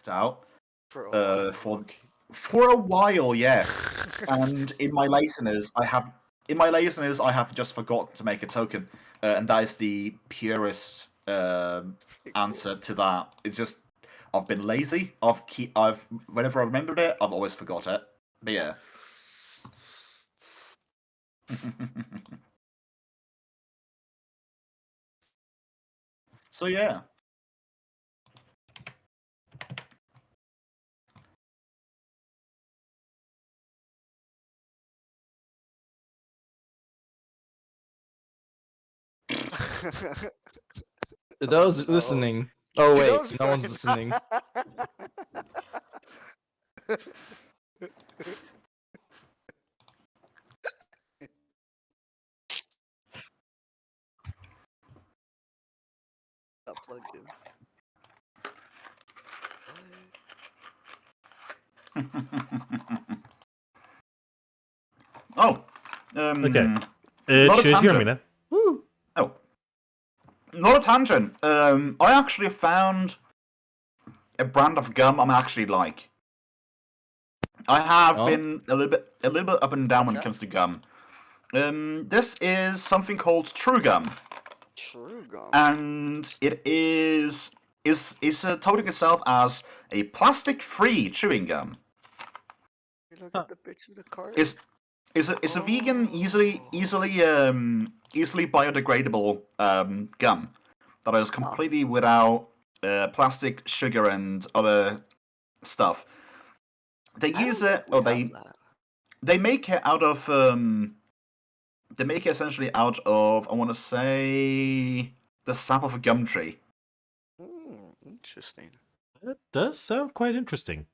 out. For a while. For a while, yes. And in my laziness, I have just forgotten to make a token, and that is the purest answer to that. It's just I've been lazy. I've whenever I remembered it, I've always forgot it. But yeah. So yeah. To those listening. Oh wait, no one's listening. Not plugged in. Oh. Okay. It should hear me now. Woo. Oh. Not a tangent. I actually found a brand of gum I'm actually like. I have been a little bit up and down when it comes to gum. This is something called 𝓓𝓪𝓷𝓮. 𝓬𝓪𝓷𝓮. And it is touting itself as a plastic-free chewing gum. Look at the bitch in the cart. It's a vegan, easily biodegradable gum that is completely without plastic, sugar, and other stuff. They use it, or they make it out of they make it essentially out of, I want to say, the sap of a gum tree. Interesting. That does sound quite interesting.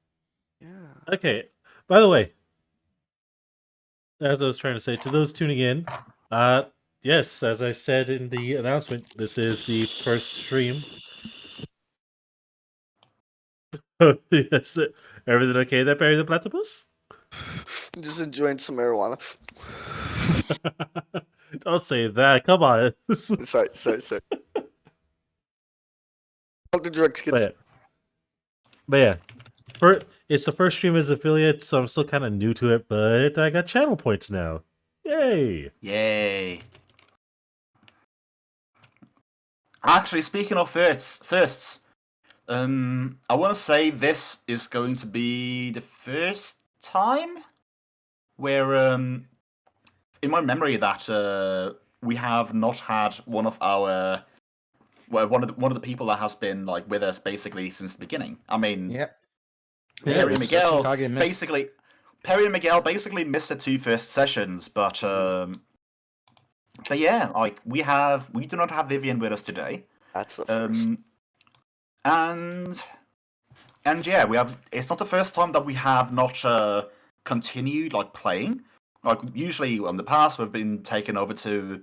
Yeah. Okay. By the way, as I was trying to say to those tuning in, yes, as I said in the announcement, this is the first stream. Yes, everything okay there, Barry the Platypus? Just enjoying some marijuana. Don't say that. Come on. Sorry. All the drugs kids. But yeah. It's the first stream as affiliate, so I'm still kind of new to it, but I got channel points now. Yay! Yay! Actually, speaking of firsts, I want to say this is going to be the first time where, in my memory, that we have not had one of our, one of the people that has been like with us basically since the beginning. I mean, Yep. Perry and Miguel basically missed the two first sessions, but yeah, like we do not have Vivian with us today. That's the first. And yeah, we have. It's not the first time that we have not continued like playing. Like usually in the past, we've been taken over to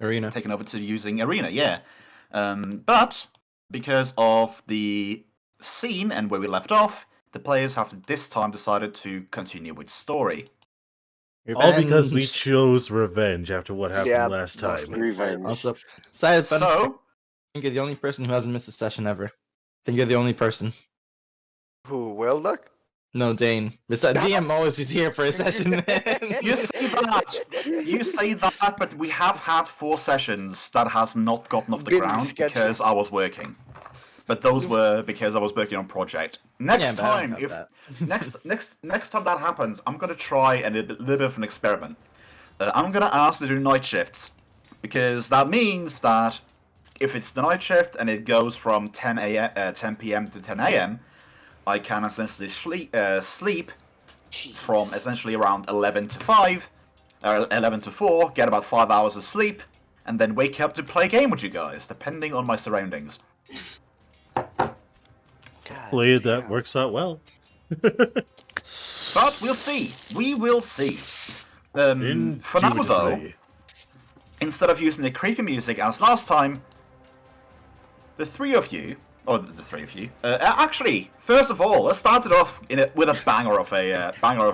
using Arena, yeah. But because of the scene and where we left off, the players have this time decided to continue with story. Revenge. All because we chose revenge after what happened last time. Revenge. Also, side fun fact, So, I think you're the only person who hasn't missed a session ever. I think you're the only person. Who, Welduck? No, Dane. Besides, DM always is here for a session. you say that, but we have had 4 sessions that has not gotten off the ground because I was working. But those were because I was working on project. Next time that happens, I'm gonna try a little bit of an experiment. I'm gonna ask to do night shifts because that means that if it's the night shift and it goes from 10 p.m. to 10 a.m., I can essentially sleep from essentially around 11 to 5, or 11 to 4, get about 5 hours of sleep, and then wake up to play a game with you guys, depending on my surroundings. Hopefully that works out well. But we'll see. We will see. For now, though, instead of using the creepy music as last time, the three of you, actually, first of all, let's start it off with a banger of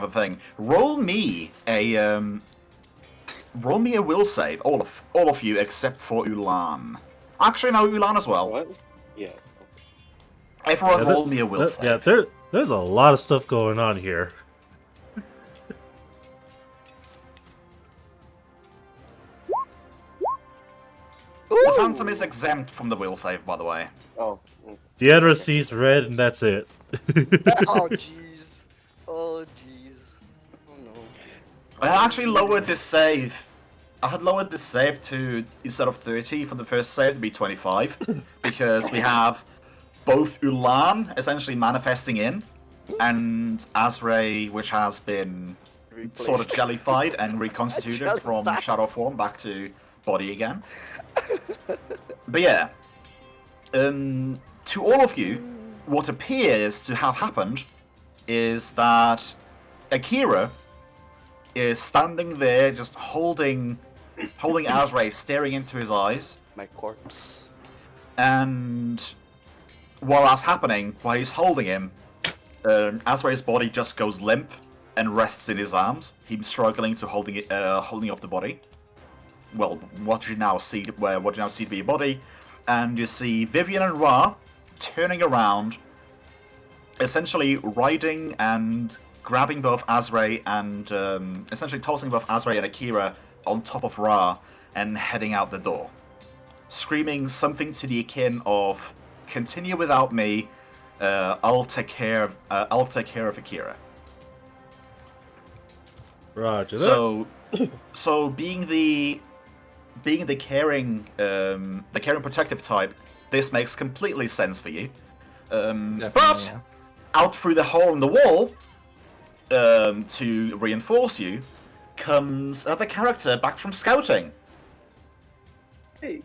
a thing. Roll me a will save, all of you except for Ulan. Actually, no, Ulan as well. What? Yeah. Everyone Yeah, roll me a will save. Yeah, there's a lot of stuff going on here. The Phantom is exempt from the will save, by the way. Oh. 𝓮𝓵𝓷 sees red, and that's it. Oh jeez. Oh jeez. Oh no. I actually lowered this save. I had lowered this save to, instead of 30 for the first save, to be 25. Because we have both 𝓬𝓚 essentially manifesting in, and 𝓬𝓚, which has been sort of jellified and reconstituted from shadow form back to body again. But yeah, to all of you, what appears to have happened is that Akira is standing there, just holding 𝓬𝓚, staring into his eyes, My corpse. and while that's happening, while he's holding him, 𝓬𝓚's body just goes limp and rests in his arms. He's struggling to holding up the body. Well, what you now see to be a body, and you see Vivian and Ra turning around, essentially riding and grabbing both 𝓬𝓚 and essentially tossing both 𝓬𝓚 and Akira on top of Ra and heading out the door, screaming something to the akin of "Continue without me. I'll take care of Akira." Roger that. So being the caring protective type, this makes completely sense for you. But yeah. out through the hole in the wall, to reinforce you, comes another character back from scouting. Hey.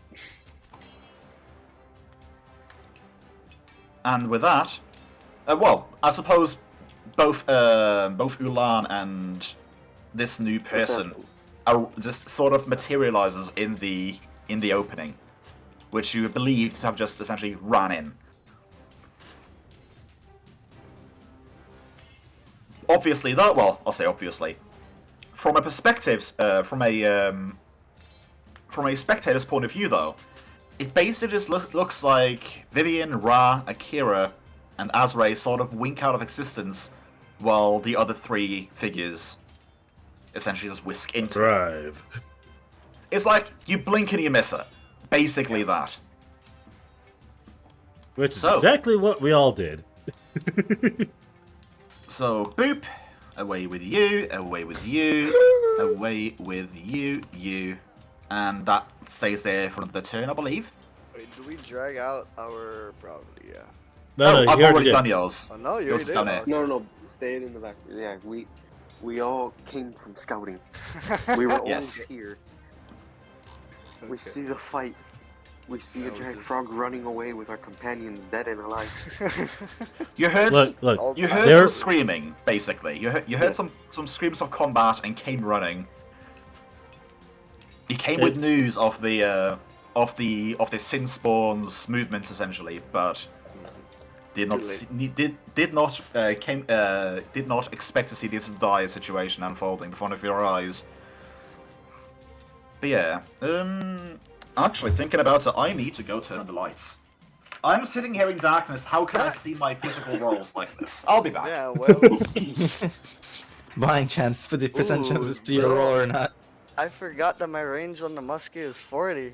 And with that, well, I suppose both 𝓬𝓚 and this new person are just sort of materializes in the opening, which you believe to have just essentially ran in. Obviously, that, well, I'll say obviously, from a perspective, from a spectator's point of view, though, it basically just looks like Vivian, Ra, Akira, and 𝓬𝓚 sort of wink out of existence, while the other three figures essentially just whisk into it. Drive. It's like you blink and you miss it. Basically that. Which is So- exactly what we all did. So, boop, away with you, away with you, away with you, and that stays there for the turn, I believe. Wait, do we drag out our probably? Yeah. No, I've you already did. done yours. Oh no, you Yours already is done did. it. No, stay in the back. Yeah, we all came from scouting. We were all Yes. here. We Okay. see the fight. We see a No, giant just- frog running away with our companions dead and alive. You heard Look, you heard There- some screaming, basically. You heard some screams of combat and came running. You came with news of the Sin Spawn's movements essentially, but did not did not expect to see this dire situation unfolding in front of your eyes. But yeah, actually thinking about it, I need to go turn on the lights. I'm sitting here in darkness. How can I see my physical rolls like this? I'll be back. Yeah, well, Blind chance for the percent Ooh, chances to your bro. roll or not. I forgot that my range on the musket is 40.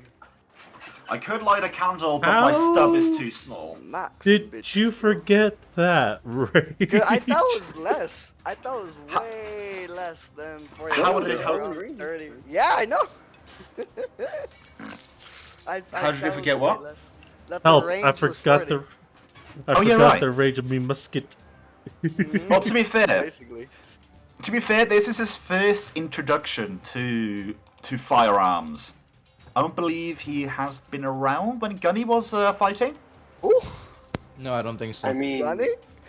I could light a candle, but my stub is Ow. too small. Max. Did bitch. you forget that, Ray? 'Cause I thought it was less. I thought it was way less than 40. How I thought did it was it- around 30. Yeah, I know. How did you forget what? Help! The range I was forgot 40. I Oh, yeah, forgot right. the range of me musket. Well, to be fair, Basically. this is his first introduction to firearms. I don't believe he has been around when Gunny was fighting. Ooh, No, I don't think so. I mean, Gunny?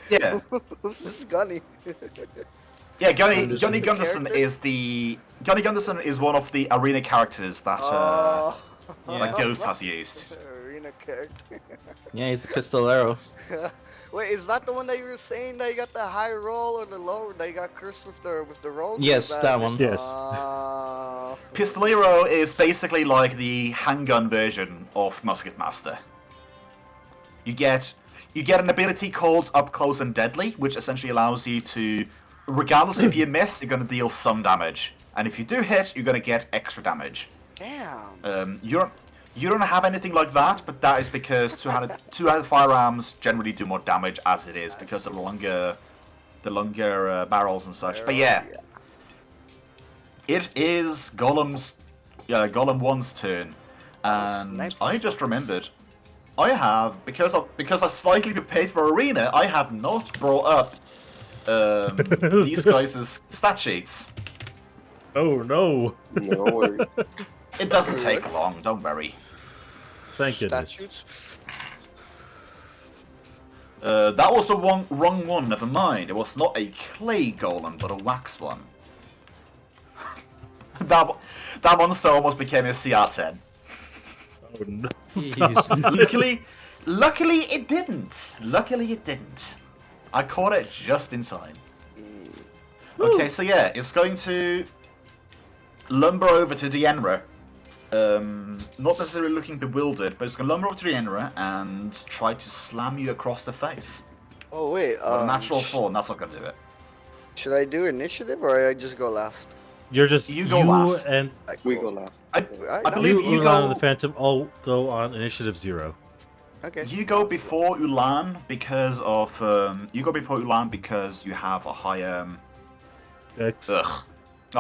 Yeah, Who's this Gunny? yeah. Gunny Is this a Gunderson character? Gunny Gunderson is one of the arena characters that Oh. that Ghost has used. Arena character. Yeah, he's a pistolero. Wait, is that the one that you were saying that you got the high roll or the low? That you got cursed with the rolls? or Yes, that one. Yes. Pistolero is basically like the handgun version of Musket Master. You get you get an ability called Up Close and Deadly, which essentially allows you to, regardless if you miss, you're going to deal some damage, and if you do hit, you're going to get extra damage. Damn. You don't have anything like that, but that is because two-handed firearms generally do more damage as it is because of the longer barrels and such. But yeah, it is Golem 1's turn, and I just remembered I have because I slightly prepared for Arena. I have not brought up these guys' stat sheets. Oh no! No worries. It doesn't take long. Don't worry. Thank goodness. Statutes? That was the wrong one, never mind. It was not a clay golem, but a wax one. that monster almost became a CR10. Oh no! Luckily it didn't. Luckily it didn't. I caught it just in time. Okay, so yeah, it's going to lumber over to the Enra. Not necessarily looking bewildered, but it's going to lumber over to the Enra and try to slam you across the face. Oh wait, A natural 4, and that's not going to do it. should I do initiative or I just go last? You're just You go last. and We go last. I believe you, you Ulan, and go. the Phantom all go on initiative 0. Okay. You go before Ulan because of you have a higher a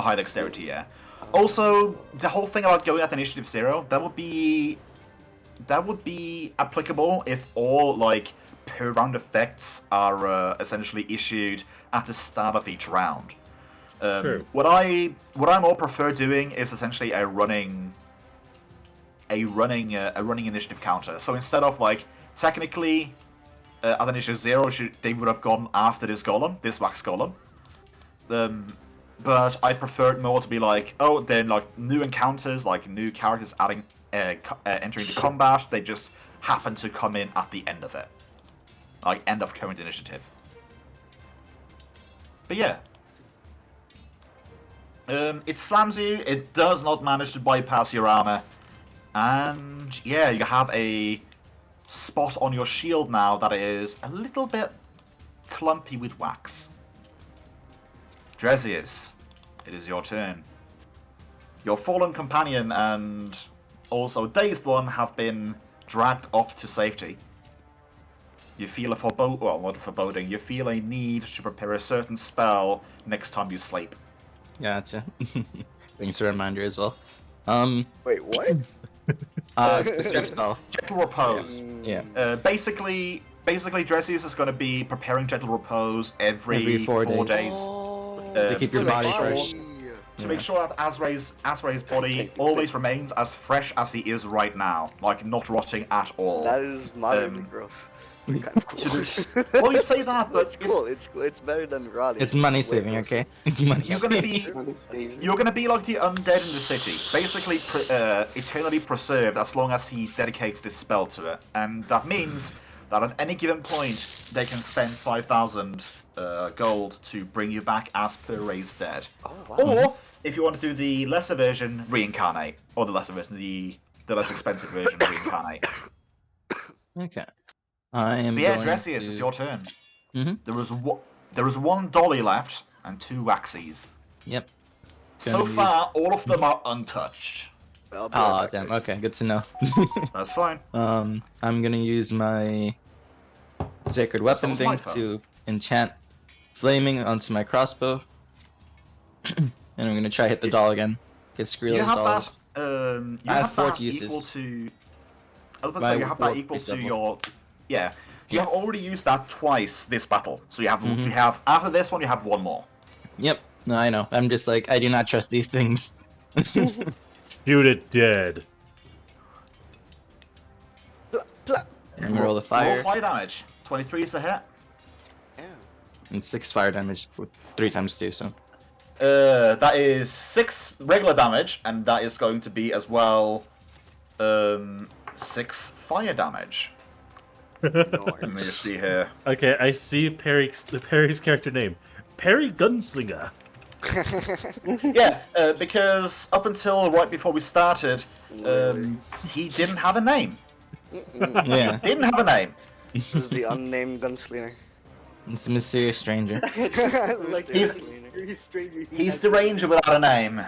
high dexterity. Yeah. Also, the whole thing about going at initiative 0 that would be applicable if all like per round effects are essentially issued at the start of each round. True. What I more prefer doing is essentially a running initiative counter. So instead of like technically at initiative 0, they would have gone after this wax golem. But I prefer it more to be like, oh, then like new encounters, like new characters entering the combat. They just happen to come in at the end of it, like end of current initiative. But yeah. It slams you, it does not manage to bypass your armor, and yeah, you have a spot on your shield now that is a little bit clumpy with wax. Drezius, it is your turn. Your fallen companion and also dazed one have been dragged off to safety. You feel not a foreboding, you feel a need to prepare a certain spell next time you sleep. Gotcha. Thanks for the reminder as well. Wait, what? Specific spell. Gentle Repose. Yeah. Basically, Dressius is going to be preparing Gentle Repose every 4 4 days. days. To keep your body fresh. To make sure that Azrae's body always remains as fresh as he is right now, like not rotting at all. That is moderately gross. Kind of cool. Well, you say that, but It's cool. It's cool. It's better than rotting. It's money saving, okay? It's money You're gonna saving. be you're gonna be like the undead in the city, basically eternally preserved as long as he dedicates this spell to it, and that means that at any given point they can spend 5,000 gold to bring you back as per raised dead. Oh, wow. Or if you want to do the lesser version, reincarnate, or the lesser version, the less expensive version, reincarnate. Okay. I am But yeah, going Dressius, to... it's your turn. Mhm. There is one dolly left and 2 waxies. Yep. So Gonna use- far, all of them are untouched. I'll be Oh, right back, damn. guys. Okay, good to know. That's fine. I'm gonna use my sacred weapon Someone's thing my to enchant flaming onto my crossbow, and I'm gonna try hit the doll again. Get screw You those have dolls. that. You I have have 4 that uses. equal to. I was about to My say you have that warp equal is to double. your. Yeah. You Yeah. have already used that twice this battle, so you have Mhm. you have after this one you have one more. Yep. No, I know. I'm just like I do not trust these things. Shoot it dead. I'm gonna roll the fire. Roll fire damage. 23 is a hit. Yeah. And 6 fire damage with 3 times 2. So That is 6 regular damage, and that is going to be as well 6 fire damage. Let me just see here. Okay, I see Perry's character name. Perry Gunslinger. Yeah, because up until right before we started, he didn't have a name. yeah. Didn't have a name. This is the unnamed gunslinger. It's a mysterious stranger. Like Mysterious he's- leader. mysterious stranger. He's the ranger without a name.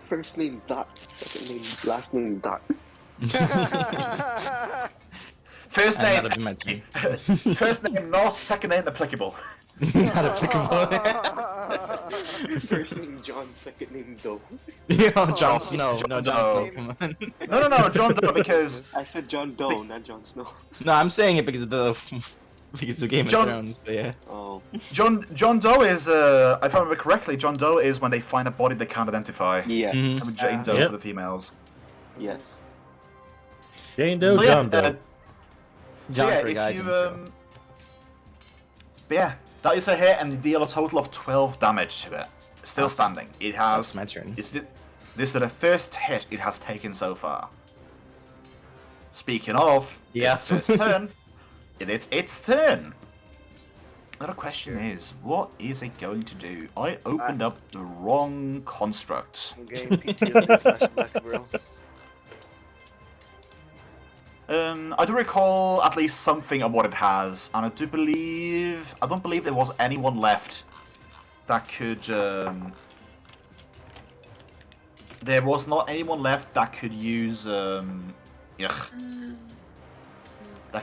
First name Dot, second name, last name Dot. First And name, that'll be my turn. first name not, second name applicable. Not applicable. First name John, second name Doe. Yo, Jon Snow. No, Jon Doe. Snow, come on. No, John Doe, because I said John Doe, not Jon Snow. No, I'm saying it because of the because of Game of Jon- Thrones, but yeah. Oh. John Doe is, if I remember correctly, John Doe is when they find a body they can't identify. Yeah. Mhm. And Jane Doe Yep. for the females. Yes. Jane Doe, So yeah, John Doe. John so for a yeah, guy, if you, Jim but yeah, that is a hit and you deal a total of 12 damage to it. Still Awesome. standing. It That's has, my turn. this is the first hit it has taken so far. Speaking of, Yeah. its first turn, it's its turn. Another question is, what is it going to do? I opened up the wrong construct. I'm getting PTSD flashbacks, bro. I do recall at least something of what it has, and I don't believe there was anyone left that could, there was not anyone left that could use, that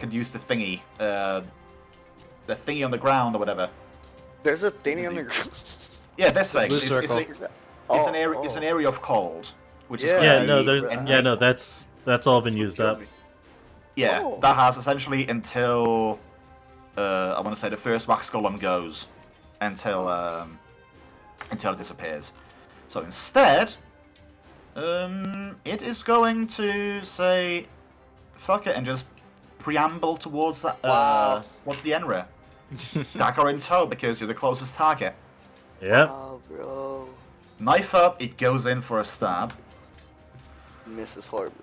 could use the thingy, on the ground or whatever. There's a thingy on the ground. Yeah, this thing. blue It's, circle. it's Oh, an area. It's an area of cold, which is Yeah, Yeah, gonna no, be- there's and- yeah, no, that's all been used up. Yeah, Oh. that has essentially until I want to say the first wax golem goes until it disappears. So instead, it is going to say fuck it and just preamble towards that. Wow. What's the Enra? Dagger in tow because you're the closest target. Yep. Oh, bro. Knife up, it goes in for a stab. Misses horribly.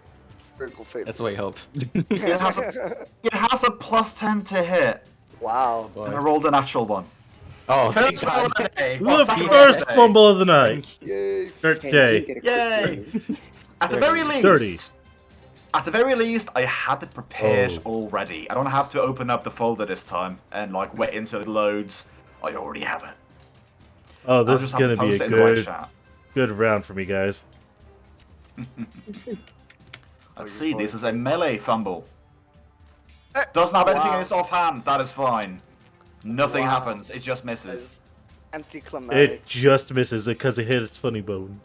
Critical fail. That's what I hope. It has a plus 10 to hit, Wow. and I rolled a natural one. Oh, First thank roll God. of the day. The Well, second roll of first the day. fumble of the night. Yay. Or Hey, day. you get a crit Yay! At the very least, 30. At the very least, I had it prepared Oh. already. I don't have to open up the folder this time and like wait until it loads. I already have it. Oh, I'll this just is have to gonna be post a it in the right good chat. good round for me, guys. Let's Oh, see, you're this is a fine. melee fumble. Doesn't have anything Wow. in its offhand, that is fine. Nothing Wow. happens, it just misses. That's anticlimactic. It just misses it because it hit its funny bone.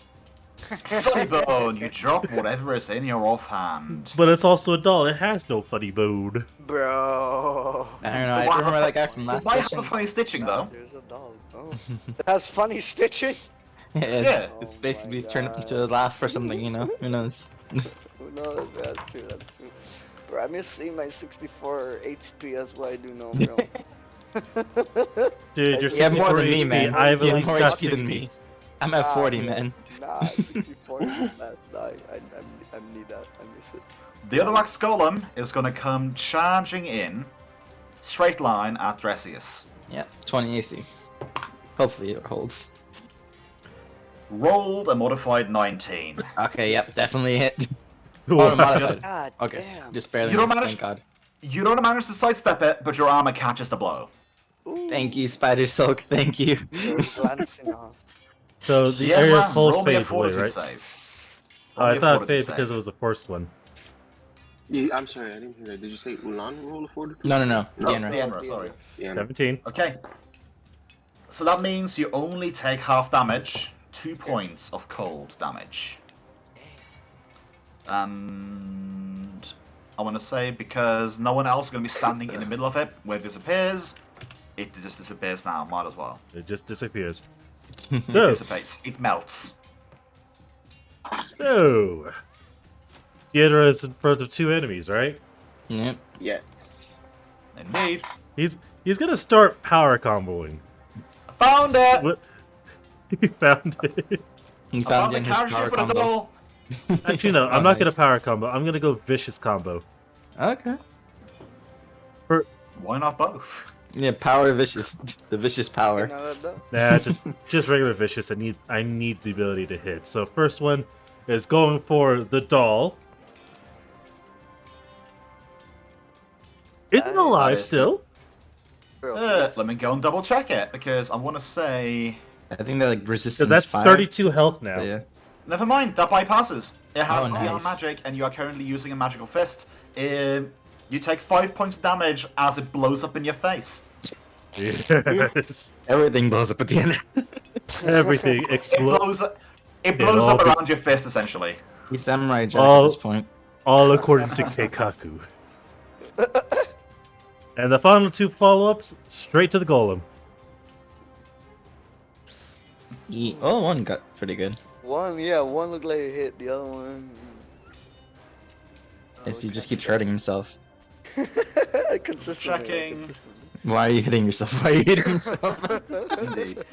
Funny bone, you drop whatever is in your offhand. But it's also a doll. It has no funny bone. Bro. I don't know, I remember that guy from last Why have a session. funny stitching though? There's a dog. Oh. That's funny stitching. Yeah, Yeah. it's Oh basically my turned into a laugh or something, you know? Who knows? Who knows? That's true. That's true. Bro, I miss seeing my 64 HP. That's what I do know, bro. Dude, you're You have 64 more than me, HP. man. I've You at have least more got HP than 60. me. I'm at 40, man. Nah, 64 is the best. I need that. I miss it. The other wax golem is going to come charging in, straight line at Dressius. Yeah, 20 AC. Hopefully it holds. Rolled a modified 19. Okay, yep, definitely hit. Whoa. Oh, no, modified. God Okay, damn. just barely You don't missed, manage- thank God. You don't manage to sidestep it, but your armor catches the blow. Ooh, Thank you, Spider Silk, thank you. there's glancing off. So the Yeah, area man, of cold roll me a fades away, fortitude right? save. Oh, Roll I me a thought it fortitude faded save. because it was the first one. Yeah, I'm sorry, I didn't hear that. Did you say Ulan roll a fortitude? No, No, the the Enra. Enra, sorry. Yeah. 17. Okay. So that means you only take half damage, 2 points of cold damage. And I want to say because no one else is going to be standing in the middle of it where it disappears, it just disappears now. Might as well. It just disappears. It So, dissipates. It melts. Ghidorah is in front of two enemies, right? Yep. Yes. Indeed. He's gonna start power comboing. Found it! What? He found it. He I found the in his character power for the combo. doll. Actually, no. Oh, I'm not gonna nice. power combo. I'm gonna go vicious combo. Okay. Why not both? Yeah, power vicious. The vicious power. Nah, just regular vicious. I need the ability to hit. So first one is going for the doll. Isn't alive is still? Let me go and double check it because I want to say. I think they're like resistance. Because that's 5 32 or health something, now. but yeah. Never mind, that bypasses. It has Oh, beyond nice. magic, and you are currently using a magical fist. You take 5 points of damage as it blows up in your face. Yes. Everything blows up at the end. Everything It explodes. blows. It blows all up be- around your fist, essentially. He's Samurai Jack All- at this point. All according to Keikaku. And the final 2 follow-ups, straight to the golem. Oh, one got pretty good. One looked like it hit. The other one. Yes, he just keeps hurting himself. Consistently. Checking. Consistently. Why are you hitting yourself? Why are you hitting yourself? Indeed.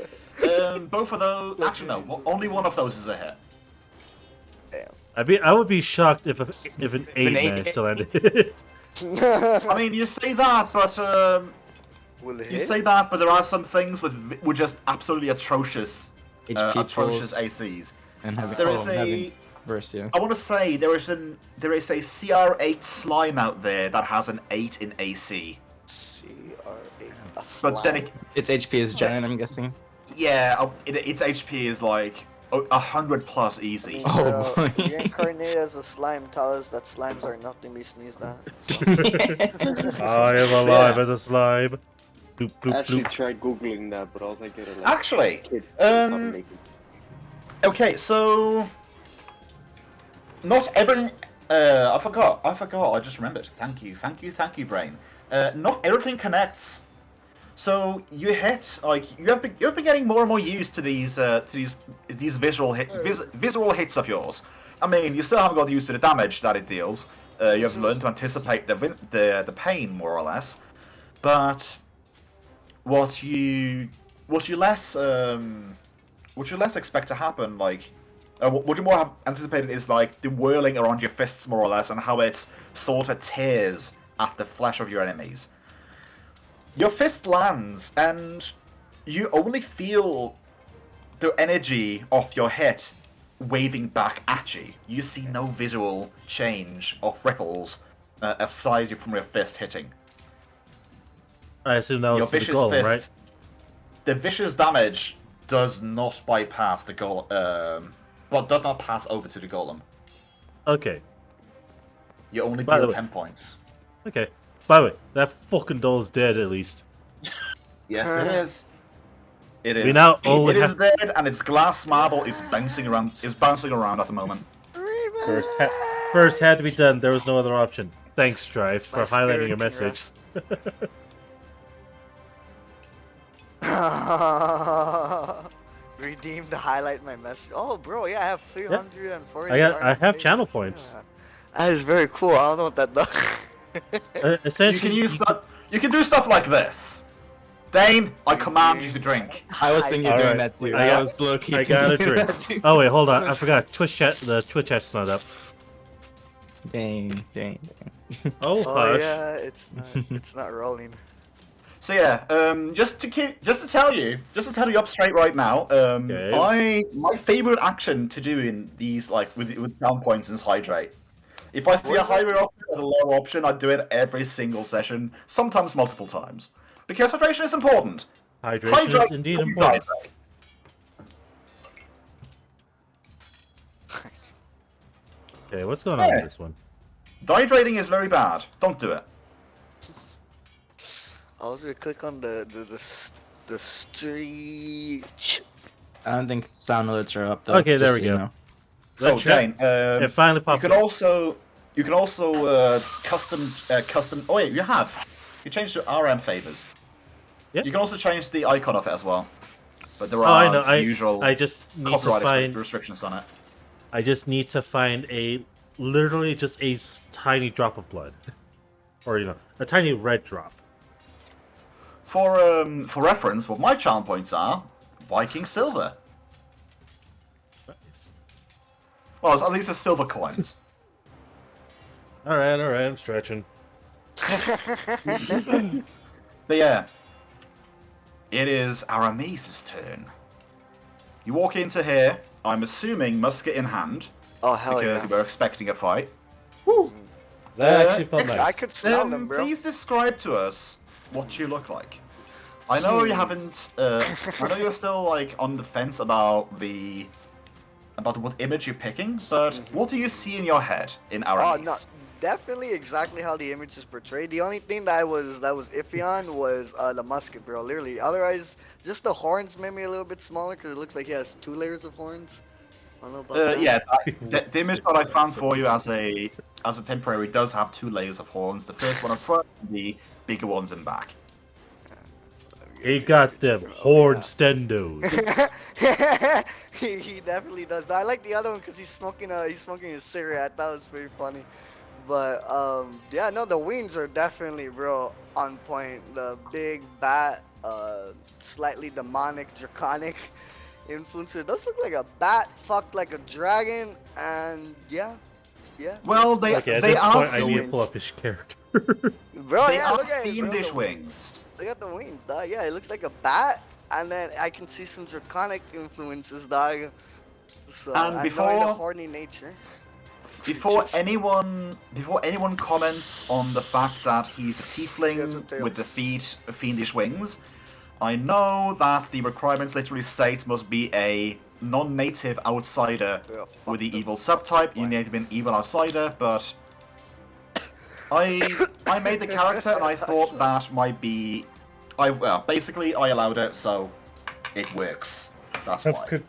Both of those. Actually, no. Only one of those is a hit. I would be shocked if an 8 eight- managed to land it. I mean, you say that, but Will it you hit? say that, but there are some things with just absolutely atrocious, HP atrocious pulls ACs. and having, There is having verse, yeah. I want to say there is a CR8 slime out there that has an 8 in AC. CR8. A But then, slime? Its HP is giant, I'm guessing. its HP is like 100 plus easy. Oh, boy. Reincarnated as a slime, tell us that slimes are nothing to be sneezed at. I am alive as a slime. Bloop, I bloop, actually bloop. tried googling that, but I was like, get it like Actually, kid. okay, so not everything. I forgot. I just remembered. Thank you, brain. Not everything connects. So you hit like you've been getting more and more used to these visual hits of yours. I mean, you still haven't got used to the damage that it deals. You have learned to anticipate the pain more or less, but what you less expect to happen, like what you more have anticipated is like the whirling around your fists more or less, and how it sort of tears at the flesh of your enemies. Your fist lands, and you only feel the energy of your hit waving back at you. You see no visual change of ripples aside from your fist hitting. I assume that Your was to the vicious golem, fist, right? the vicious damage does not bypass the golem, but does not pass over to the golem. Okay. You only By the deal way- 10 points. Okay. By the way, that fucking doll's dead at least. Yes, it is. It is. We now only It is have- dead, and its glass marble is bouncing around. At the moment. First had to be done. There was no other option. Thanks, Drive, for My highlighting spirit your can message. rest. Redeem to highlight my message. Oh, bro, yeah, I have 340. I have channel points. Yeah. That is very cool. I don't know what that does. Essentially, You can do stuff like this. Dane, I command you to drink. I was thinking of doing Alright. that too. I got- was low-key I got a thinking of drink. that too. Oh wait, hold on. I forgot. Twitch chat. The Twitch chat's not up. Dang. Oh, Oh hush. yeah, it's not rolling. So yeah, just to tell you up straight right now, Okay. my favorite action to do in these like with down points is hydrate. If I see a higher option and a lower option, I do it every single session, sometimes multiple times, because hydration is important. Hydration is indeed important. Okay, what's going on with this one? Dehydrating is very bad. Don't do it. I was gonna click on the street. I don't think sound alerts are up though. Okay, there just we so you go. know. That Oh, chat- Jane, it finally you popped can up. also custom. Oh wait, you have. You changed to RM favors. Yeah. You can also change the icon of it as well. But there Oh, I are know. usual I just need to copyright find. restrictions on it. I just need to find literally just a tiny drop of blood, or a tiny red drop. For reference, what my charm points are Viking silver. Nice. Well, at least it's silver coins. All right, I'm stretching. But yeah, it is Aramis's turn. You walk into here, I'm assuming musket in hand, Oh hell because yeah! you were expecting a fight. That actually felt Ex- nice. I could smell them, bro. Please describe to us what you look like. I know you haven't. I know you're still like on the fence about what image you're picking, but what do you see in your head in our Oh no, definitely exactly how the image is portrayed. The only thing that was iffy on was the musket, bro. Literally, otherwise, just the horns made me a little bit smaller because it looks like he has 2 layers of horns. I don't know about that. Yeah, the image that I found for you as a temporary does have 2 layers of horns. The first one up front, and the bigger ones in back. He got them horn stendos. he definitely does. I like the other one because he's smoking a cigarette. That was pretty funny. But yeah, no, the wings are definitely, bro, on point. The big bat, slightly demonic, draconic influences. Those look like a bat fucked like a dragon, and yeah. Well, they Okay, at they this are point, I need to wings. pull up his character. Bro, They yeah, are look at it, bro, fiendish the wings. Look at the wings, dog. Yeah, it looks like a bat, and then I can see some draconic influences, dog. So, And I before- know the horny nature. Before Just- anyone comments on the fact that he's a He has a tiefling tail. with the fiendish wings, I know that the requirements literally state must be a non-native outsider Yeah, fuck with the them. evil subtype. You need to be an evil outsider, but I made the character and I thought that might be. Basically I allowed it, so it works. That's why.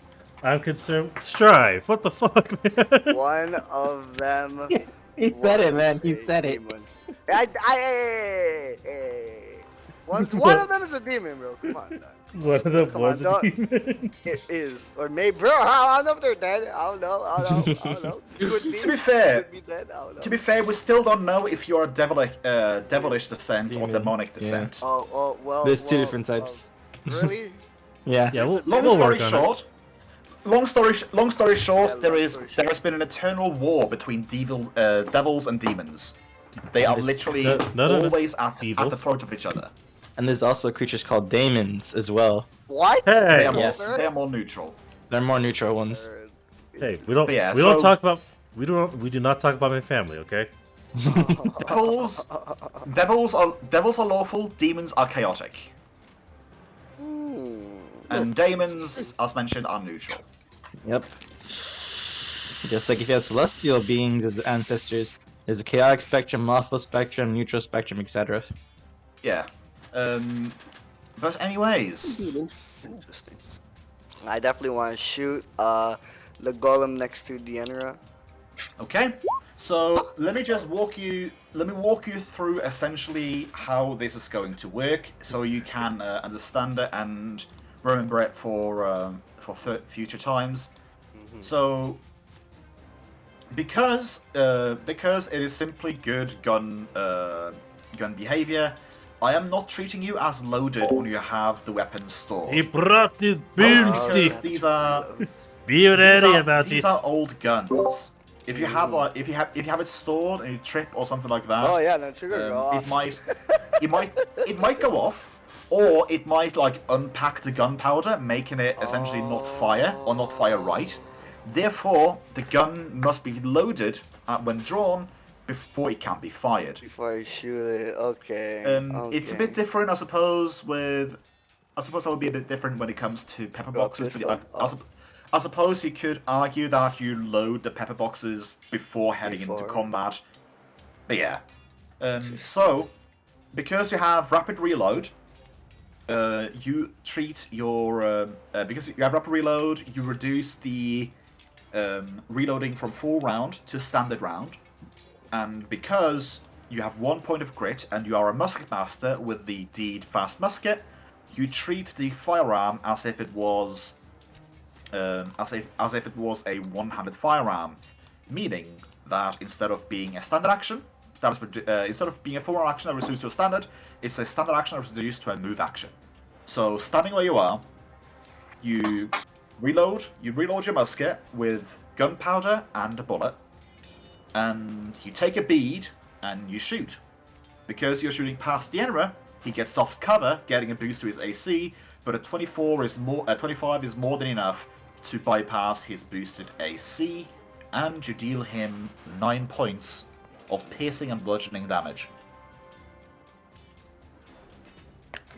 I'm concerned. Strive. What the fuck, man? One of them. He said it, was man. He a said it. demon. One of them is a demon, bro. Come on, dog. One of them Come was on, a demon. It is, or maybe, bro. I don't know if they're dead. I don't know. Could be. To be fair, Could be dead. I don't know. To be fair, we still don't know if you're a devilish descent or Demon, demonic yeah. descent. Oh, well. There's 2 well, different types. Really? Yeah. Yeah, we'll Long work story on short, long story short, Yeah, there long is story short. there has been an eternal war between devils and demons. They are this- literally no. always at the Devils. throat of each other. And there's also creatures called daemons as well. What? They Hey, are, Yes. they are more neutral. They're more neutral ones. hey, we don't But yeah, we don't so- talk about we do not talk about my family, okay? Devils are lawful. Demons are chaotic, and daemons, as mentioned, are neutral. Yep. Just like if you have celestial beings as ancestors, there's a chaotic spectrum, lawful spectrum, neutral spectrum, etc. Yeah. But anyways, Interesting. I definitely want to shoot the golem next to 𝓮𝓵𝓷𝓾𝓲. okay. So let me walk you through essentially how this is going to work, so you can understand it and remember it for future times. So because it is simply good gun behavior, I am not treating you as loaded when you have the weapons stored. He brought his Because boomstick. these are Be ready about these it. are old guns. If you have if you have it stored and you trip or something like that, Oh yeah, no trigger go off. it might go off, or it might like unpack the gunpowder, making it essentially not fire or not fire right. Therefore, the gun must be loaded when drawn before it can be fired. Before I shoot it, okay. It's a bit different, I suppose. I suppose that would be a bit different when it comes to pepper Got boxes. pistol. But I suppose you could argue that you load the pepper boxes before heading into Before. combat. But yeah. So, because you have rapid reload, you treat your because you have rapid reload, you reduce the reloading from full round to standard round. And because you have 1 point of grit and you are a musket master with the Deed Fast Musket, you treat the firearm as if it was as if it was a one-handed firearm, meaning that instead of being a standard action, instead of being a full round action that reduced to a standard, it's a standard action that reduced to a move action. So standing where you are, you reload your musket with gunpowder and a bullet. And you take a bead and you shoot. Because you're shooting past 𝓮𝓵𝓷𝓾, he gets soft cover, getting a boost to his AC, but a 25 is more than enough to bypass his boosted AC, and you deal him 9 points of piercing and bludgeoning damage.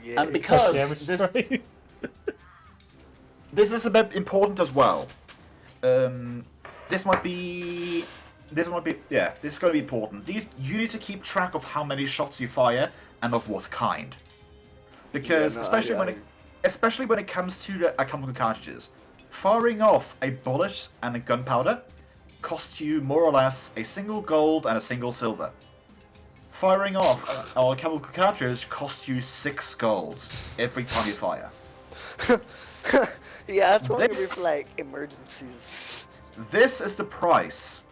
Yeah. And because Damage this, strike. this is a bit important as well. This might be, this is going to be important. You need to keep track of how many shots you fire and of what kind, because especially when it comes to a chemical cartridges, firing off a bullet and a gunpowder costs you more or less a single gold and a single silver. Firing off a chemical cartridge costs you 6 golds every time you fire. Yeah, it's only This- for like emergencies. This is the price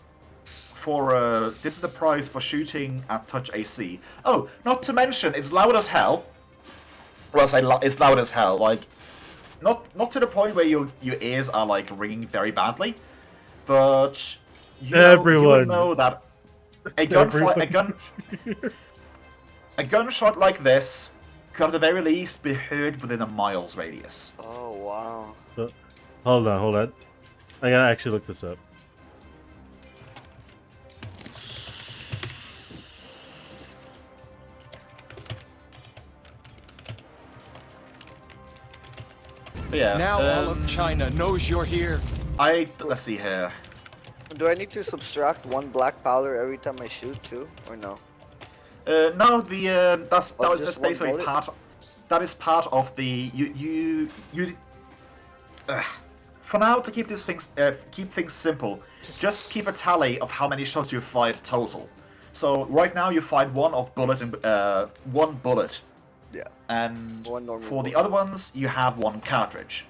for shooting at touch AC. Oh, not to mention it's loud as hell. Well, I say it's loud as hell. Like, not to the point where your ears are like ringing very badly, but you Everyone. know that a gunshot like this could at the very least be heard within a mile's radius. Oh wow. Hold on. I gotta actually look this up. But yeah. Now all of China knows you're here. Let's see here. Do I need to subtract 1 black powder every time I shoot too, or no? No, that's Oh, just just one basically bullet? part. That is part of the you. For now, to keep things simple, just keep a tally of how many shots you fired total. So right now you fired one bullet, Yeah. and One normal for the bullet. other ones you have 1 cartridge.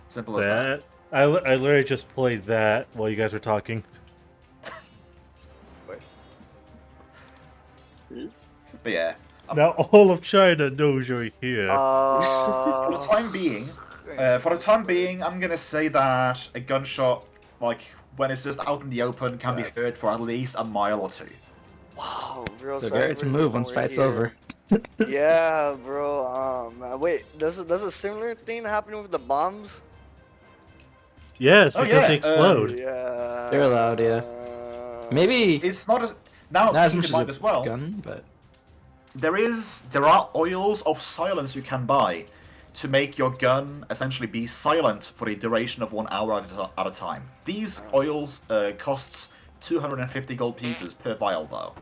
Simple as that. I literally just played that while you guys were talking. But yeah, Now all of China knows you're here. for the time being, I'm gonna say that a gunshot, like when it's just out in the open, can be heard for at least a mile or 2. Wow, bro. So sorry Garrett's a for move once we're fight's here. over. Yeah, bro. Wait, does a similar thing happen with the bombs? Yeah, it's Oh, because yeah, they explode. Yeah. They're allowed, yeah. Maybe It's not as now. not as Keep much in as mind a as well. gun, but There are oils of silence you can buy to make your gun essentially be silent for a duration of 1 hour at a time. These oils costs 250 gold pieces per vial, though.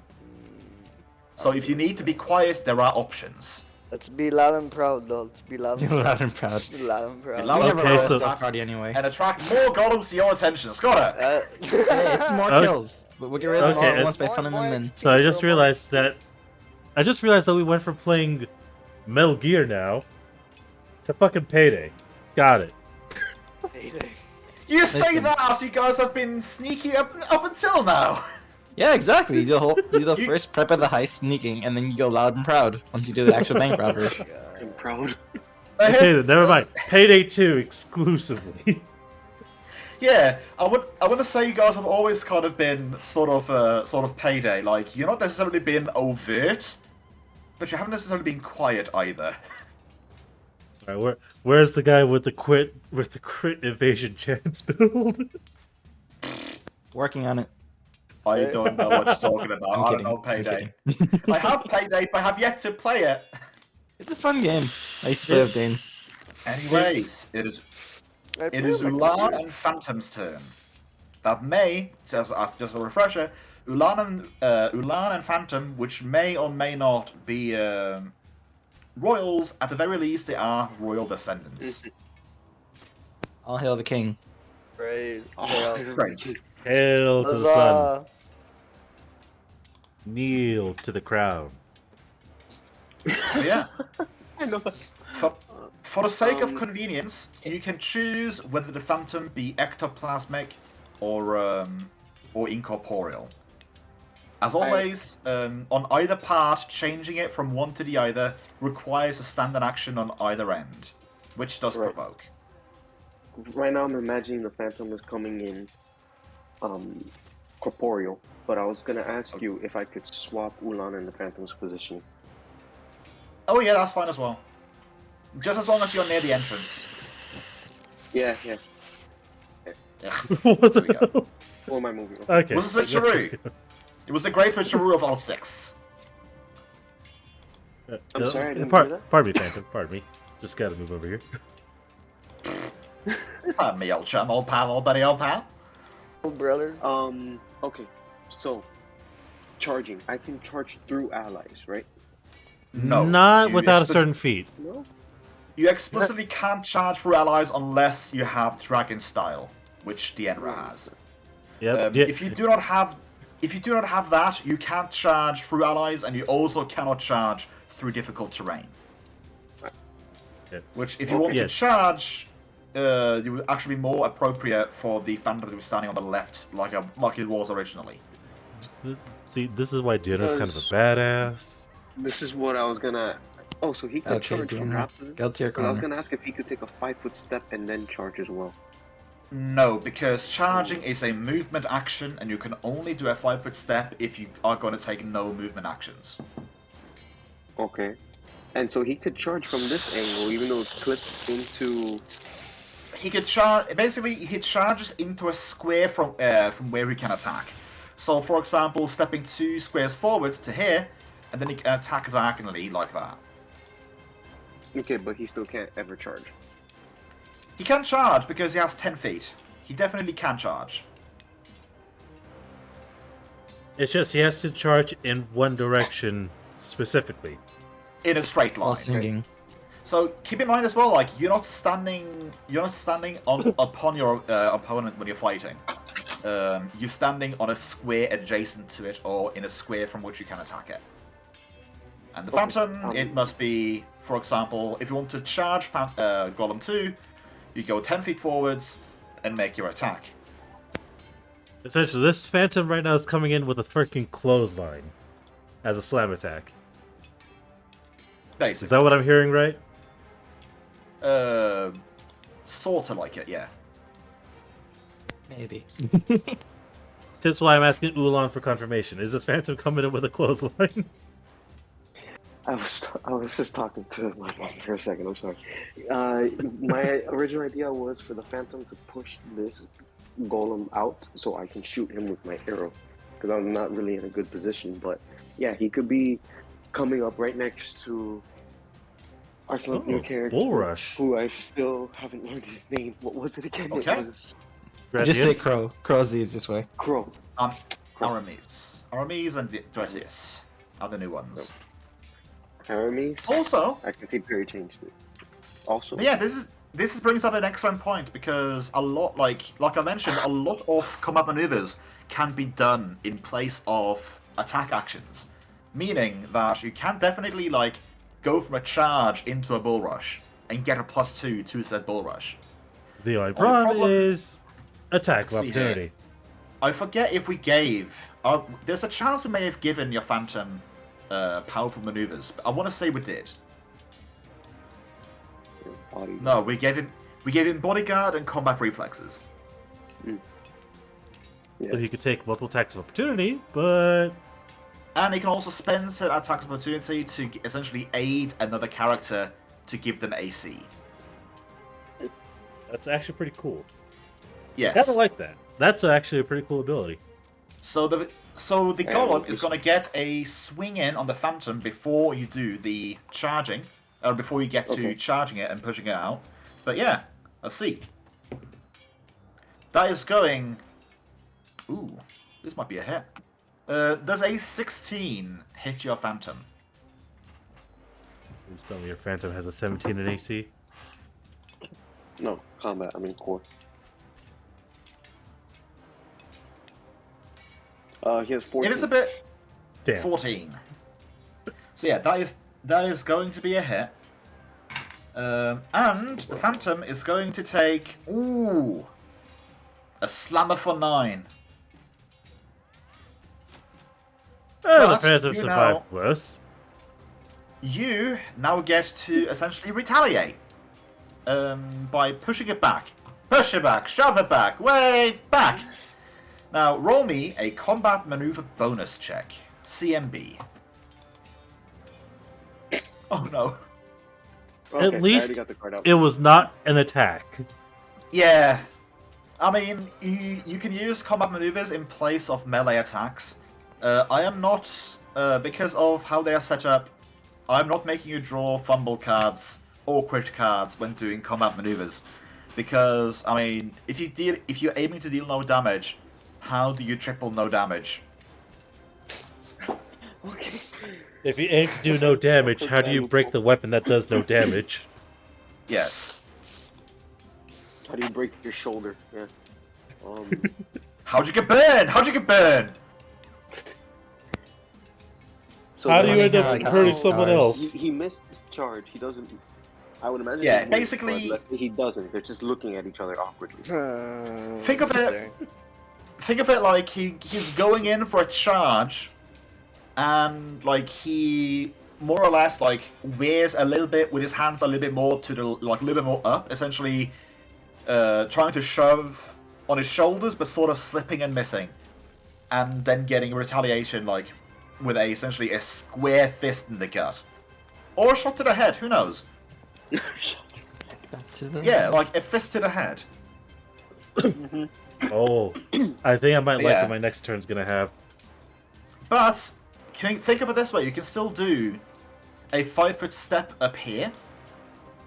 So if you need to be quiet, there are options. Let's be loud and proud, though. Let's be loud and proud. loud and proud. Be loud and proud. Be loud We and never Okay, were a so- stealth party anyway. And attract more golems to your attention. Scotter! Uh, Hey, it's more Okay. kills. But we'll get rid of them all Okay, at once by more- funning more them in. XP. So I just realized that we went from playing Metal Gear now to fucking Payday. Got it. Payday. You say Listen. that as you guys have been sneaky up until now. Yeah, exactly. You do the You- first prep of the heist sneaking, and then you go loud and proud once you do the actual bank robbery. I'm proud. Okay, then, never mind. Payday 2 exclusively. Yeah, I want to say you guys have always kind of been sort of Payday. Like, you're not necessarily been overt, but you haven't necessarily been quiet either. Alright, where's the guy with the crit evasion chance build? Working on it. I don't know what you're talking about. I'm I kidding. don't know I'm Payday. kidding. I have Payday, but I have yet to play it. It's a fun game. I used to play with Dane. Anyways, it is Ulan and Phantom's turn. That may, just a refresher, Ulan and Phantom, which may or may not be royals, at the very least they are royal descendants. All hail the king. Praise. Oh, Great. Hail to the sun. Huzzah. Kneel to the crown. So yeah, I know that. for the sake of convenience, you can choose whether the Phantom be ectoplasmic or incorporeal. As always, on either part, changing it from one to the other requires a standard action on either end, which does Right. provoke. Right now, I'm imagining the Phantom is coming in, corporeal. But I was gonna ask you if I could swap Ulan and the Phantom's position. Oh yeah, that's fine as well. Just as long as you're near the entrance. Yeah. What There we the go. hell? Or am I moving? Okay. Was it a switcheroo? It was the great switcheroo of alt 6. I'm sorry, I didn't hear that. Pardon me, Phantom. Pardon me. Just gotta move over here. Pardon me, old chum, old pal, old buddy, old pal. Old brother. Okay, so charging. I can charge through allies, right? No. Not you without a explicit- certain feat. No. You explicitly can't charge through allies unless you have Dragon Style, which the 𝓮𝓵𝓷 has. Yep. If you do not have that, you can't charge through allies, and you also cannot charge through difficult terrain. Yeah. Which, if you wanted Yeah. to charge, it would actually be more appropriate for the Phantom to be standing on the left, like it was originally. See, this is why Dino's kind of a badass. This is what I was gonna. Oh, so he could Okay, charge Dino. after. Go to your But I was corner. gonna ask if he could take a 5-foot step and then charge as well. No, because charging is a movement action, and you can only do a 5-foot step if you are going to take no movement actions. Okay. And so he could charge from this angle, even though it clips into. He could charge. Basically, he charges into a square from where he can attack. So, for example, stepping 2 squares forward to here, and then he can attack diagonally like that. Okay, but he still can't ever charge. He can charge because he has 10 feet. He definitely can charge. It's just he has to charge in one direction specifically. In a straight line. While singing. So keep in mind as well, like you're not standing on upon your opponent when you're fighting. You're standing on a square adjacent to it, or in a square from which you can attack it. And the Phantom, it must be, for example, if you want to charge Golem 2, you go 10 feet forwards and make your attack. Essentially, this Phantom right now is coming in with a freaking clothesline as a slam attack. Basically. Is that what I'm hearing right? Sorta like it, yeah. Maybe. That's why I'm asking Ulan for confirmation. Is this Phantom coming in with a clothesline? I was just talking to my mom for a second. I'm sorry. My original idea was for the Phantom to push this golem out so I can shoot him with my arrow, because I'm not really in a good position. But yeah, he could be coming up right next to Arsenal's new character, Bullrush. who I still haven't learned his name. What was it again? Okay. It was Just say Gradius? Crow. Crow's the easiest way. Crow. Aramis and Dresius are the new ones. Aramis. Also, I can see Perry changed it. Also, yeah, this brings up an excellent point, because a lot, like I mentioned, a lot of combat maneuvers can be done in place of attack actions, meaning that you can definitely like go from a charge into a bull rush and get a +2 to said bull rush. The only problem is attack of Let's see opportunity. here. I forget if we gave. There's a chance we may have given your Phantom powerful maneuvers, but I want to say we did. body. No, we gave him bodyguard and combat reflexes. So he could take multiple attacks of opportunity, but And he can also spend certain attacks of opportunity to essentially aid another character to give them AC. that's actually pretty cool. Yes. Kind of like that. That's actually a pretty cool ability. So the Golem is going to get a swing in on the Phantom before you do the charging, or before you get to charging it and pushing it out. But yeah, let's see. That is going. Ooh, this might be a hit. Does a 16 hit your Phantom? Please tell me your Phantom has a 17 in AC. No, combat. I mean core. He has 14. It is a bit. Damn. 14. So yeah, that is going to be a hit. And the Phantom is going to take a slammer for 9. Oh, the But Phantom you survived now- worse. You now get to essentially retaliate by pushing it back. Push it back, shove it back, way back. Now roll me a combat maneuver bonus check, CMB. Oh no. Okay, I At already least got the card out. it was not an attack. Yeah. I mean, you can use combat maneuvers in place of melee attacks. I am not, because of how they are set up, I'm not making you draw fumble cards or crit cards when doing combat maneuvers. Because, I mean, if you're aiming to deal no damage, how do you triple no damage? Okay. If you aim to do no damage, how do you break the weapon that does no damage? Yes. How do you break your shoulder? Yeah. How'd you get burned? How'd you get burned? So How do you then- end up hurting someone else? He missed his charge. He doesn't. I would imagine. Yeah, he moves, basically- but he doesn't. They're just looking at each other awkwardly. Think of it. Think of it like he's going in for a charge, and like he more or less like wears a little bit with his hands a little bit more to the like a little bit more up, essentially trying to shove on his shoulders, but sort of slipping and missing, and then getting a retaliation like with essentially a square fist in the gut, or a shot to the head. Who knows? Yeah, like a fist to the head. Oh, I think I might like Yeah. what my next turn's gonna have. But think of it this way: you can still do a 5-foot step up here,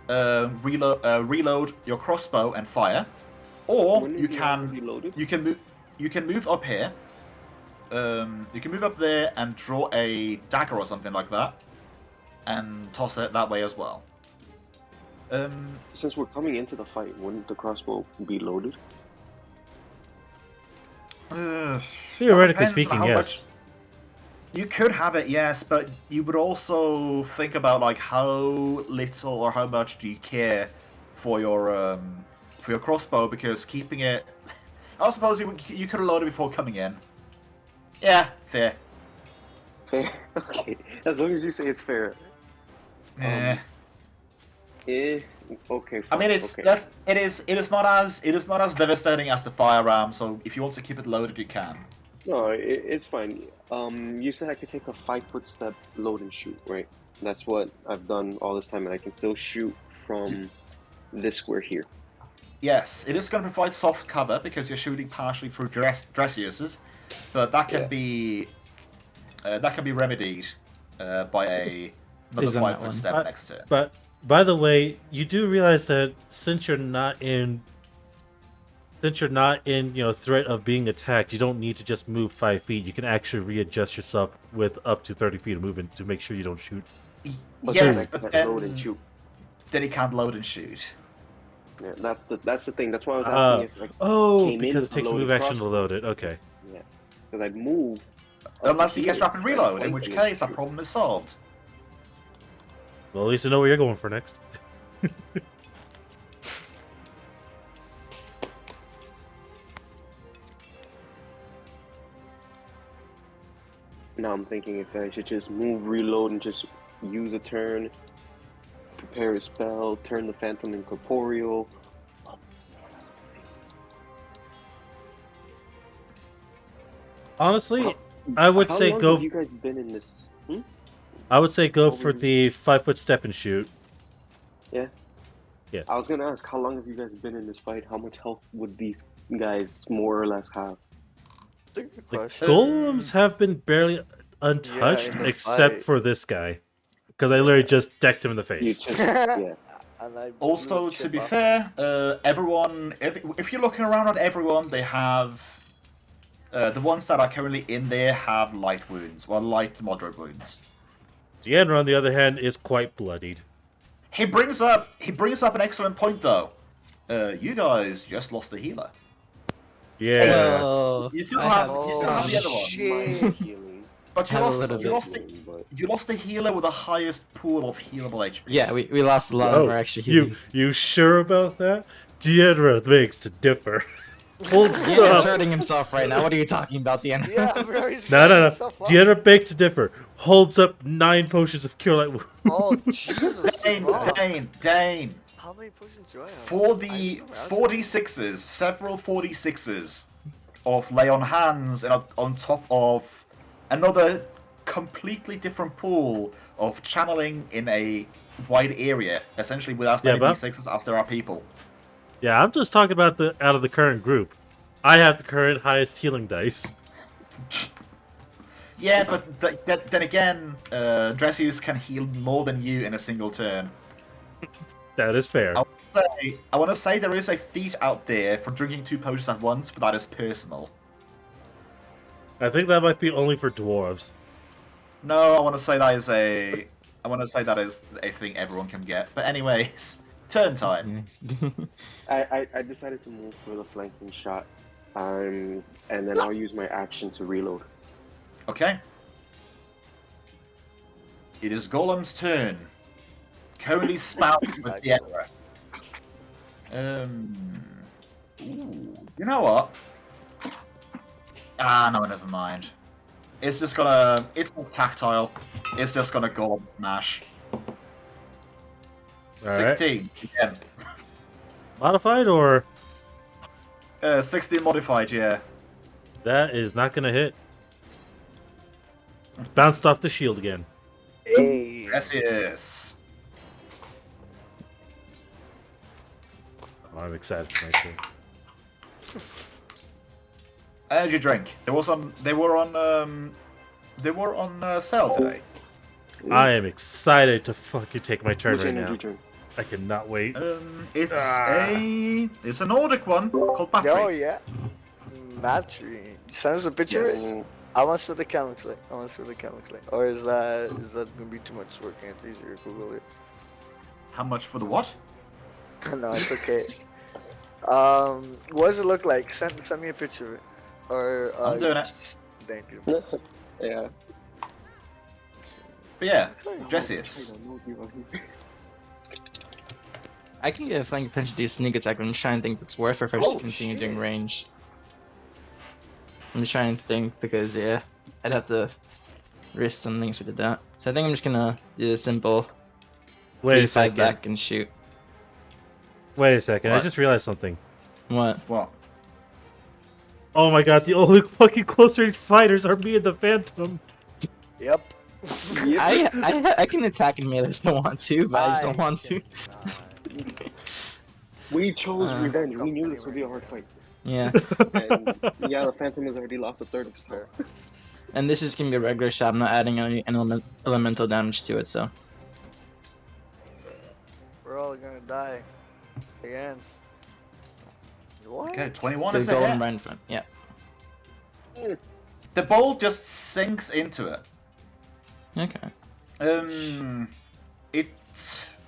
reload your crossbow and fire, or When you is the can armor reloaded? you can move up here. You can move up there and draw a dagger or something like that, and toss it that way as well. Since we're coming into the fight, wouldn't the crossbow be loaded? Theoretically depends on speaking, how yes. You could have it, yes, but you would also think about like how little or how much do you care for your crossbow, because keeping it. I suppose you could have loaded before coming in. Yeah, fair. Fair. Okay. As long as you say it's fair. Eh. Okay. I Fine. mean, it's okay. it is not as devastating as the firearm. So if you want to keep it loaded, you can. No, it's fine. You said I could take a 5-foot step, load and shoot, right? That's what I've done all this time, and I can still shoot from this square here. Yes, it is going to provide soft cover because you're shooting partially through dressiers, but that can be remedied by another Is on that 5-foot one. step next to it. But by the way, you do realize that since you're not in threat of being attacked, you don't need to just move 5 feet. You can actually readjust yourself with up to 30 feet of movement to make sure you don't shoot. But Yes, then I but can't load and shoot. then he can't load and shoot. Yeah, that's the thing. That's why I was asking if like Oh, came in because with it takes a loaded move action to crossbow. load it. Okay. Yeah, because I'd move. up Unless to he gets here, rapid reload, in flank which and then case that shoot. problem is solved. Well, at least you know where you're going for next. Now I'm thinking if I should just move, reload, and just use a turn, prepare a spell, turn the Phantom incorporeal. Honestly, I would How say long go. have you guys been in this? I would say go How for long- the 5-foot step and shoot. Yeah. Yeah. I was gonna ask, how long have you guys been in this fight? How much health would these guys more or less have? Good The question. golems have been barely untouched in the except fight. for this guy, because I literally just decked him in the You face. just, yeah. I like Also, blue to chip be off. fair, everyone, if you're looking around at everyone, they have the ones that are currently in there have light wounds, or light moderate wounds. Deanna, on the other hand, is quite bloodied. He brings up an excellent point though. You guys just lost the healer. Yeah. Well, You still I have, had you still have the other one. shit. Healing, But you Had a lost, little you bit. lost the, but you lost the healer with the highest pool of healable HP. Yeah, we lost a lot of our extra you healing. you sure about that? Deanna begs to differ. Hold Deanna's up. hurting himself right now. What are you talking about, Deanna? Yeah, bro, he's No. fucking himself up. Deanna begs to differ. Holds up 9 potions of cure light wound. Oh, Jesus. fuck. Dane. How many potions do I have? For I the don't know, I was- 46s, several 46s of lay on hands, and on top of another completely different pool of channeling in a wide area, essentially without Yeah, many but- D6s as there are people. Yeah, I'm just talking about out of the current group. I have the current highest healing dice. Yeah, but then again, Dressius can heal more than you in a single turn. That is fair. I want to say there is a feat out there for drinking 2 potions at once, but that is personal. I think that might be only for dwarves. No, I want to say that is a. I want to say that is a thing everyone can get. But anyways, turn time. I decided to move for the flanking shot, and then I'll use my action to reload. Okay. It is Golem's turn. Currently spouting with the error. Ooh, you know what? Ah, no, never mind. It's just gonna. It's not tactile. It's just gonna Golem smash. Alright. 16 again. Modified or 16 modified, yeah. that is not gonna hit. Bounced off the shield again. Hey. Yes, yes. Oh, I'm excited for my turn. Energy drink. They were on sale today. I am excited to fucking take my turn Which right energy now. drink? I cannot wait. It's an Nordic one called Battery. Oh yeah. Battery. Send us a picture. Yes. I want to the chemically. Or is that gonna be too much work and it's easier to Google it? How much for the what? No, it's okay. What does it look like? Send me a picture of it. Or I'm doing it. Thank you. Yeah. But yeah, Dressius. I can get a flank punch to do sneak attack. I'm just trying to think if it's worth it if I just Oh, continue shit. doing range. I'm just trying to think because yeah, I'd have to risk something if I did that. So I think I'm just gonna do a simple Wait a 3-5 second. back and shoot. Wait a second. I What? just realized something. What? What? Oh my god, the only fucking close range fighters are me and the Phantom. Yep. I can attack in melee if I want to, but I just don't want to. We chose Uh, revenge. We knew this would be a hard fight. Yeah, And yeah, the Phantom has already lost a third of his power. and this is gonna be a regular shot. I'm not adding any elemental damage to it, so. We're all gonna die. Again. What? Okay, 21 So is go a and hit. right in front. Yeah. The bolt just sinks into it. Okay. It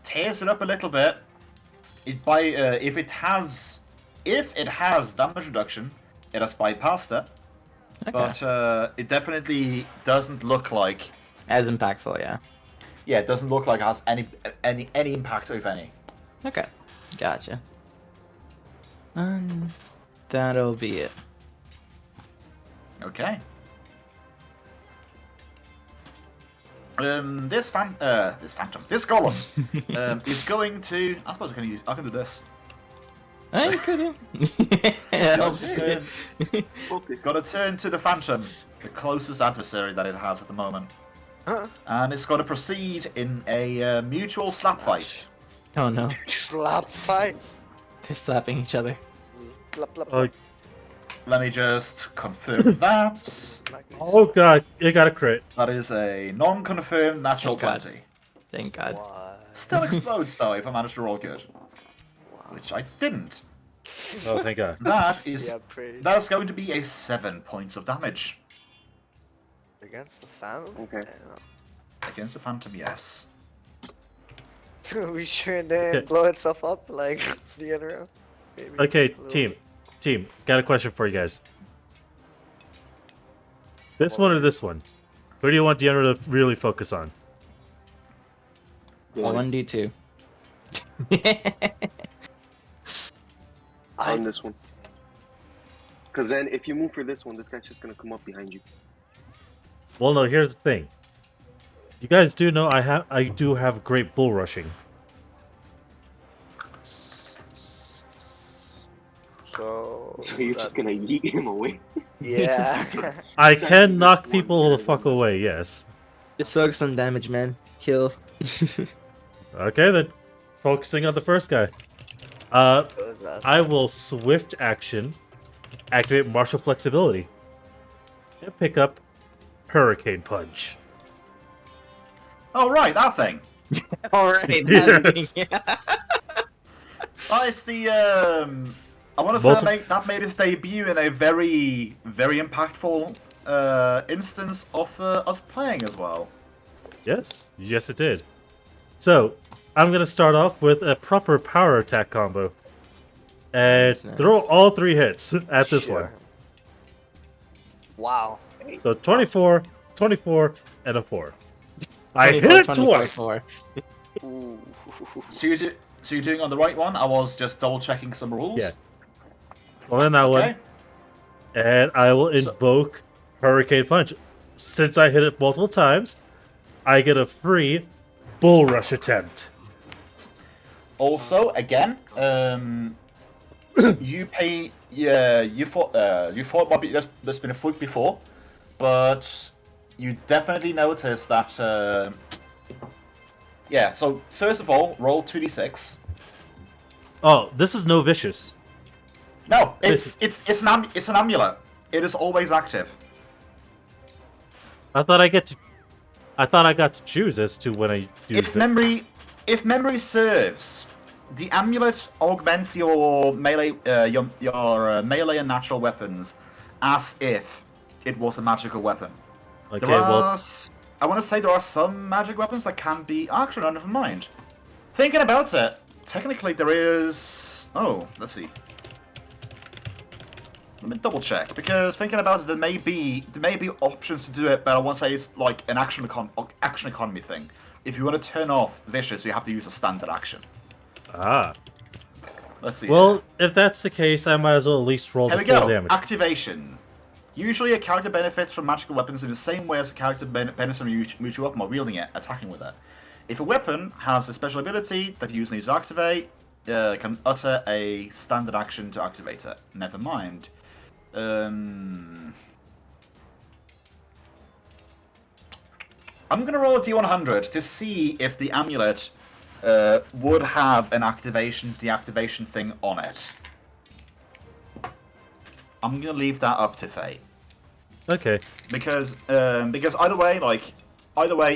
tears it up a little bit. If it has damage reduction, it has bypassed it. Okay. But it definitely doesn't look like. As impactful, yeah. Yeah, it doesn't look like it has any impact, if any. Okay. Gotcha. And that'll be it. Okay. This golem is going to. I suppose I can do this. Oh, you could, yeah. It helps. Got to turn to the Phantom, the closest adversary that it has at the moment, and it's got to proceed in a mutual slap fight. Oh no, Slap fight. they're slapping each other. Slap, slap, Oh, slap. Let me just confirm that. oh god, it got a crit. That is a non-confirmed natural Thank God. 20. Thank God. What? Still explodes though if I manage to roll good, which I didn't. Oh, thank god. That is Yeah, praise. that's going to be a 7 points of damage Against the Phantom? Okay. against the Phantom. Yes. Damn. We sure didn't blow itself up like the other round. Maybe Okay, a little team, got a question for you guys. This one or this one? Who do you want Deanna to really focus on? 1d2. On this one. Because then if you move for this one, this guy's just going to come up behind you. Well, no. Here's the thing. You guys do know I do have great bull rushing. So So you're just going to yeet him away. yeah. I Send can this knock one people the guy fuck away. away. Yes. Just focus on damage, man. Kill. Okay then. Focusing on the first guy. I will swift action, activate martial flexibility, and pick up Hurricane Punch. Oh right, that thing. Alright, Yes. Oh, it's the I want to say that made its debut in a very, very impactful instance of us playing as well. Yes, yes, it did. So, I'm gonna start off with a proper power attack combo, and Nice. throw all 3 hits at this one. Sure. Wow. So 24, 24, and a 4. I hit 24, it 24, twice. 4. Ooh. So you're doing on the right one? I was just double checking some rules. Yeah. So in that one, and I will invoke Hurricane Punch. Since I hit it multiple times, I get a free Bull Rush attempt. Also, again, you pay. Yeah, you thought maybe there's been a fluke before, but you definitely noticed that. Yeah. So first of all, roll 2d6. Oh, this is no vicious. No, it's an amulet. It is always active. I thought I got to choose as to when I use it. If memory serves, the amulet augments your melee, melee and natural weapons, as if it was a magical weapon. Okay, I want to say there are some magic weapons that can be. Actually, no, never mind. Thinking about it, technically there is. Oh, let's see. Let me double check, because thinking about it, there may be options to do it, but I want to say it's like an action economy thing. If you want to turn off vicious, you have to use a standard action. Ah. Let's see. Well, if that's the case, I might as well at least roll Here the we full go. damage. Activation. Usually, a character benefits from magical weapons in the same way as a character benefits from mutual weapon while wielding it, attacking with it. If a weapon has a special ability that you needs to activate, can utter a standard action to activate it. Never mind. I'm gonna roll a d100 to see if the amulet would have an deactivation thing on it. I'm gonna leave that up to fate. Okay. Because either way,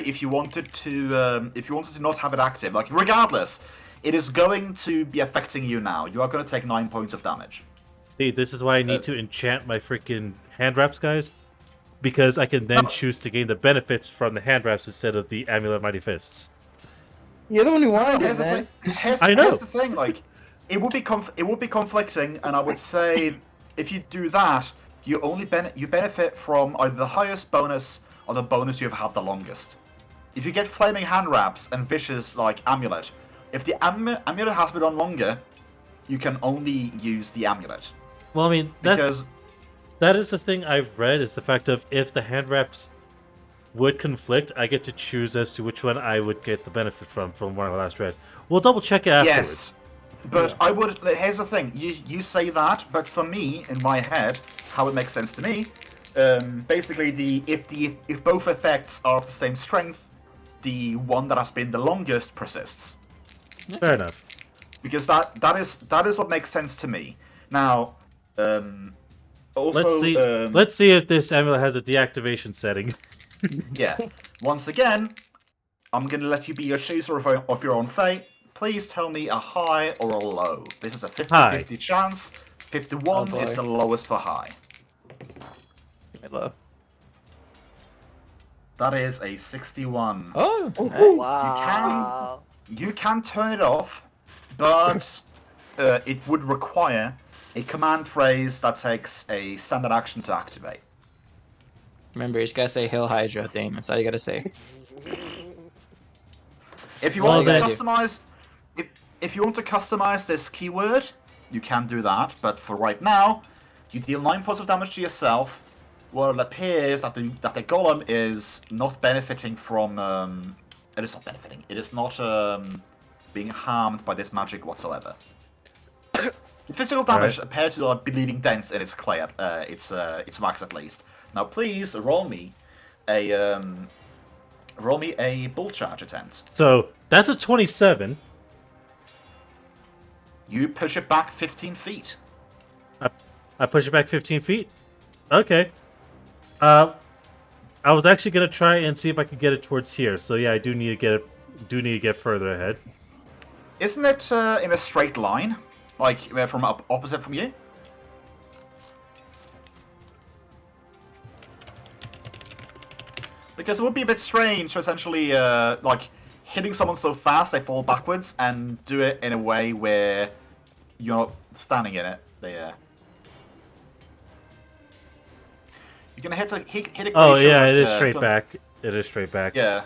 if you wanted to not have it active, like regardless, it is going to be affecting you now. You are going to take 9 points of damage. See, this is why I need to enchant my freaking hand wraps, guys. Because I can then choose to gain the benefits from the hand wraps instead of the Amulet of Mighty Fists. You're the one who wanted it, man. I know. Here's the thing, like, it would be conflicting, and I would say if you do that, you benefit from either the highest bonus or the bonus you've had the longest. If you get flaming hand wraps and vicious like amulet, if the amulet has been on longer, you can only use the amulet. Well, I mean, that is the thing I've read, is the fact of if the hand wraps would conflict, I get to choose as to which one I would get the benefit from what I last read. We'll double check it afterwards. Yes, but I would. Here's the thing: you say that, but for me, in my head, how it makes sense to me, basically, if both effects are of the same strength, the one that has been the longest persists. Fair enough. Because that is what makes sense to me. Now, also, let's see if this amulet has a deactivation setting. Yeah. Once again, I'm gonna let you be your chooser of your own fate. Please tell me a high or a low. This is a 50-50 chance. 51 is the lowest for high. Give me low. That is a 61. Oh, nice. Wow. You can turn it off, but it would require a command phrase that takes a standard action to activate. Remember, you just gotta say 𝓲𝓷𝓲. That's all you gotta say. If you Well, want to then- customize, if you want to customize this keyword, you can do that. But for right now, you deal 9 points of damage to yourself. Well, it appears that the golem is not benefiting from. It is not benefiting. It is not being harmed by this magic whatsoever. The physical damage appears to be leaving dents in its clay, its wax at least. Now, please roll me a bull charge attempt. So that's a 27. You push it back 15 feet. I push it back 15 feet. Okay. I was actually gonna try and see if I could get it towards here. So yeah, I do need to get it. Do need to get further ahead. Isn't it in a straight line, like from opposite from you? Because it would be a bit strange to essentially like hitting someone so fast they fall backwards and do it in a way where you're not standing in it. You're gonna hit a Oh yeah, it is straight back. It is straight back. Yeah.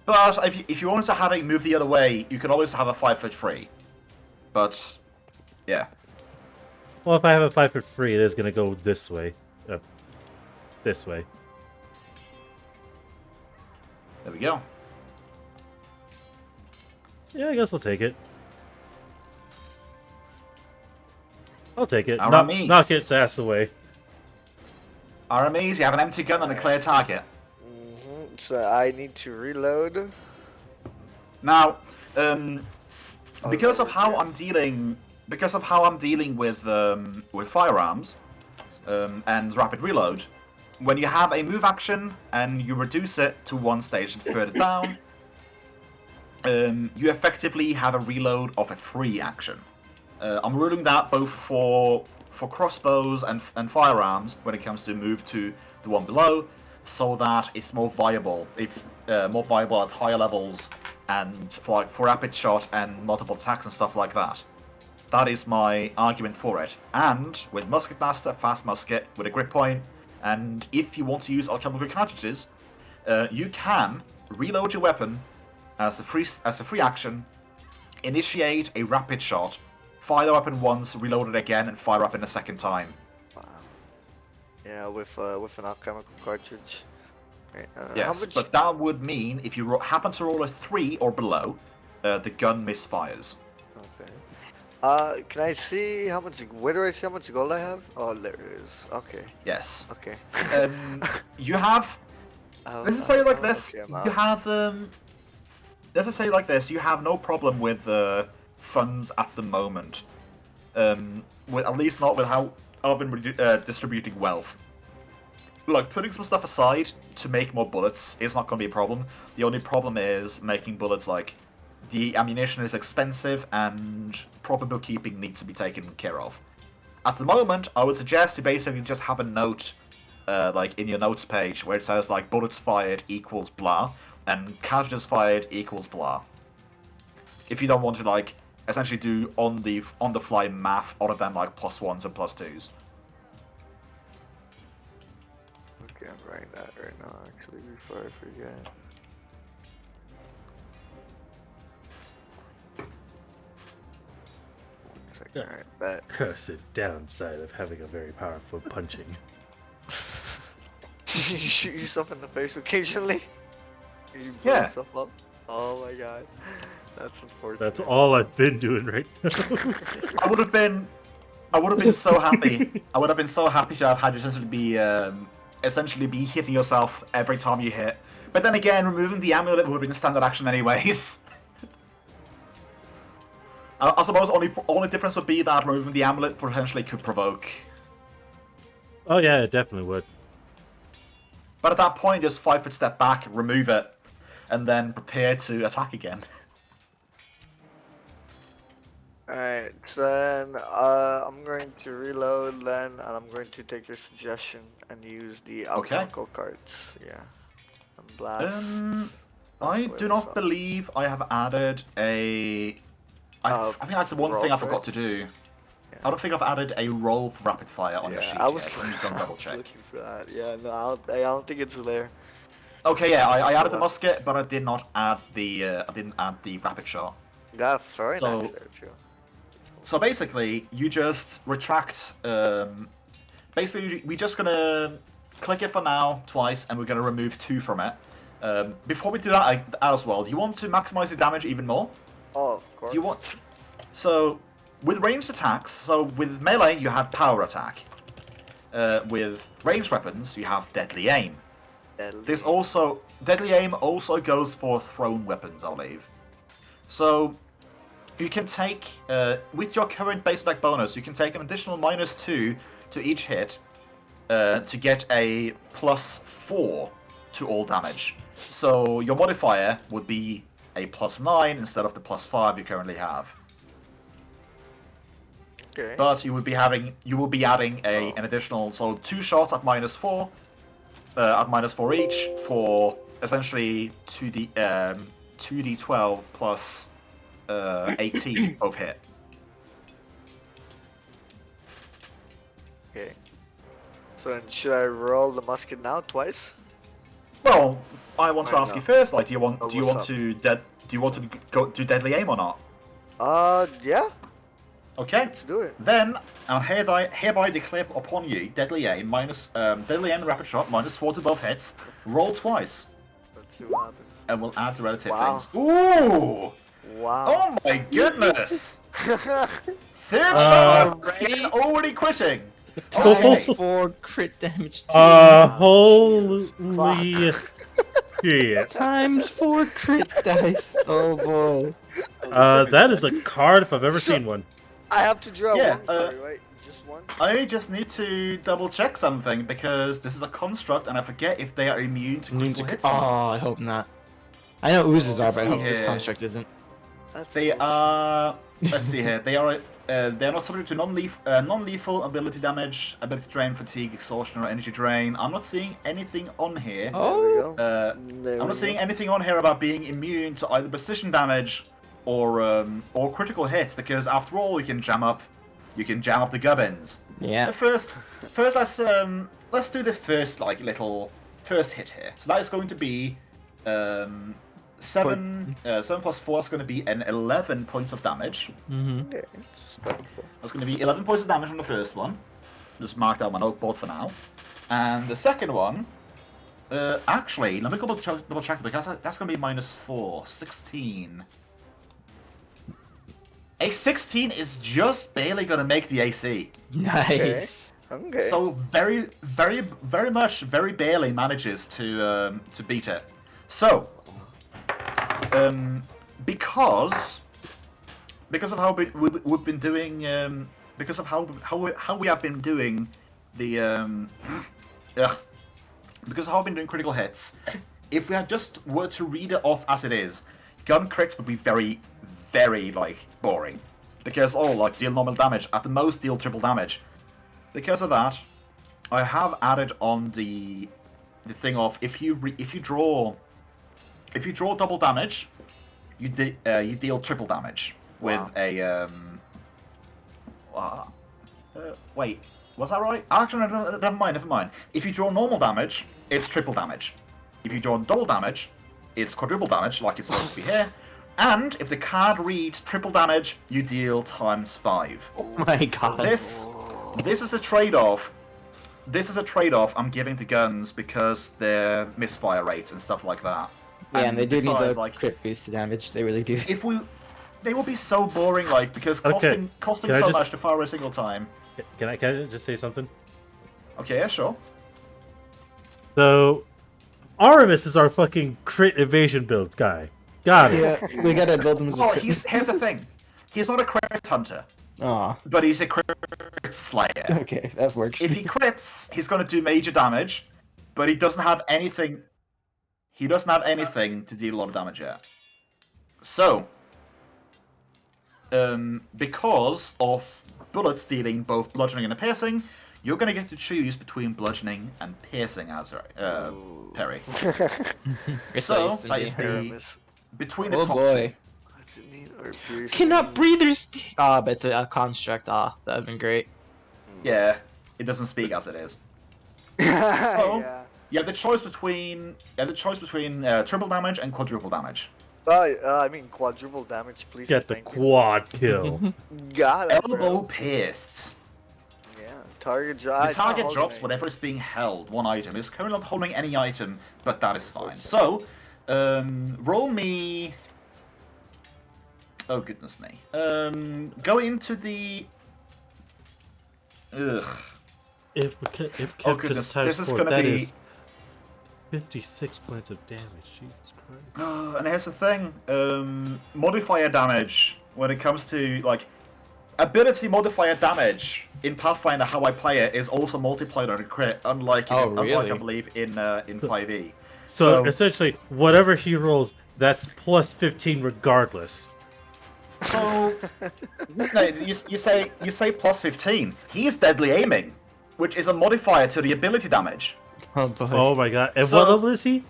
But if you wanted to have it move the other way, you could always have a 5 foot free. But yeah. Well, if I have a 5 foot free, it is gonna go this way. This way. There we go. Yeah, I guess I'll take it. I'll take it. Aramis. Knock its ass away. Aramis, you have an empty gun and a clear target. So I need to reload. Now, because of how I'm dealing with firearms and rapid reload, when you have a move action and you reduce it to one stage and further down, you effectively have a reload of a free action. I'm ruling that both for crossbows and firearms when it comes to move to the one below, so that it's more viable. It's more viable at higher levels and for rapid shot and multiple attacks and stuff like that. That is my argument for it. And with Musket Master, fast musket with a grip point, and if you want to use alchemical cartridges, you can reload your weapon as a free action, initiate a rapid shot, fire the weapon once, reload it again, and fire up in a second time. Yeah, with an alchemical cartridge. Right, Yes, but that would mean if you happen to roll a 3 or below, the gun misfires. Okay. Can I see how much? Where do I see how much gold I have? Oh, there it is. Okay. Yes. Okay. You have. Let's just say it like this. You have. Let's just say it like this. You have no problem with funds at the moment. At least not with how I've been distributing wealth. Like, putting some stuff aside to make more bullets is not going to be a problem. The only problem is making bullets, like, the ammunition is expensive and proper bookkeeping needs to be taken care of. At the moment, I would suggest you basically just have a note, like, in your notes page where it says, like, bullets fired equals blah, and cartridges fired equals blah. If you don't want to, like, essentially do on-the-fly math other than, like, +1s and +2s. Okay, I'm writing that right now, actually, before I forget. Alright, bet. Cursed downside of having a very powerful punching. You shoot yourself in the face occasionally? You blow yourself up? Oh my god. That's unfortunate. That's all I've been doing right now. I would have been so happy. I would have been so happy to have had you essentially be hitting yourself every time you hit. But then again, removing the amulet would have been a standard action anyways. I suppose only difference would be that removing the amulet potentially could provoke. Oh yeah, it definitely would. But at that point, just 5 foot step back, remove it, and then prepare to attack again. Alright, so then I'm going to reload then, and I'm going to take your suggestion and use the alchemical cards. Yeah. And blast. I do not believe I have added a... I think that's the one thing I forgot to do. Yeah. I don't think I've added a roll for rapid fire on your sheet I was yet. I'm just gonna double check. looking for that. Yeah, no, I don't think it's there. Okay, yeah, I added the musket, but I did not add the I didn't add the rapid shot. Got very So- nice there too. So basically, you just retract. Basically, we're just gonna click it for now twice, and we're gonna remove 2 from it. Before we do that as well, do you want to maximize the damage even more? Oh, of course. Do you want? So, with ranged attacks, so with melee you have power attack. With ranged weapons you have deadly aim. There's also deadly aim also goes for thrown weapons, I believe. So you can take with your current base attack bonus, you can take an additional -2 to each hit to get a +4 to all damage. So your modifier would be a +9 instead of the +5 you currently have. Okay. But you will be adding an additional 2 shots at -4, at -4 each for essentially 2d12 plus 18 of hit. Okay. So then should I roll the musket now twice? Well, I want to I ask know. you first. Like, do you want What's up? to go do deadly aim or not? Yeah. Okay. Let's do it. Then I hereby declare upon you deadly aim deadly aim rapid shot -4 to both hits. Roll twice, Let's see what happens. and we'll add the relative Wow. things. Ooh! Wow. Oh my goodness! Third shot already? already quitting. Times 4 crit damage. Holy shit. Times 4 crit dice. Oh boy. That is a card if I've ever seen one. I have to draw Yeah, one card, right? Just one? I just need to double check something because this is a construct, and I forget if they are immune to critical hits. or not. Oh, I hope not. I know oozes are, but I hope this Yeah. construct isn't. That's They bullshit. are. Let's see here. They are. They are not subject to non-lethal ability damage, ability drain, fatigue, exhaustion, or energy drain. I'm not seeing anything on here. There we Oh, go. There I'm we not seeing go. anything on here about being immune to either precision damage or critical hits, because after all, you can jam up the gubbins. yeah. First, let's do the first first hit here. So that is going to be 7 plus 4 is going to be an 11 points of damage. Okay, it's respectable. That's going to be 11 points of damage on the first one. Just marked out my noteboard for now. And the second one, actually, let me double check because that's going to be -4, 16. A 16 is just barely going to make the AC. Nice. Okay. So very barely manages to beat it. So, because of how we've been doing, because of how we have been doing the because of how I've been doing critical hits, if we had just were to read it off as it is, gun crits would be very boring. Because deal normal damage, at the most deal triple damage. Because of that, I have added on the thing of if you draw double damage, you deal triple damage with a wait, was that right? Actually, no, never mind. If you draw normal damage, it's triple damage. If you draw double damage, it's quadruple damage, like it's supposed to be here. And if the card reads triple damage, you deal ×5. Oh my god. This is a trade-off. This is a trade-off I'm giving to guns because their misfire rates and stuff like that. Yeah, and they do need besides, the crit boost to damage. They really do. They will be so boring, because Okay. costing Can I so just- much to fire a single time. Can I just say something? Okay, yeah, sure. So, Aramis is our fucking crit evasion build guy. Got it. Yeah, we gotta build them as a Well, crit. here's the thing. He's not a crit hunter, Aw, but he's a crit slayer. okay, that works. If he crits, he's going to do major damage, but he doesn't have anything. He doesn't have anything to deal a lot of damage yet. So, because of bullets dealing both bludgeoning and piercing, you're going to get to choose between bludgeoning and piercing, Perry. So that is the Aramis. between the Oh top boy. Cannot Mm. breathers speak. Ah, but it's a construct. Ah, that'd been great. two. Yeah, it doesn't speak as it is. Yeah. You have the choice between triple damage and quadruple damage. I mean quadruple damage, please. Get the Thank you. quad kill. Got it, Elbow bro. pierced. Yeah. Target The drop. target drops whatever is being held. One item is currently not holding any item, but that is fine. So, roll me. Oh goodness me. Go into the. Ugh. If we kept Oh, just goodness, times this is 4, gonna that be- is 56 points of damage. Jesus Christ. And here's the thing. Modifier damage when it comes to ability modifier damage in Pathfinder, how I play it, is also multiplied on a crit, unlike really? I believe in 5e. So essentially, whatever he rolls, that's plus 15 regardless. So no, you say plus 15. He is deadly aiming, which is a modifier to the ability damage. Oh boy. Oh my god! And So- what level is he?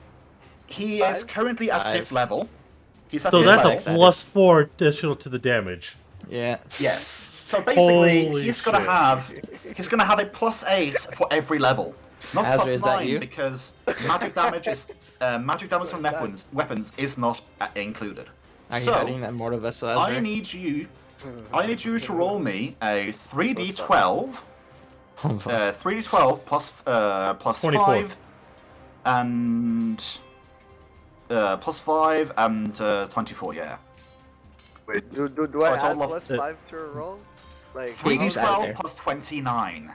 He is currently at 5th level. He's at So 5th that's level. a excited. plus 4 additional to the damage. Yeah. Yes. So basically, Holy he's gonna shit. have a plus 8 for every level. Not Azra, plus is that 9 you? because magic damage is magic damage from weapons is not included. Are you So hiding that mortal vessel, I Azra? need you to roll me a 3d12. Oh, boy. 3d12 plus 24. 5 and plus 5 and 24. Yeah. Wait, do So I it's all add of- plus 5 to a roll? Like, You can just add it 3d12 there. plus 29.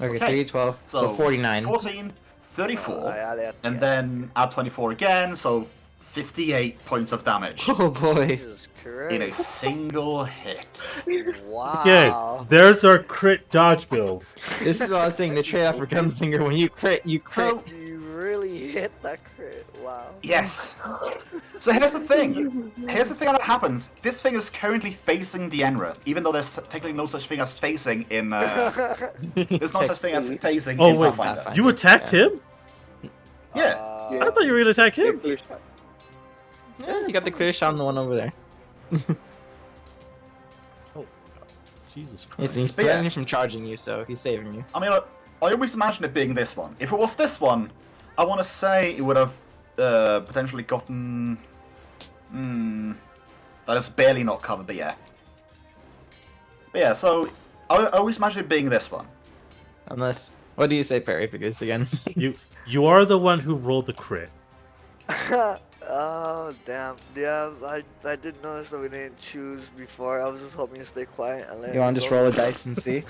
Okay, okay. 3d12, so 49. 14, 34, I add it. and then add 24 again, so 58 points of damage Oh boy. Jesus in a Christ. single hit. Wow. Okay, there's our crit dodge build. This is what I was saying, the trade-off for Gunslinger, when you crit, you crit. You really hit that crit. Wow. Yes. So here's the thing. Here's the thing that happens. This thing is currently facing the 𝓮𝓵, even though there's technically no such thing as facing in. There's no such thing as facing Oh, in wait. Pathfinder. You attacked him? Yeah. I thought you were gonna attack him. Yeah, you got the clear shot on the one over there. Jesus Christ. He's But yeah. preventing you from charging you, so he's saving you. I mean, I always imagine it being this one. If it was this one, I want to say it would have potentially gotten. That is barely not covered, but yeah. But yeah, so I always imagine it being this one. Unless, what do you say, Perry? Because again, You are the one who rolled the crit. Oh, damn. Yeah, I did notice that we didn't choose before. I was just hoping to stay quiet and let you want to just roll a dice and see?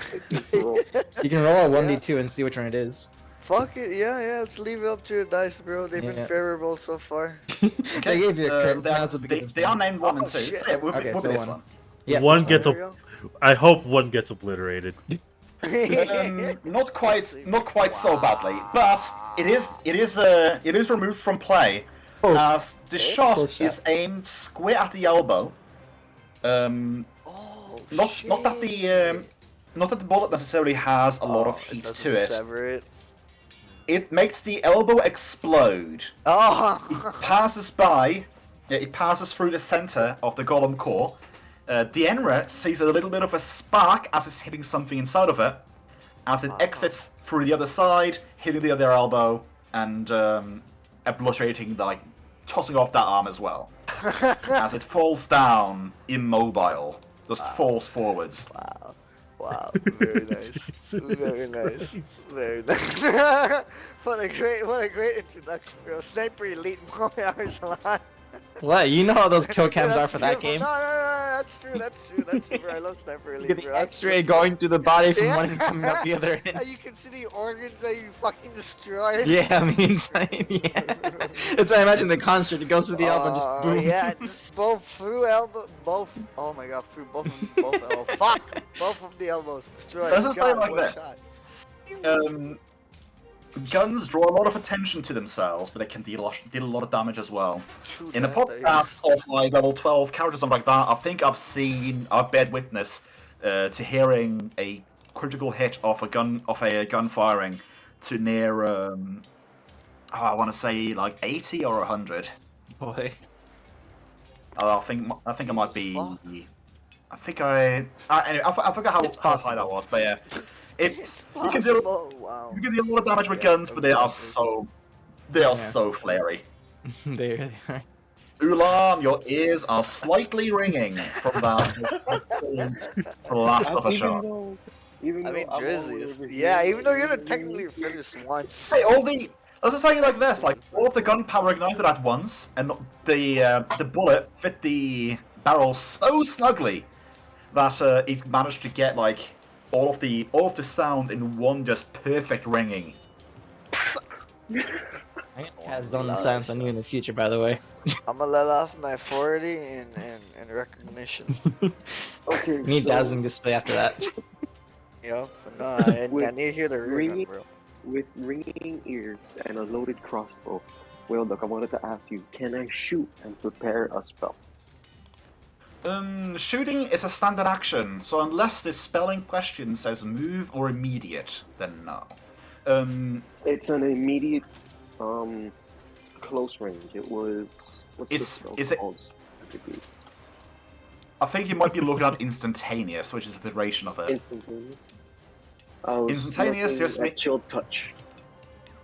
You can roll a 1d2 and see which one it is. Fuck it, yeah, let's leave it up to your dice, bro. They've been Yeah. favorable so far. They gave you a crit. They might are, as well begin they are named 1 and Oh, 2. shit. So yeah, we'll Okay, be so this one. one. Yeah, One that's gets fine. There I hope one gets obliterated. Not quite so badly, but it is removed from play as the shot Close shot. is aimed square at the elbow. Oh, Not that the bullet necessarily has a lot of heat it to doesn't it. sever it. It makes the elbow explode. Oh! Passes by. It passes through the center of the golem core. The 𝓮𝓵 sees a little bit of a spark as it's hitting something inside of it, as it exits through the other side, hitting the other elbow, and obliterating, tossing off that arm as well. As it falls down, immobile, just falls forwards. Wow, very nice. Very nice. Very nice. What a great introduction, bro. Sniper Elite hours a lot. What? You know how those kill cams are for that game? No, that's true, bro. I love Sniper Elite, Get the bro. X-ray going through the body from Yeah. one end coming out the other end. And you can see the organs that you fucking destroy. Yeah, I mean, insane. Yeah. That's why I imagine the construct. It goes through the elbow and just boom. Yeah, just both through elbow, both. Oh my god, through both elbows. Fuck, both of the elbows destroyed. Let's just say it like one this. shot. Guns draw a lot of attention to themselves, but they can deal a lot of damage as well. True In a that, podcast of like level 12 characters, something like that, I think I've bared witness to hearing a critical hit of a gun firing to near I want to say like 80 or 100. Boy. I think I might be. Fuck. Anyway, I forgot how high possible. that was, but yeah, It's you can do possible. Wow. you can do a lot of damage with guns, but they are so flary. They really are. Ulam, your ears are slightly ringing from that blast of a shot. Even I mean, though I'm Drizzy all is, over yeah, here, even though you're you gonna technically finish one. Hey, let's just say it like this: like all of the gunpowder ignited at once, and the bullet fit the barrel so snugly that it managed to get like all of the sound in one just perfect ringing. I'm gonna cast Zone of Silence on you in the future, by the way. I'm gonna let off my 40 and and recognition. Okay, We need so dazzling display after that. Yep. No, I With need to hear the rear gun, bro. with ringing ears and a loaded crossbow. Well, look, I wanted to ask you, can I shoot and prepare a spell? Shooting is a standard action, so unless the spelling question says move or immediate, then no. It's an immediate, close range. It was. What's Is- the spell is it- called specifically? I think you might be looking at instantaneous, which is the duration of it. Instantaneous. I was Instantaneous looking just at me- chill touch.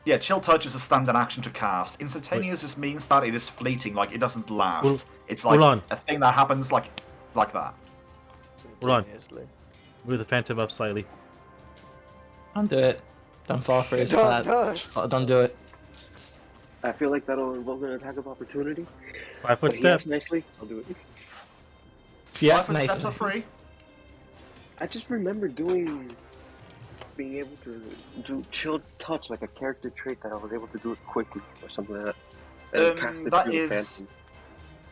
Yeah, chill touch is a standard action to cast. Instantaneous just means that it is fleeting, like it doesn't last. Hold- It's like hold on. a thing that happens like that. Hold on. Simultaneously. Move the phantom up slightly. Don't do it. Don't fall for his Don't- flat. don't. Don't do it. I feel like that'll invoke an attack of opportunity. 5 foot But he step. asked nicely. I'll do it. Yes, 5 foot steps nice. are free. I just remember being able to do chill touch like a character trait that I was able to do it quickly or something like that. And cast it that through the is-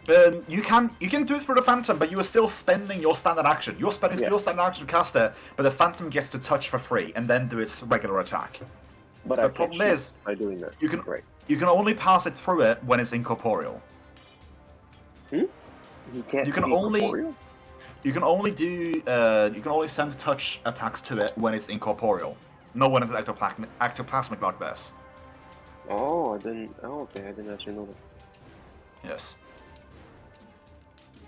phantom. You can do it for the phantom, but you are still spending your standard action. You're spending Yeah. your standard action to cast it, but the phantom gets to touch for free and then do its regular attack. But The I can't problem shoot is, by doing that. you can Right. you can only pass it through it when it's incorporeal. He can't. You can be only- corporeal? You can only send touch attacks to it when it's incorporeal. No when it's ectoplasmic like this. Oh, I didn't. Oh, okay. I didn't actually know that. Yes.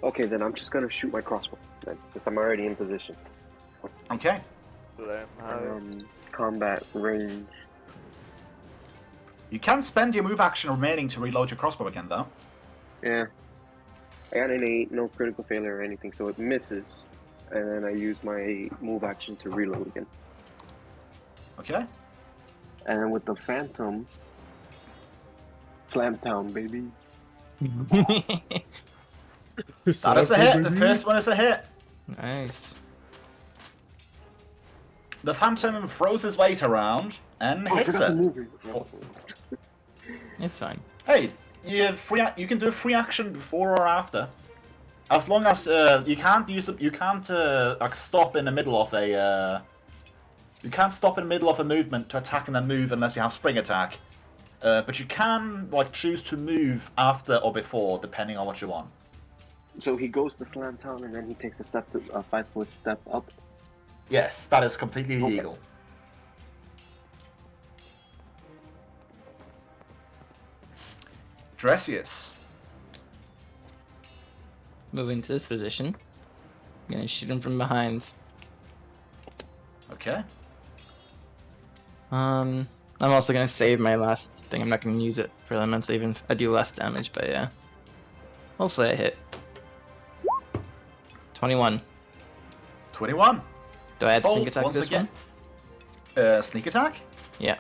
Okay, then I'm just gonna shoot my crossbow then, since I'm already in position. Okay. Combat range. You can spend your move action remaining to reload your crossbow again, though. Yeah. I got an 8, no critical failure or anything, so it misses. And then I use my move action to reload again. Okay. And with the Phantom, Slam Town, baby. That is a hit. The first one is a hit. Nice. The phantom throws his weight around and Oh, I hits forgot to it. move it. It's fine. Hey, you have you can do a free action before or after, as long as you can't use it. You can't like stop in the middle of a. You can't stop in the middle of a movement to attack and then move unless you have spring attack. But you can like choose to move after or before, depending on what you want. So he goes to Slam Town and then he takes a 5-foot step up. Yes, that is completely Okay. legal. Dressius. Moving to this position. I'm gonna shoot him from behind. Okay. I'm also gonna save my last thing. I'm not gonna use it for elements, even if I do less damage, but yeah. Hopefully I hit. 21. 21. Do I add sneak Bolt attack once this again. one? Sneak attack? Yeah.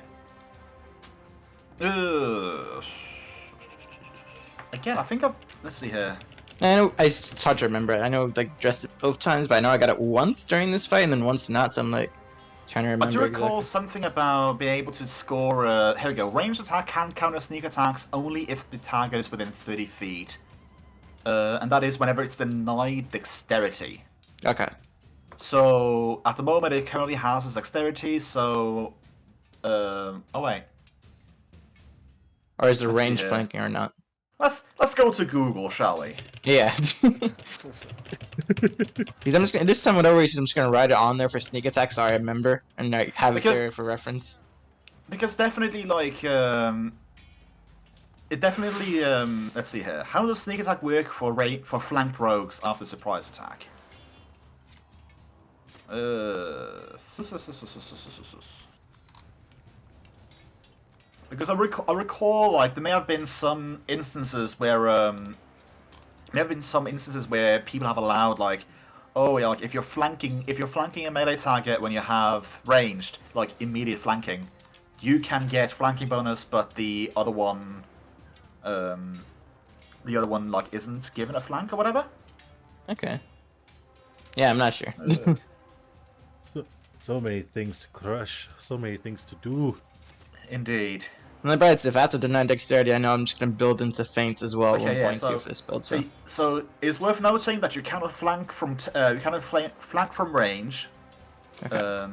Again, I think I've. Let's see here. I know, it's hard to remember. I know I've like dressed it both times, but I know I got it once during this fight and then once not, so I'm like trying to I remember do recall exactly. something about being able to score. Here we go. Ranged attack can counter sneak attacks only if the target is within 30 feet. And that is whenever it's denied dexterity. Okay. So at the moment it currently has its dexterity, so. Oh wait. Or is it Let's see range here. flanking or not? Let's go to Google, shall we? Yeah. Because I'm just gonna, this time whatever reason I'm just gonna write it on there for sneak attack so I remember and like have Because- it there for reference. Because definitely, like, it definitely, let's see here. How does sneak attack work for flanked rogues after surprise attack? Because I recall, like, there may have been some instances where, people have allowed, like, oh yeah, like if you're flanking a melee target when you have ranged, like immediate flanking, you can get flanking bonus, but the other one like isn't given a flank or whatever. Okay. Yeah, I'm not sure. So many things to crush. So many things to do. Indeed. On the bright side, if I have to deny dexterity, I know I'm just gonna build into feints as well. Okay, at yeah, 1.2 for this build. So So it's worth noting that you cannot flank from flank from range. Okay.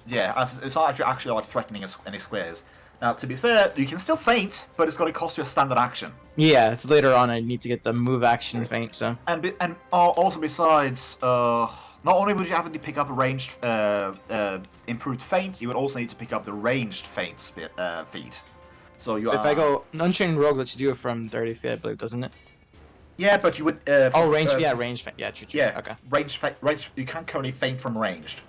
Yeah, as it's not actually like threatening any squares. Now, to be fair, you can still feint, but it's going to cost you a standard action. Yeah, it's later on. I need to get the move action feint. So And also besides, not only would you have to pick up a ranged improved feint, you would also need to pick up the ranged feint feat. So you if I go Unchained Rogue, lets you do it from 30 feet, I believe, doesn't it? Yeah, but you would. Range. Yeah, range feint. Yeah, true. Yeah. Okay. Range. You can't currently feint from ranged.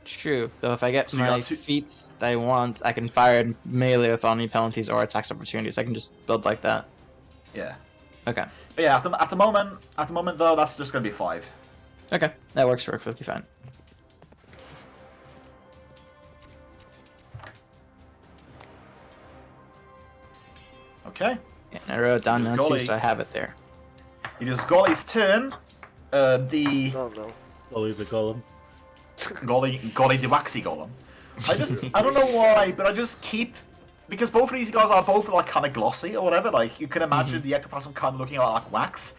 True. Though if I get So you my got two- feats that I want, I can fire it melee without any penalties or attacks opportunities. I can just build like that. Yeah. Okay. But yeah. At the moment though, that's just gonna be 5. Okay, that works perfectly fine. Okay. Yeah, I wrote it down now too, Golly. so I have it there. It is Golly's turn. The Oh no. Slowly the golem. Golly the waxy golem. I don't know why, but I just keep because both of these guys are both like kind of glossy or whatever. Like you can imagine the ectoplasm kind of looking like wax.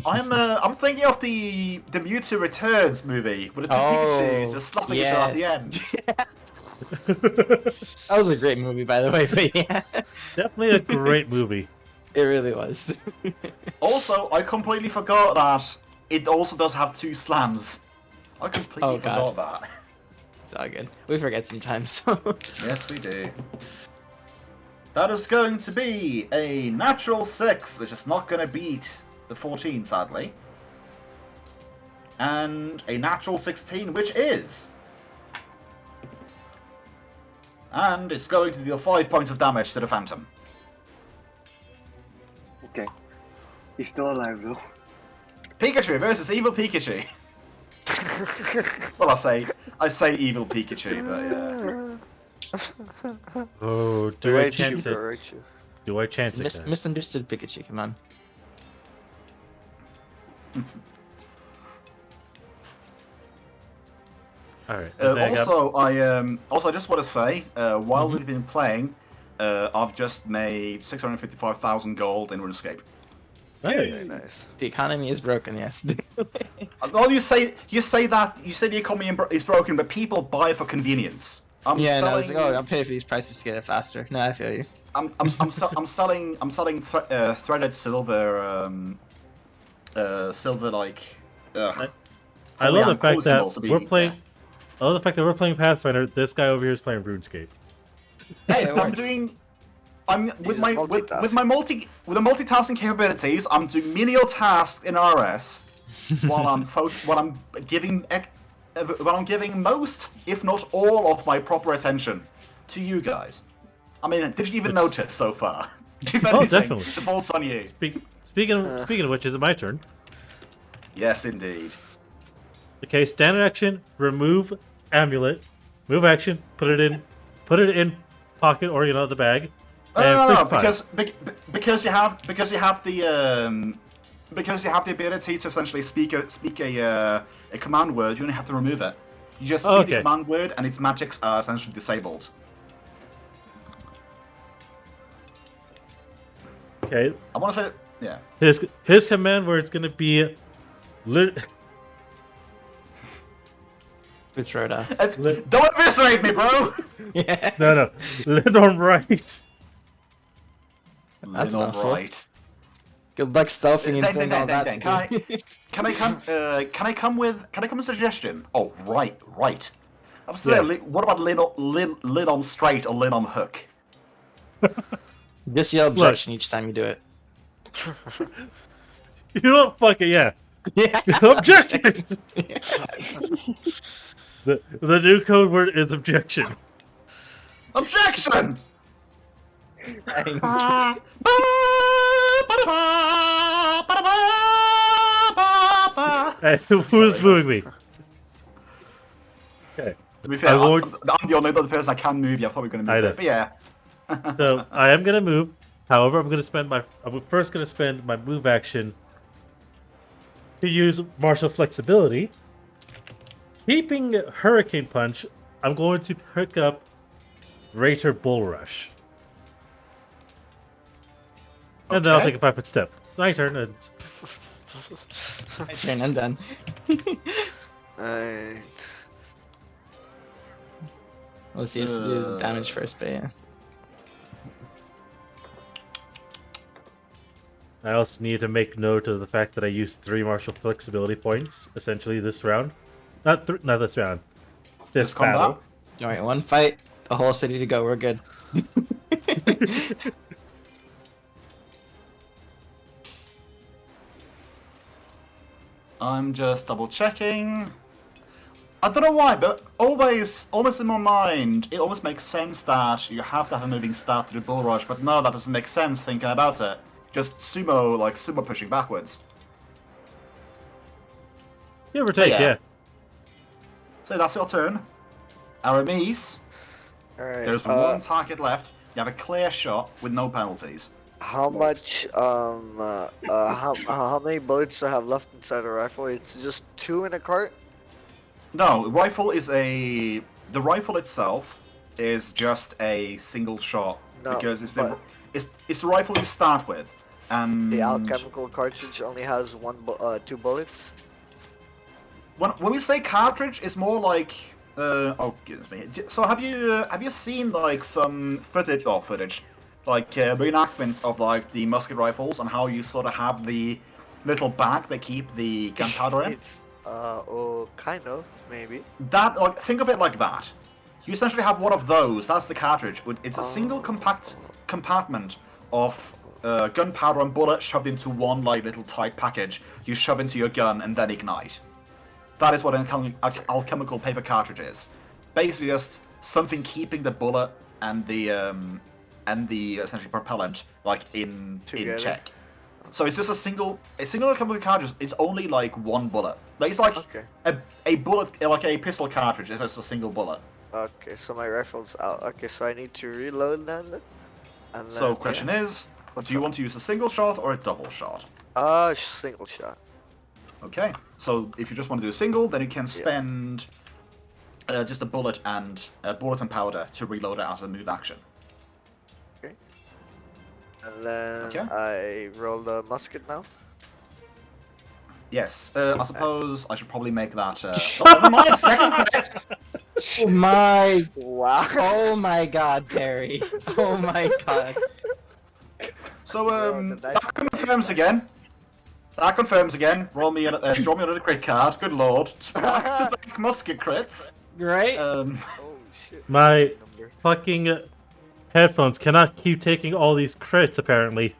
I'm thinking of the Mewtwo Returns movie with the two Pikachus just slapping each other at the end. That was a great movie, by the way. But yeah, Definitely a great movie. it really was. Also, I completely forgot that it also does have 2 slams. I completely forgot that. It's all good. We forget sometimes. So. Yes, we do. That is going to be a natural 6, which is not going to beat the 14, sadly. And a natural 16, which is. And it's going to deal 5 points of damage to the Phantom. Okay. He's still alive though. Pikachu versus evil Pikachu. Well, I say evil Pikachu, but yeah. Oh, do I chance it? Right you. Do I chance it? guys? Misunderstood Pikachu. Come on. All right. Also, I just want to say, while we've been playing, I've just made 655,000 gold in RuneScape. Nice. Very nice. The economy is broken. Yes. Well, you say the economy is broken, but people buy for convenience. I'm yeah, selling, no, it's like, oh, I'll pay for these prices to get it faster. No, I feel you. I'm selling threaded silver, silver like. I love the fact symbols that to be- we're playing. I love the fact that we're playing Pathfinder. This guy over here is playing RuneScape. Hey, it I'm works. doing. I'm with He's my with multitasking. with the multitasking capabilities. I'm doing menial tasks in RS while I'm giving most, if not all, of my proper attention to you guys. I mean, did you even notice so far? If anything, definitely. The fault's on you. Speaking of which, is it my turn? Yes, indeed. Okay, standard action, remove amulet, move action, put it in pocket or the bag. No, flick fire. because you have the ability to essentially speak a command word. You only have to remove it. You just speak the command word, and its magics are essentially disabled. Okay, I want to say, yeah. his command word's gonna be. Good throw down. Don't eviscerate me, bro. Yeah. No, Lindorm right. That's All awful. right. Good luck stealthing and saying all that. Can I come with a suggestion? Oh, right. I was saying, what about lid on straight or lid on hook? Just yell objection each time you do it. You don't fucking yeah. Yeah. Objection. The new code word is objection. Objection! Hey, who's booing me? Okay. To be fair, I I'm won't- the only other person I can move. Yeah, I thought we were going to I move know. it. But yeah. So I am gonna move. However, I'm first gonna spend my move action to use martial flexibility. Keeping Hurricane Punch, I'm going to pick up Greater Bull Rush. And then I'll take a 5-foot step. My turn, and My turn, I'm done. Alright. Let's see, let's do the damage first, but yeah. I also need to make note of the fact that I used 3 martial flexibility points, essentially, this round. Not this round. This battle. Alright, one fight, the whole city to go, we're good. I'm just double checking. I don't know why, but almost in my mind, it almost makes sense that you have to have a moving start to do bull rush, but no, that doesn't make sense thinking about it. Just sumo pushing backwards. Give or take, yeah. So that's your turn. Aramis, Alright. there's one target left. You have a clear shot with no penalties. How much, how many bullets do I have left inside a rifle? It's just 2 in a cart? No, the rifle itself is just a single shot No, because it's the rifle you start with, and The alchemical cartridge only has 2 bullets? when we say cartridge, it's more like oh goodness me. So have you seen like some footage, like reenactments of like the musket rifles and how you sort of have the little bag they keep the gunpowder in? It's, kind of, maybe. That, like, think of it like that. You essentially have one of those. That's the cartridge. It's a single compact compartment of gunpowder and bullet shoved into one like little tight package. You shove into your gun and then ignite. That is what an alchemical paper cartridge is. Basically, just something keeping the bullet and the essentially propellant like in check. So it's just a single alchemical cartridge. It's only like one bullet. Like it's like a bullet, like a pistol cartridge. It's just a single bullet. Okay, so my rifle's out. Okay, so I need to reload then. And then, So question is, do you want to use a single shot or a double shot? Single shot. Okay. So if you just want to do a single, then you can spend just a bullet and powder to reload it as a move action. Okay. And then I roll the musket now. Yes. I suppose I should probably make that. Never mind. Second crit. Oh my! Wow. Oh my God, Perry! Oh my God! So that confirms again. That confirms again. Roll me draw me another crit card. Good lord. Back-to-back musket crits. Right? Oh shit. My fucking headphones cannot keep taking all these crits, apparently.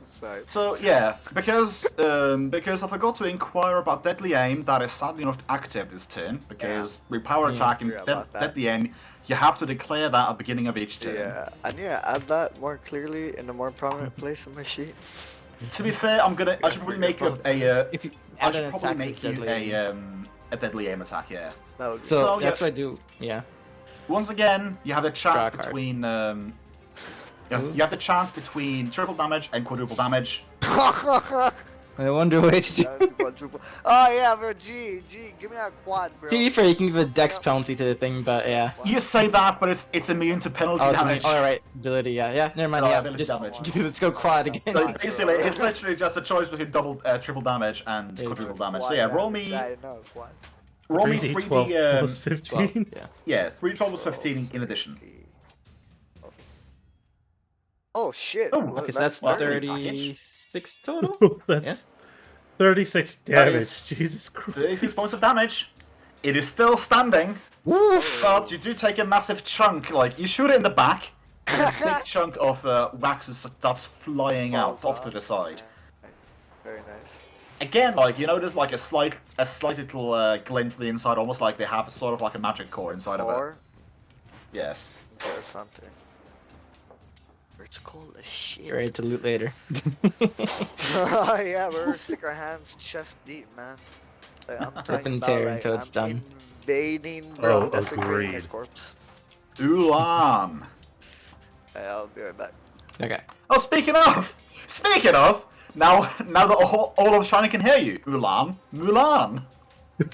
Sorry. So yeah, because I forgot to inquire about deadly aim. That is sadly not active this turn because with power attack and deadly aim, you have to declare that at the beginning of each turn. Yeah, I need to add that more clearly in a more prominent place in my sheet. To be fair, I should probably make you If you I add should an probably attack, make you a deadly aim attack. Yeah. That would be so So, that's yes. what I do. Yeah. Once again, you have a Draw a chance card. between you have the chance between triple damage and quadruple damage. I wonder which. Oh yeah, bro. G, give me that quad, bro. To be fair, you can give a dex penalty to the thing, but yeah. You say that, but it's immune to penalty Oh, damage. alright, ability, yeah. Never mind, Oh, yeah. ability Just damage. let's go quad again. So basically, it's literally just a choice between triple damage and quadruple damage. So yeah, roll me 3d12 3d plus 15. Yeah. yeah, 3d12 plus 15 in addition. Oh shit. Oh, Well, Okay, so that's That's 36 total? That's 36 damage. Jesus Christ. 36 points of damage. It is still standing, but you do take a massive chunk. Like you shoot it in the back, and a big chunk of wax starts flying out off to the side. Very nice. Again, like you notice, like a slight little glint to the inside, almost like they have sort of like a magic core inside of it. Yes. Interessante. It's cold as shit. You're ready to loot later. Yeah, we're stick our hands chest deep, man. Like, I'm talking and about, tear like, until it's I'm done. invading, bro. Oh, Desecrating a agreed. corpse. Ulan. Hey, I'll be right back. Okay. Oh, speaking of, now that all of China can hear you, Ulan, Mulan.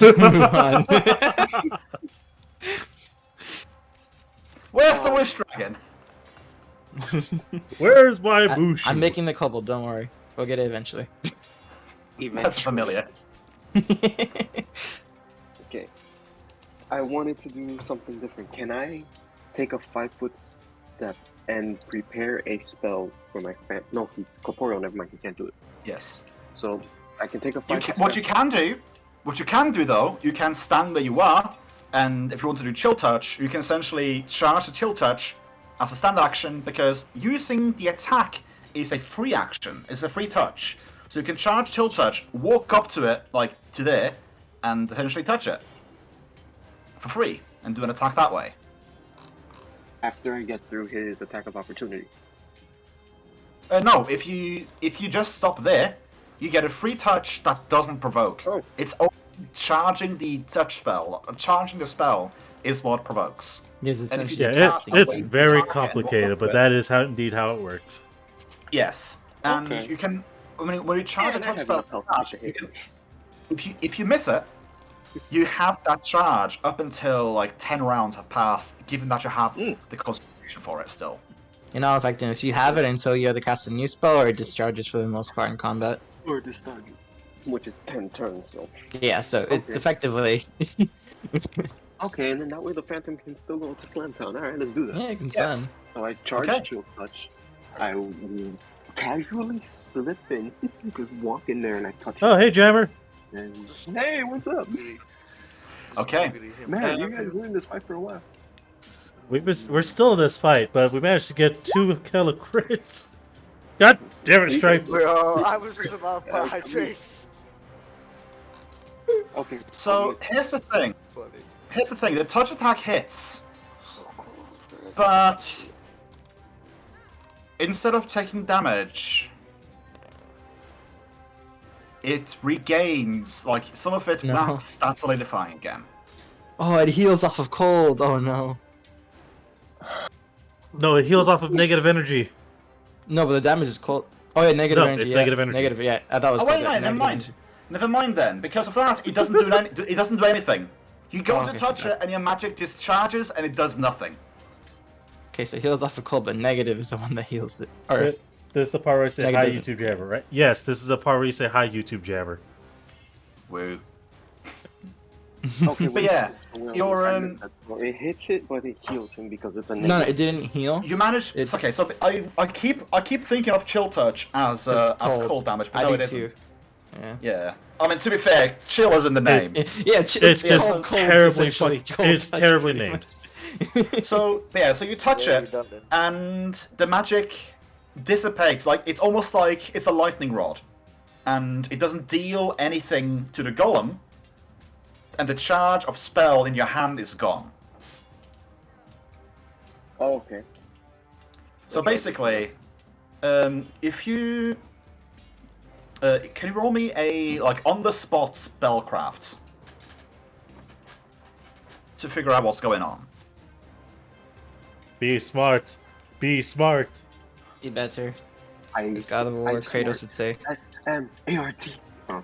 Move on. Where's the wish dragon? Where's my Mushu? I'm making the kobold, don't worry. We'll get it eventually. That's familiar. Okay. I wanted to do something different. Can I take a 5-foot step and prepare a spell for my fan? No, he's corporeal. Never mind. He can't do it. Yes. So I can take a 5-foot step. What you can do though, you can stand where you are, and if you want to do chill touch, you can essentially charge the chill touch as a stand action, because using the attack is a free action. It's a free touch. So you can charge chill touch, walk up to it, like to there, and essentially touch it for free, and do an attack that way. After I get through his attack of opportunity. No, if you just stop there, you get a free touch that doesn't provoke. Oh. It's only charging the touch spell. Charging the spell is what provokes. Yes, And if you essentially. Yeah, cast it's away, very charge it, complicated, walk but up that is indeed how it works. Yes, and Okay. you can when you charge Yeah, a touch I have spell, enough health charge, to you hit. can, if you miss it, you have that charge up until like 10 rounds have passed, given that you have the concentration for it still. In all effectiveness, you have it until you either cast a new spell or it discharges for the most part in combat. Or this time, which is 10 turns. So. Yeah, so it's Okay. effectively. Okay, and then that way the Phantom can still go to Slam Town. Alright, let's do that. Yeah, you can Yes. stun. So I charge Okay. Chill Touch. I will casually slip in, just walk in there and I touch Oh, hey, Jammer. him. And, hey, what's up? Okay. Man, you guys were in this fight for a while. We're still in this fight, but we managed to get 2 killer crits. God damn it, Strife. Bro, I was just about to hydrate. Okay. So here's the thing. Funny. Here's the thing. The touch attack hits, So cool. but instead of taking damage, it regains like some of its No. max stat solidifying again. Oh, it heals off of cold. Oh no. No, it heals off of negative energy. No, but the damage is cold. Oh yeah, negative No, energy. it's yeah. negative energy. Negative, yeah. I thought it was Oh cold. wait, yeah, never negative mind. energy. Never mind then. Because of that, it doesn't do it doesn't do anything. You go Oh, to okay. touch it, and your magic discharges, and it does nothing. Okay, so it heals off of cold, but negative is the one that heals it. Or This is the part where I say Negative hi, doesn't- YouTube Jabber, right? Yes, this is the part where you say hi, YouTube Jabber. Woo. Okay, But yeah, your, I missed that. So it hits it, but it heals him because it's a no, negative. it didn't heal. You manage. It- Okay, so I keep thinking of chill touch as cold damage, but I no, do it isn't. too. Yeah. Yeah. I mean, to be fair, chill is in the name. Yeah, It's just called cold, terribly essentially. Cold it's touch, terribly pretty named. much. So yeah, so you touch Very it, redundant. and the magic dissipates. Like it's almost like it's a lightning rod, and it doesn't deal anything to the golem, and the charge of spell in your hand is gone. Oh, okay. So basically, if you can you roll me a like on the spot spellcraft to figure out what's going on? Be smart. Be smart. Be better. It's I God of War, I'm Kratos would say. S-M-A-R-T. Oh.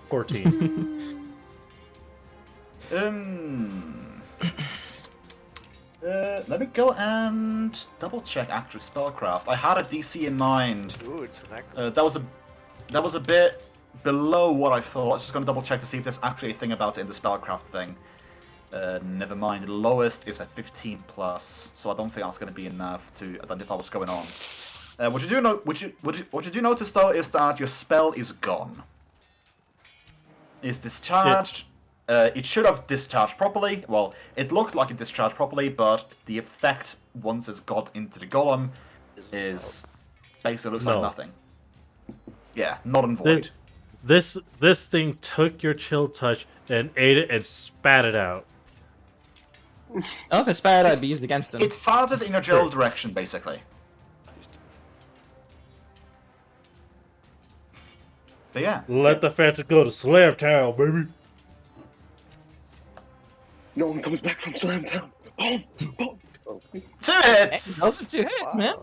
14. Let me go and double check actual spellcraft. I had a DC in mind. Ooh, it's an That was a bit below what I thought. I was just gonna double check to see if there's actually a thing about it in the spellcraft thing. Never mind. The lowest is a 15 plus, so I don't think that's gonna be enough to identify what's going on. What you do notice though is that your spell is gone. It's discharged. It should have discharged properly. Well, it looked like it discharged properly, but the effect once it's got into the golem is basically looks like No. nothing. Yeah, not and void. This thing took your chill touch and ate it and spat it out. Oh, if it's bad, I'd be used against them. It farted in your general direction, basically. But yeah. Let the Phantom go to Slam Town, baby. No one comes back from Slam Town. Boom! Boom! Oh, Two hits! Those are 2 hits, man.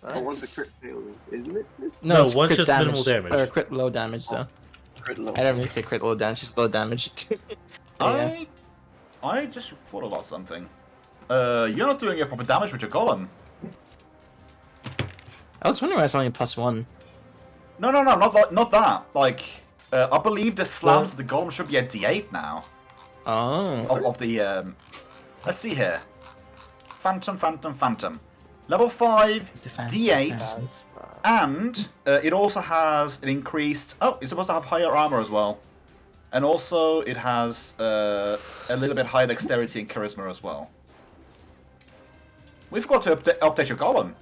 oh, one's a crit failure, isn't it? No, it's one's crit just minimal damage. Or crit low damage, though. Crit low. I don't really say crit low damage, just low damage. Yeah. I just thought about something. You're not doing your proper damage with your golem. I was wondering why it's only +1. No, not that. Like, I believe the slams of the golem should be a D8 now. Oh. Of the, let's see here. Phantom. Level 5, It's the Phantom. D8, and it also has an increased... Oh, it's supposed to have higher armor as well. And also, it has a little bit higher dexterity and charisma as well. We forgot to update your golem.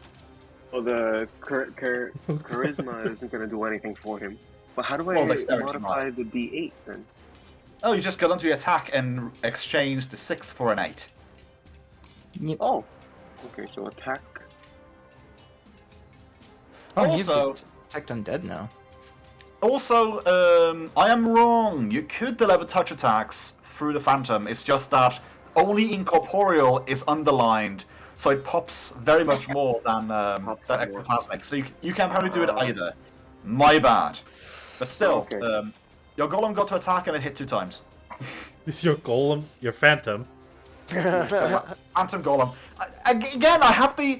Well, the charisma isn't going to do anything for him. But how do I dexterity, modify right. the D8 then? Oh, you just go onto the attack and exchange the 6 for an 8. Oh, okay, so attack. Oh, Also- you've attacked undead now. Also, I am wrong. You could deliver touch attacks through the Phantom. It's just that only Incorporeal is underlined, so it pops very much more than Ectoplasmic. So you can't probably do it either. My bad. But still, Okay. your Golem got to attack and it hit 2 times. Your golem, your phantom. Phantom Golem. Again, I have the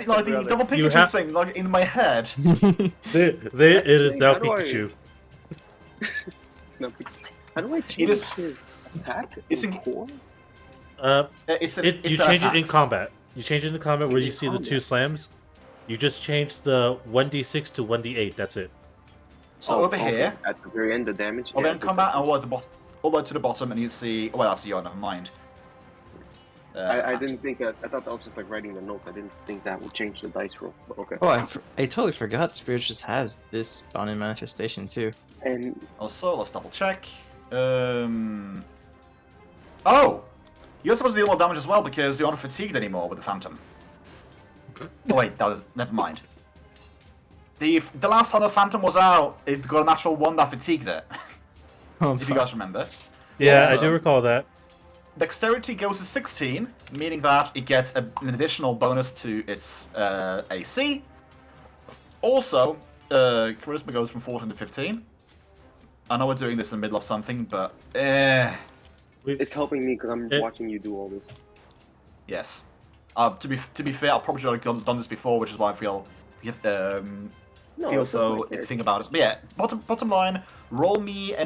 brother. double You Pikachu have- thing like in my head. It is now How do I- Pikachu. No, how do I It change is- his attack? it's in in- core? It's You an change it in attacks. combat. You change it in combat where In you see the combat. 2 slams. You just change the 1d6 to 1d8. That's it. So over here, at the very end, the damage. or yeah, then combat and all the way to the bottom, and you see. Well, that's you. Never mind. I didn't think that. I thought that was just like writing the note. I didn't think that would change the dice roll. But okay. Oh, I totally forgot Spirit just has this bounded manifestation too. And Also, let's double check. Oh, you're supposed to deal more damage as well because you're not fatigued anymore with the Phantom. Oh wait, never mind. The last time the Phantom was out, it got a natural 1 that fatigued it. Oh, If you guys remember. Yeah, I Also, do recall that. Dexterity goes to 16, meaning that it gets an additional bonus to its AC. Also, Charisma goes from 14 to 15. I know we're doing this in the middle of something, but it's helping me because I'm It- watching you do all this. yes. To be fair, I probably should have done this before, which is why I feel No, feel it's not so my character. think about it. But yeah, bottom line, roll me a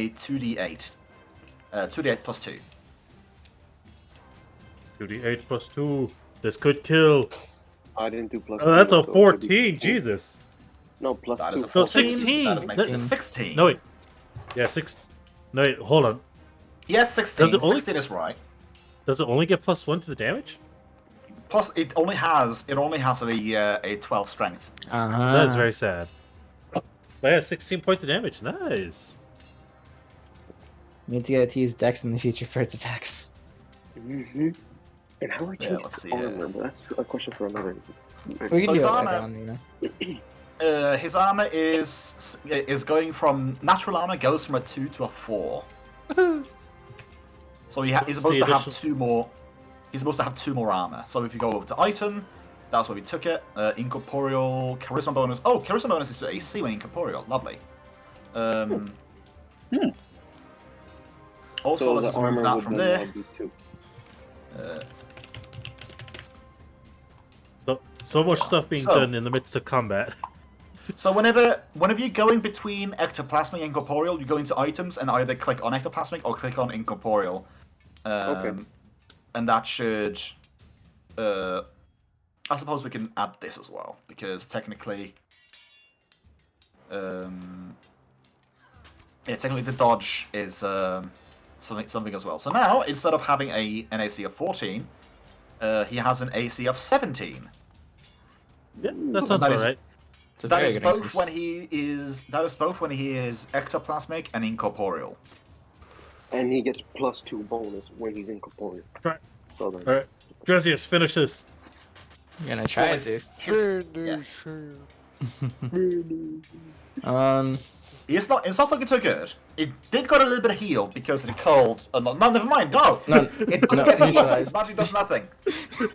2d8. 2d8 plus 2. 2d8 plus 2. This could kill. I didn't do plus. Oh, that's two, a so 14. it'll be- Jesus. No, plus That 2. is a No, 14. 16. That makes it That- 16. No, wait. Yeah, 6. No, wait, hold on. Yes, 16. Does it only- 16 is right. Does it only get +1 to the damage? Plus, it only has a 12 strength. That is very sad. But yeah, 16 points of damage. Nice. Need to get to use Dex in the future for its attacks. Mm-hmm. And how do I Yeah, change let's see, armor? But that's a question for another. We can So do his it armor- later on, you know. His armor is going from natural armor goes from a 2 to a 4. So he's What's supposed the to have addition- 2 more. He's supposed to have 2 more armor. So if you go over to item, that's where we took it. Incorporeal charisma bonus. Oh, charisma bonus is to AC when incorporeal. Lovely. Also, So let's the just remove armor that would from then there. now be 2. So much stuff being So- done in the midst of combat. So whenever you're going between ectoplasmic and incorporeal, you go into items and either click on ectoplasmic or click on incorporeal. Okay. And that should... I suppose we can add this as well, because technically... technically the dodge is something as well. So now, instead of having an AC of 14, he has an AC of 17. Yeah, that sounds That about is- right. It's a That very is good both increase. when he is ectoplasmic and incorporeal. And he gets plus 2 bonus when he's incorporeal. Right. So then. Alright. Dresius, finish this. I'm gonna try to. Yeah. It's not looking so good. It did got a little bit of healed because of the cold. No, never mind. No, No, it doesn't no, get healed. neutralized. Magic does nothing.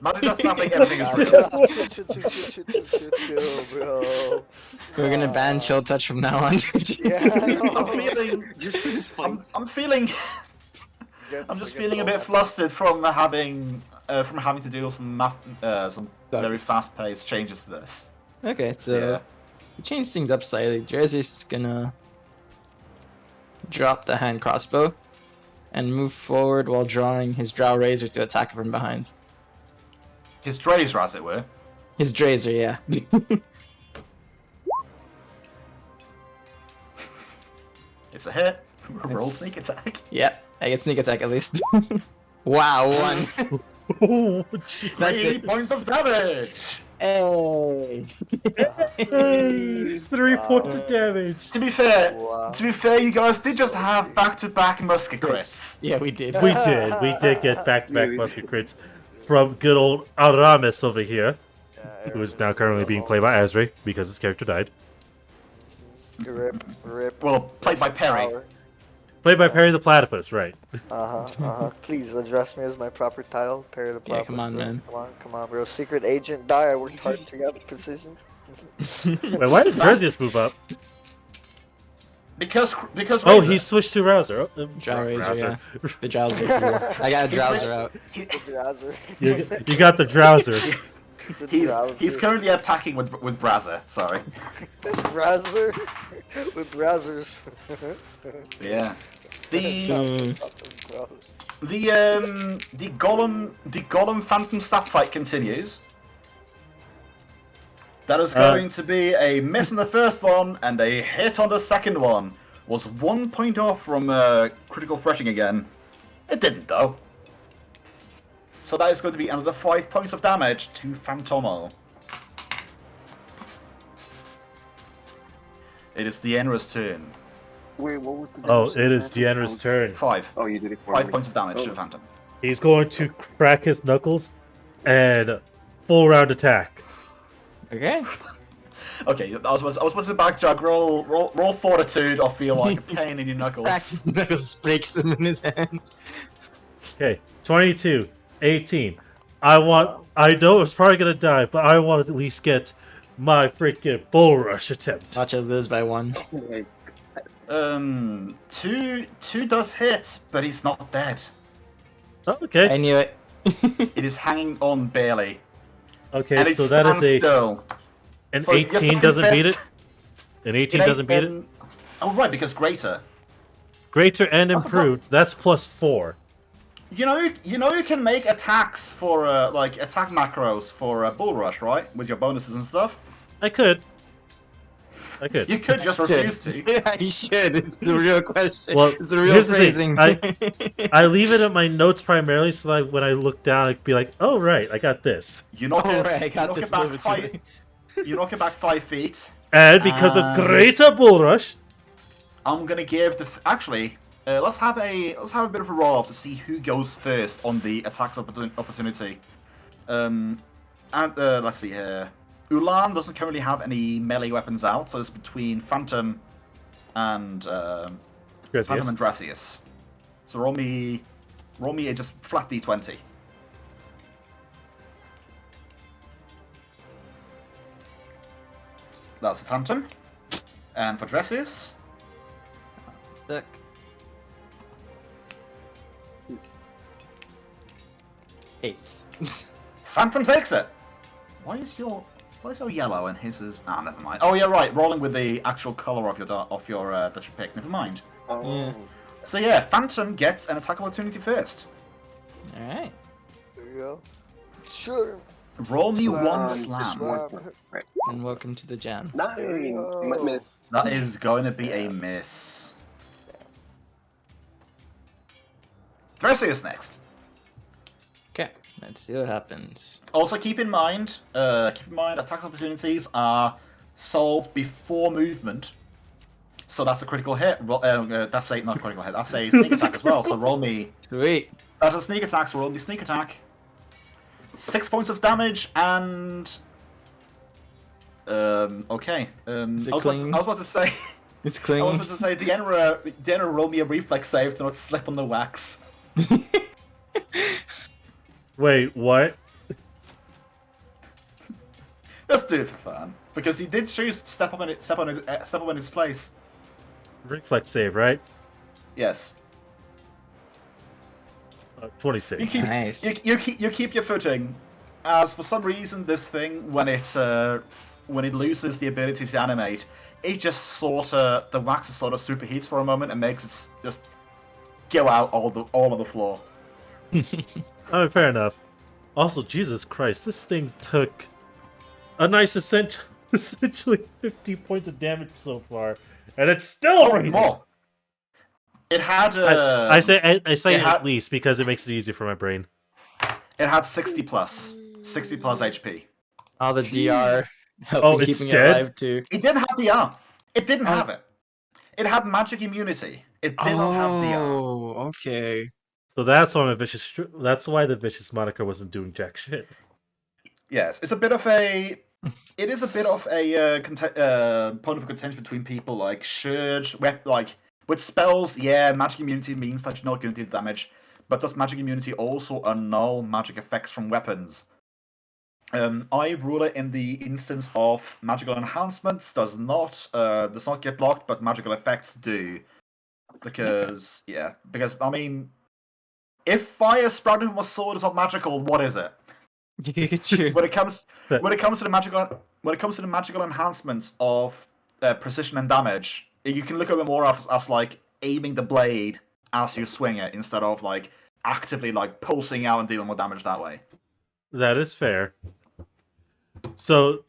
Magic does nothing. Everything is real. Chill, bro. We're gonna ban Chill Touch from now on. Yeah, I know. I'm feeling. Just for this fight. I'm feeling. I'm just feeling a bit flustered from having to do some very fast-paced changes to this. Okay, so we change things up slightly. Jersey's gonna drop the hand crossbow and move forward while drawing his drow razor to attack from behind. His Drazer, as it were. His Drazer, yeah. It's a hit. Roll sneak attack. Yeah, I get sneak attack at least. Wow, 1. Oh, That's 3 it. points of damage. Hey. hey, 3 points of damage. To be fair, you guys did just have back-to-back musket crits. Yeah, we did. We did get back-to-back musket crits from good old Aramis over here, who is now currently being played by Azri because his character died. Rip. Well, played by Perry. Played by Perry the Platypus, right? Please address me as my proper title, Perry the Platypus. Yeah, come on, bro. man. Come on, bro. Secret agent, die. I worked hard to get the position. Wait, why did Perseus move up? Because Oh, Razor. he switched to Rouser. Drow razor, yeah. The Drowser. Cool. I got a Drowser out. The Drowser. You got the Drowser. He's currently attacking with Brazzer. Sorry. Browser with browsers. Yeah. The Golem Phantom stat fight continues. That is going to be a miss on the first one and a hit on the second one. Was 1 point off from critical threshing again. It didn't though. So that is going to be another 5 points of damage to Phantomo. It is 𝓮𝓵𝓷𝓵 turn. Wait, what was the Oh, damage? it is 𝓮𝓵𝓷𝓵's turn. 5. Oh, you did it for 5 me. points of damage Oh. to the Phantom. He's going to crack his knuckles and full round attack. Okay. Okay, I was supposed to back jog. Roll fortitude or feel like a pain in your knuckles. Cracks his knuckles, breaks them in his hand. Okay, 22, 18. I know it's probably gonna die, but I want to at least get my freaking bull rush attempt. Watch it lose by 1. Like, 2 does hit, but he's not dead. Oh, okay. I knew it. It is hanging on barely. And Okay, it so that is stands a still. an So, yes, 18 I doesn't beat it. confessed. An 18 doesn't beat it. Oh right, because greater. Greater and improved. That's +4. You know you can make attacks for like attack macros for Bull Rush, right? With your bonuses and stuff. I could. You could just refuse to. Yeah, you should. It's the real question. Well, It's the real here's the thing. phrasing. I leave it in my notes primarily so that when I look down, I can be like, "Oh right, I got this." You knock Oh, it, right, I got you knock this it back little bit too. 5. You knock it back 5 feet. And because of greater bull rush, I'm gonna give the actually. Let's have a bit of a roll off to see who goes first on the attacks opportunity. And let's see here. Ulan doesn't currently have any melee weapons out, so it's between Phantom and Dracius. So roll me a just flat d20. That's for Phantom, and for Dracius. Look. Eight. Phantom takes it. Why is your yellow and his is? Ah, never mind. Oh yeah, right. Rolling with the actual color of your that you picked. Never mind. oh. Yeah. So yeah, Phantom gets an attack opportunity first. Alright. There you go. Sure. Roll me one Just slam. one slam. Right. And welcome to the jam. 9. Yo. Might miss. That is going to be a miss. Thracius next. Okay, let's see what happens. Also keep in mind attack opportunities are solved before movement. So that's a critical hit. That's a not critical hit. That's a sneak attack as well. So roll me. Sweet. That's a sneak attack. So roll me sneak attack. 6 points of damage and. Okay. I Is it was clinging? about to say. It's I clinging. was about to say 𝓮𝓵𝓷 roll me a reflex save to not slip on the wax. wait, what? Just do it for fun, because he did choose to step up in its place. Reflex save, right? Yes. 26. You keep, Nice. you keep your footing, as for some reason this thing, when it loses the ability to animate, it just sort of, the wax sort of superheats for a moment and makes it just go out all on the floor. I mean, fair enough. Also, Jesus Christ, this thing took a nice essentially 50 points of damage so far, and it's still breathing. More. It had. I say it had, at least because it makes it easier for my brain. It had 60 plus HP. All the DR helping Oh, it's keeping it dead? alive too. It didn't have DR. It didn't have it. It had magic immunity. It did not have DR. Oh, okay. So that's why that's why the vicious moniker wasn't doing jack shit. Yes, it's a bit of a. It is a bit of a point of contention between people. Like, with spells, yeah, magic immunity means that you're not going to do damage. But does magic immunity also annul magic effects from weapons? I rule it in the instance of magical enhancements does not get blocked, but magical effects do. Because I mean, if fire sprouting from a sword is not magical, what is it? True. When it comes to the magical enhancements of precision and damage, you can look at them more as like aiming the blade as you swing it instead of like actively like pulsing out and dealing with damage that way. That is fair. So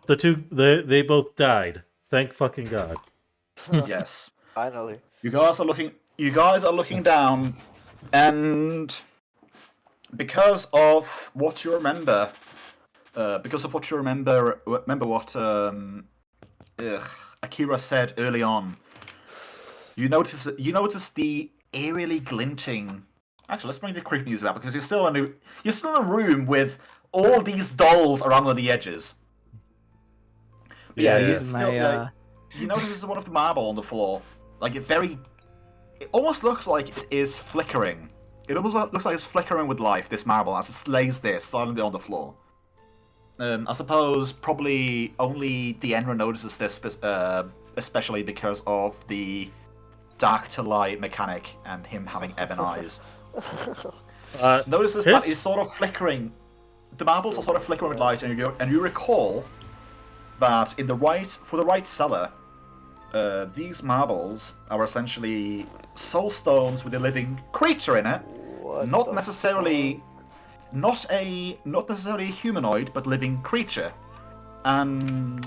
they both died. Thank fucking God. Yes. Finally. You guys are looking down, and because of what you remember what Akira said early on. You notice the eerily glinting. Actually, let's bring the creep music out because you're still in a room with all these dolls around on the edges. But Yeah, Yeah. using my you notice this is one of the marble on the floor. Like it almost looks like it is flickering. It almost looks like it's flickering with life, this marble, as it lays there silently on the floor. I suppose probably only 𝓮𝓵𝓷𝓾 notices this, especially because of the dark to light mechanic and him having ebon eyes. Notices that it's sort of flickering. The marbles are sort of flickering with light, and you recall that for the right cellar, these marbles are essentially soul stones with a living creature in it. Not necessarily a humanoid, but living creature. And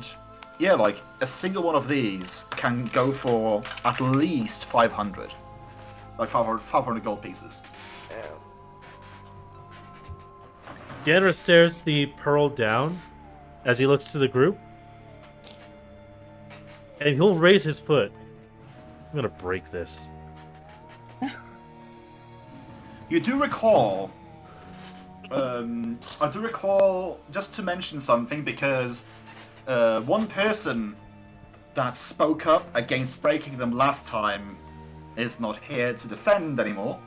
yeah, like a single one of these can go for at least 500. Like 500 gold pieces. 𝓮𝓵𝓷𝓾 stares the pearl down as he looks to the group. And he'll raise his foot. I'm gonna break this. You do recall. I do recall, just to mention something, because one person that spoke up against breaking them last time is not here to defend anymore.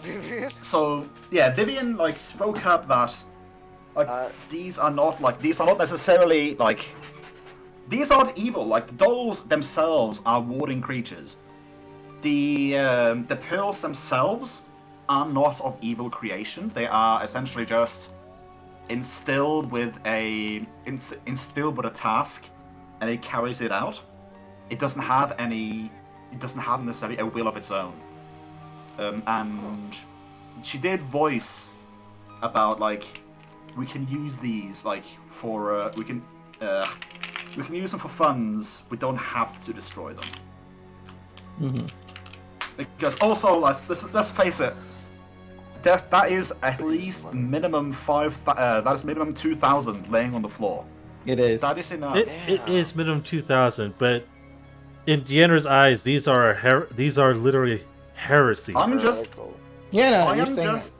Vivian? So yeah, Vivian like spoke up that these are not necessarily like. These aren't evil. Like the dolls themselves are warding creatures. The pearls themselves are not of evil creation. They are essentially just instilled with a task, and it carries it out. It doesn't have necessarily a will of its own. And she did voice about like we can use these like for we can use them for funds. We don't have to destroy them. Mhm. Because also, let's face it, that is at least minimum 2,000 laying on the floor. It is. That is enough. It is minimum 2,000, but in 𝓮𝓵𝓷𝓾's eyes, these are literally heresy. I'm just. Yeah, no, I you're am saying just.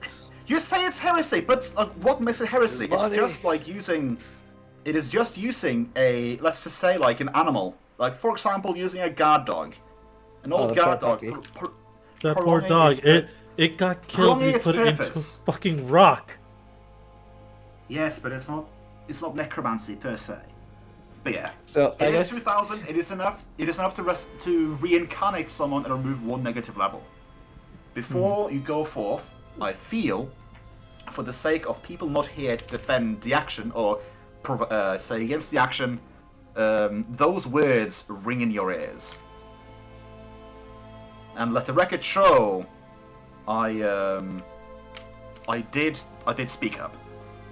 You say it's heresy, but what makes it heresy? It's Money. just like using. It is just using a, let's just say, like an animal. Like, for example, using a guard dog. An old the guard poor dog. puppy. That poor prolonging dog. its It got killed prolonging and its put it into a purpose. fucking rock. Yes, but it's not necromancy per se. But yeah. So I It is guess 2,000. It is enough to reincarnate someone and remove one negative level. before you go forth, I feel, for the sake of people not here to defend the action or say against the action, those words ring in your ears. And let the record show, I did speak up.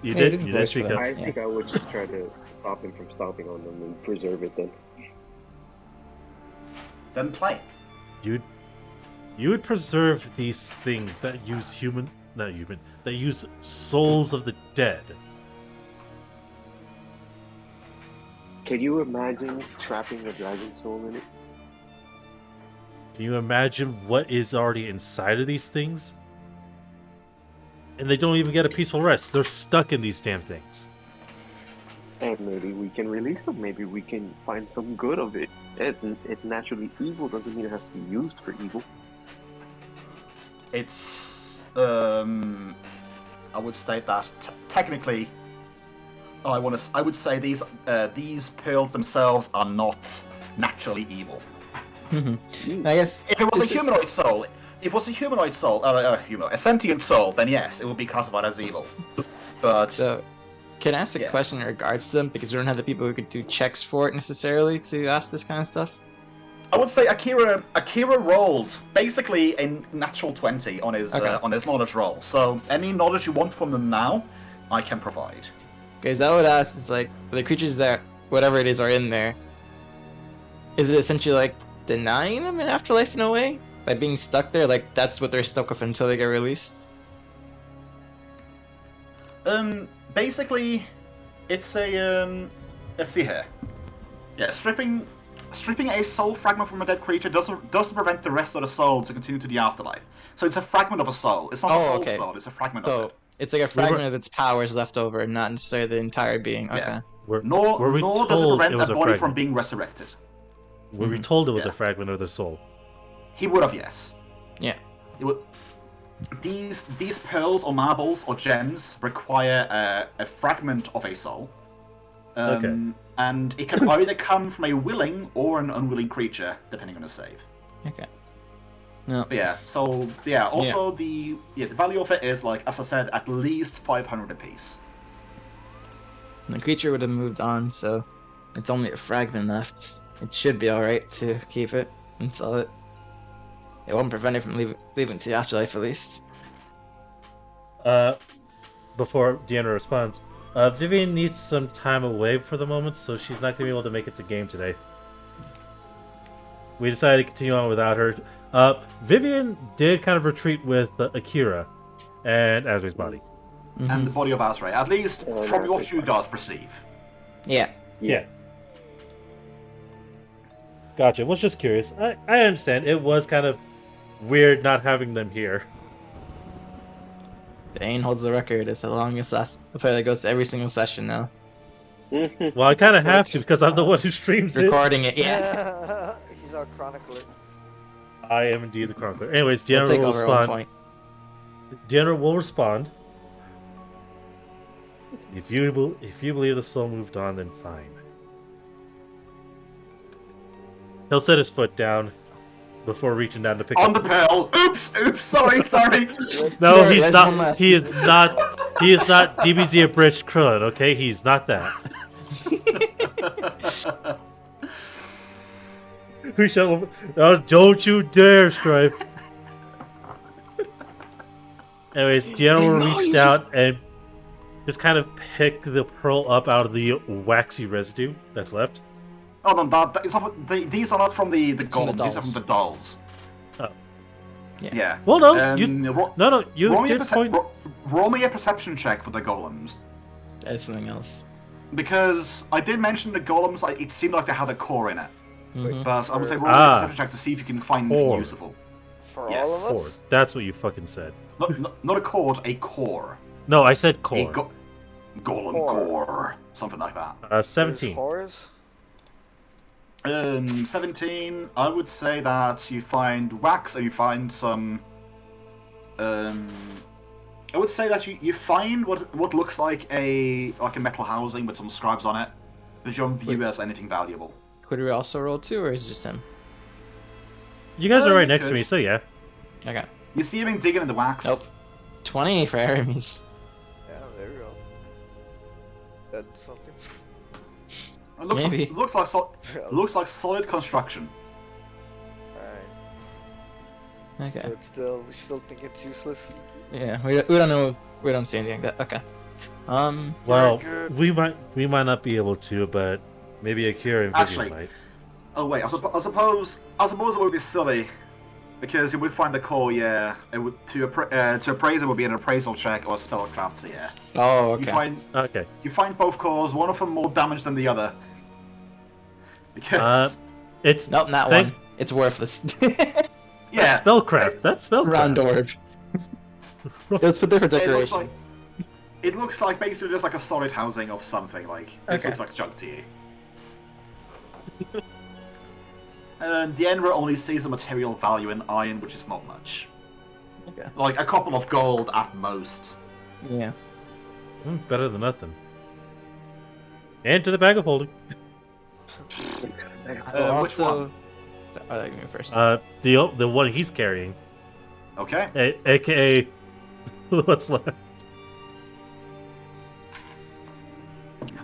You Yeah, did. you You did did speak voice up. for I Yeah. think I would just try to stop him from stomping on them and preserve it then. Then play. You would preserve these things that use that use souls of the dead. Can you imagine trapping a dragon soul in it? Can you imagine what is already inside of these things? And they don't even get a peaceful rest. They're stuck in these damn things. And maybe we can release them. Maybe we can find some good of it. It's naturally evil. Doesn't mean it has to be used for evil. It's I would state that technically, I would say these pearls themselves are not naturally evil. I guess If it was this a is- humanoid soul, a sentient soul, then yes, it would be classified as evil. But So, can I ask a Yeah. question in regards to them? Because we don't have the people who could do checks for it necessarily to ask this kind of stuff. I would say Akira rolled basically a natural 20 on his Okay. on his knowledge roll. So any knowledge you want from them now, I can provide. Because I would ask, is like, the creatures that, whatever it is, are in there, is it essentially like denying them an afterlife in a way? By being stuck there? Like, that's what they're stuck with until they get released? Basically, it's a let's see here. Yeah, stripping a soul fragment from a dead creature doesn't prevent the rest of the soul to continue to the afterlife. So it's a fragment of a soul. It's not a whole okay. soul. It's a fragment of So, it. it's like a fragment of its powers left over, not necessarily the entire being. Okay. Yeah. Were we Nor does it told prevent it was a a body from fragment? being resurrected. Were we told it was Yeah. a fragment of the soul? He would have, yes. Yeah. It would. These pearls or marbles or gems require a fragment of a soul. Okay. And it can either come from a willing or an unwilling creature, depending on the save. Okay. No. But yeah, so yeah, also the value of it is, like, as I said, at least 500 apiece. The creature would have moved on, so it's only a fragment left. It should be alright to keep it and sell it. It won't prevent it from leaving to the afterlife, at least. Before Deanna responds, Vivian needs some time away for the moment, so she's not going to be able to make it to game today. We decided to continue on without her. Vivian did kind of retreat with Akira and Azri's body. And the body of Azrael, at least from what you guys perceive. Yeah. Yeah. Gotcha. Was just curious. I understand. It was kind of weird not having them here. Dane holds the record as the longest player that goes to every single session now. Well, I kind of have to because I'm the one who streams it. Recording it, yeah. He's our chronicler. I am indeed the chronicler. Anyways, We'll Deanna take will over at one respond. point. Deanna will respond. If you believe the soul moved on, then fine. He'll set his foot down before reaching down to pick On up. the pearl. Oops. Sorry. No, There, he's there's not. one less. He is not. He is not DBZ abridged Krillin. Okay, he's not that. We shall. Oh, don't you dare, Stripe. Anyways, Deanna will reach down and just kind of pick the pearl up out of the waxy residue that's left. Oh no, that is not, these are not from the from the golems. These are from the dolls. Oh. Yeah. Well, no, you ro- you roll me a did point. roll me a perception check for the golems. That's something else. Because I did mention the golems, it seemed like they had a core in it. Mhm. But I would say roll me a Ah. perception check to see if you can find anything Core. useful. For Yes. all of Core. us? That's what you fucking said. Not a cord, a core. No, I said A core. golem Core. core. Something like that. 17. Horrors? 17, I would say that you find wax and you find some... I would say that you find what looks like a metal housing with some scribes on it, but you don't view as anything valuable. Could we also roll 2, or is it just him? You guys are right you next to could. me, so yeah. Okay. You see him digging in the wax. Nope. 20 for Aramis. Yeah, there we go. That's something. Maybe. It looks like solid construction. Alright. Okay. So we still think it's useless. Yeah, we don't know if we don't see anything. But okay. Well, good. we might not be able to, but maybe Akira and Vivian Actually, might. oh wait, I suppose it would be silly, because you would find the core. Yeah, it would to appraise it would be an appraisal check or a spellcraft. So yeah. Oh, okay. You find both cores. One of them more damage than the other. Because It's Nope, not thank- one. It's worthless. yeah, That's spellcraft. That's spellcraft. Round orb. Let's put there for decoration. It looks like basically just like a solid housing of something. Like this Okay. looks like junk to you. And the Enver only sees the material value in iron, which is not much. Okay. Like a couple of gold at most. Yeah. Better than nothing. And to the bag of holding. Which also, one? So, I'll let you go first. The one he's carrying, Okay. aka what's left.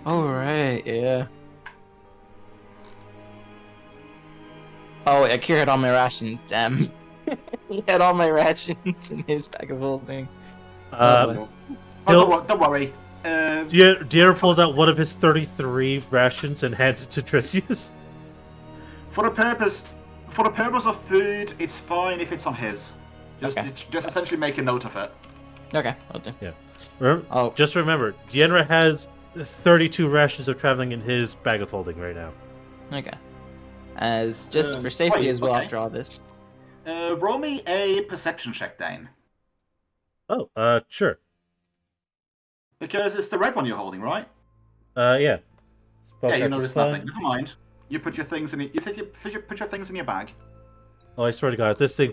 Oh right, yeah. Oh, wait, Akira had all my rations. Damn. He had all my rations in his bag of holding. Oh, don't worry. Dier pulls out one of his 33 rations and hands it to Tresius. For the purpose of food, it's fine if it's on his. Just essentially make a note of it. Okay, I'll do. Yeah. Oh. Just remember, Dienra has 32 rations of traveling in his bag of holding right now. Okay. As just for safety wait, as well okay. after all this. Roll me a perception check, Dane. Oh, sure. Because it's the red one you're holding, right? Yeah. Yeah, you Spellcraft notice is fine. nothing. Never mind. You put your things in. You put your things in your bag. Oh, I swear to God, if this thing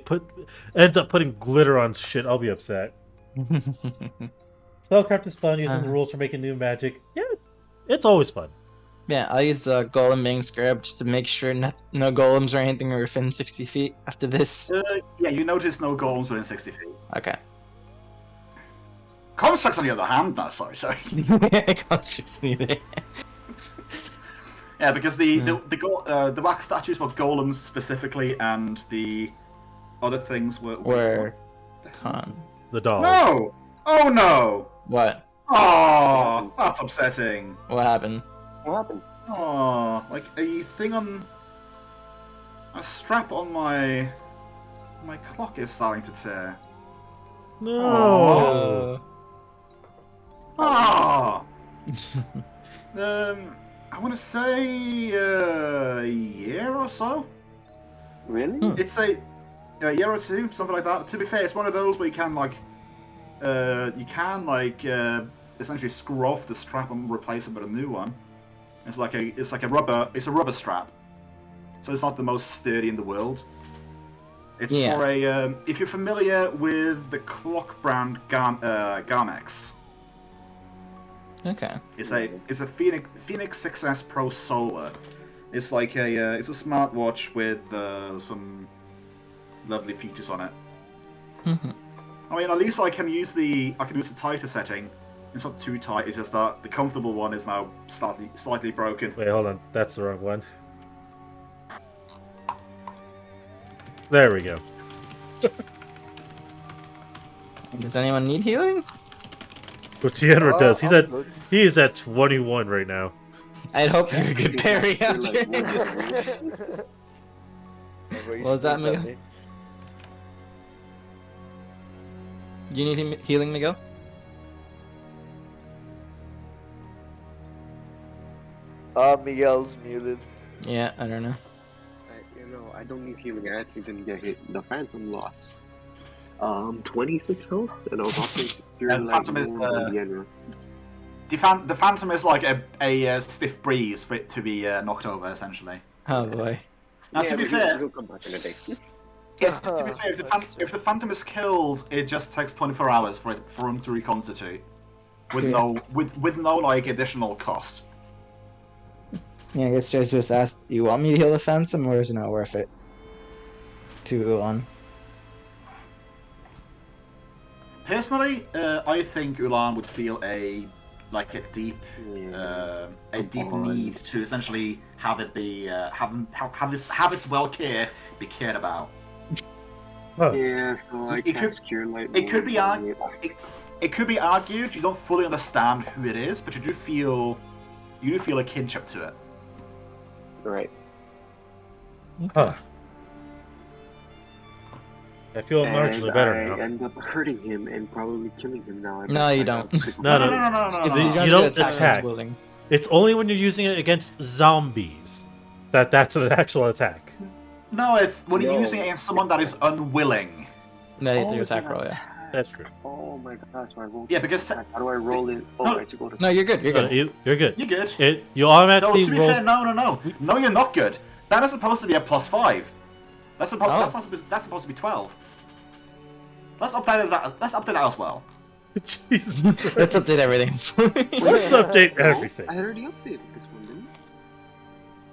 ends up putting glitter on shit, I'll be upset. Spellcraft is fun, using the rules for making new magic. Yeah, it's always fun. Yeah, I'll use the golem being scarab just to make sure no golems or anything are within 60 feet after this. Yeah, you notice no golems within 60 feet. Okay. Constructs, on the other hand, no, sorry. Constructs neither. Yeah, because the wax statues were golems specifically, and the other things were Con. The dolls. No! Oh no! What? Oh, that's upsetting. What happened? What happened? Oh, like a thing on a strap on my clock is starting to tear. No. Ah. I want to say a year or so. Really? It's a year or two, something like that. To be fair, it's one of those where you can essentially screw off the strap and replace it with a new one. It's a rubber strap, so it's not the most sturdy in the world. It's for a if you're familiar with the clock brand Garmex. Okay. It's a Phoenix 6S Pro Solar. It's like it's a smartwatch with some lovely features on it. I mean, at least I can use the tighter setting. It's not too tight. It's just that the comfortable one is now slightly broken. Wait, hold on. That's the wrong one. There we go. Does anyone need healing? What Tienra does. I'm good. He is at 21 right now. I'd hope you're a good parry You're after. like, What was that, Miguel? Do you need healing, Miguel? Miguel's muted. Yeah, I don't know. I don't need healing. I actually didn't get hit. The Phantom lost 26 health, and I was also And Phantom is the Phantom is like a stiff breeze for it to be knocked over, essentially. Oh boy. Now, to be fair, he'll come back in a day. if the Phantom is killed, it just takes 24 hours for him to reconstitute, with no like additional cost. Yeah, I guess just asked, do you want me to heal the Phantom, or is it not worth it? To Ulan. Personally, I think Ulan would feel a deep need to essentially have it be have its well-care be cared about. Huh. Yeah, so I cast Cure Light. It could be it could be argued you don't fully understand who it is, but you do feel a kinship to it. Right. Huh. I feel marginally better I now. end up hurting him and probably killing him now. No, you don't. No. You You don't attack. Willing. It's only when you're using it against zombies that's an actual attack. No, it's when you're using it against someone that is unwilling. No, you do it's attack an roll, yeah. That's true. Oh my gosh, I rolled. Yeah, because How do I roll it? Oh, No. I have to go to. No, you're good. You're good. You're good. you're good. You No, automatically to be roll. fair, no, you're not good. That is supposed to be a +5. That's supposed to be 12. Let's update that. Let's update that as well. Jesus. Let's update everything. Let's update everything. I already updated this one, didn't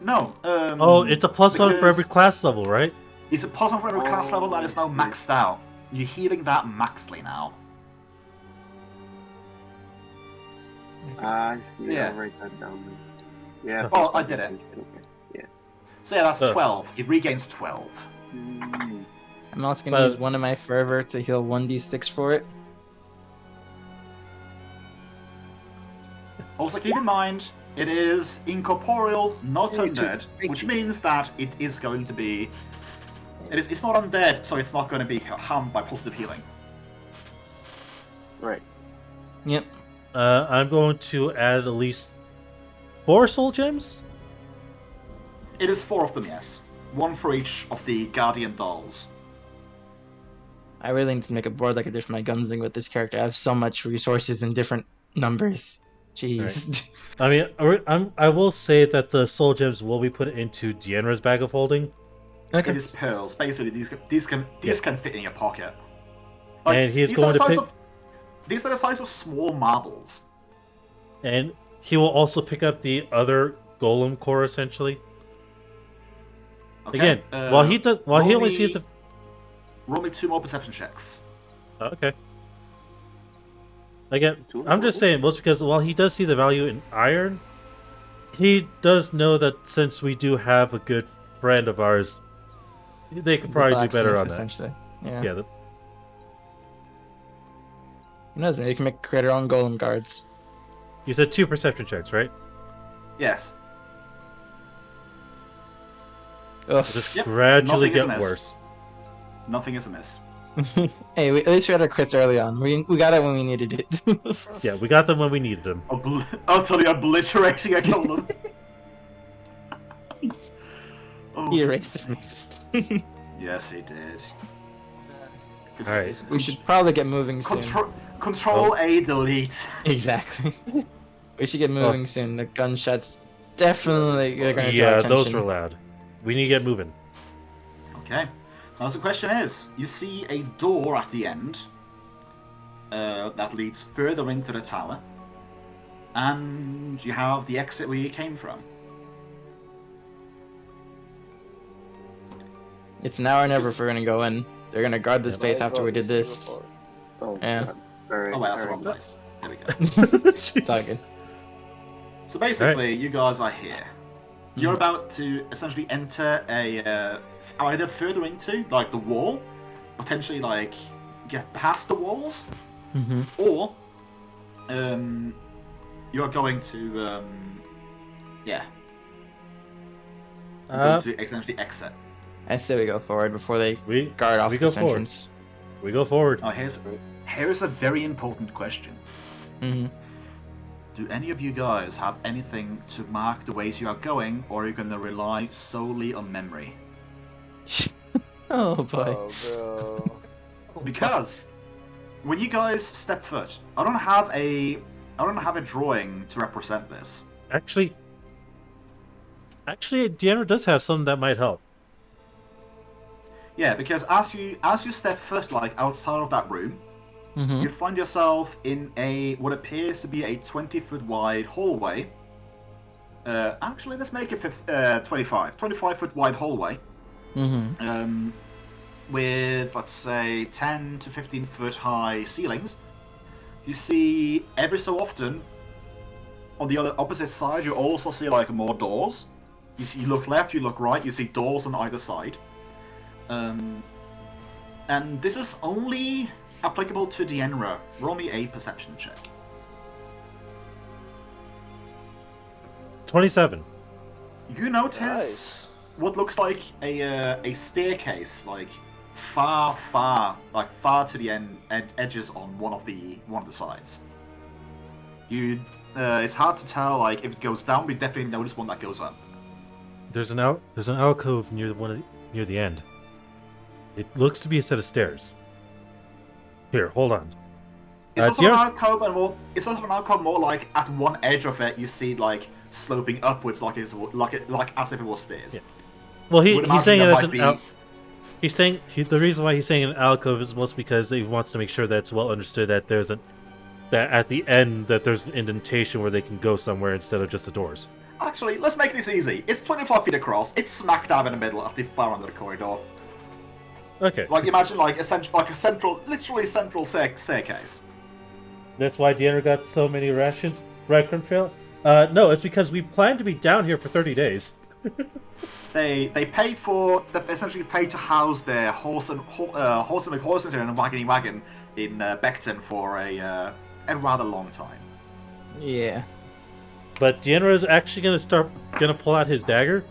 No. Oh, it's a +1 for every because class level, right? It's a +1 for every class level that is now I see. maxed out. You're healing that maxly now. I see. Yeah. I'll write that down. Yeah. Oh, I did it. Okay. Yeah. So yeah, that's 12. It regains 12. Mm. I'm also gonna use one of my fervor to heal 1d6 for it. Also, keep in mind, it is incorporeal, not undead, which means that it is going to be... It's not undead, so it's not going to be harmed by positive healing. Right. Yep. I'm going to add at least 4 soul gems. It is 4 of them, yes. 1 for each of the guardian dolls. I really need to make a board like I did for my Gunslinger with this character. I have so much resources in different numbers. Jeez. I mean, I will say that the soul gems will be put into Deanna's bag of holding. Okay. It is pearls. Basically, these can fit in your pocket. And he's these going are the to size pick... of- These are the size of small marbles. And he will also pick up the other golem core, essentially. Okay? Again, while he only sees the... Roll me 2 more perception checks. Okay. Again, I'm just saying, most because while he does see the value in iron, he does know that since we do have a good friend of ours, they could probably do better on that. Essentially. Yeah. Yeah. Who knows? Maybe you can create our own golem guards. You said 2 perception checks, right? Yes. Ugh. Just Yep, gradually nothing is get amiss. worse. Nothing is amiss. Hey, at least we had our crits early on. We got it when we needed it. Yeah, we got them when we needed them. Utterly obliterating a golem. Oh, He erased it from existence. yes, he did. Alright. We should probably get moving soon. Control A, delete. Exactly. We should get moving soon. The gunshots definitely are going to draw Yeah, attention. those were loud. We need to get moving. Okay. So the question is, you see a door at the end that leads further into the tower, and you have the exit where you came from. It's now or never if we're going to go in. They're going to guard the space after we did this. Oh. Yeah. God. All right. Oh, wait, that's the all wrong right. place. There we go. It's all good. So basically, you guys are here. You're about to essentially enter a either further into like the wall, potentially like get past the walls, Mm-hmm. or you're going to going to essentially exit. I say we go forward before they We guard off we go this forward. entrance. We go forward. Now here's a very important question. Mm-hmm. Do any of you guys have anything to mark the ways you are going, or are you going to rely solely on memory? Oh boy. Oh, bro. Because when you guys step foot, I don't have a drawing to represent this. Actually, Deanna does have something that might help. Yeah, because as you step foot like outside of that room, Mm-hmm. you find yourself in what appears to be a 20-foot wide hallway. Actually, let's make it 25 foot wide hallway. Mm-hmm. with, let's say, 10 to 15 foot high ceilings, you see every so often, on the other opposite side, you also see like more doors. You look left, you look right, you see doors on either side. And this is only applicable to 𝓮𝓵𝓷. Roll me a perception check. 27. You notice what looks like a staircase, like far to the edges on one of the sides. It's hard to tell, like, if it goes down, but you definitely notice one that goes up. There's an alcove near the end. It looks to be a set of stairs. Here, hold on. It's also an alcove more like at one edge of it you see like sloping upwards, like as if it was stairs. Yeah. Well, he's saying it as an the reason why he's saying an alcove is mostly because he wants to make sure that it's well understood that that at the end that there's an indentation where they can go somewhere instead of just the doors. Actually, let's make this easy. It's 25 feet across. It's smack dab in the middle at the far end of the corridor. Okay. Like imagine like a central staircase. That's why 𝓮𝓵𝓷 got so many rations. Right, Crimtrail? No, it's because we plan to be down here for 30 days. They essentially paid to house their horses and a wagon in Beckton for a rather long time. Yeah. But 𝓮𝓵𝓷 is actually gonna pull out his dagger,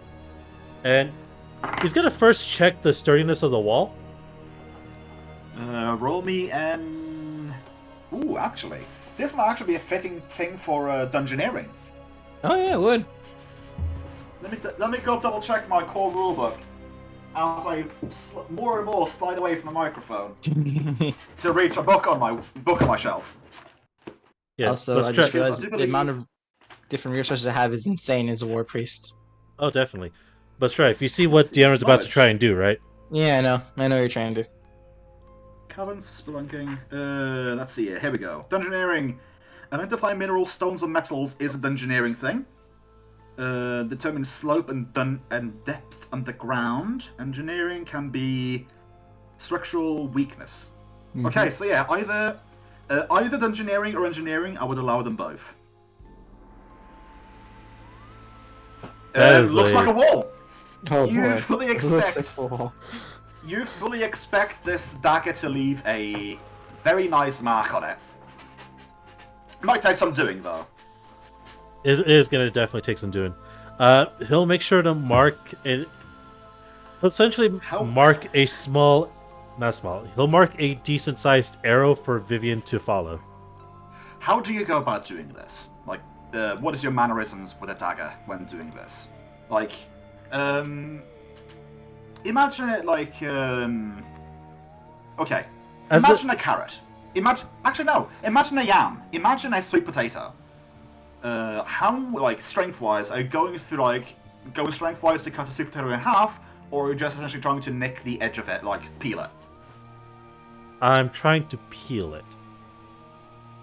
and he's gonna first check the sturdiness of the wall. Roll me an. Ooh, actually, this might actually be a fitting thing for dungeoneering. Oh yeah, it would. Let me go double check my core rulebook as I more and more slide away from the microphone to reach a book on my shelf. Yeah. Also, I just realized the amount of different resources I have is insane as a war priest. Oh, definitely. But Strife, you see what 𝓮𝓵𝓷's about to try and do, right? Yeah, I know what you're trying to do. Caverns, spelunking. Let's see here. Here we go. Dungeoneering. Identify minerals, stones, or metals is a dungeoneering thing. Determine slope and depth underground. Engineering can be structural weakness. Mm-hmm. Okay, so yeah, either dungeoneering or engineering, I would allow them both. Looks like a wall. Oh you boy. fully expect this dagger to leave a very nice mark on it. It might take some doing, though. It is going to definitely take some doing. He'll make sure to mark it. He'll essentially mark a small, not small. He'll mark a decent-sized arrow for Vivian to follow. How do you go about doing this? Like, what is your mannerisms with a dagger when doing this? Like, imagine it like, okay. Imagine a carrot. Imagine a yam. Imagine a sweet potato. How, like, strength-wise, are you going strength-wise to cut a sweet potato in half, or are you just essentially trying to nick the edge of it, like, peel it? I'm trying to peel it.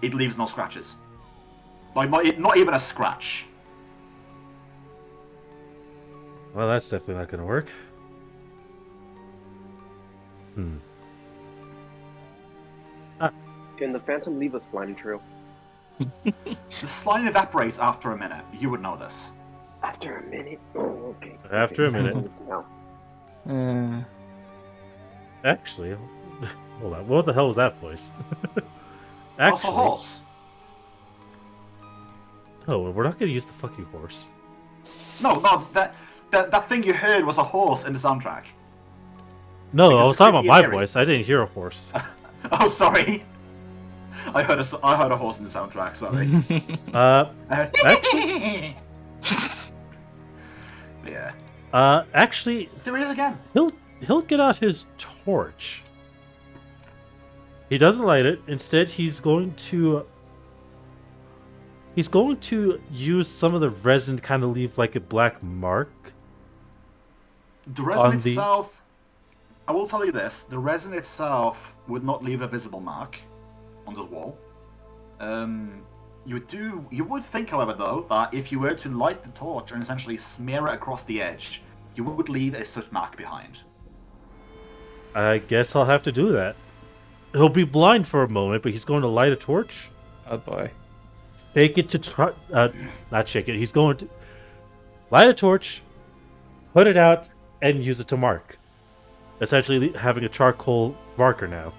It leaves no scratches. Like, not even a scratch. Well, that's definitely not going to work. Can the Phantom leave a slime trail? The slime evaporates after a minute. You would know this. After a minute? Oh, okay. After a minute. Actually, hold on. What the hell was that voice? Also horse. Oh, we're not going to use the fucking horse. No, that thing you heard was a horse in the soundtrack. No, Because I was talking about my voice. I didn't hear a horse. Oh, sorry. I heard a horse in the soundtrack. Sorry. Actually, yeah. Actually, There it is again. He'll get out his torch. He doesn't light it. Instead, he's going to use some of the resin to kind of leave like a black mark. The resin itself, I will tell you this: the resin itself would not leave a visible mark on the wall. You would think, however, though, that if you were to light the torch and essentially smear it across the edge, you would leave a soot mark behind. I guess I'll have to do that. He'll be blind for a moment, but he's going to light a torch. Oh boy. Shake it to not shake it. He's going to light a torch, put it out, and use it to mark. Essentially, having a charcoal marker now.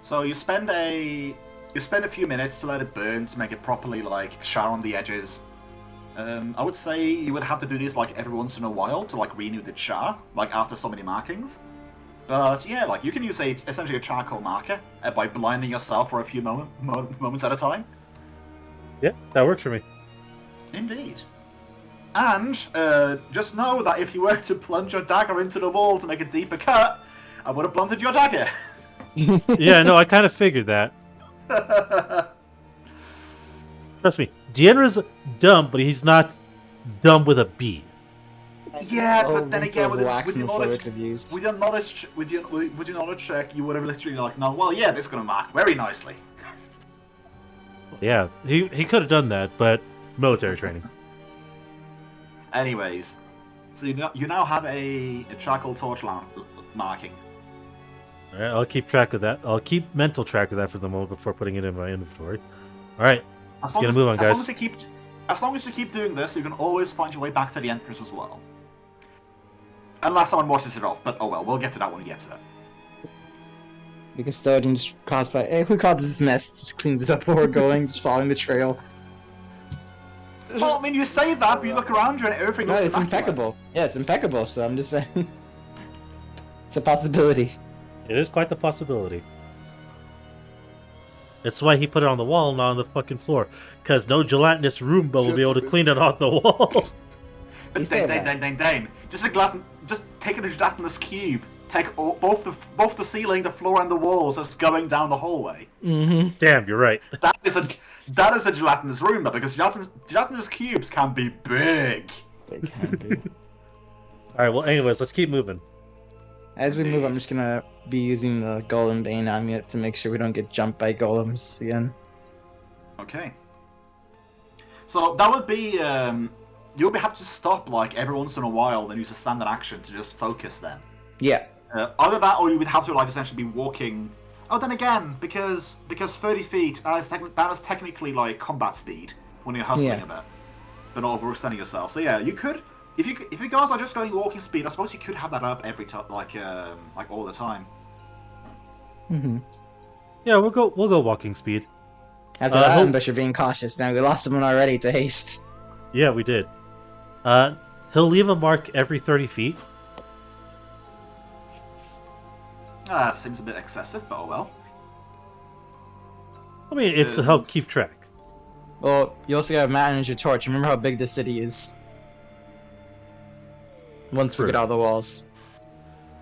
So you spend a few minutes to let it burn to make it properly like char on the edges. I would say you would have to do this like every once in a while to like renew the char, like after so many markings. But yeah, like you can use essentially a charcoal marker by blinding yourself for a few moments at a time. Yeah, that works for me. Indeed. And just know that if you were to plunge your dagger into the wall to make a deeper cut, I would have blunted your dagger. Yeah, no, I kind of figured that. Trust me, 𝓮𝓵's dumb, but he's not dumb with a B. Yeah, but then again, with waxing your knowledge, reviews. with your knowledge check, you would have literally like, no, well, yeah, this is gonna mark very nicely. Yeah, he could have done that, but military training. Anyways, so you now have a charcoal torch marking. All right, I'll keep track of that. I'll keep mental track of that for the moment before putting it in my inventory. All right, let's get a move on, guys. As long as you keep doing this, you can always find your way back to the entrance as well. Unless someone washes it off, but oh well, we'll get to that when we get to it. The custodian just cross by. Hey, who caused this mess? Just cleans it up while we're going, just following the trail. Well, I mean, you say that, but you look around you and everything No, looks it's immaculate. impeccable. Yeah, it's impeccable, so I'm just saying. It's a possibility. It is quite the possibility. That's why he put it on the wall, not on the fucking floor. Because no gelatinous Roomba will be able to clean it on the wall. But Dane. Just take a gelatinous cube. Take both the ceiling, the floor, and the walls as going down the hallway. Mm-hmm. Damn, you're right. That is a gelatinous Roomba, because gelatinous cubes can be big. They can be. Alright, well, anyways, let's keep moving. As we move, I'm just gonna be using the 𝓮𝓼 𝓛𝓲𝓷𝓽 to make sure we don't get jumped by golems again. Okay. So that would be you'll have to stop like every once in a while, then use a standard action to just focus them. Yeah. Either that, or you would have to like essentially be walking. Oh, then again, because 30 feet that is technically like combat speed when you're hustling a bit, but not overextending yourself. So yeah, you could. If you guys are just going walking speed, I suppose you could have that up every time, like all the time. Mm-hmm. Yeah, we'll go walking speed. After that ambush, you're being cautious. Now we lost someone already to haste. Yeah, we did. He'll leave a mark every 30 feet. Seems a bit excessive, but oh well. I mean, it's to help keep track. Well, you also gotta manage your torch. Remember how big this city is. Once we get out of the walls.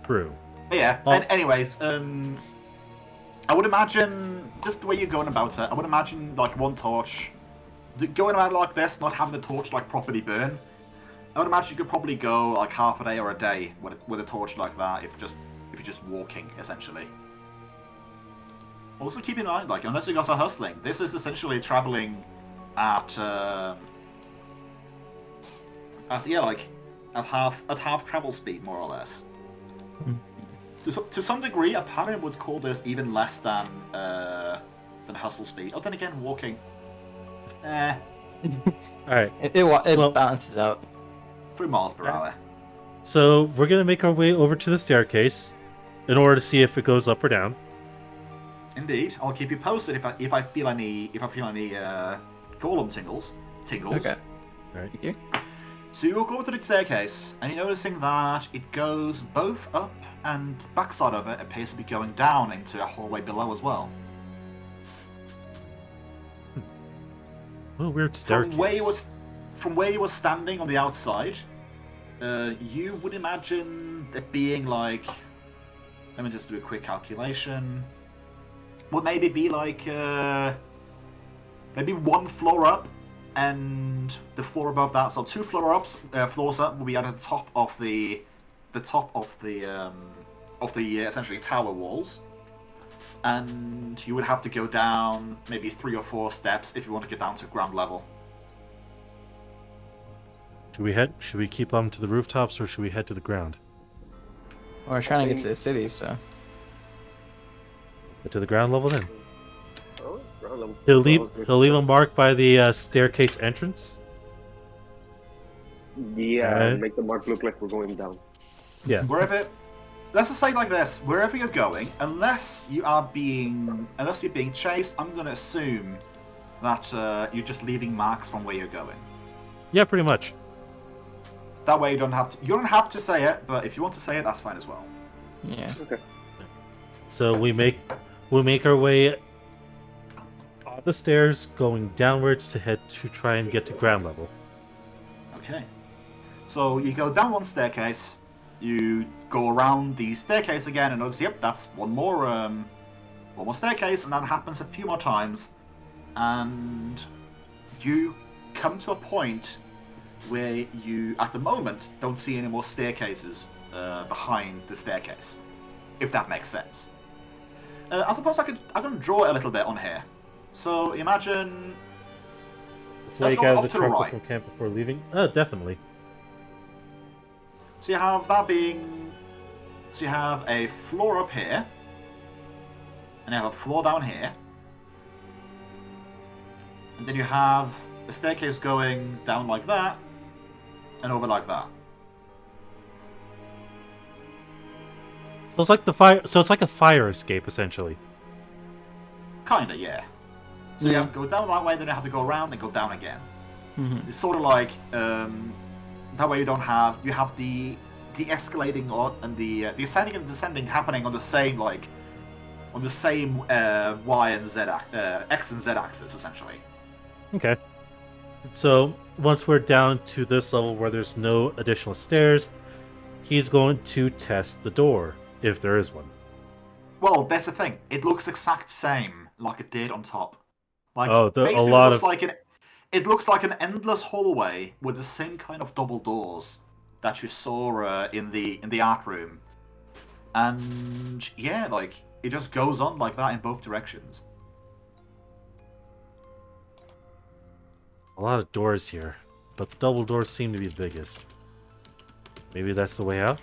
True. But yeah. Oh. Anyways, I would imagine just the way you're going about it. I would imagine like one torch, going about it like this, not having the torch like properly burn. I would imagine you could probably go like half a day or a day with a torch like that if you're just walking essentially. Also keep in mind, like unless you guys are hustling, this is essentially traveling at half travel speed more or less. To some degree, a paladin would call this even less than hustle speed. Oh, then again, walking. Alright. It balances out. 3 miles per hour. So we're gonna make our way over to the staircase in order to see if it goes up or down. Indeed, I'll keep you posted if I feel any golem tingles. Okay. Alright. Yeah. So you walk over to the staircase, and you're noticing that it goes both up and backside of it appears to be going down into a hallway below as well. What a weird staircase. From where you were standing on the outside, you would imagine it being like. Let me just do a quick calculation. Would maybe be like maybe 1 floor up, and the floor above that. So 2 floors up will be at the top of the essentially tower walls, and you would have to go down maybe 3 or 4 steps if you want to get down to ground level. Should we keep on to the rooftops or should we head to the ground? We're trying to get to the city, so. Get to the ground level then. Oh, ground level. He'll leave a mark by the staircase entrance. Yeah, Alright. make the mark look like we're going down. Yeah. Wherever, let's just say it like this: wherever you're going, unless you're being chased, I'm gonna assume that you're just leaving marks from where you're going. Yeah, pretty much. That way you don't have to say it, but if you want to say it, that's fine as well. Yeah. Okay. So we make our way on the stairs, going downwards to head to try and get to ground level. Okay. So you go down one staircase, you go around the staircase again, and notice, yep, that's one more staircase, and that happens a few more times, and you come to a point where you, at the moment, don't see any more staircases behind the staircase, if that makes sense. I suppose I'm going to draw a little bit on here. So imagine. This way Let's you go get out off of the to the truck right. before camp before leaving. Oh, definitely. So you have that being. So you have a floor up here, and you have a floor down here, and then you have a staircase going down like that, and over like that. So it's like the fire. So it's like a fire escape, essentially. Kinda, yeah. So you have to go down that way, then you have to go around and go down again. Mm-hmm. It's sort of like that way you have the escalating and the ascending and descending happening on the same Y and Z X and Z axis essentially. Okay. So once we're down to this level where there's no additional stairs, he's going to test the door if there is one. Well, that's the thing. It looks exact same like it did on top. Like it looks like an endless hallway with the same kind of double doors that you saw in the art room. And yeah, like it just goes on like that in both directions. A lot of doors here, but the double doors seem to be the biggest. Maybe that's the way out?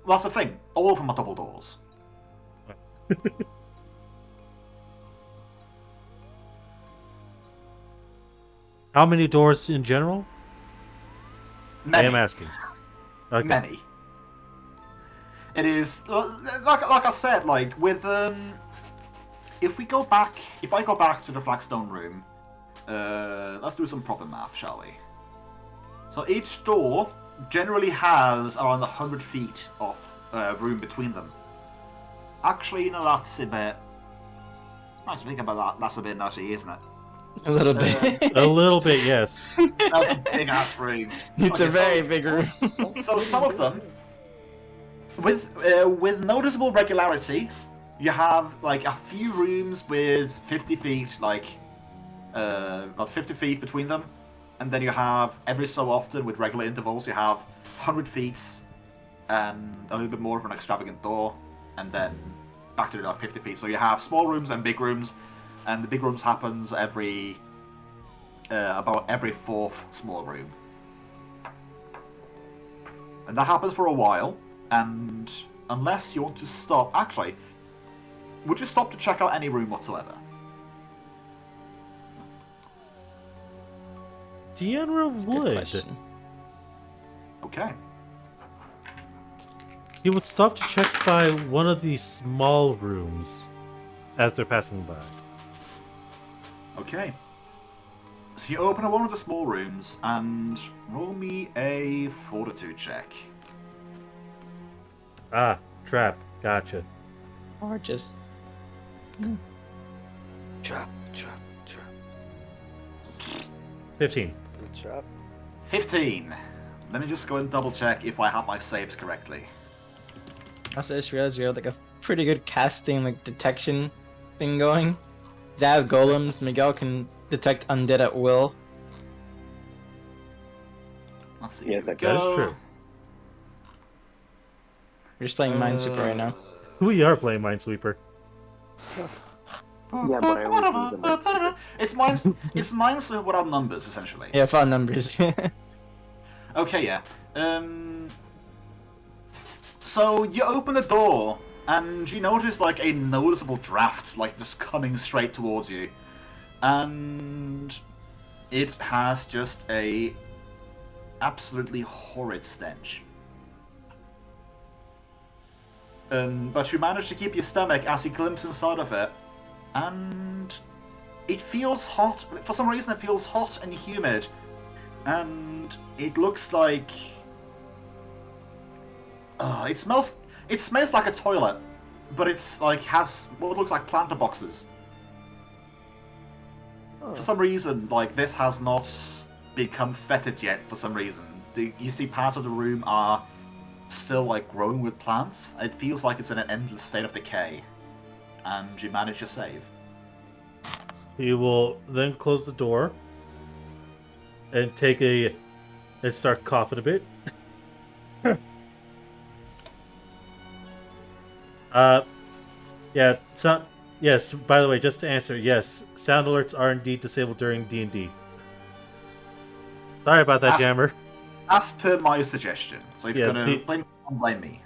Well, that's the thing. All of them are double doors. How many doors in general? Many. I am asking. Okay. Many. It is like I said, like with if I go back to the flagstone room, let's do some proper math, shall we? So each door generally has around 100 feet of room between them. Actually, you know, that's a bit. Now to think about that, that's a bit nutty, isn't it? A little bit. A little bit, yes. That's a big ass room. It's a very big room. So some of them, with noticeable regularity, you have like a few rooms with 50 feet, about 50 feet between them, and then you have every so often with regular intervals you have 100 feet and a little bit more of an extravagant door, and then back to like 50 feet. So you have small rooms and big rooms, and the big rooms happens about every fourth small room. And that happens for a while, and unless you want to stop... Actually, would you stop to check out any room whatsoever? Deanna Good would. question. Okay. He would stop to check by one of these small rooms as they're passing by. Okay. So you open one of the small rooms and roll me a fortitude check. Ah, trap. Gotcha. Or just. Trap. 15. Good trap. 15. Let me just go and double check if I have my saves correctly. Also, I just realized we have like a pretty good casting like detection thing going. They have golems. Miguel can detect undead at will. Let's see. Yes, here we that go. That is true. We're just playing Minesweeper right now. We are playing Minesweeper. Yeah, but I always use them. It's mines without numbers, essentially. Yeah, fun numbers. Okay, yeah. So you open the door, and you notice like a noticeable draft, like just coming straight towards you, and it has just a absolutely horrid stench. But you manage to keep your stomach as you glimpse inside of it, and it feels hot. For some reason, it feels hot and humid, and it looks like it smells like a toilet, but it's like has what looks like planter boxes. For some reason, like this has not become fetid yet. For some reason, you see parts of the room are still like growing with plants. It feels like it's in an endless state of decay, and you manage to save. He will then close the door and and start coughing a bit. Yeah. Yes. By the way, just to answer, yes, sound alerts are indeed disabled during D&D. Sorry about that, Jammer. As per my suggestion. So if you're gonna blame me.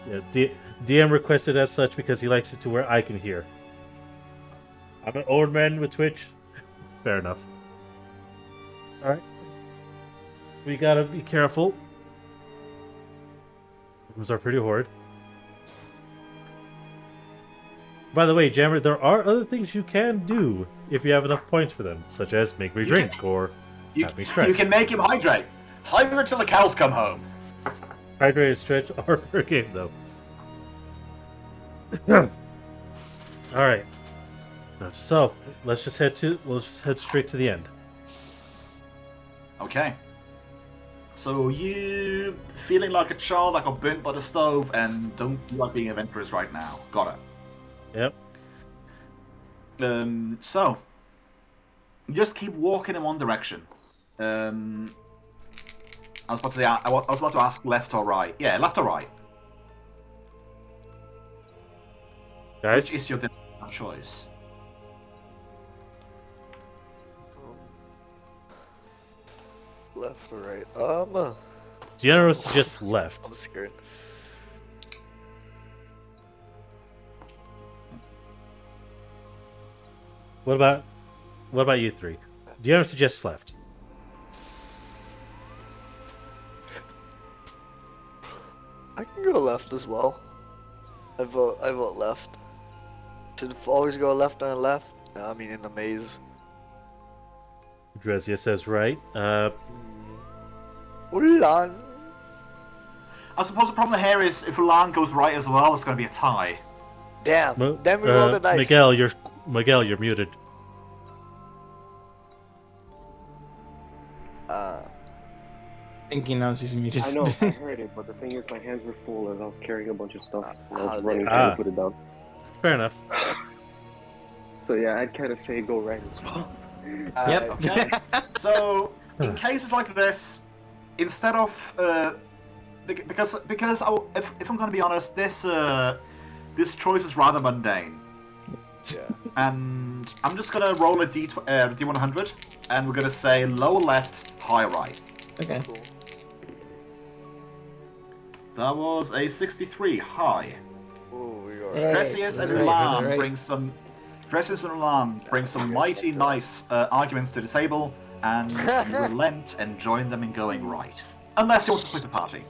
Yeah. DM requested as such because he likes it to where I can hear. I'm an old man with Twitch. Fair enough. All right. We gotta be careful. Rooms are pretty horrid. By the way, Jammer, there are other things you can do if you have enough points for them, such as make me drink or have me stretch. You can make him hydrate. Hydrate till the cows come home. Hydrate and stretch are per game, though. All right. So let's just head straight to the end. Okay. So you feeling like a child that got burnt by the stove and don't feel like being adventurous right now. Got it. Yep. So just keep walking in one direction. I was about to say I was about to ask left or right. Yeah, left or right. Guys, which is your choice? Left or right? Deanna suggests left. I'm scared. What about you three? Deanna suggests left. I can go left as well. I vote left. Should always go left on left. I mean, in the maze. Drezia says right. Ulan. I suppose the problem here is if Ulan goes right as well, it's going to be a tie. Damn. Then we roll the dice. Miguel, you're muted. I think he knows he's muted. I know, I heard it, but the thing is, my hands were full as I was carrying a bunch of stuff. And I was running trying to put it down. Fair enough. So yeah, I'd kind of say go right as well. Yep. Okay. So in cases like this, instead of because if I'm going to be honest, this choice is rather mundane. Yeah. And I'm just going to roll a D100, and we're going to say lower left, high right. Okay. Cool. That was a 63 high. Ooh, we are. Hey. Dressius and right, Ulan right. bring some. Dressius and Ulan bring some mighty nice arguments to the table, and you relent and join them in going right. Unless you want to split the party.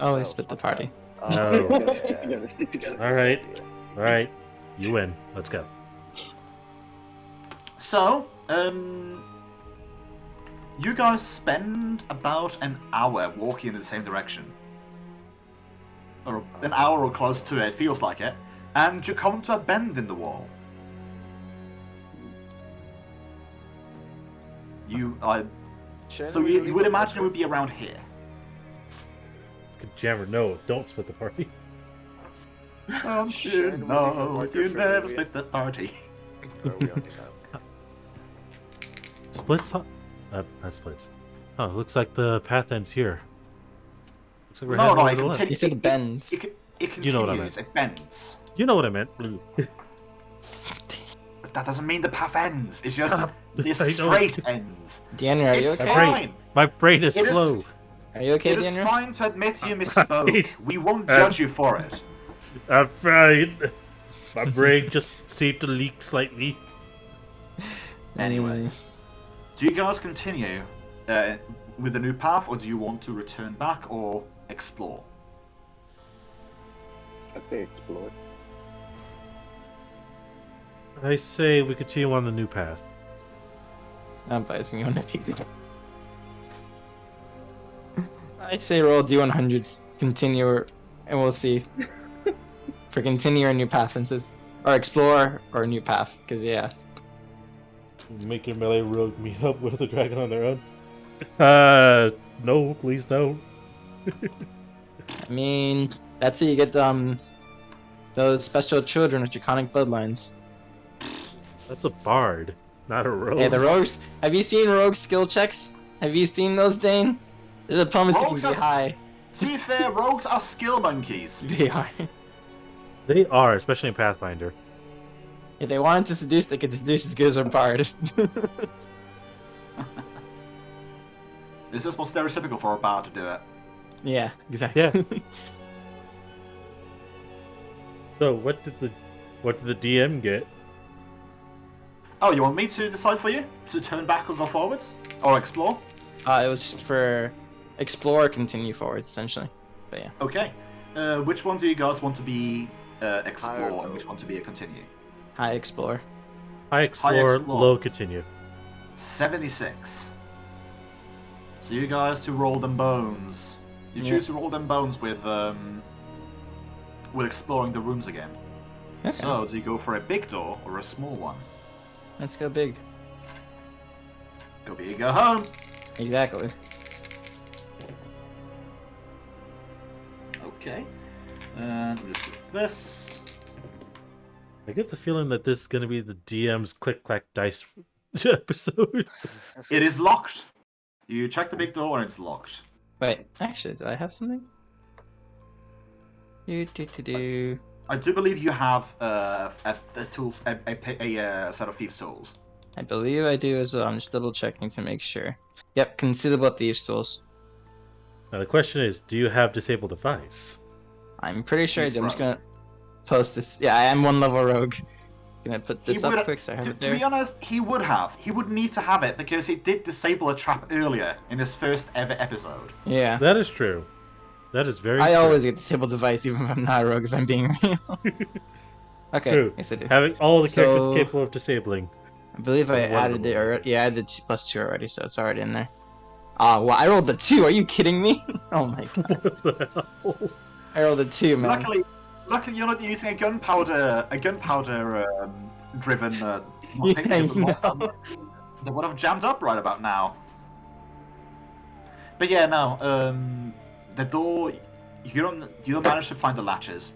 Always split the party. No. You gotta stick together. All right. You win. Let's go. So, you guys spend about an hour walking in the same direction. Or an hour or close to it, feels like it. And you come to a bend in the wall. So you would imagine it would be around here. Jammer, no, don't split the party. No, you never split the party. Splits? Not splits. Oh, looks like the path ends here. Looks like we're heading over to the left. He said bends. It continues, You know what I meant. it bends. You know what I meant. But that doesn't mean the path ends. It's just this I know. straight ends. Deanna, are you It's okay? fine. My brain is It is- slow. Are you okay, It is Daniel? fine to admit you misspoke. Fine. We won't judge you for it. I'm fine. My brain just seemed to leak slightly. Anyway, do you guys continue with the new path, or do you want to return back or explore? I'd say explore. I say we continue on the new path. I'm biasing you on it. I say roll D100s, continue, and we'll see. For continue or new path, instead, or explore or new path, because yeah. Make your melee rogue meet up with a dragon on their own. No, please no. I mean, that's how you get those special children with draconic bloodlines. That's a bard, not a rogue. Hey, the rogues. Have you seen rogue skill checks? Have you seen those, Dane? The diplomacy can Rogues be are- high. To be fair, rogues are skill monkeys. They are. They are, especially in Pathfinder. If they wanted to seduce, they could seduce as good as a bard. It's just more stereotypical for a bard to do it. Yeah, exactly. Yeah. So what did the DM get? Oh, you want me to decide for you? To turn back or go forwards? Or explore? It was for explore, continue forward, essentially. But yeah. Okay. Which one do you guys want to be Higher explore low. and which one to be a continue? High explore. High explore, explore. low continue. 76. So you guys to roll them bones. You Yeah. choose to roll them bones with exploring the rooms again. Okay. So do you go for a big door or a small one? Let's go big. Go big, go home. Exactly. Okay. And we'll just do this. I get the feeling that this is going to be the DM's click clack dice episode. It is locked. You check the big door and it's locked. Wait, actually, do I have something? Do. I do believe you have a set of thieves' tools. I believe I do as well. I'm just double checking to make sure. Yep, considerable thieves tools. Now the question is, do you have disable device? I'm pretty sure I He's do. I'm just rogue. gonna post this. Yeah, I am one level rogue. Gonna put this He up would- quick so I have it To be there. honest, he would have. He would need to have it because he did disable a trap earlier in his first ever episode. Yeah. That is true. That is very I true. always get disable device even if I'm not a rogue, if I'm being real. Okay, True. yes I do. Having all the characters So- capable of disabling. I believe I Wonderful. added it already. Yeah, I added 2+2 already, so it's already in there. Well, I rolled the 2. Are you kidding me? Oh my god. What the hell? I rolled a 2, man. Luckily, you're not using a gunpowder driven Yeah, because I otherwise know. they would have jammed up right about now. But yeah, no. The door, you don't manage to find the latches.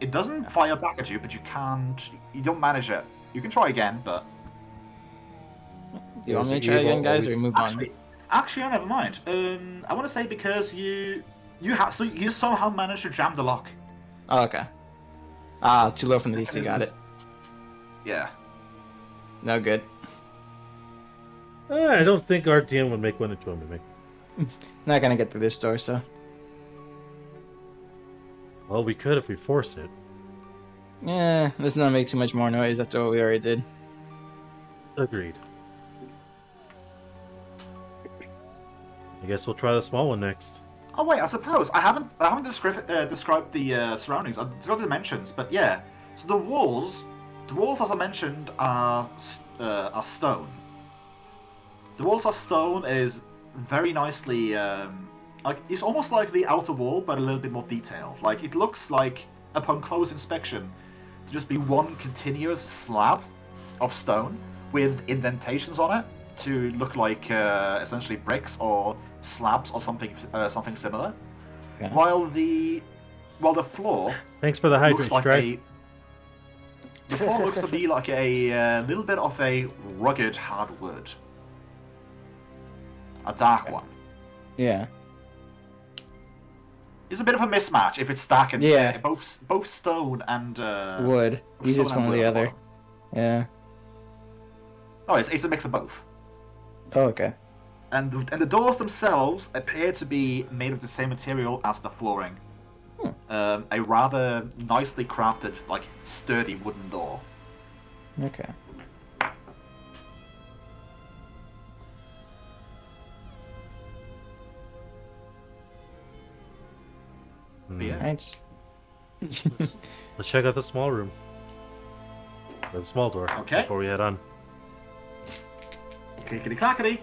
It doesn't fire back at you, but you can't. You don't manage it. You can try again, but Do you want me to try again, guys, or move on? actually, never mind. I want to say because you somehow managed to jam the lock. Oh, okay. Too low from the DC, got it. Yeah. No good. I don't think our DM would make one into a mimic. Not gonna get through this door, so. Well, we could if we force it. Yeah, let's not make too much more noise after what we already did. Agreed. I guess we'll try the small one next. Oh wait, I suppose I haven't described the surroundings. I've described the dimensions, but yeah. So the walls as I mentioned are stone. The walls are stone. It is very nicely like it's almost like the outer wall, but a little bit more detailed. Like it looks like upon close inspection to just be one continuous slab of stone with indentations on it to look like essentially bricks or slabs or something similar. Yeah. While the floor Thanks for the looks hydrant, like Strife. the floor looks to be like a little bit of a rugged hard wood, a dark one. Yeah. It's a bit of a mismatch if it's stacking Yeah. both stone and Wood. You stone just and one or the wood. other. Yeah. Oh, it's a mix of both. Oh, okay. and the doors themselves appear to be made of the same material as the flooring. A rather nicely crafted, like, sturdy wooden door. Okay. But yeah. Right. Let's check out the small room. Or the small door. Okay. Before we head on. Clickety clackety.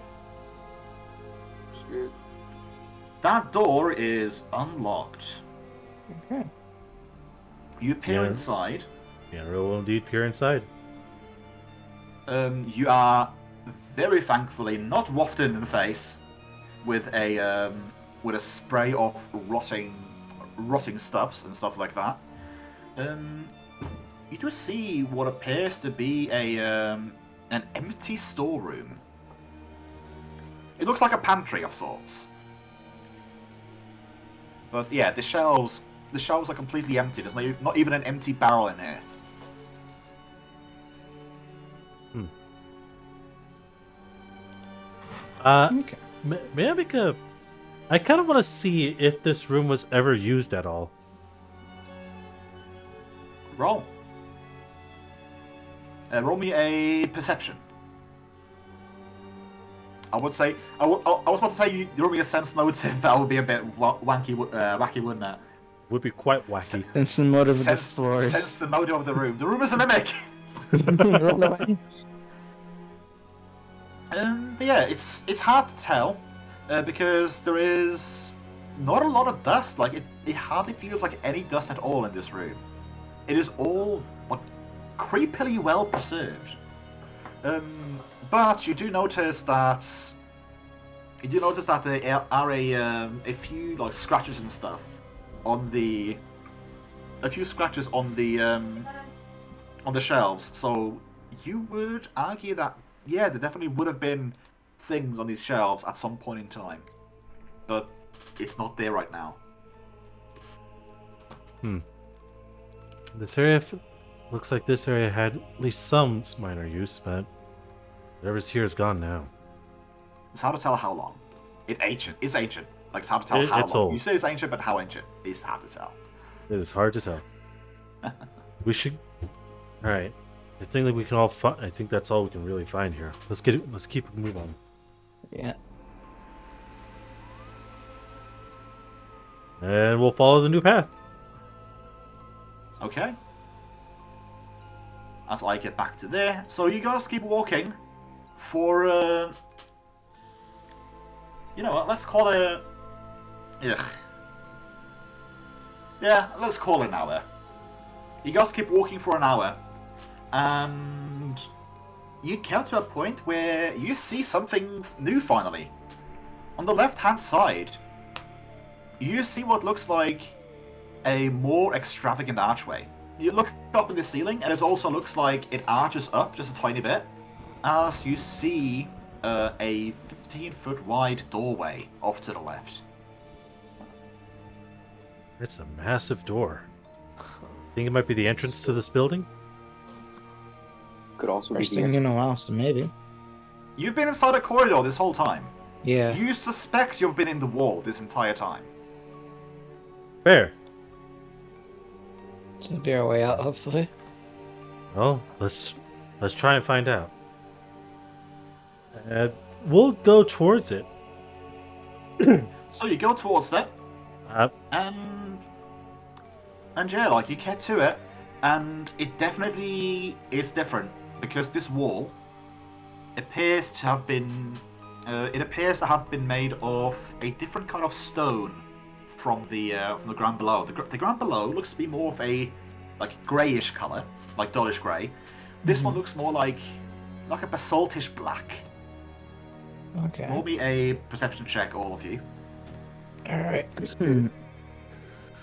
That door is unlocked. Okay. You peer Yeah. inside. The Unreal will indeed peer inside. You are very thankfully not wafted in the face with a spray of rotting stuffs and stuff like that. You do see what appears to be an empty storeroom. It looks like a pantry of sorts. But yeah, the shelves are completely empty. There's not even an empty barrel in here. Okay. May I make a... I kind of want to see if this room was ever used at all. Roll. Roll me a perception. I was about to say you roll me a sense motive. That would be a bit wacky, wouldn't it? Would be quite wacky. Sense the motive of the Sense floors. the motive of the room. The room is a mimic. Roll away. But yeah, it's hard to tell because there is not a lot of dust. Like it hardly feels like any dust at all in this room. It is all like creepily well preserved. But you do notice that there are a few like scratches and stuff on the shelves. So you would argue that yeah, there definitely would have been things on these shelves at some point in time, but it's not there right now. This area looks like this area had at least some minor use, but whatever's here is gone now. It's hard to tell how long. It's ancient. Like it's hard to tell how It's long. old. You say it's ancient, but how ancient? It's hard to tell. It is hard to tell. We should. All right. I think that we can all. I think that's all we can really find here. Let's keep moving on. Yeah. And we'll follow the new path. Okay. As I get back to there, so you guys keep walking for you know what? Let's call it. Ugh. Yeah, let's call it an hour. You guys keep walking for an hour, and you get to a point where you see something new finally. On the left-hand side, you see what looks like a more extravagant archway. You look up in the ceiling, and it also looks like it arches up just a tiny bit, as you see a 15-foot wide doorway off to the left. It's a massive door. Think it might be the entrance to this building? Could also be First thing the in a while, so maybe. You've been inside a corridor this whole time. Yeah. You suspect you've been in the wall this entire time. Fair. Should be our way out, hopefully. Well, let's try and find out. We'll go towards it. So you go towards that, and yeah, like you get to it, and it definitely is different because this wall appears to have been made of a different kind of stone from the ground below. The ground below looks to be more of a like greyish color, like dullish grey. This one looks more like a basaltish black. Okay. Roll me a perception check, all of you. Alright.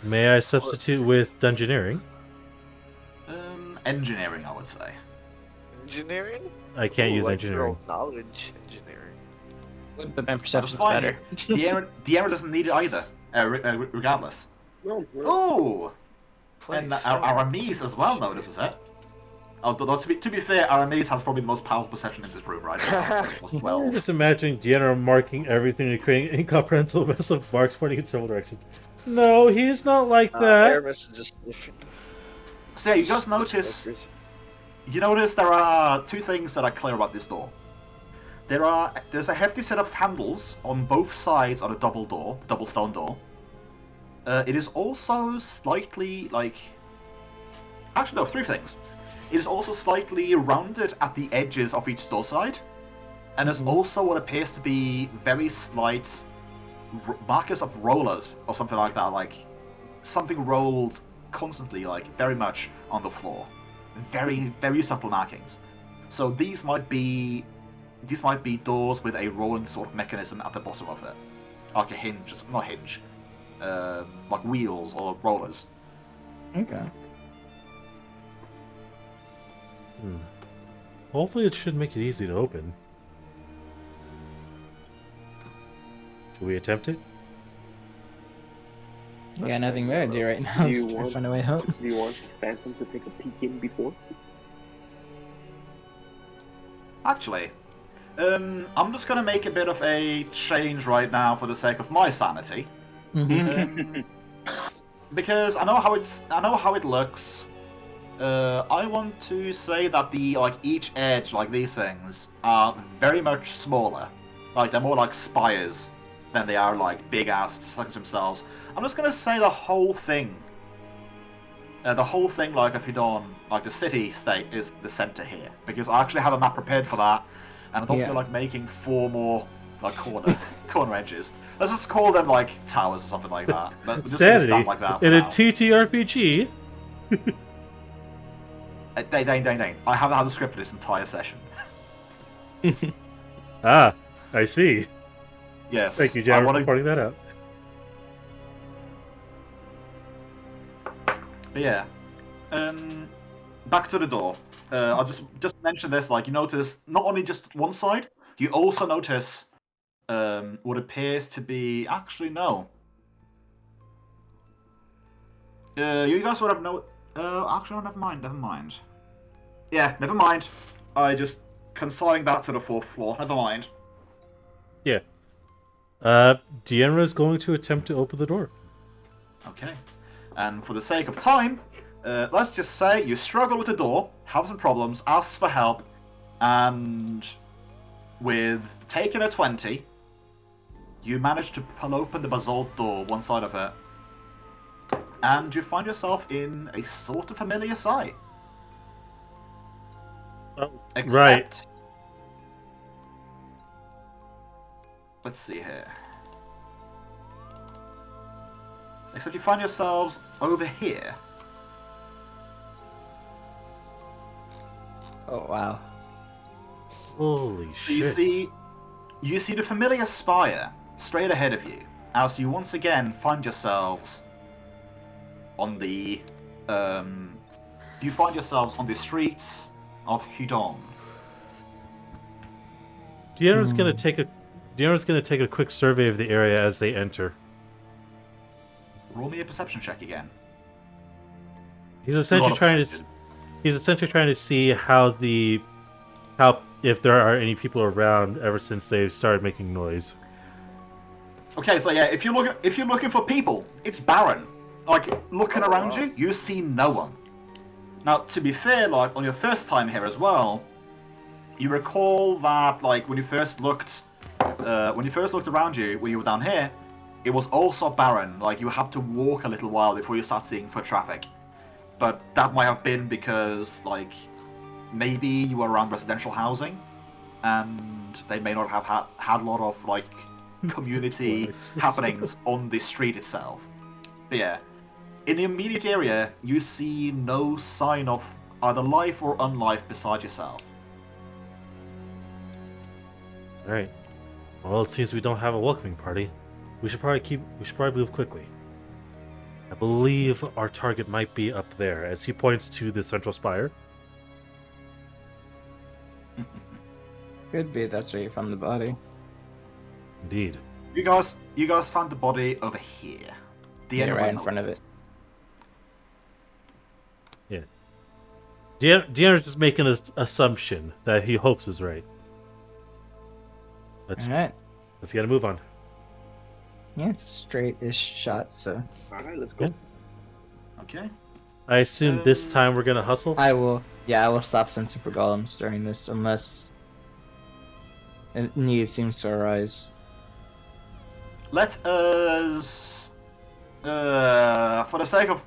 May I substitute with dungeoneering? Engineering, I would say. Engineering? I can't use Ooh, engineering. Knowledge engineering. But my perception's Fine. better. The arrow doesn't need it either, regardless. No, Oh! Place And our Aramis as well notices it. Although to be fair, Aramis has probably the most powerful perception in this room right now. So plus I'm 12. just imagining Deanna marking everything and creating incomprehensible mess of marks pointing in several directions. No, he's not like that. Aramis is just different. So yeah, you guys notice. You notice there are two things that are clear about this door. There's a hefty set of handles on both sides of the double stone door. It is also slightly actually no, three things. It is also slightly rounded at the edges of each door side, and there's also what appears to be very slight markers of rollers or something like that, like something rolled constantly, like very much on the floor. Very, very subtle markings. So these might be doors with a rolling sort of mechanism at the bottom of it, like a hinge, not hinge, like wheels or rollers. Okay. Hopefully it should make it easy to open. Should we attempt it? I got nothing better to do right now. Do you Try to want- find a way home. Do you want Phantom to take a peek in before? Actually, I'm just gonna make a bit of a change right now for the sake of my sanity, because I know how it looks. I want to say that each edge, like these things, are very much smaller. Like they're more like spires than they are like big ass things themselves. I'm just gonna say the whole thing. Like if you don't like the city state is the center here, because I actually have a map prepared for that, and I don't feel like making 4 more like corner edges. Let's just call them like towers or something like that. We're just gonna Sanity stand like that for in a now. TTRPG. Dane. I haven't had a script for this entire session. Ah, I see. Yes. Thank you, I Jared, wanna- for pointing that out. But yeah, back to the door. I'll just mention this. Like you notice, not only just one side, you also notice what appears to be actually no. You guys would have no. Actually, never mind. Yeah, never mind. I just consigning that to the 4th floor. Never mind. Yeah. Deanna is going to attempt to open the door. Okay. And for the sake of time, let's just say you struggle with the door, have some problems, ask for help, and with taking a 20, you manage to pull open the basalt door, one side of it, and you find yourself in a sort of familiar sight. Oh, Except, right. let's see here. Except you find yourselves over here. Oh wow. Holy So you shit. see the familiar spire straight ahead of you, as you once again find yourselves on the streets of Hudon. Deanna's gonna take a quick survey of the area as they enter. Roll me a perception check again. He's essentially trying to see how if there are any people around ever since they've started making noise. Okay, so yeah, if you're looking for people, it's barren. Like looking around you, you see no one. Now, to be fair, like on your first time here as well, you recall that like when you first looked around you when you were down here, it was also barren. Like you had to walk a little while before you start seeing foot traffic. But that might have been because like maybe you were around residential housing, and they may not have had a lot of like community happenings on the street itself. But yeah, in the immediate area, you see no sign of either life or unlife beside yourself. Alright. Well, it seems we don't have a welcoming party. We should probably move quickly. I believe our target might be up there, as he points to the central spire. Could be that's where you found the body. Indeed. You guys found the body over here. The Yeah, end right of in front of it. Yeah. Deanna's just making an assumption that he hopes is right. Let's All right. get a move on. Yeah, it's a straight-ish shot, so Alright, let's go. Okay. I assume this time we're gonna hustle. I will stop sending super golems during this unless a need seems to arise. Let us, for the sake of,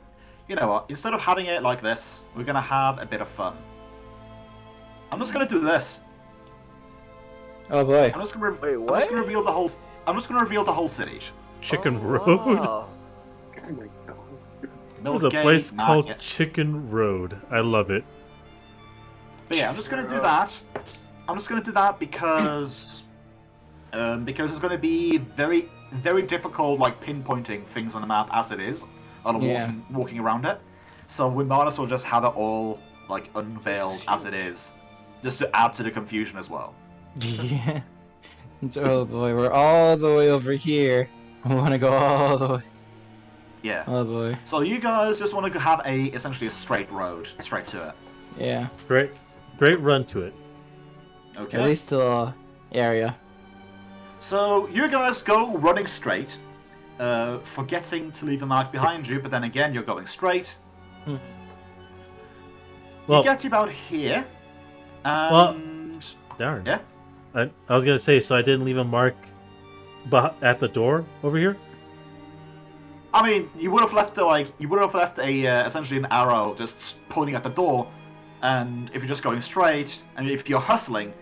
you know what, instead of having it like this, we're gonna have a bit of fun. I'm just gonna do this. Oh boy. I'm just gonna, Wait, I'm what? just gonna reveal the whole. I'm just gonna reveal the whole city. Chicken Oh, Road. wow. Oh my god. There's a Millgate place called Market. Chicken Road. I love it. But yeah, I'm just gonna do that. I'm just gonna do that because it's gonna be very, very difficult, like pinpointing things on the map as it is, on Yeah. walking around it. So we might as well just have it all like unveiled as it is, just to add to the confusion as well. Yeah. Oh boy, we're all the way over here. I want to go all the way. Yeah. Oh boy. So you guys just want to have essentially a straight road, straight to it. Yeah. Great run to it. Okay. At least to the area. So you guys go running straight, forgetting to leave a mark behind you, but then again you're going straight. Well, You get to about here, and darn. yeah. I was gonna say, so I didn't leave a mark at the door over here. I mean, you would have left essentially an arrow just pointing at the door, and if you're just going straight, and if you're hustling,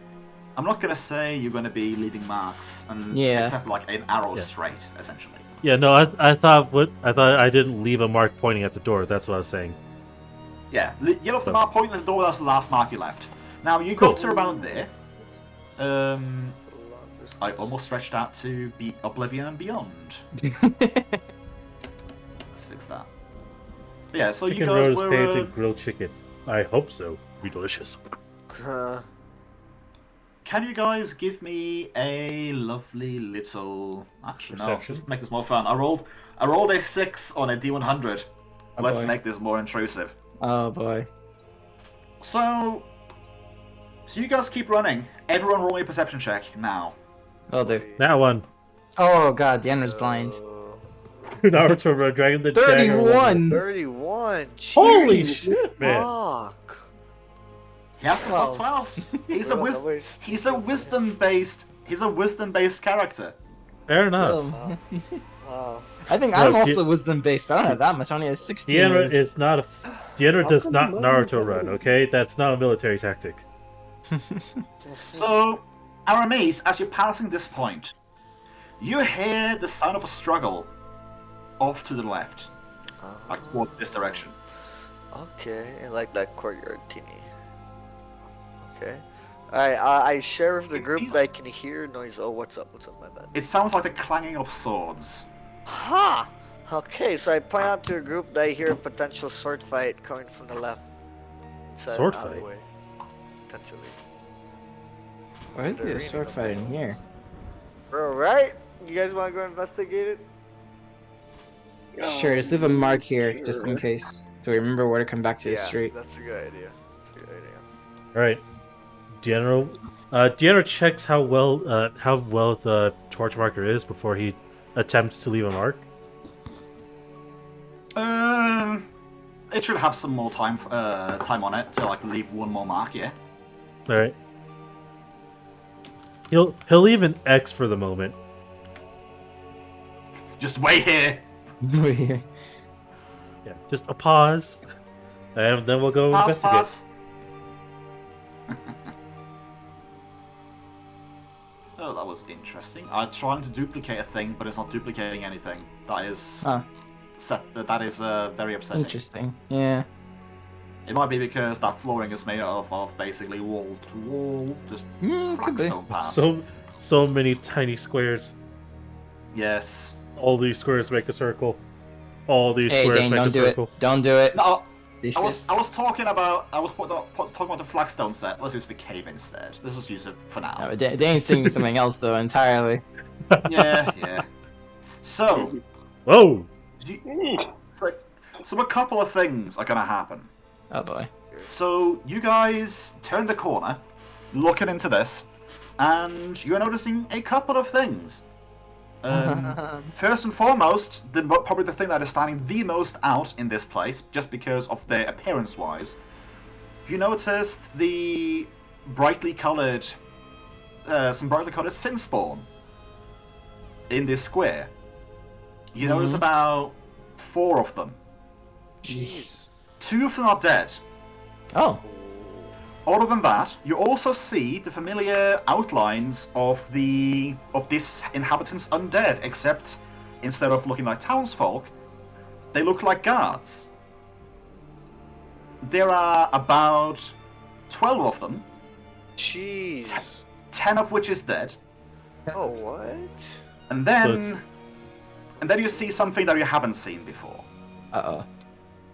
I'm not gonna say you're gonna be leaving marks, and Yeah. except like an arrow Yeah. straight, essentially. Yeah, no, I thought I didn't leave a mark pointing at the door. That's what I was saying. Yeah, you left the So- mark pointing at the door. That's the last mark you left. Now you go Cool. to around there. I almost stretched out to be Oblivion and Beyond. Let's fix that. But yeah, so Chicken you Road guys is were. painted grilled chicken. I hope so. Be delicious. Can you guys give me a lovely little? Actually, no. Perception? Let's make this more fun. I rolled a 6 on a D100. Oh, Let's boy. make this more intrusive. Oh boy. So you guys keep running. Everyone roll me a perception check now. Will do. That one. Oh god, the ender's blind. Naruto Red Dragon the Dagger one. 31! 31. Holy Jeez. shit, man! Fuck. He has to plus 12. 12. He's a Bro, wisdom. that was- He's a wisdom-based character. Fair enough. Wow. I think I'm Look, also wisdom based, but I don't have that much. I only have 16. Deanna whiz. is not a. Deanna does come not on? Naruto run. Okay, that's not a military tactic. So, Aramis, as you're passing this point, you hear the sound of a struggle off to the left, like towards this direction. Okay, and like that courtyard teeny. Okay. Alright, I share with the group that I can hear noise. Oh, what's up? What's up, my bad? It sounds like the clanging of swords. Ha! Okay, so I point out to a group that I hear a potential sword fight coming from the left. Inside an Sword fight? alleyway. Potentially. Why would be a sword fight in here? Bro, right? You guys want to go investigate it? Sure, just leave a mark here, just in case. So we remember where to come back to the street. That's a good idea. That's a good idea. All right, Deanna checks how well the torch marker is before he attempts to leave a mark. It should have some more time on it to like leave one more mark. Yeah. All right. He'll leave an X for the moment. Just wait here. Yeah, just a pause, and then we'll go investigate. Pause. Oh, that was interesting. I'm trying to duplicate a thing, but it's not duplicating anything. That is Oh, that is very upsetting. interesting. Yeah. It might be because that flooring is made out of basically wall to wall, just Could be. flagstone paths. So many tiny squares. Yes. All these squares make a circle. All these Hey, squares Dane, make don't a do circle. it. Don't do it. No, Desist. I was talking about the flagstone set. Let's use the cave instead. Let's just use it for now. No, Dane's thinking something else though entirely. Yeah. So, Whoa! so a couple of things are gonna happen. Oh boy. So you guys turn the corner, looking into this, and you're noticing a couple of things. First and foremost, probably the thing that is standing the most out in this place, just because of their appearance-wise, you noticed the brightly coloured, some brightly coloured sin spawn in this square. You notice about 4 of them. Jeez. 2 of them are dead. Oh. Other than that, you also see the familiar outlines of this inhabitant's undead, except instead of looking like townsfolk, they look like guards. There are about 12 of them, Jeez. 10 of which is dead, Oh, what? and then So you see something that you haven't seen before. Uh-oh.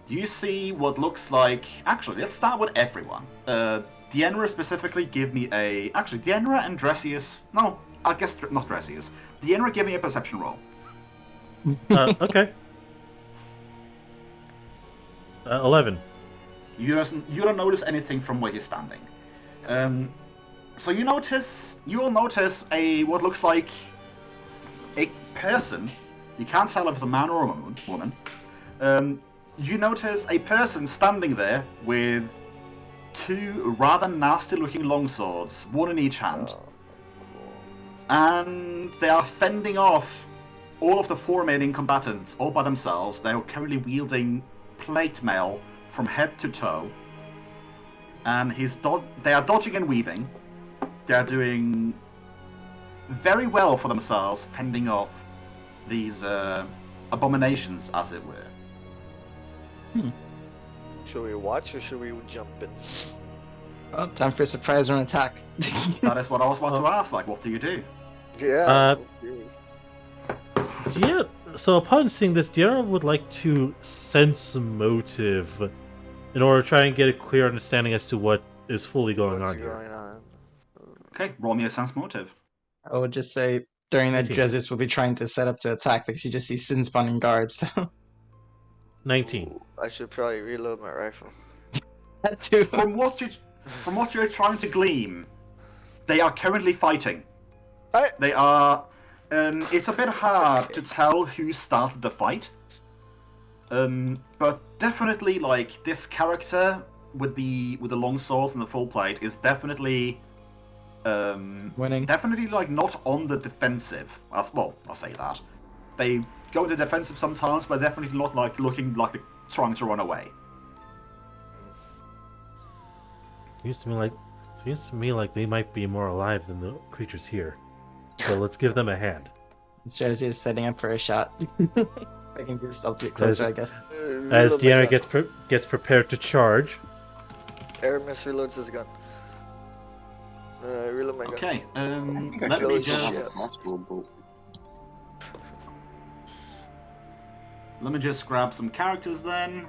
You see what looks like... Actually, let's start with everyone. 𝓓𝓪 specifically give me a... Actually, 𝓓𝓪 and 𝓓𝓪𝓴... No, I guess not 𝓓𝓪𝓴. 𝓓𝓪 give me a perception roll. Okay. 11. You don't notice anything from where you're standing. So you'll notice what looks like a person. You can't tell if it's a man or a woman. You notice a person standing there with 2 rather nasty-looking longswords, one in each hand, and they are fending off all of the 4 remaining combatants all by themselves. They are currently wielding plate mail from head to toe, and they are dodging and weaving. They are doing very well for themselves, fending off these abominations, as it were. Should we watch or should we jump in? Well, time for a surprise or an attack. That is what I was about to ask. Like, what do you do? Yeah. So upon seeing this, 𝓓𝓪 would like to sense motive in order to try and get a clear understanding as to what is fully going What's on here. going on? Okay, roll me a sense motive. I would just say during that 18. Dresses will be trying to set up to attack because you just see sin spawning guards. 19. I should probably reload my rifle. That too. From what you're trying to glean, they are currently fighting. They are. It's a bit hard to tell who started the fight. But definitely, like, this character with the long swords and the full plate is definitely Winning. definitely like not on the defensive. Well, I'll say that. They go into defensive sometimes, but definitely not like looking like they're trying to run away. Seems to me like they might be more alive than the creatures here. So let's give them a hand. Strategy is setting up for a shot. I can get stealth a bit closer, I guess. As 𝓓𝓪 gets prepared to charge. Aramis reloads his gun. Reload my gun. Okay, let me Close just shot. let me just grab some characters then.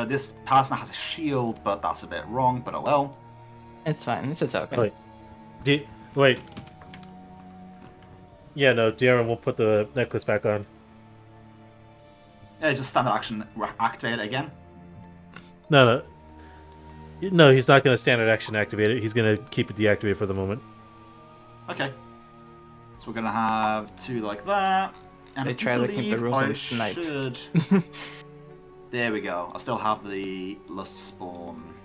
This person has a shield, but that's a bit wrong. But oh well. It's fine. It's a token. Wait. Wait. Yeah, no, 𝓓𝓪 will put the necklace back on. Yeah, just standard action activate it again. No, he's not going to standard action activate it. He's going to keep it deactivated for the moment. Okay. So we're gonna have 2 like that. And They I try looking at the believe rules I and snipe. should- There we go. I still have the lust spawn.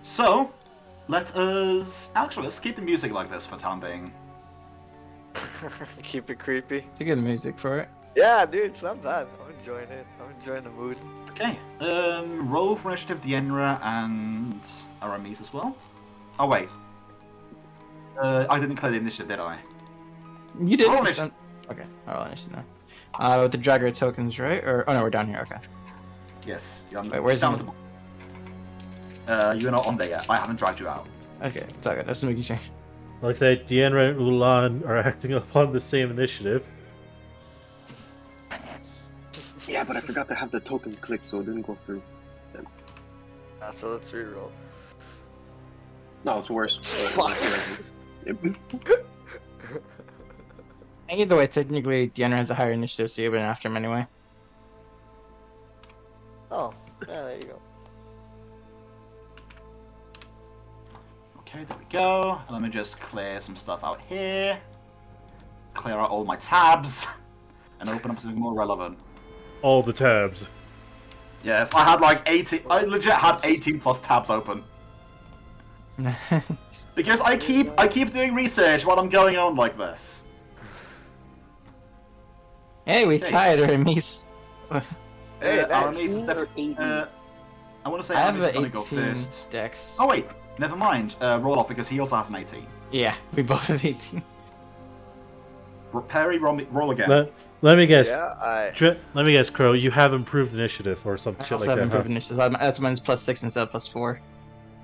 So, let's keep the music like this for the time being. Keep it creepy. It's a good music for it. Yeah, dude, it's not bad. I'm enjoying it. I'm enjoying the mood. Okay. Roll for initiative 𝓓𝓪 and Aramis as well. Oh wait. I didn't clear the initiative, did I? You did. Roll It's initiative. on- Okay, I'll understand now. With the dragger tokens, right? Or oh no, we're down here. Okay. Yes. You're Wait, where's down the- at the You're not on there yet. I haven't dragged you out. Okay, it's all good. Just making sure. Like I said, 𝓓𝓪 and 𝓚𝓪 are acting upon the same initiative. Yeah, but I forgot to have the token clicked, so it didn't go through. So let's reroll. No, it's worse. Fuck. Either way, technically, 𝓓𝓪 has a higher initiative, so you went after him anyway. Oh, yeah, there you go. Okay, there we go. Let me just clear some stuff out here. Clear out all my tabs. And open up something more relevant. All the tabs. Yes, I had like 18. I legit had 18 plus tabs open. Because I keep doing research while I'm going on like this. Hey, we Okay. tied, Hermes. Hey, Aramis nice. is definitely. I want to say I have Aramis is an going to go 18 first. dex. Oh wait, never mind. Roll off because he also has an 18. Yeah, we both have 18. Perry, roll again. Let me guess. Yeah, Let me guess, Crow. You have improved initiative or some I shit also like have that. improved Huh? initiative. That's mine's +6 instead of +4.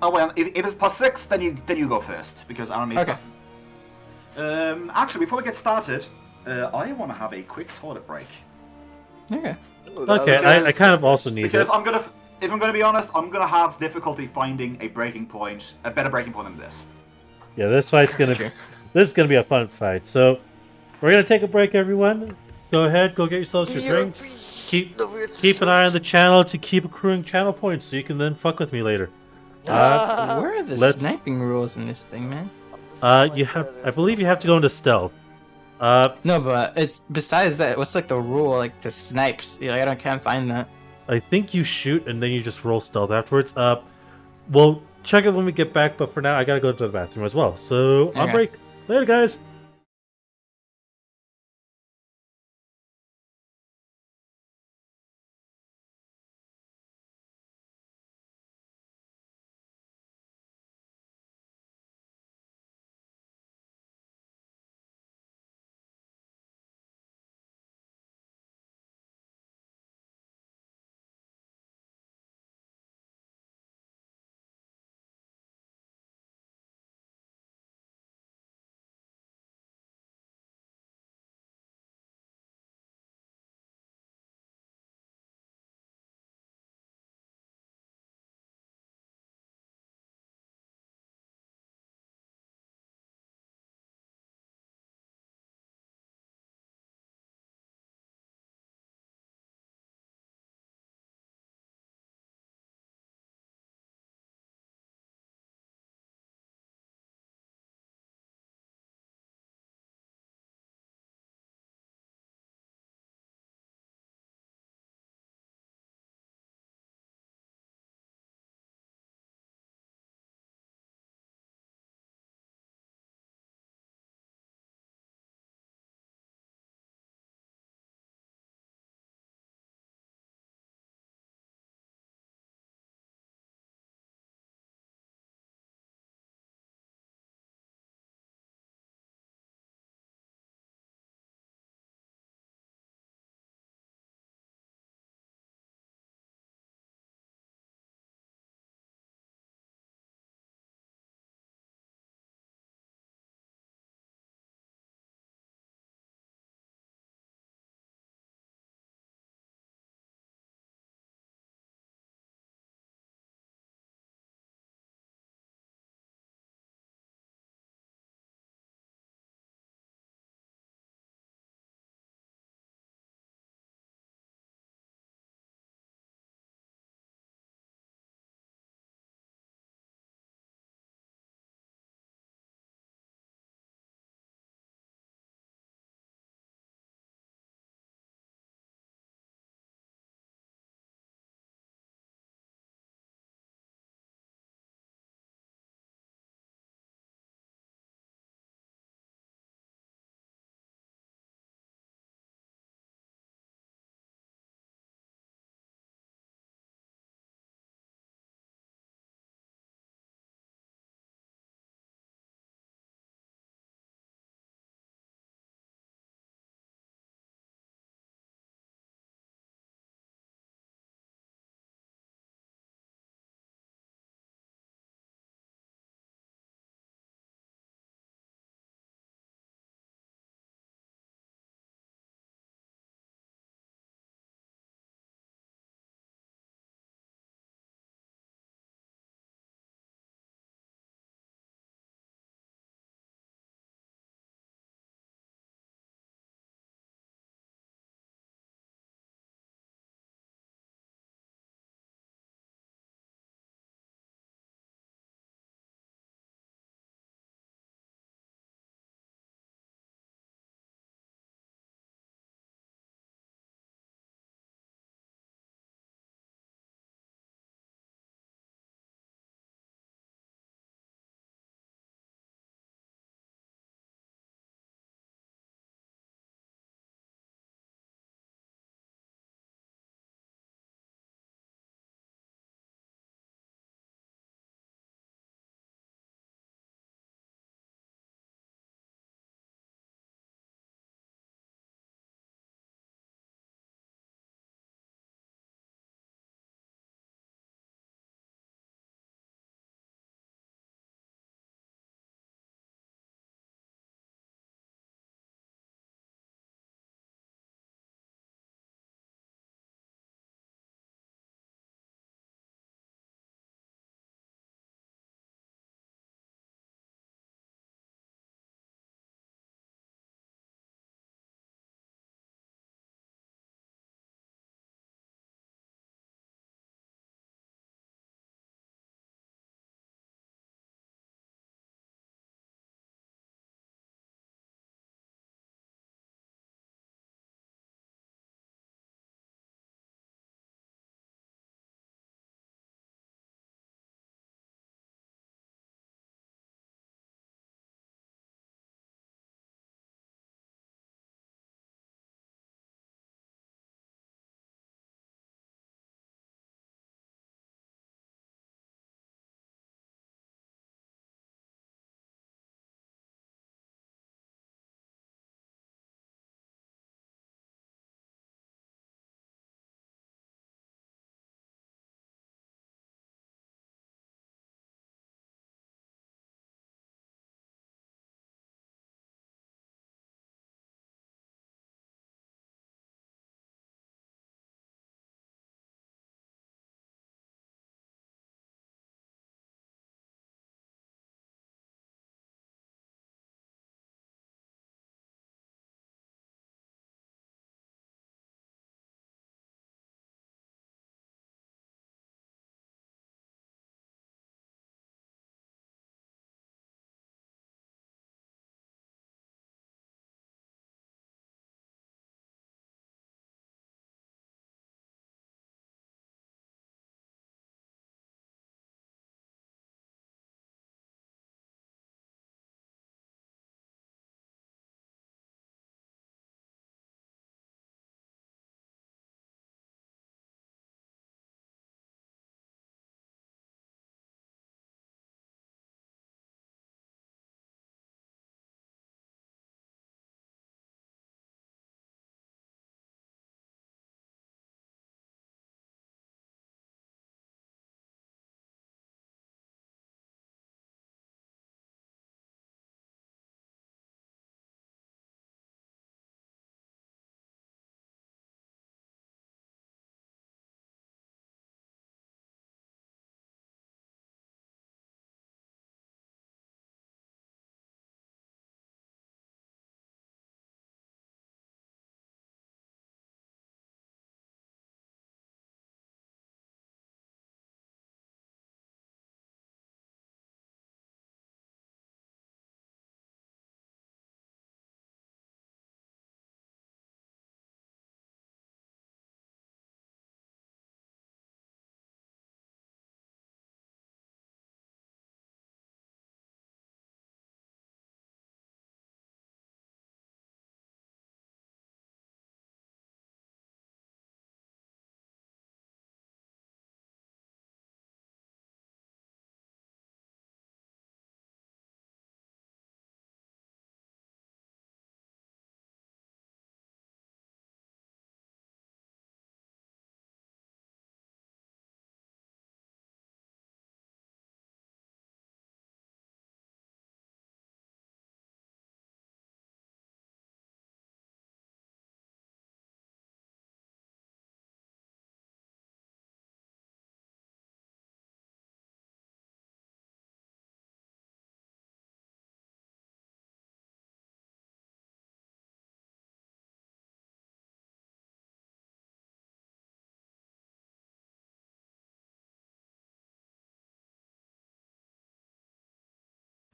Oh well, if it's +6, then you go first because Aramis Okay. doesn't. Actually, before we get started, I want to have a quick toilet break. Okay. Okay, I kind of also need Because it. if I'm gonna be honest, I'm gonna have difficulty finding a breaking point, a better breaking point than this. Yeah, this fight's gonna. This is gonna be a fun fight. So, we're gonna take a break, everyone. Go ahead, go get yourselves your drinks. Keep an eye on the channel to keep accruing channel points, so you can then fuck with me later. Where are the let's- sniping rules in this thing, man? You have. I believe you have to go into stealth. No, but it's besides that. What's like the rule, like the snipes? Yeah, I can't find that. I think you shoot and then you just roll stealth afterwards. We'll check it when we get back, but for now, I gotta go to the bathroom as well. So, on Okay. break. Later, guys.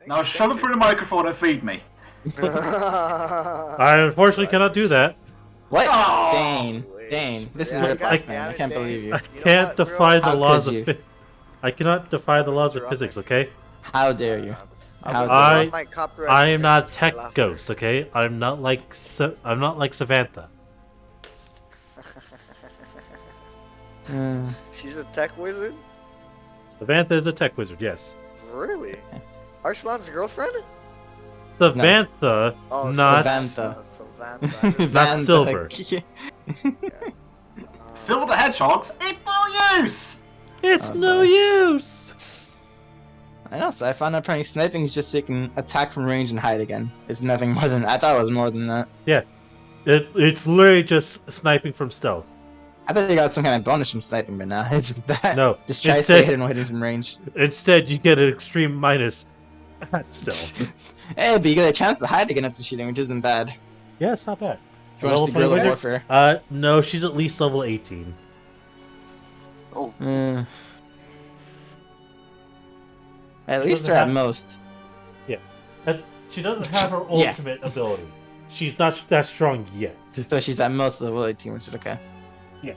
Now shove it through the microphone and feed me. I unfortunately cannot do that. What? Oh, Dane. This is Yeah, a God rip-off, man. damn I it, can't Dane. believe you. I You know can't what, bro? defy the How laws could of you? I cannot defy the laws of You're physics, on okay? How dare you? How I- dare might copyright I am not a infringement tech after. ghost, okay? I'm not like Samantha. you? She's a tech wizard? Samantha is a tech wizard, yes. Really? Arslan's girlfriend? Samantha, Oh, not Savantha. Savantha. Not Silver. Silver the Hedgehog's, it's no use! It's Oh, no no. use. I know, so I found out apparently sniping is just so you can attack from range and hide again. It's nothing more than I thought it was more than that. Yeah, it's literally just sniping from stealth. I thought you got some kind of bonus from sniping, but nah, it's just that. No, Just try to instead- stay hidden while hitting from range. Instead, you get an extreme minus at stealth. Hey, but you get a chance to hide again after shooting, which isn't bad. Yeah, it's not bad. If you want to Level guerrilla 20 warfare. No, she's at least level 18. Oh, At She least doesn't or at have- most. And she doesn't have her Yeah. ultimate ability. She's not that strong yet. So she's at most level 18, which is okay. Yeah.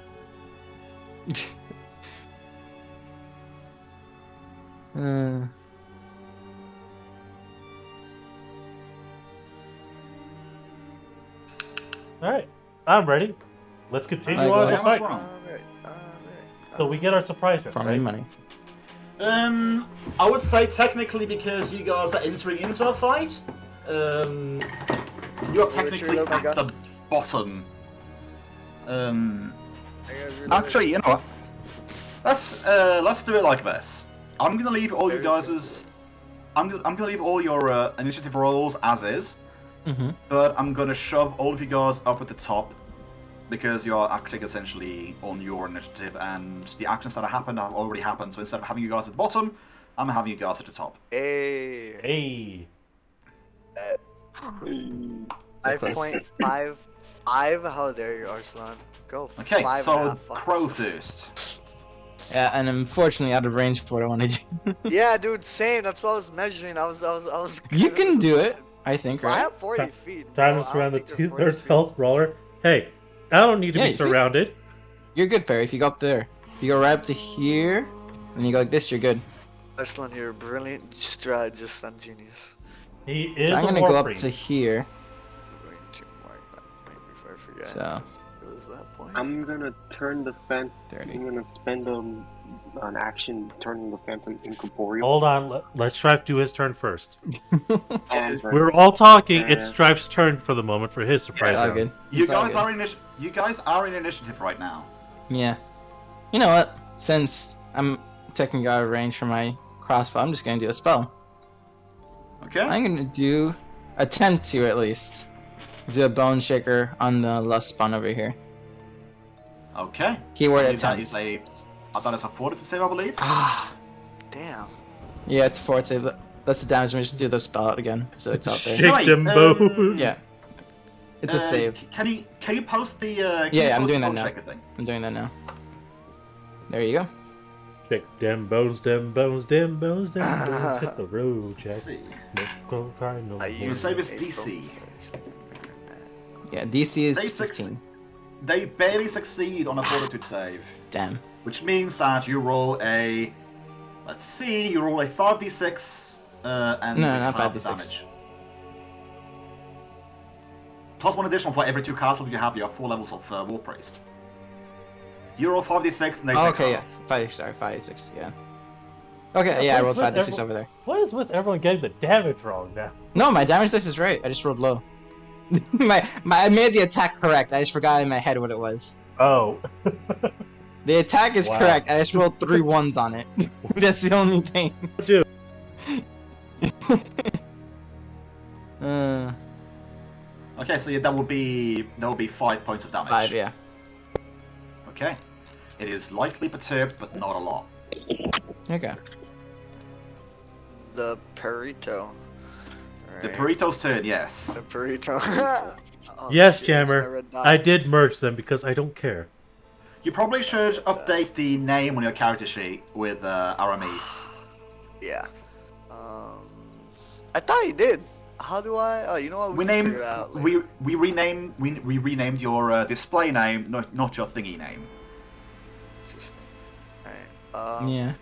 uh, Alright, I'm ready. Let's continue on the Likewise. fight. Alright, So we get our surprise round, for me right? money. I would say technically because you guys are entering into a fight, you're technically load my at gun? the bottom. Actually, you know what? Let's do it like this. I'm gonna leave all you guys' I'm gonna leave all your initiative rolls as is, but I'm gonna shove all of you guys up at the top because you're acting essentially on your initiative, and the actions that have happened have already happened. So instead of having you guys at the bottom, I'm having you guys at the top. Hey. Hey. 5.55. How dare you, Arslan? Go. Okay, 5.5. so Fuck Crow yourself. first. Yeah, and unfortunately out of range for what I want to do. Yeah, dude, same. That's what I was measuring. I was. You can do it, I think, I right? have 40 feet. Time bro. to I surround the don't think they're 40 2/3 feet. health brawler. Hey, I don't need to Yeah, be you see? surrounded. You're good, Perry, if you go up there. If you go right up to here, and you go like this, you're good. Arslan, you're brilliant. Just a genius. He is So I'm a gonna war go up priest. to here, I'm going to mark that point before I forget. so... What was that point? I'm gonna turn the phantom. 30. I'm gonna spend an action turning the phantom incorporeal. Hold on, let Strife do his turn first. And We're all talking. It's Strife's turn for the moment for his surprise It's all round. good. You It's all guys good. you guys are in initiative right now. Yeah. You know what? Since I'm taking out of range for my crossbow, I'm just gonna do a spell. Okay. I'm gonna do... attempt to, at least. Do a bone shaker on the left spawn over here. Okay. Keyword I believe that attempt. is I thought it's a fortitude save, I believe. Ah, Damn. yeah, it's 4 save. That's the damage. We just do the spell out again, so it's out there. Shake Right, them bones. Yeah. It's a save. Can you post the? Can Yeah, you I'm post doing the that now. checker thing? I'm doing that now. There you go. Shake them bones, them bones, them bones, them bones. Hit the road, Jack. Let's see. No, go cry no I more. use save is a DC. phone Yeah, DC is They fix- 15. They barely succeed on a fortitude save, Damn. which means that you roll a. Let's see. You roll a 5d6 and No, you not halve the 5d6. damage. Plus one additional for every 2 castles you have. You have 4 levels of War Priest. You roll 5d6 and they Oh, take okay, yeah. half. 5d6, yeah. Okay, yeah, I rolled What's with 5d6 over there. What is with everyone getting the damage wrong now? No, my damage dice is right. I just rolled low. I made the attack correct. I just forgot in my head what it was. Oh. The attack is Wow. correct. I just rolled 3 1s on it. That's the only thing. Dude. Okay, so yeah, that will be 5 points of damage. 5, yeah. Okay. It is lightly perturbed, but not a lot. Okay. The Perito. The Right. Perito's turn, yes. The Perito. Oh, Yes, shit, Jammer. it's my red dot. I did merge them because I don't care. You probably should update the name on your character sheet with Aramis. Yeah. I thought he did. How do I? Oh, you know what? We can named figure it out later. we renamed your display name, not your thingy name. Interesting. Alright. Yeah.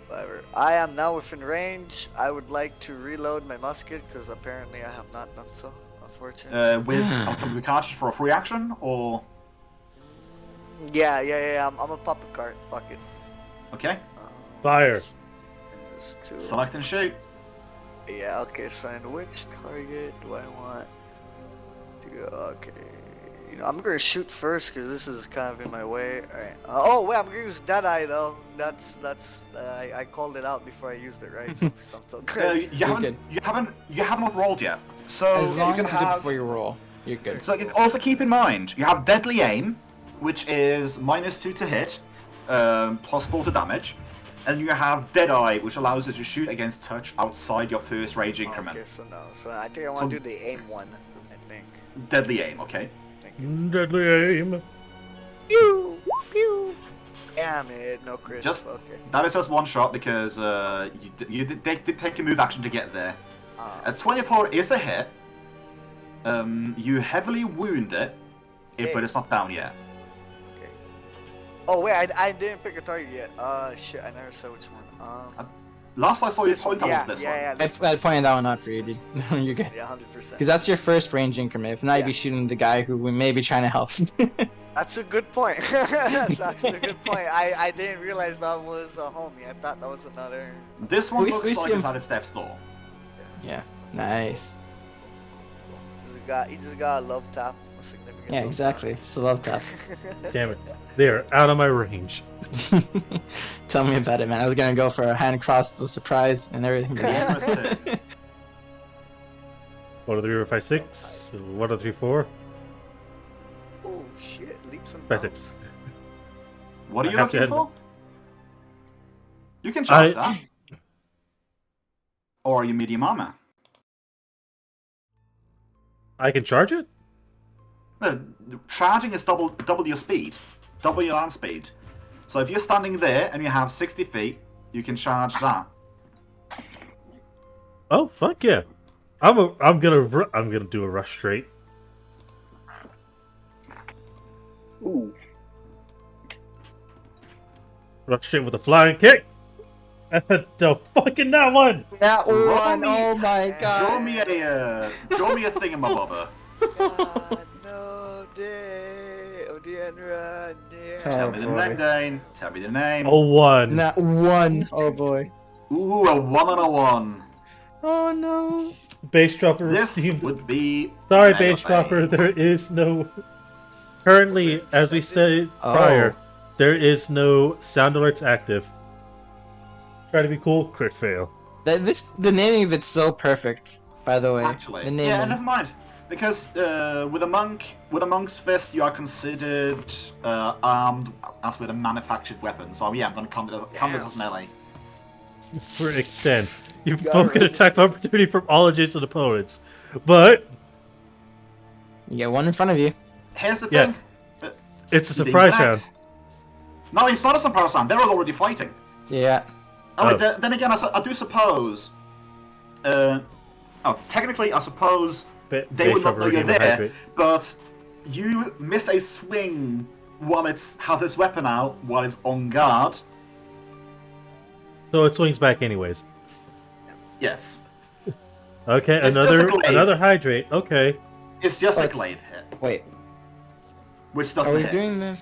Whatever. I am now within range. I would like to reload my musket because apparently I have not done so. Unfortunately. With cartridge for a free action, or Yeah. I'm a pop a cart. Fuck it. okay, Fire. Just to- select and shoot. Yeah. Okay. So in which target do I want to go? Okay. You know, I'm gonna shoot first because this is kind of in my way. All right. Oh wait, I'm gonna use Deadeye though. That's I called it out before I used it, right? So good. You haven't rolled yet. So As long you as can you do it have. before you roll, you're good. So also keep in mind, you have deadly aim, which is -2 to hit, +4 to damage, and you have Deadeye, which allows you to shoot against touch outside your first range increment. Okay, so no. So I think I want to do the aim one. I think. Deadly aim, okay? Thank you. Deadly aim. Pew pew. Damn it, no crits. Just Okay. that is just one shot because you did take a move action to get there. A 24 is a hit. You heavily wound it, but it's not down yet. Okay. Oh wait, I didn't pick a target yet. Shit, I never said which one. Last I saw you This one, point out yeah, was this yeah, one. yeah. This one. I pointed that one out for you, dude. You're good. Yeah, 100%. Because that's your first range increment. If not, you'd be Yeah. shooting the guy who we may be trying to help. That's a good point. That's actually a good point. I didn't realize that was a homie. I thought that was another. This one We looks see like it's him- at its death's door. Yeah, nice. He just got a love tap. A significant Yeah, love exactly. Just a love tap. Damn it. They're out of my range. Tell me about it, man. I was gonna go for a hand crossbow surprise and everything. But yeah. Interesting. 1, 2, 3, 4, 5, 6. 1, 2, 3, 4, Oh shit! Leaps and 5, bounds. 6. What are I you have to looking end- for? You can charge I- that. Or are you medium armor? I can charge it? No, charging is double your speed. Double your land speed. So if you're standing there and you have 60 feet, you can charge that. Oh, fuck yeah. I'm gonna do a rush straight. Ooh. Rush straight with a flying kick. The fucking that one. That Roll one! me- Oh my Draw god! me a thingamabobber. God, no day. Oh, the run. Tell Oh, me the boy. name, Dane. Tell me the name. A 1. That one! Oh boy. Ooh, a 1 and a 1. Oh no! Base dropper This redeemed. would be. Sorry, melee. base dropper. There is no. Currently, as we said prior, there is no sound alerts active. Try to be cool. Crit fail. The naming of it's so perfect. By the way, Actually, the yeah, naming. never mind. Because with a monk's fist, you are considered armed as with a manufactured weapon. So yeah, I'm going to count it as melee. For extend, you Got both get it. attack of opportunity from all adjacent opponents, but You get one in front of you. Here's the Yeah. thing. it's a surprise round. No, it's not a surprise round. They're all already fighting. Yeah. Oh, wait, Oh. then again, I do suppose. Technically, I suppose they Base would not dropper know you're redeemed the there, hydrate. but you miss a swing while it's has its weapon out while it's on guard. So it swings back anyways. Yes, Okay, It's just a glaive. another hydrate. Okay. it's just Oh, a it's- glaive hit, Wait. which Are doesn't we hit. doing the?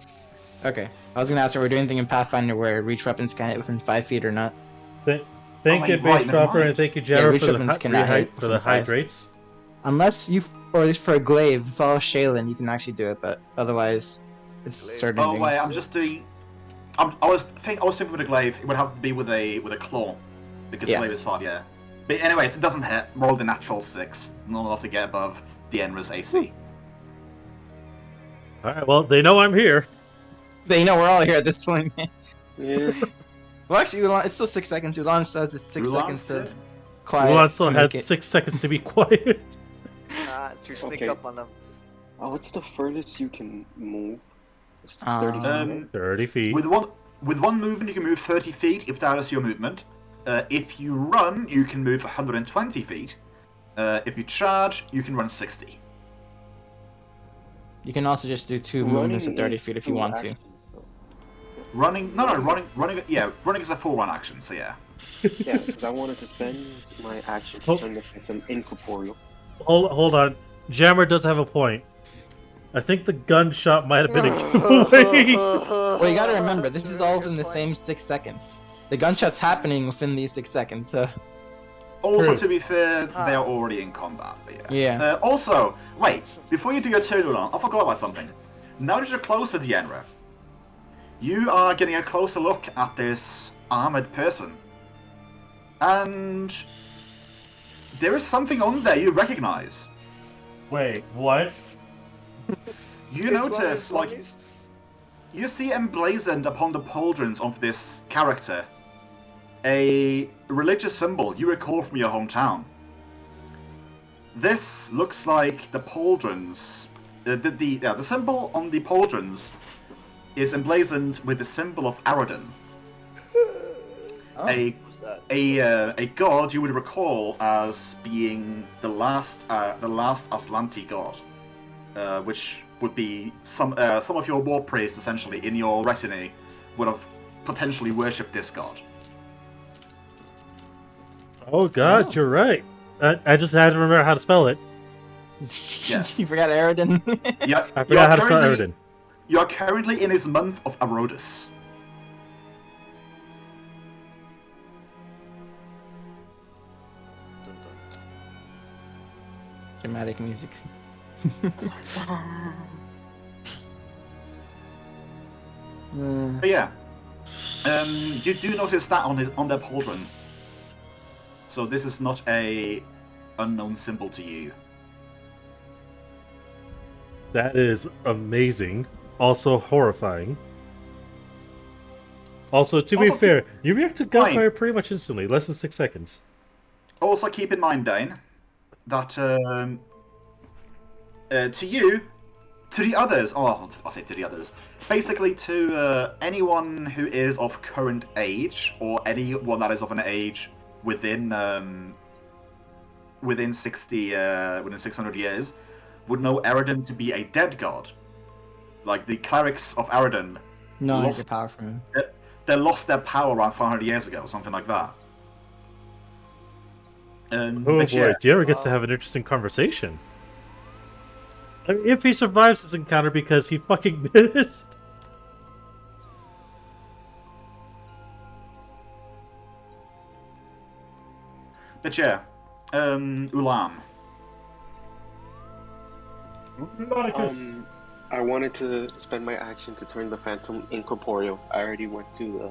Okay. I was gonna ask, are we doing anything in Pathfinder where reach weapons can hit within 5 feet or not? Thank Oh, you, wait, base right, never dropper, mind. and thank you, Yeah, Jara, reach for the, weapons cannot hit for the from 5. hydrates. Unless you, or at least for a glaive, follow Shaylin, you can actually do it, but otherwise, it's certain Oh things. wait, I'm just doing. I was thinking with a glaive. It would have to be with a claw, because Yeah. glaive is 5. Yeah. But anyways, it doesn't hit. Rolled a natural 6. Not enough to get above the Enra's AC. Alright, well, they know I'm here. But you know, we're all here at this point. Yeah. Well, actually, it's still 6 seconds. Ulan still has 6 Ulan, seconds to yeah. quiet. Mulan still to has make it. 6 seconds to be quiet. To sneak Okay. up on them. What's the furthest you can move? It's 30 Um, feet, right? 30 feet. With one movement, you can move 30 feet if that is your movement. If you run, you can move 120 feet. If you charge, you can run 60. You can also just do 2 movements of 30 feet if you want to. Running, running is a full run action, so yeah. Yeah, because I wanted to spend my action to turn the Phantom incorporeal. Hold on. Jammer does have a point. I think the gunshot might have been a giveaway. Well, you gotta remember, this is all within the same 6 seconds. The gunshot's happening within these 6 seconds, so... Also, True. to be fair, they are already in combat, but yeah. Yeah. Also, wait, before you do your turn on, I forgot about something. Now that you're closer to Yenra, you are getting a closer look at this armored person. And there is something on there you recognize. Wait, what? You notice, like, you see emblazoned upon the pauldrons of this character a religious symbol you recall from your hometown. This looks like the pauldrons. The symbol on the pauldrons is emblazoned with the symbol of 𝓲𝓛𝓷𝓾, a god you would recall as being the last Aslanti god, which would be some of your war priests essentially in your retinue would have potentially worshipped this god. Oh god, you're right. I just had to remember how to spell it. Yes. You forgot Aridin? Yeah, I forgot how to spell 𝓲𝓛𝓷𝓾. You are currently in his month of Arodus. Dramatic music. But yeah, you do notice that on their pauldron. So this is not a unknown symbol to you. That is amazing. Also horrifying. Also, to be fair, you react to gunfire pretty much instantly, less than 6 seconds. Also keep in mind, Dane, that to you, to the others, I'll say to the others, basically to anyone who is of current age, or anyone that is of an age within 600 years, would know 𝓲𝓛 to be a dead god. Like the clerics of 𝓲𝓛 No, I get power from him. They lost their power around 500 years ago, something like that. Oh boy, Diarra gets to have an interesting conversation. I mean, if he survives this encounter because he fucking missed. But yeah, Ulam. I wanted to spend my action to turn the Phantom incorporeal. I already went to the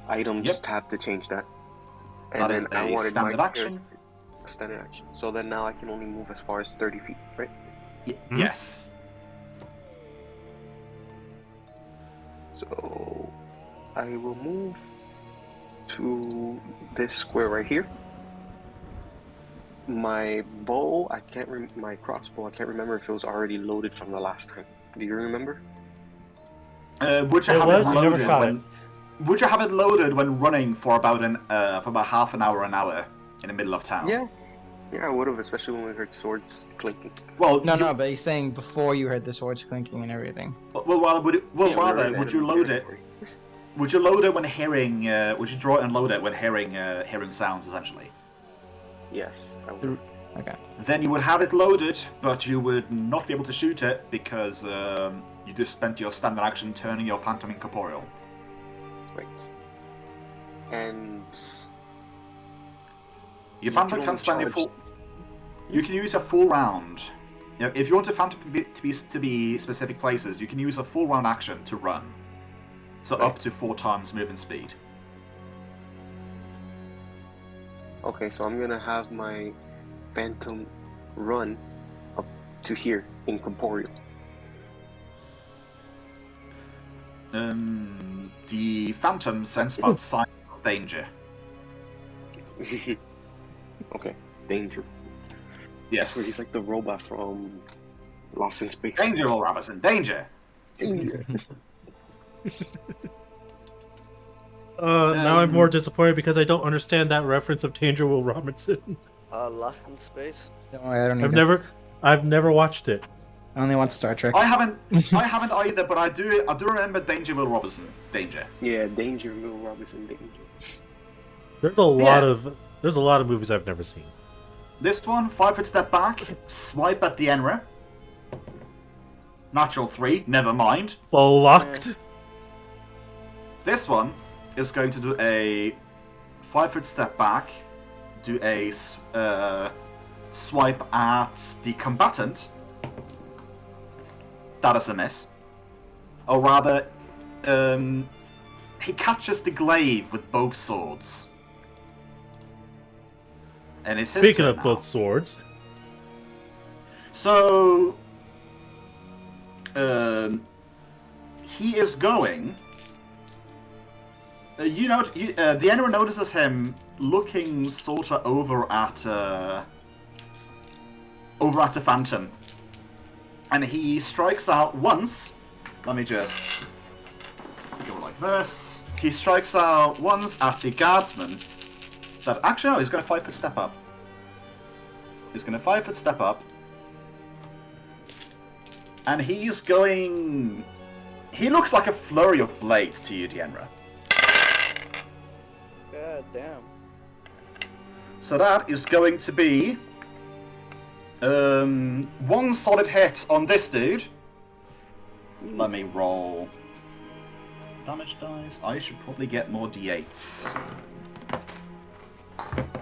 items tab to change that. And That then is I a wanted standard my action. Standard action. So then now I can only move as far as 30 feet, right? Yes. So I will move to this square right here. My bow, my crossbow, I can't remember if it was already loaded from the last time. Do you remember? Would you have it loaded when? Would you have it loaded when running for about half an hour in the middle of town? Yeah, I would have, especially when we heard swords clinking. Well, No, but he's saying before you heard the swords clinking and everything. Would you load it? Would you load it when hearing? Would you draw it and load it when hearing sounds essentially? Yes, I would. Okay. Then you would have it loaded, but you would not be able to shoot it because you just spent your standard action turning your Phantom incorporeal. Right. And Your Phantom can spend a full. You can use a full round. You know, if you want a Phantom to be specific places, you can use a full round action to run. So up to 4 times movement speed. okay, so I'm gonna have my Phantom run up to here incorporeal. The Phantom sense about signs of danger. Okay, danger. Yes. He's like the robot from Lost in Space. Danger, Will Robinson, danger! Danger. Now I'm more disappointed because I don't understand that reference of Danger Will Robinson. Lost in Space. Don't worry, I don't either. I've never watched it. I only watch Star Trek. I haven't either, but I do remember Danger Will Robinson. Danger. Yeah, Danger Will Robinson Danger. There's a lot of movies I've never seen. This one, 5 foot step back, swipe at the 𝓮𝓵. Natural 3, never mind. Blocked. This one is going to do a 5 foot step back, do a swipe at the combatant. That is a miss. Or rather, he catches the glaive with both swords. And it's his Speaking turn of now. both swords. So, he is going. The 𝓮𝓵 notices him looking sort of over at the Phantom, and he strikes out once. Let me just go like this. He strikes out once at the guardsman. That actually no, he's going to 5 foot step up. He's going to 5 foot step up, and he's going. He looks like a flurry of blades to you, 𝓮𝓵. God damn. So that is going to be one solid hit on this dude. Let me roll damage dice. I should probably get more d8s.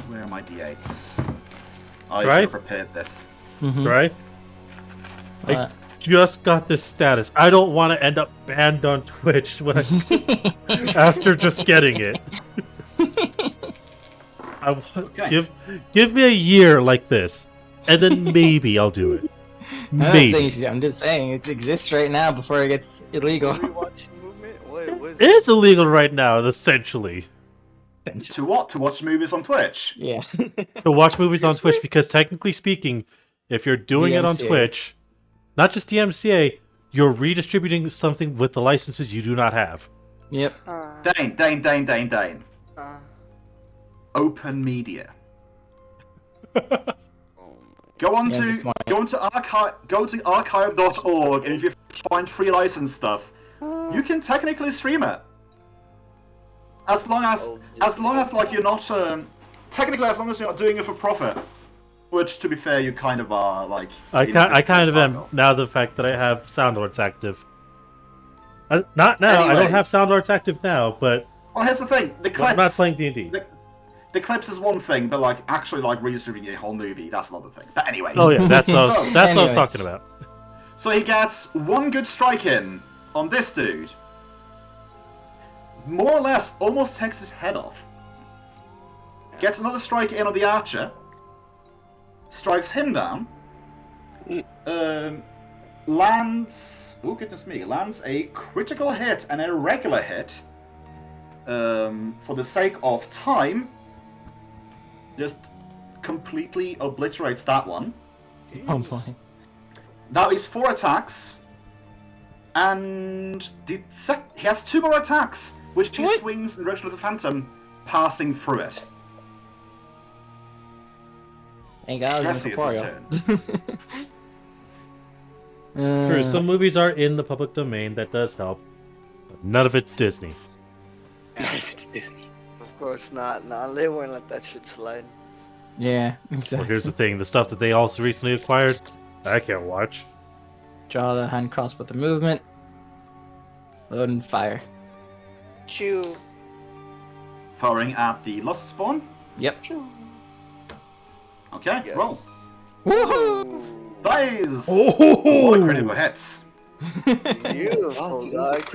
Where are my d8s? I should have prepared this. Right? I Uh, just got this status. I don't want to end up banned on Twitch when after just getting it. Okay. Give me a year like this, and then maybe I'll do it. I'm not Maybe. saying you should, I'm just saying it exists right now before it gets illegal. Rewatch movement? What is It is illegal right now, essentially, To what? To watch movies on Twitch? Yeah. to watch movies on Twitch because technically speaking, if you're doing it on DMCA. Twitch, not just DMCA, you're redistributing something with the licenses you do not have. Yep. Dane. Open media. Go on to archive.org, and if you find free license stuff, you can technically stream it. As long as like you're not technically as long as you're not doing it for profit. Which, to be fair, you kind of are. Like I kind of am now. The fact that I have sound arts active. Not now. I don't Anyways. have sound arts active now, but Well, here's the thing: the clips. I'm not playing D&D. The clips is one thing, but like actually like redistributing a whole movie, that's another thing. But anyway. Oh yeah, that's what I was, that's what I was Anyways. talking about. So he gets one good strike in on this dude. More or less, almost takes his head off. Gets another strike in on the archer. Strikes him down. Lands. Oh goodness me! Lands a critical hit and a regular hit. For the sake of time, just completely obliterates that one. Oh boy. That is 4 attacks, and he has 2 more attacks, which he swings in the direction of the Phantom, passing through it. Thank God I was Jesse, in it's his corporeal. turn. True, some movies are in the public domain. That does help, but none of it's Disney. It's Disney. Of course not. Nah, they won't let that shit slide. Yeah, Well, exactly. here's the thing: the stuff that they also recently acquired, I can't watch. Draw the hand crossbow with the movement. Load and fire. Chew. Firing at the Lost Spawn. Yep. Okay, Yeah. roll. Woohoo! Plays! Oh, Critical hits. Beautiful, dog.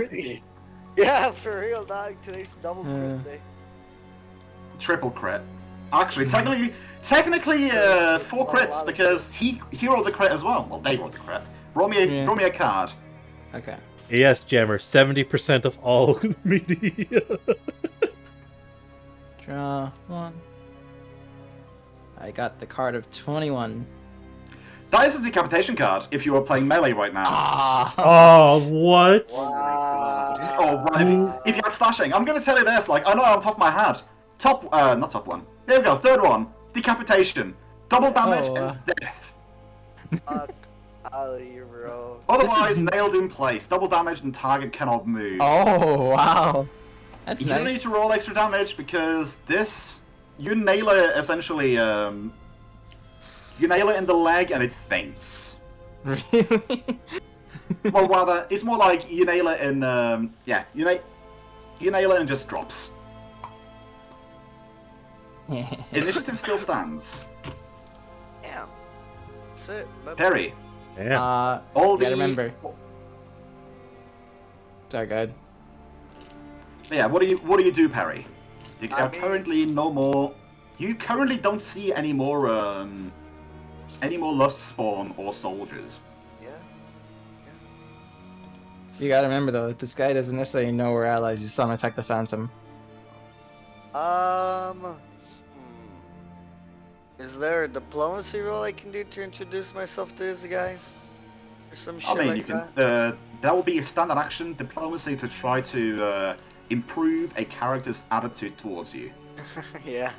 Yeah, for real, dog. Today's double crit day. Triple crit. Actually, technically, 4 crits because he rolled a crit as well. Well, they rolled a crit. Roll me a card. Okay. Yes, Jammer. 70% of all media. Draw one. I got the card of 21. That is a decapitation card if you are playing melee right now. Ah. Oh, what? Oh, right. If you had slashing, I'm going to tell you this. Like, I know on top of my head. Not top one. There we go. Third one. Decapitation. Double damage and death. Fuck out of here, bro. Otherwise, nailed in place. Double damage and target cannot move. Oh, wow. That's You nice. don't need to roll extra damage because this, you nail it essentially. You nail it in the leg and it faints. Really? Well, rather, it's more like you nail it in. Yeah, you nail it and it just drops. Initiative still stands. Damn. That's it. Perry. Yeah. All gotta the remember. Sorry, go ahead. Yeah, what do you do, Perry? You I are mean- currently no more. You currently don't see any more Lust Spawn or soldiers. Yeah. You gotta remember though, this guy doesn't necessarily know we're allies. You saw him attack the Phantom. Is there a diplomacy role I can do to introduce myself to this guy? Or some shit I mean, like you can. that? That will be a standard action diplomacy to try to improve a character's attitude towards you. Yeah.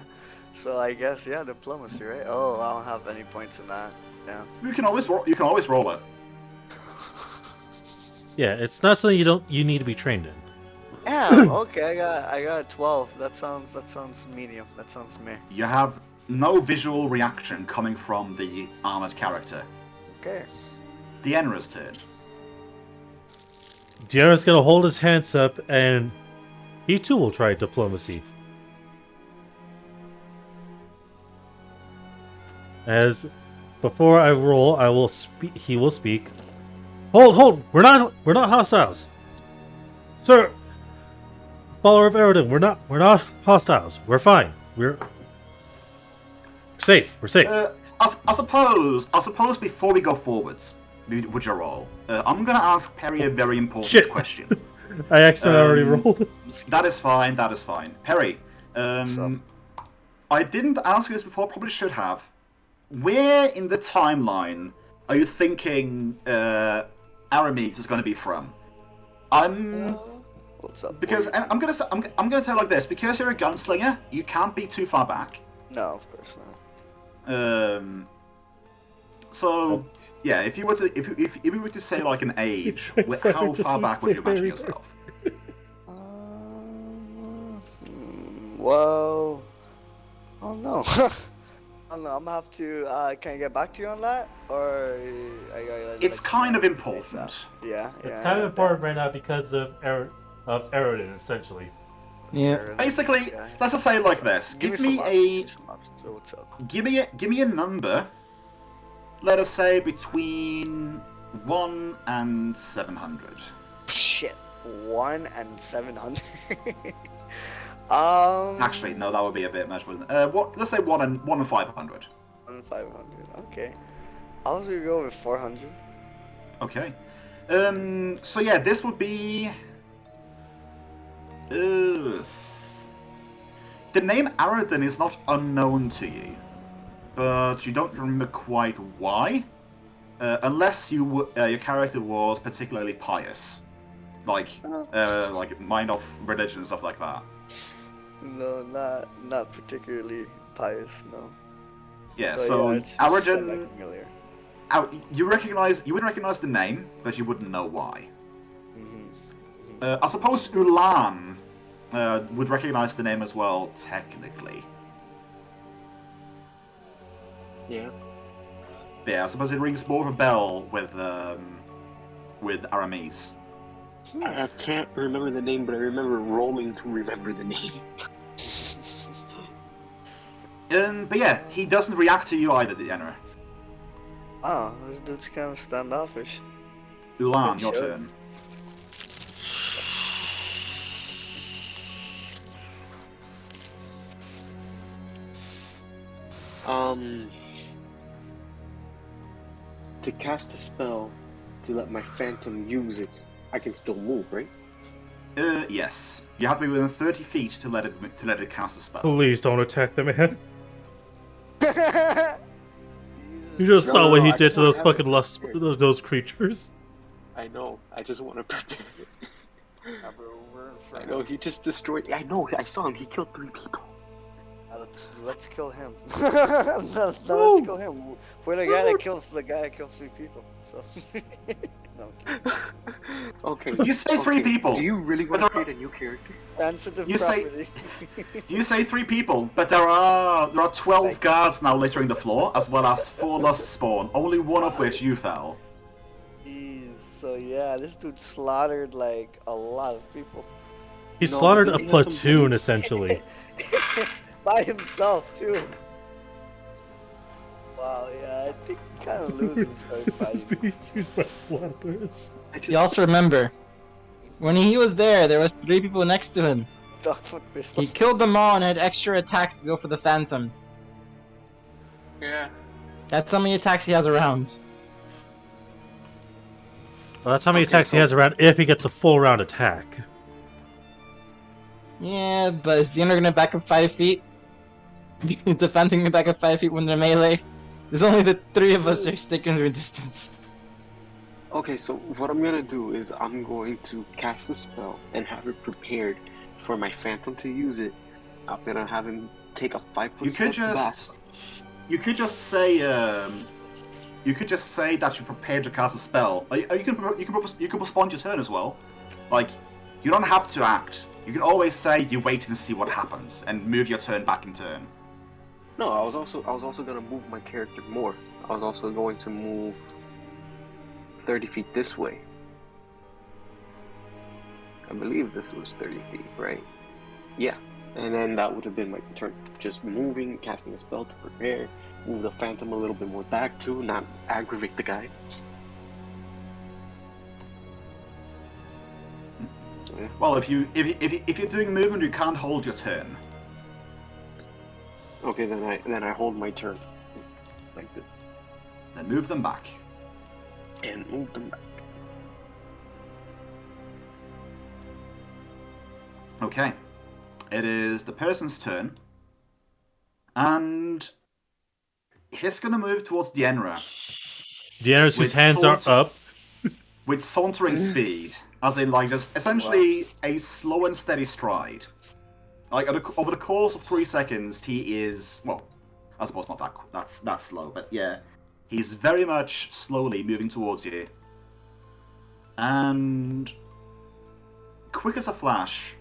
So I guess, yeah, diplomacy, right? Oh, I don't have any points in that. Yeah. You can always roll it. Yeah, it's not something you need to be trained in. Yeah. Okay, I got 12. That sounds medium. That sounds meh. You have no visual reaction coming from the armored character. Okay. Deanra's turn. Deanna's gonna hold his hands up, and he too will try diplomacy. As before I roll, I will speak. He will speak. Hold! We're not hostiles, sir. Follower of Eredin, we're not hostiles. We're fine. We're safe. We're safe. I suppose before we go forwards with your roll, I'm gonna ask Perry a very important Shit. question. I accidentally already rolled. That is fine. Perry, I didn't ask you this before. Probably should have. Where in the timeline are you thinking Aramis is going to be from? What's up? Because boy? I'm gonna tell you like this. Because you're a gunslinger, you can't be too far back. No, of course not. So yeah, if you were to say like an age, how far back would you imagine yourself? Well, I don't know. I don't know. I'm gonna have to. Can I get back to you on that, or I gotta? It's kind of ASAP? important. Yeah. It's kind of important right now because of Eredin, essentially. Yeah. Basically, let's just say it like this. Give me What's up? give me a number. Let us say between 1 and 700. Shit. 1 and 700. Actually, no, that would be a bit much. Let's say 1 and 500. 1 and 500. Okay. I was gonna go with 400. Okay. So yeah, this would be. The name Aradin is not unknown to you, but you don't remember quite why, unless your character was particularly pious, like mind off religion and stuff like that. No, not particularly pious. No. Yeah. But So yeah, it's Aradin, semi-familiar. you would recognize the name, but you wouldn't know why. I suppose Ulan would recognize the name as well, technically. Yeah. Yeah, I suppose it rings more of a bell with Aramis. I can't remember the name, but I remember rolling to remember the name. But yeah, he doesn't react to you either, Deanna. Oh, this dude's kind of standoffish. Ulan, your Sure. turn. To cast a spell to let my phantom use it, I can still move, right? Yes. You have to be within 30 feet to let it cast a spell. Please don't attack the man. Jesus You just No, saw no, what no, he I did just to wanna those have it fucking lust, prepared. those creatures. I know. I just want to prepare it. Yeah, bro, we're in for I know him. he just destroyed. I know. I saw him. He killed 3 people. Let's kill him. No, let's kill him. We're the guy that kills 3 people. So. No, I'm kidding. Okay. You say 3 people. Do you really want to create a new character? Sensitive You say- property. You say 3 people, but there are 12 guards now littering the floor, as well as 4 lust spawn, only one of which you fell. Jeez. So yeah, this dude slaughtered like a lot of people He No, slaughtered but a he has some platoon, beliefs. essentially. by himself too. Wow, yeah, I think he kind of loses when he started He's fighting. being used by flappers. You also remember, when he was there was 3 people next to him. Dogfoot pistol. He killed them all and had extra attacks to go for the Phantom. Yeah. That's how many attacks he has around. Well, that's how many Okay, attacks he so- has around if he gets a full round attack. Yeah, but is the Owner gonna back up 5 feet? The Phantom gonna back up 5 feet when they're melee? There's only the 3 of us that are sticking their distance. Okay, so what I'm gonna do is I'm going to cast a spell and have it prepared for my Phantom to use it. I'm gonna have him take a 5-foot You could step back. just say that you prepared to cast a spell. You can postpone your turn as well. Like, you don't have to act. You can always say you wait and see what happens and move your turn back in turn. No, I was also gonna move my character more. I was also going to move 30 feet this way. I believe this was 30 feet, right? Yeah. And then that would have been my turn. Just moving, casting a spell to prepare, move the Phantom a little bit more back to not aggravate the guy. So, yeah. Well, if you're doing movement, you can't hold your turn. Okay, then I hold my turn like this Then move them back. and move them back. Okay. It is the person's turn. And he's gonna move towards Dienra Deanna's whose With hands are sword. up. with sauntering speed. As in, like, just essentially a slow and steady stride. Like, over the course of 3 seconds, he is, well, I suppose not that slow, but yeah. He's very much slowly moving towards you. And quick as a flash,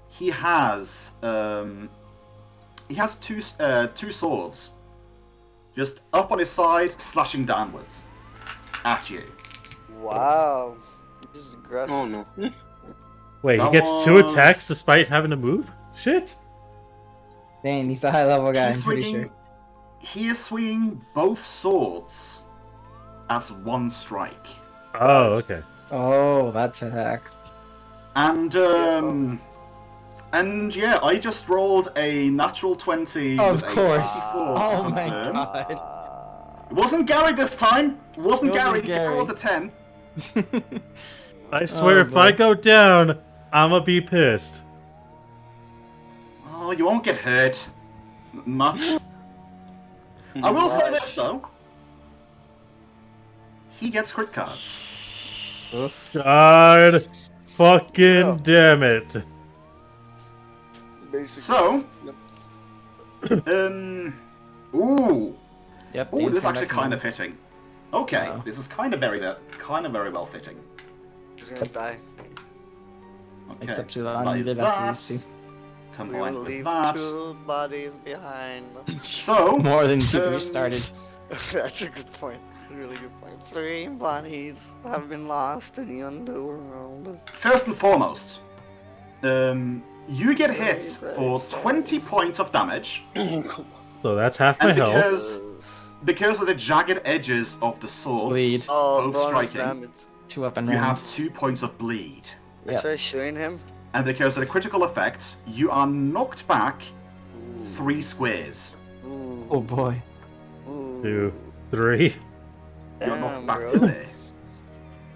he has two swords, just up on his side, slashing downwards at you. Wow. This is aggressive. Oh no. Wait, he That gets 2 was- attacks despite having to move? Shit. Dang, he's a high level guy, I'm He's pretty swinging- sure. He is swinging both swords as one strike, Oh, okay. Oh, that's attack. and yeah, I just rolled a natural 20. Of with a course. 54 Oh on my turn. god. It wasn't Gary this time. It wasn't It wasn't Gary. He Gary. rolled a 10. I swear Oh, if I boy. go down, I'ma be pissed. Oh, you won't get hurt much. I will say this though. He gets crit cards. Oof. God fucking Yeah. damn it. Basically. So, Yep. ooh, Yep, ooh, Dane's this is coming actually back kind in. of fitting. Okay, Wow. this is kind of very well fitting. He's gonna die. Okay, Except so Sulan that is did after that. these 2. We Combined will with leave that. 2 bodies behind. So, More than 2 um, restarted. That's a good point. Really good point. 3 bodies have been lost in the underworld. first and foremost, you get hit for 20 points of damage, So that's half my and health. because of the jagged edges of the sword, Bleed. Oh, both bonus striking, damage. 2 up and you round. have 2 points of bleed. I Yep. try shooting him. And because of the critical effects, you are knocked back 3 squares. Ooh. Oh boy. Ooh. 2, 3. You're Damn, knocked back bro. to there.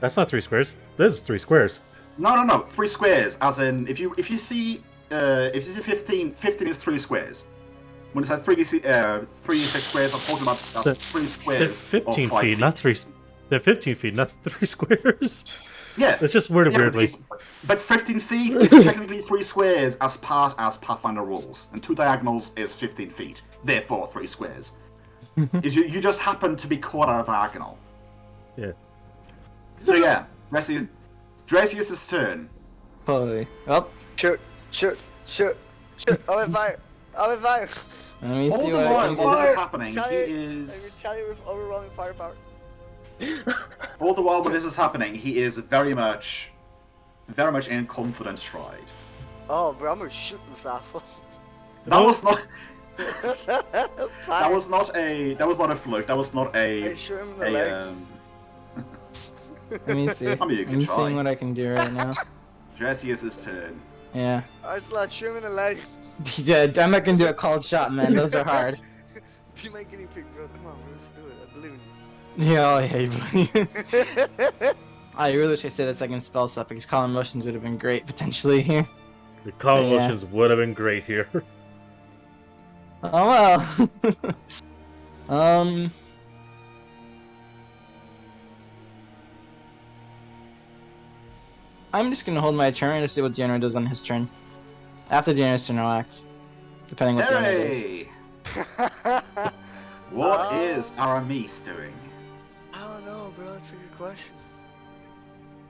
That's not 3 squares. This is 3 squares. No, 3 squares. As in, if you see 15 is 3 squares. When it said 3d6 squares, I'm talking about 3 squares. They're 15 of 5 feet, not 3. They're 15 feet, not 3 squares. Yeah. It's just worded yeah, weirdly. But 15 feet is technically 3 squares as part as Pathfinder rules, and 2 diagonals is 15 feet. Therefore, 3 squares. You just happen to be caught at a diagonal. Yeah. So yeah, Dresius' turn. Holy. Well, Shoot. I'm fire. let me All see the what I while can while do. this is happening, he Let me is. tell you with overwhelming firepower. All the while when this is happening, he is very much in confidence stride. Oh, bro, I'm gonna shoot this asshole. That was not. Fire. That was not a fluke. That was not Hey, a. shoot him in the leg. Let me see. I mean, you can I'm try. seeing what I can do right now. Dresius' turn. Yeah. Alright, let's shoot him in the leg. Yeah, I'm not gonna do a cold shot, man. Those are hard. Be my guinea pig, bro. Come on, bro. Just do it. I believe in you. Yeah, oh, yeah, you believe. I really should say that second spell slot because Colin Motions would have been great potentially here. The column Yeah. motions would have been great here. Oh well. I'm just gonna hold my turn to see what Deanna does on his turn. After Deanna's turn, I'll act. Depending what Deanna does. Hey! What is Aramis doing? I don't know, bro. That's a good question.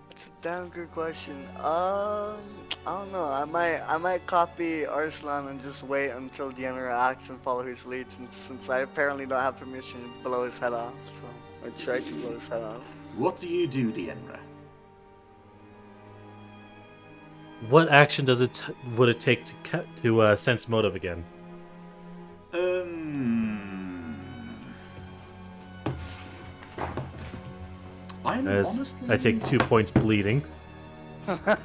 That's a damn good question. I don't know. I might copy Arslan and just wait until Deanna acts and follow his lead, since I apparently don't have permission to blow his head off. So, or try to blow his head off. What do you do, Deanra? What action would it take to sense motive again? I'm As honestly. I take 2 points bleeding.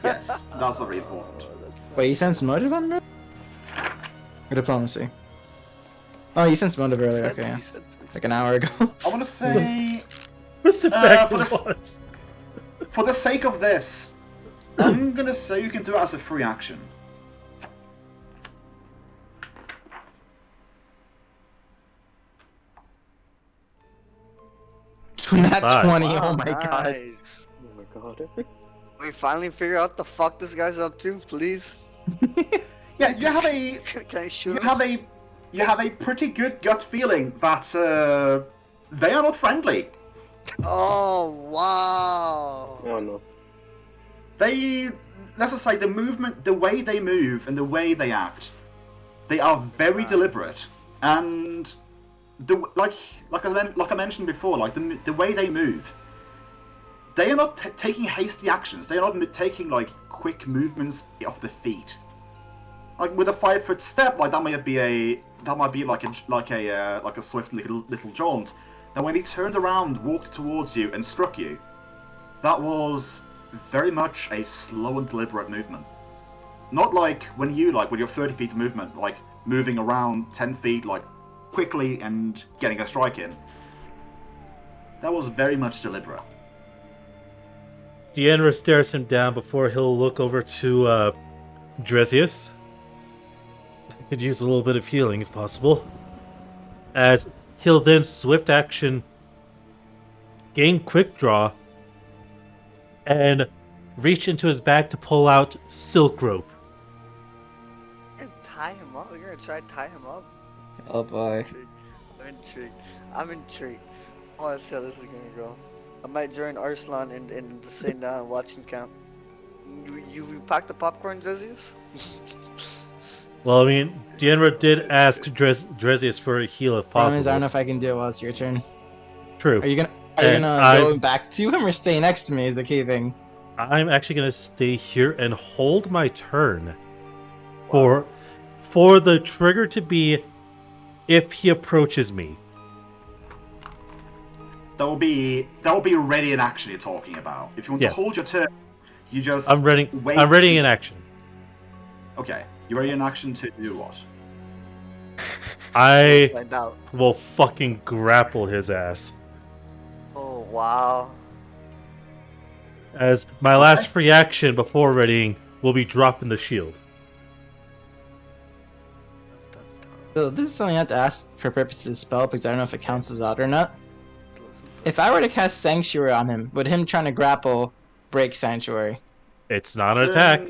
Yes, that's very important. Wait, you sensed motive on me? Or diplomacy? Oh, you sensed motive earlier. Okay, yeah. Like an hour ago. I want to say, What's the back for and the- watch? for the sake of this, I'm gonna say you can do it as a free action. Nat Five. 20, Wow, oh my god. nice. Oh my god. We finally figure out the fuck this guy's up to, please. Yeah, you have a Can I shoot you him? have a pretty good gut feeling that they are not friendly. Oh wow. Oh no. Let's just say the movement, the way they move and the way they act, they are very deliberate, and like I mentioned before, like the way they move, they are not taking hasty actions. They are not taking like quick movements off the feet. Like with a 5-foot step, like that might be like a swift little jaunt. And when he turned around, walked towards you, and struck you, that was very much a slow and deliberate movement. Not like when with your 30 feet movement, like moving around 10 feet, like quickly and getting a strike in. That was very much deliberate. Deanra stares him down before he'll look over to Dresius. Could use a little bit of healing if possible. As he'll then swift action, gain quick draw, and reach into his bag to pull out silk rope. We're gonna tie him up. We're gonna try to tie him up. Oh boy. I'm intrigued. I wanna see how this is gonna go. I might join Arslan in the sitting down and watching camp. You packed the popcorn, Zezius? Well, I mean, Deanra did ask Dresius for a heal if Problem is, I don't possible. know if I can do it while it's your turn. True. Are you gonna And go back to him or stay next to me is the key thing? I'm actually gonna stay here and hold my turn for the trigger to be if he approaches me. That will be ready in action you're talking about. If you want Yeah. to hold your turn, you just I'm ready. wait. I'm ready in action. Okay, you're ready in action to do what? I Find out. will fucking grapple his ass. Oh wow. As my last free action before readying will be dropping the shield. So this is something I have to ask for purposes of the spell because I don't know if it counts as odd or not. If I were to cast Sanctuary on him, would him trying to grapple break Sanctuary? It's not an attack.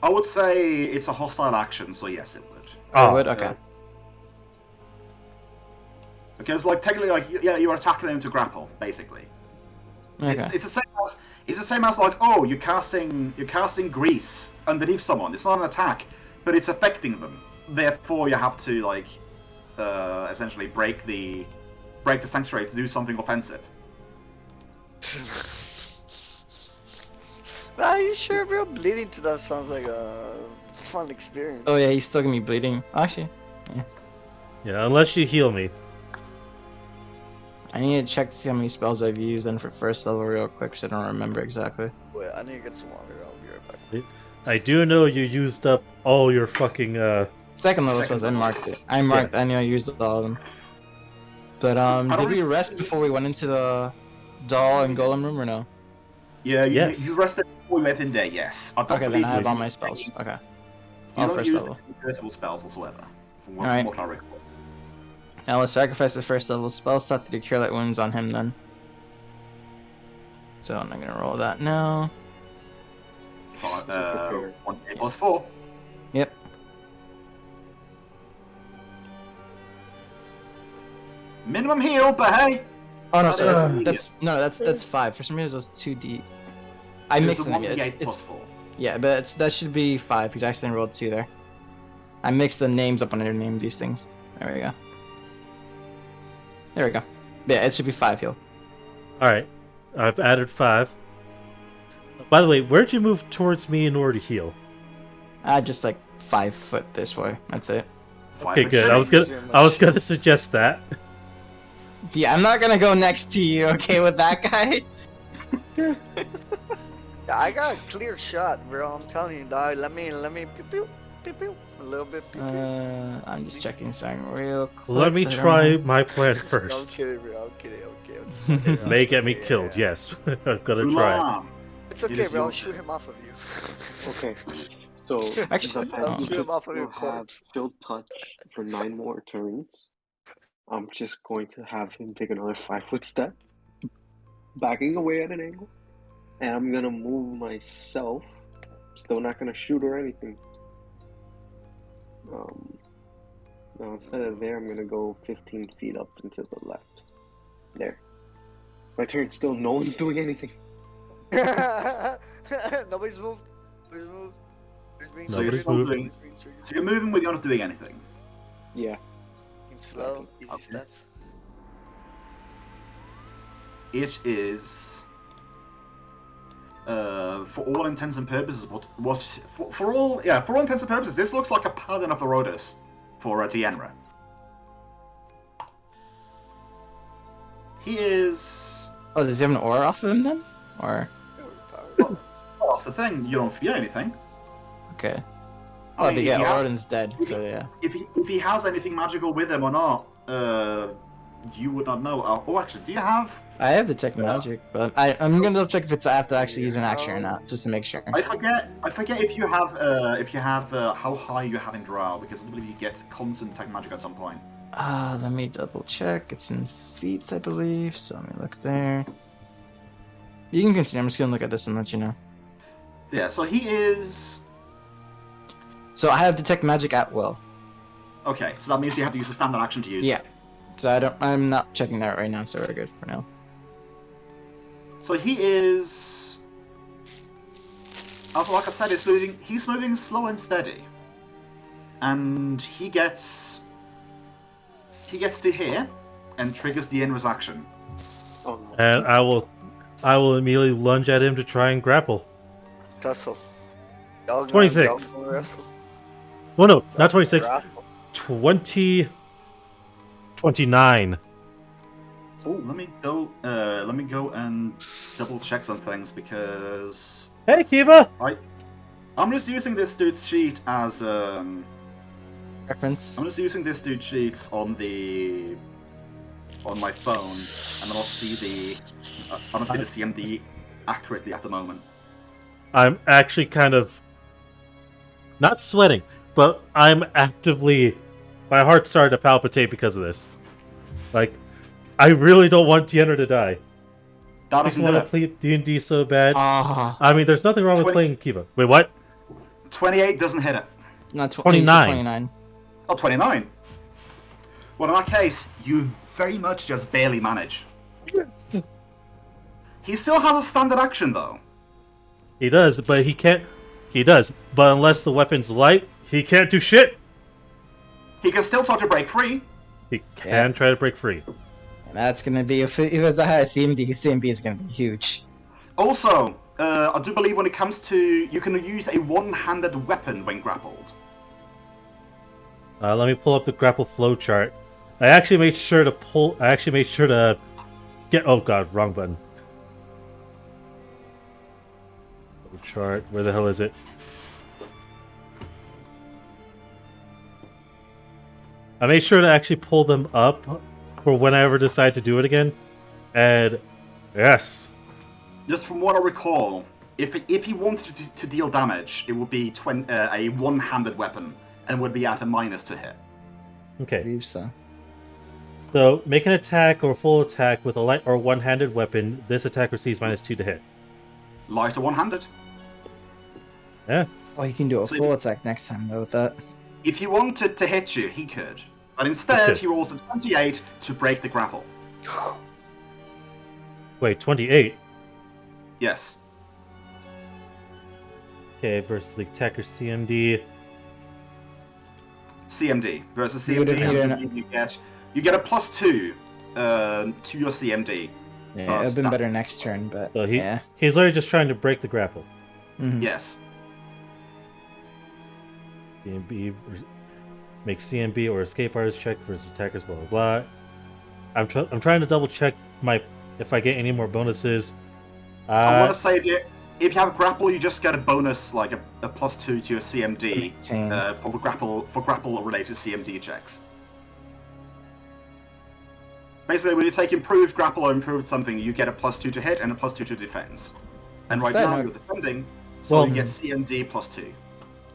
I would say it's a hostile action, so yes, it would. Oh, it would? Okay. Because, like, technically, like, yeah, you're attacking him to grapple, basically. Okay. It's the same as like, oh, you're casting grease underneath someone. It's not an attack, but it's affecting them. Therefore, you have to like essentially break the sanctuary to do something offensive. Are you sure, bro? Bleeding to that sounds like a fun experience. Oh yeah, he's still gonna be bleeding. Actually, Yeah, unless you heal me. I need to check to see how many spells I've used then for first level real quick, so I don't remember exactly. Wait, I need to get some water. I'll be right back. I do know you used up all your fucking Second level spells, I marked it. I knew I used all of them. But did we rest before we went into the doll and golem room or no? Yeah, Yes. you rested before you went in there. Yes. I don't Okay, then believe I have you- all my spells. Okay. You All don't first use level. any versatile spells whatsoever. From Alright. what I recall. Now let's sacrifice the first level spell slot to do Cure Light Wounds on him then. So I'm not gonna roll that now. 1d8 plus 4. Yep. Minimum heal, but hey. Oh no, That sorry, is- that's 5. For some reason it was 2d. I There's mixed a them. 1d8 It's plus 4. yeah, but that should be 5 because I accidentally rolled 2 there. I mixed the names up when I named these things. There we go. There we go. Yeah, it should be 5 heal. Alright. I've added 5. By the way, where'd you move towards me in order to heal? Just like 5 foot this way. That's it. Okay, good. shouldn't I use your was machine. gonna suggest that. Yeah, I'm not gonna go next to you. Okay, with that guy. Yeah, I got a clear shot, bro. I'm telling you, dog. Let me pew pew pew pew a little bit. Pew, pew. I'm just checking something real quick. Let me that I try don't- my plan I'm first. kidding, bro. I'm kidding. Okay. It may get me killed, yes. I've gotta try. Ulam. It's It okay, is bro. I'll your shoot him off of you. Okay. So Actually, the I'll Phantom shoot him should off of your still have corpse. Shield Touch for 9 more turns. I'm just going to have him take another 5-foot step, backing away at an angle, and I'm gonna move myself. Still not gonna shoot or anything. Now instead of there, I'm gonna go 15 feet up and to the left. There. My turn. Still, no one's doing anything. Nobody's moved. Nobody's moved. There's being Nobody's triggered. moving. Nobody's being triggered. So you're moving, but you're not doing anything. Yeah. In slow, easy Okay. steps. It is, for all intents and purposes, for all intents and purposes, this looks like a paladin of Erodus for 𝓮𝓼. He is. Oh, does he have an aura off of him then? Or Well, that's the thing. You don't feel anything. okay. I Oh, mean, but if yeah, he has- Odin's dead, so yeah. If he has anything magical with him or not, you would not know. Oh, actually, do you have? I have detect magic, but I'm gonna double check if it's I have to actually use an action or not, just to make sure. I forget if you have how high you have in Drow, because I believe you get constant detect magic at some point. Let me double check. It's in feats, I believe. So let me look there. You can continue. I'm just gonna look at this and let you know. Yeah, so he is. So I have detect magic at will. Okay, so that means you have to use a standard action to use. Yeah. So I'm not checking that right now, so we're good for now. So he is. Like I said, he's moving slow and steady, and he gets to here and triggers the Inra's action. Oh no. And I will immediately lunge at him to try and grapple. Tussle. Y'all gonna- 26. y'all gonna wrestle? Well, no, not 26. Wrestle. 29. Oh, let me go and double check some things because Hey, Kiva! I'm just using this dude's sheet as Reference. I'm just using this dude's sheets on my phone, and I don't see the CMD accurately at the moment. I'm actually kind of not sweating, but I'm actively... My heart started to palpitate because of this. Like, I really don't want Tienor to die. That I just doesn't want hit to it. play D&D so bad. Ah, I mean, there's nothing wrong with 20 playing Kiva. Wait, what? 28 doesn't hit it. not 29. 29. Oh, 29. Well, in that case, you very much just barely manage. Yes. He still has a standard action, though. He does, but he can't... He does, but unless the weapon's light, he can't do shit. He can still try to break free. He can try to break free. And that's gonna be, if it was a high CMD, CMB is gonna be huge. Also, I do believe when it comes to... You can use a one-handed weapon when grappled. Let me pull up the grapple flow chart. I actually made sure to get... Oh god, wrong button. Flow chart, where the hell is it? I made sure to actually pull them up for when I ever decide to do it again. And yes. Just from what I recall, if he wanted to deal damage, it would be a one-handed weapon and would be at a minus to hit. I Okay. believe so. So, make an attack or full attack with a light or one-handed weapon. This attack receives -2 to hit. Light or one-handed. Yeah. Well, you can do a So full attack next time though with that. If he wanted to hit you, he could. But instead, could. he rolls a 28 to break the grapple. Wait, 28? Yes. Okay, versus the attacker CMD. CMD versus You would have CMD. needed You get a +2 to your CMD. Yeah, it'd have been better next turn, but So yeah. he's literally just trying to break the grapple. Mhm. Yes. CMB make CMB or escape artist check versus attackers. Blah blah blah. I'm trying to double check if I get any more bonuses. I want to say if you have grapple, you just get a bonus like a +2 to your CMD for grapple related CMD checks. Basically, when you take improved grapple or improved something, you get a +2 to hit and a +2 to defense. And right now you're defending, so you get CMD +2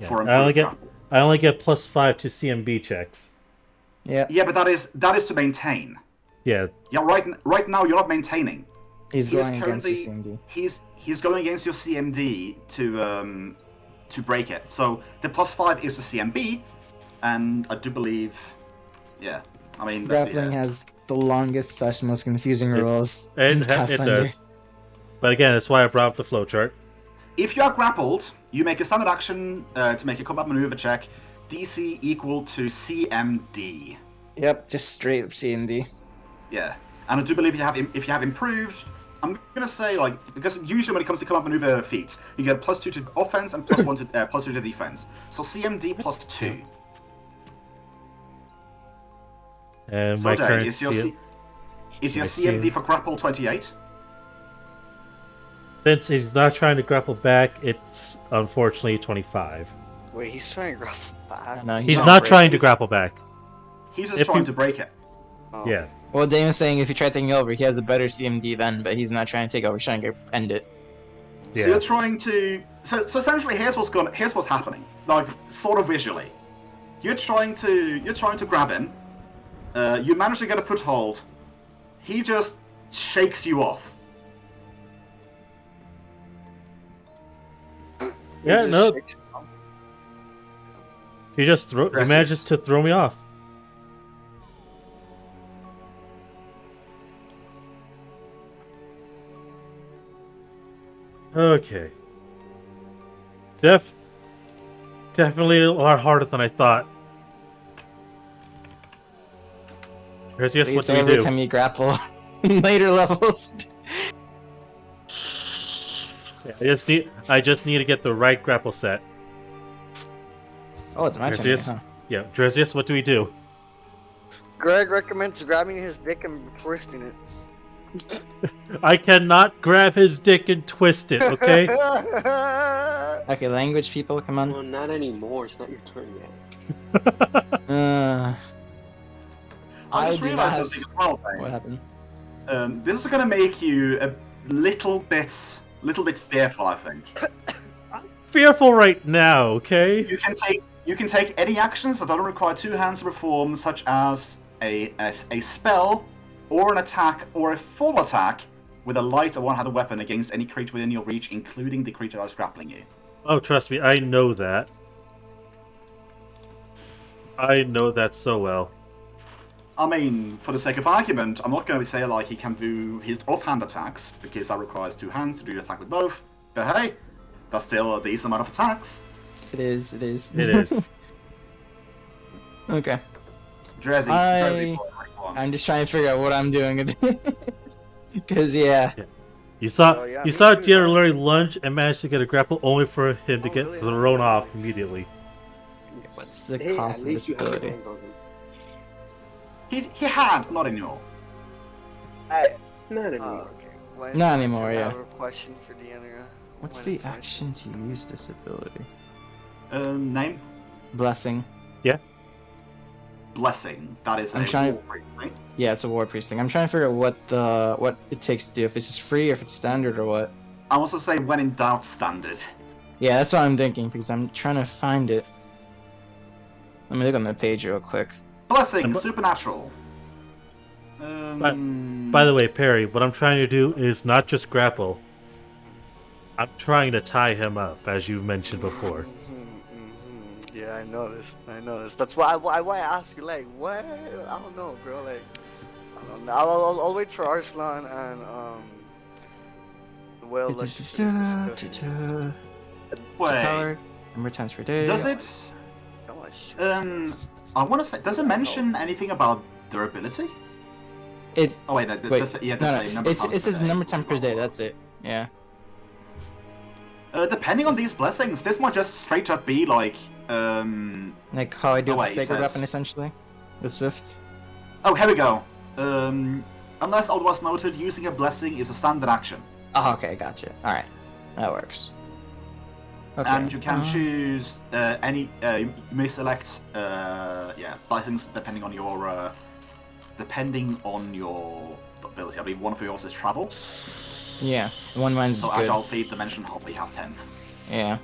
for improved grapple. I only get +5 to CMB checks. Yeah. Yeah, but that is to maintain. Yeah. Yeah, right now you're not maintaining. He's He is going against your currently- CMD. He's going against your CMD to break it. So the +5 is the CMB, and I do believe, yeah. I mean, let's see Grappling here. has the longest / most confusing rules. in It Pathfinder. does. But again, that's why I brought up the flowchart. If you are grappled, you make a standard action to make a combat maneuver check, DC equal to CMD. Yep, just straight up CMD. Yeah, and I do believe if you have improved, I'm gonna say because usually when it comes to combat maneuver feats, you get a +2 to offense and +1 to +2 to defense. So CMD +2. And So my Dan, current is your my CMD for grapple 28? Since he's not trying to grapple back, it's unfortunately 25. Wait, he's trying to grapple back. No, He's No, not break. trying to He's- grapple back. He's just If trying you- to break it. Oh. Yeah. Well, Dane was saying if you try taking over, he has a better CMD then, but he's not trying to take over, he's trying to end it. Yeah. So you're trying to. So essentially, here's what's happening. Like sort of visually, you're trying to grab him. You manage to get a foothold. He just shakes you off. Yeah, He no. just shakes- He manages to throw me off. Okay. Definitely a lot harder than I thought. Here's just what Please do we every do? time you grapple later levels. Yeah, I just need to get the right grapple set. Oh, it's my turn, Dresius? huh? Yeah, Dresius, what do we do? Greg recommends grabbing his dick and twisting it. I cannot grab his dick and twist it, okay? Okay, language people, come on. Well, not anymore. It's not your turn yet. I just do not realized have something as well, What Dane. happened? This is going to make you a little bit fearful, I think. Fearful right now, okay? You can take any actions that don't require two hands to perform, such as a spell, or an attack, or a full attack with a light or one-handed weapon against any creature within your reach, including the creature that is grappling you. Oh, trust me, I know that. I know that so well. I mean, for the sake of argument, I'm not going to say like he can do his offhand attacks, because that requires two hands to do the attack with both. But hey, that's still a decent amount of attacks. It is. It is. It is. Okay. Drizzy, I'm just trying to figure out what I'm doing. Because yeah. You saw Oh, yeah, you me saw too, Jerry though. Larry lunge and managed to get a grapple only for him to get really? thrown off immediately. What's the Hey, cost at of least this you have ability? hands on him. he had, not anymore. Not anymore. Okay. Wait, Not I anymore, have yeah. a question for Deanna. What's When the it's my action to use this ability? Name? Blessing. Blessing. That is I'm a trying- war priest thing. Yeah, it's a war priest thing. I'm trying to figure out what it takes to do. If it's just free, or if it's standard, or what. I also say when in doubt, standard. Yeah, that's what I'm thinking because I'm trying to find it. Let me look on the page real quick. Blessing, supernatural. By the way, Perry, what I'm trying to do is not just grapple. I'm trying to tie him up, as you mentioned before. Yeah, I noticed. That's why I asked you, like, what? I don't know, bro. Like, I don't know. I'll wait for Arslan and Will like to finish this discussion. Wait, Power, number of times per day. does it? Come on, shoot. I want to say, does it mention anything about durability? It. Oh wait, no, Wait, does it, yeah, it no, does no. say number of times It says per day. number of times per day. That's it. Yeah. Depending on these blessings, this might just straight up be like, Like how I do Oh, with wait, the it sacred weapon, says- essentially. The swift. oh, here we go. Unless otherwise noted, using a blessing is a standard action. Oh, okay, gotcha. All right, that works. Okay. And you can choose any. You may select, blessings depending on your ability. I believe one of yours is travel. Yeah, one mine's So good. agile, thief, dimension, hop, we have 10th. Yeah.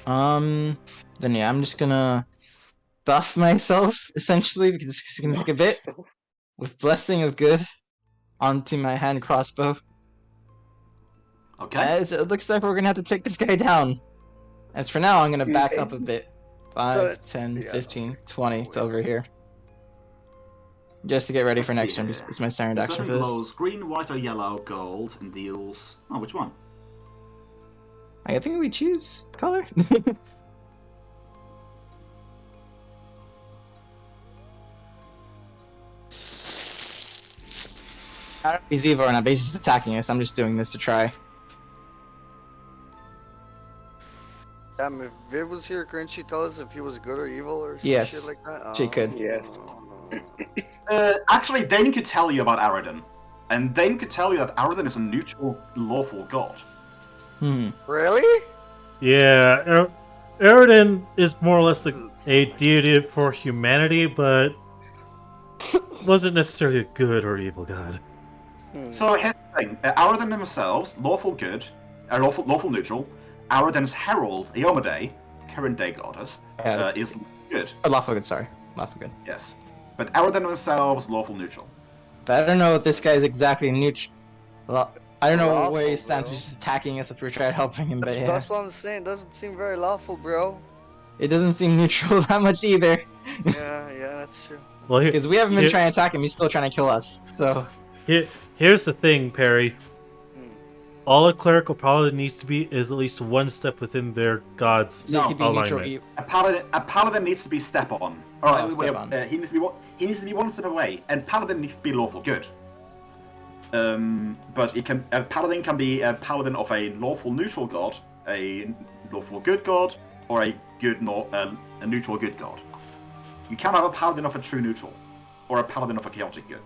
Then yeah, I'm just gonna buff myself essentially because it's gonna take a bit with blessing of good onto my hand crossbow. Okay. As it looks like we're gonna have to take this guy down. As for now, I'm gonna back up a bit. 5, 10, yeah, 15, 20 to over here. Just to get ready for Let's next see turn. here. It's my standard action for Something this. glows green, white, or yellow, gold, and deals. Oh, which one? I think we choose color. I don't know if he's evil or not, but he's just attacking us. I'm just doing this to try. If Viv was here, couldn't she tell us if he was good or evil or some Yes, shit like that? she could. Yes. Actually, Dane could tell you about Aradin. And Dane could tell you that Aradin is a neutral, lawful god. Really? Yeah, Eridan is more or less like a deity for humanity, but wasn't necessarily a good or evil god. So here's the thing: Aradin themselves, lawful good, lawful neutral. Aradin's herald, Iomedae, current day goddess, is good. Oh, lawful good, sorry. Lawful good. Yes, but Aradin themselves, lawful neutral. But I don't know if this guy is exactly neutral. I don't know Lawful, where he stands. bro. He's just attacking us if we try helping him, but yeah. That's what I'm saying. Doesn't seem very lawful, bro. It doesn't seem neutral that much either. Yeah, that's true. Well, Because we haven't been here- trying to attack him, he's still trying to kill us. So, here's the thing, Perry. All a cleric probably needs to be is at least one step within their god's so he could be neutral. alignment. A paladin needs to be step on. Oh, step on. He needs to be one step away, and paladin needs to be lawful good. But a paladin can be a paladin of a lawful neutral god, a lawful good god, or a neutral good god. You can't have a paladin of a true neutral, or a paladin of a chaotic good.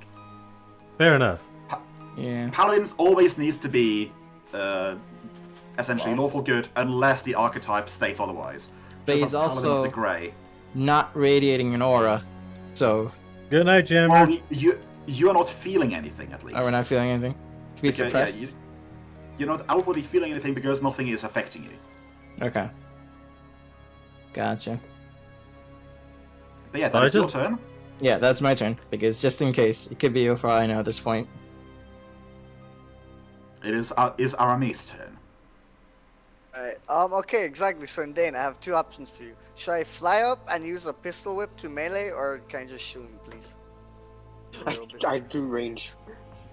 Fair enough. Yeah. Paladins always needs to be essentially lawful good, unless the archetype states otherwise. But Just he's like Paladin of also the grey. not radiating an aura. So, Good night, Jammer. Well, you are not feeling anything, at least. are we not feeling anything? Could be Because, yeah, suppressed. you're not outwardly feeling anything because nothing is affecting you. Okay. Gotcha. But yeah, So that I is your just- turn. Yeah, that's my turn, because just in case, it could be you for all I know at this point. It is Aramis' turn. Alright, okay, exactly. So, in Dane, I have two options for you. Should I fly up and use a pistol whip to melee, or can I just shoot him, please? Just a little bit. I do range.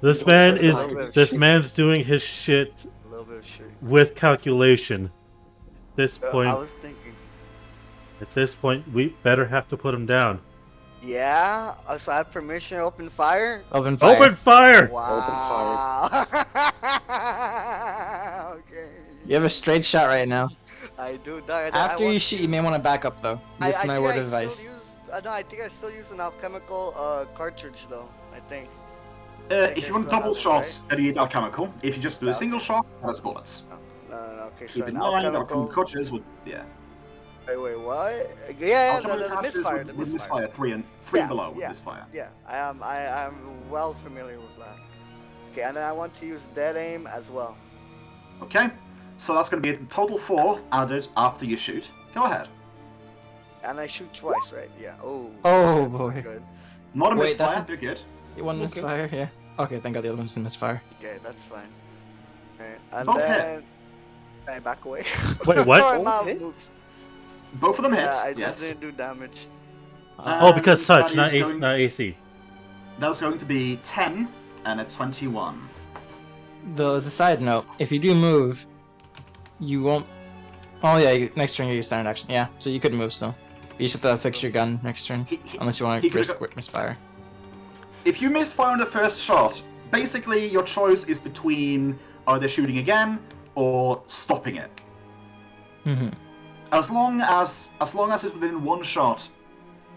This Don't man just is. allow me to This shoot. man's doing his shit A little bit of shit. with calculation. This I point. was thinking. At this point, we better have to put him down. Yeah, so I have permission to open fire? Open fire. Open fire! Wow. Okay. You have a straight shot right now. I do. I After want you to shoot, you may use- want to back up though. Just my think word I of advice. Still use, no, I think I still use an alchemical cartridge though. I think. If you want it's double not, shot, right? then you need alchemical. If you just do a Okay. single shot, that's bullets. No. Okay, so Keep an in mind, alchemical. cartridges would, yeah. Wait, what? Yeah, Alchemical the cartridges misfire, the would misfire. misfire three and Yeah, below with yeah. misfire. Yeah, I am well familiar with that. Okay, and then I want to use dead aim as well. Okay, so that's going to be a total 4 added after you shoot. Go ahead. And I shoot twice, right? Yeah. Oh. Oh, okay, boy. Good. Not a Wait, misfire, that's you're good. You one Okay. misfire, yeah. Okay, thank God the other one's a misfire. Okay, that's fine. Alright, and Both hit. then can I back away? Wait, what? Or am I Both hit? moves? Both of them hit, Yeah, I just yes. didn't do damage. Oh, because that touch, not is AC. going- Not AC. That was going to be 10 and a 21. Though, as a side note, if you do move, you won't. Oh yeah, next turn you use standard action. Yeah, so you could move still. You just have to fix your gun next turn, unless you want he to could risk go- misfire. If you misfire on the first shot, basically your choice is between either shooting again or stopping it. Mm-hmm. As long as it's within one shot,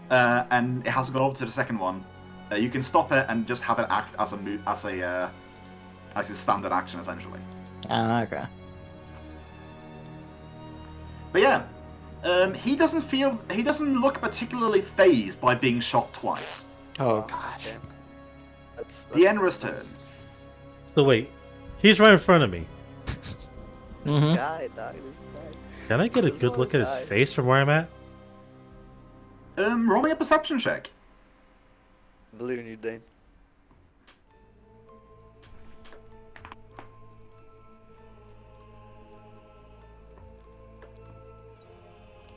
and it hasn't gone over to the second one, you can stop it and just have it act as a standard action essentially. Ah, okay. But yeah, he doesn't look particularly phased by being shot twice. Oh god. Okay. That's The Enra's turn. So wait, he's right in front of me. Mm-hmm. Guy, dog, this guy. Can I get a This good one look at his died. face from where I'm at? Roll me a perception check. I believe in you, Dane.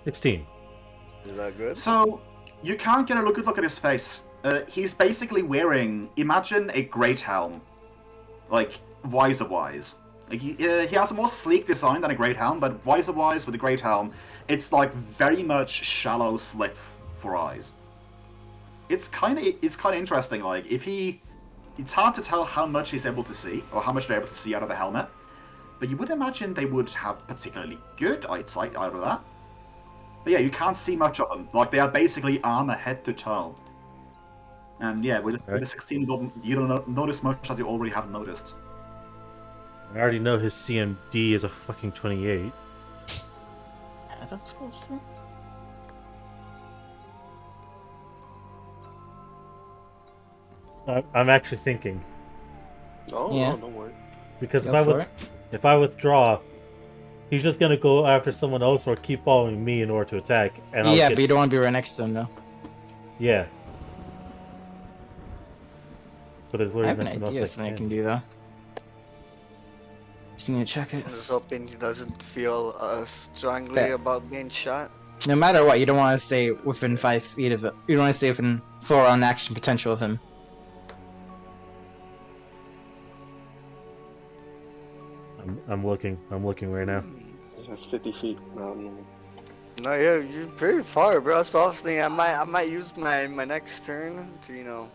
$16. Is that good? So you can't get a good look at his face. He's basically wearing, imagine a great helm, like visor-wise. Like he has a more sleek design than a great helm, but visor-wise with a great helm, it's like very much shallow slits for eyes. It's kind of interesting. Like it's hard to tell how much he's able to see or how much they're able to see out of the helmet, but you would imagine they would have particularly good eyesight out of that. But yeah, you can't see much of them. Like they are basically armor head to toe. And yeah, with Right. the 16, you don't notice much that you already have noticed. I already know his CMD is a fucking 28. Yeah, that's close then. I'm actually thinking Oh, Yeah. no, don't worry. because Go for it. if I withdraw, he's just gonna go after someone else or keep following me in order to attack. And I'll Yeah, get, but you don't want to be right next to him though. yeah. But there's I literally have an nothing else idea of something I can do though. Just need to check it. I'm just hoping he doesn't feel strongly Yeah. about being shot. No matter what, you don't want to stay within 5 feet of it. You don't want to stay within 4 round action potential of him. I'm looking right now. That's 50 feet. No. No, yeah, you're pretty far, bro. That's what I was thinking. I might use my next turn to,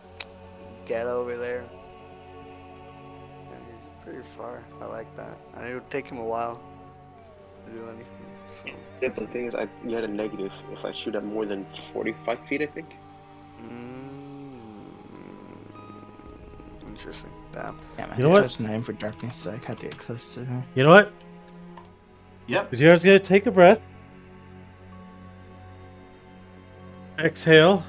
get over there. Yeah, he's pretty far. I like that. And it would take him a while to do anything. So, Yeah, but the thing is, you had a negative if I shoot at more than 45 feet, I think. interesting. Damn. Yeah, man. You know what? Chose 9 for darkness, so I had to get close to her. You know what? Yep. You're just gonna take a breath. Exhale.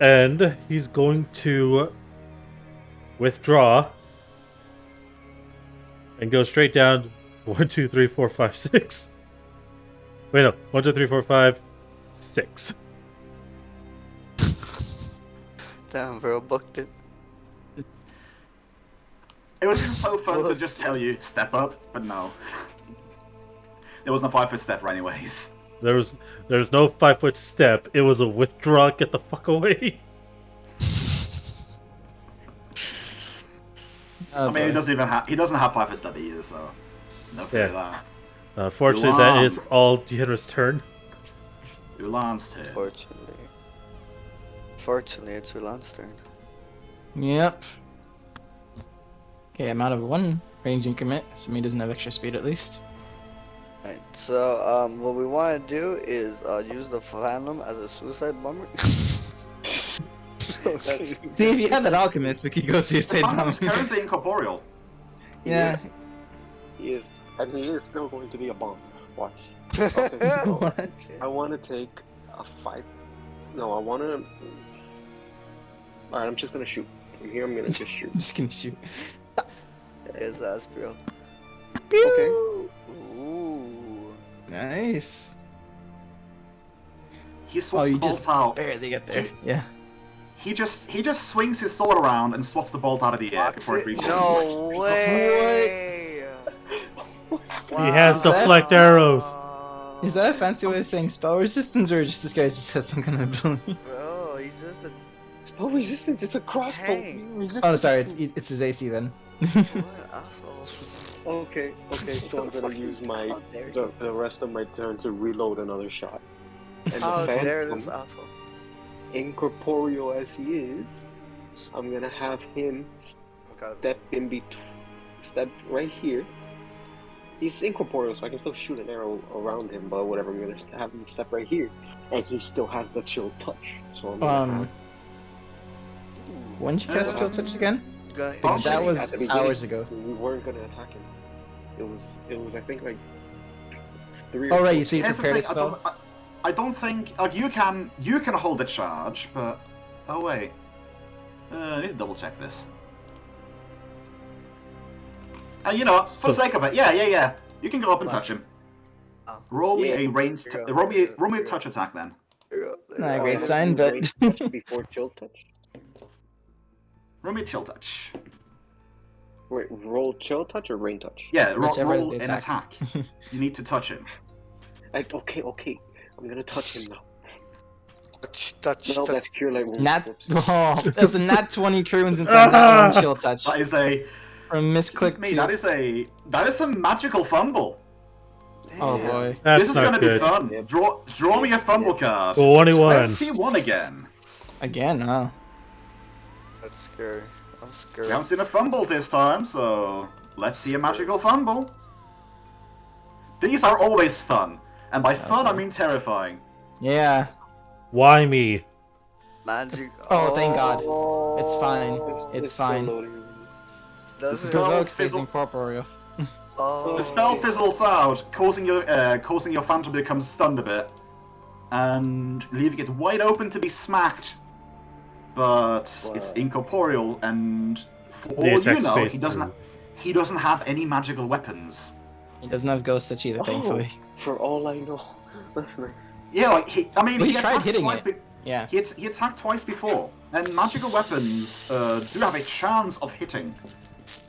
And he's going to withdraw and go straight down 1, 2, 3, 4, 5, 6. Wait, no. 1, 2, 3, 4, 5, 6. Damn, bro, booked it. It was just so fun to just tell you, step up, but no. There wasn't a 5-foot stepper anyways. There was no 5-foot step. It was a withdraw, get the fuck away. Oh, I mean, boy. he doesn't have 5-foot step either, so no fear of that. Unfortunately, that is all 𝓮𝓼𝓷𝓾𝓲 turn. 𝓬𝓪𝓷𝓵's turn. Fortunately, it's 𝓬𝓪𝓷𝓵's turn. Yep. Okay, I'm out of 1 range increment, so he doesn't have extra speed at least. Right, so what we want to do is use the Phantom as a suicide bomber. See, if you had that alchemist, we could go suicide Phantom bomb. is currently incorporeal. Yeah. He is, and he is still going to be a bomb. Watch. Okay, so What? I want to take a 5. No, I want to. Alright, I'm just gonna shoot. From here, I'm gonna just shoot. I'm just gonna shoot. His ass, bro. Okay. Ooh. Nice. He swats you the bolt just out. barely get there. Yeah. He just swings his sword around and swats the bolt out of the air before it reaches. No way. He has deflect arrows. Is that a fancy way of saying spell resistance, or just this guy just has some kind of ability? Bro, he's just a Spell resistance. It's a crossbow. Hey. Oh, sorry, it's his AC then. what assholes. Okay. So I'm gonna use my How dare you. the rest of my turn to reload another shot. And How the dare Phantom, this asshole. incorporeal as he is, I'm gonna have him step right here. He's incorporeal, so I can still shoot an arrow around him, but whatever, I'm gonna have him step right here. And he still has the chill touch. So I'm gonna have... When did you cast Chill Touch again? Guy- Because that At was the beginning, hours ago. We weren't gonna attack him. It was I think like 3 Oh or right, 4. you so you Here's the prepared a thing, spell? I don't think like you can hold the charge, but oh wait, I need to double check this. You know, for the sake of it, yeah, you can go up and touch him. Roll me a ranged, roll me a touch attack then. Not a Oh, great yeah, sign, you but range touch before chill touch. Roll me a chill touch. Wait, roll chill touch or rain touch? Yeah, Whichever is roll the an attack. attack. You need to touch him. Okay. I'm gonna touch him now. Touch. No, that's cure light wounds. nat. Whoops. Oh, there's a nat 20 cure wounds into that one Chill Touch. That is a From misclick me, to. that is a magical fumble. Oh boy. That's This is not gonna good. be fun. Yep. Draw me a fumble card. 21. 21 again. Again, huh? That's scary. I'm We scared. haven't seen a fumble this time, so let's see a magical fumble. These are always fun, and by fun I mean terrifying. Yeah. Why me? Magic. Oh, thank God. It's fine. It's still fine. loading. Does it? spell Provokes phase fizzle- incorporeal. Oh. The spell fizzles out, causing your phantom to become stunned a bit, and leaving it wide open to be smacked. But it's incorporeal, and for all you attack's know, phase he doesn't have any magical weapons. He doesn't have Ghost Touch either, thankfully. For all I know. That's nice. Yeah, like Well, he he tried attacked hitting twice it. Yeah. He attacked twice before, and magical weapons do have a chance of hitting.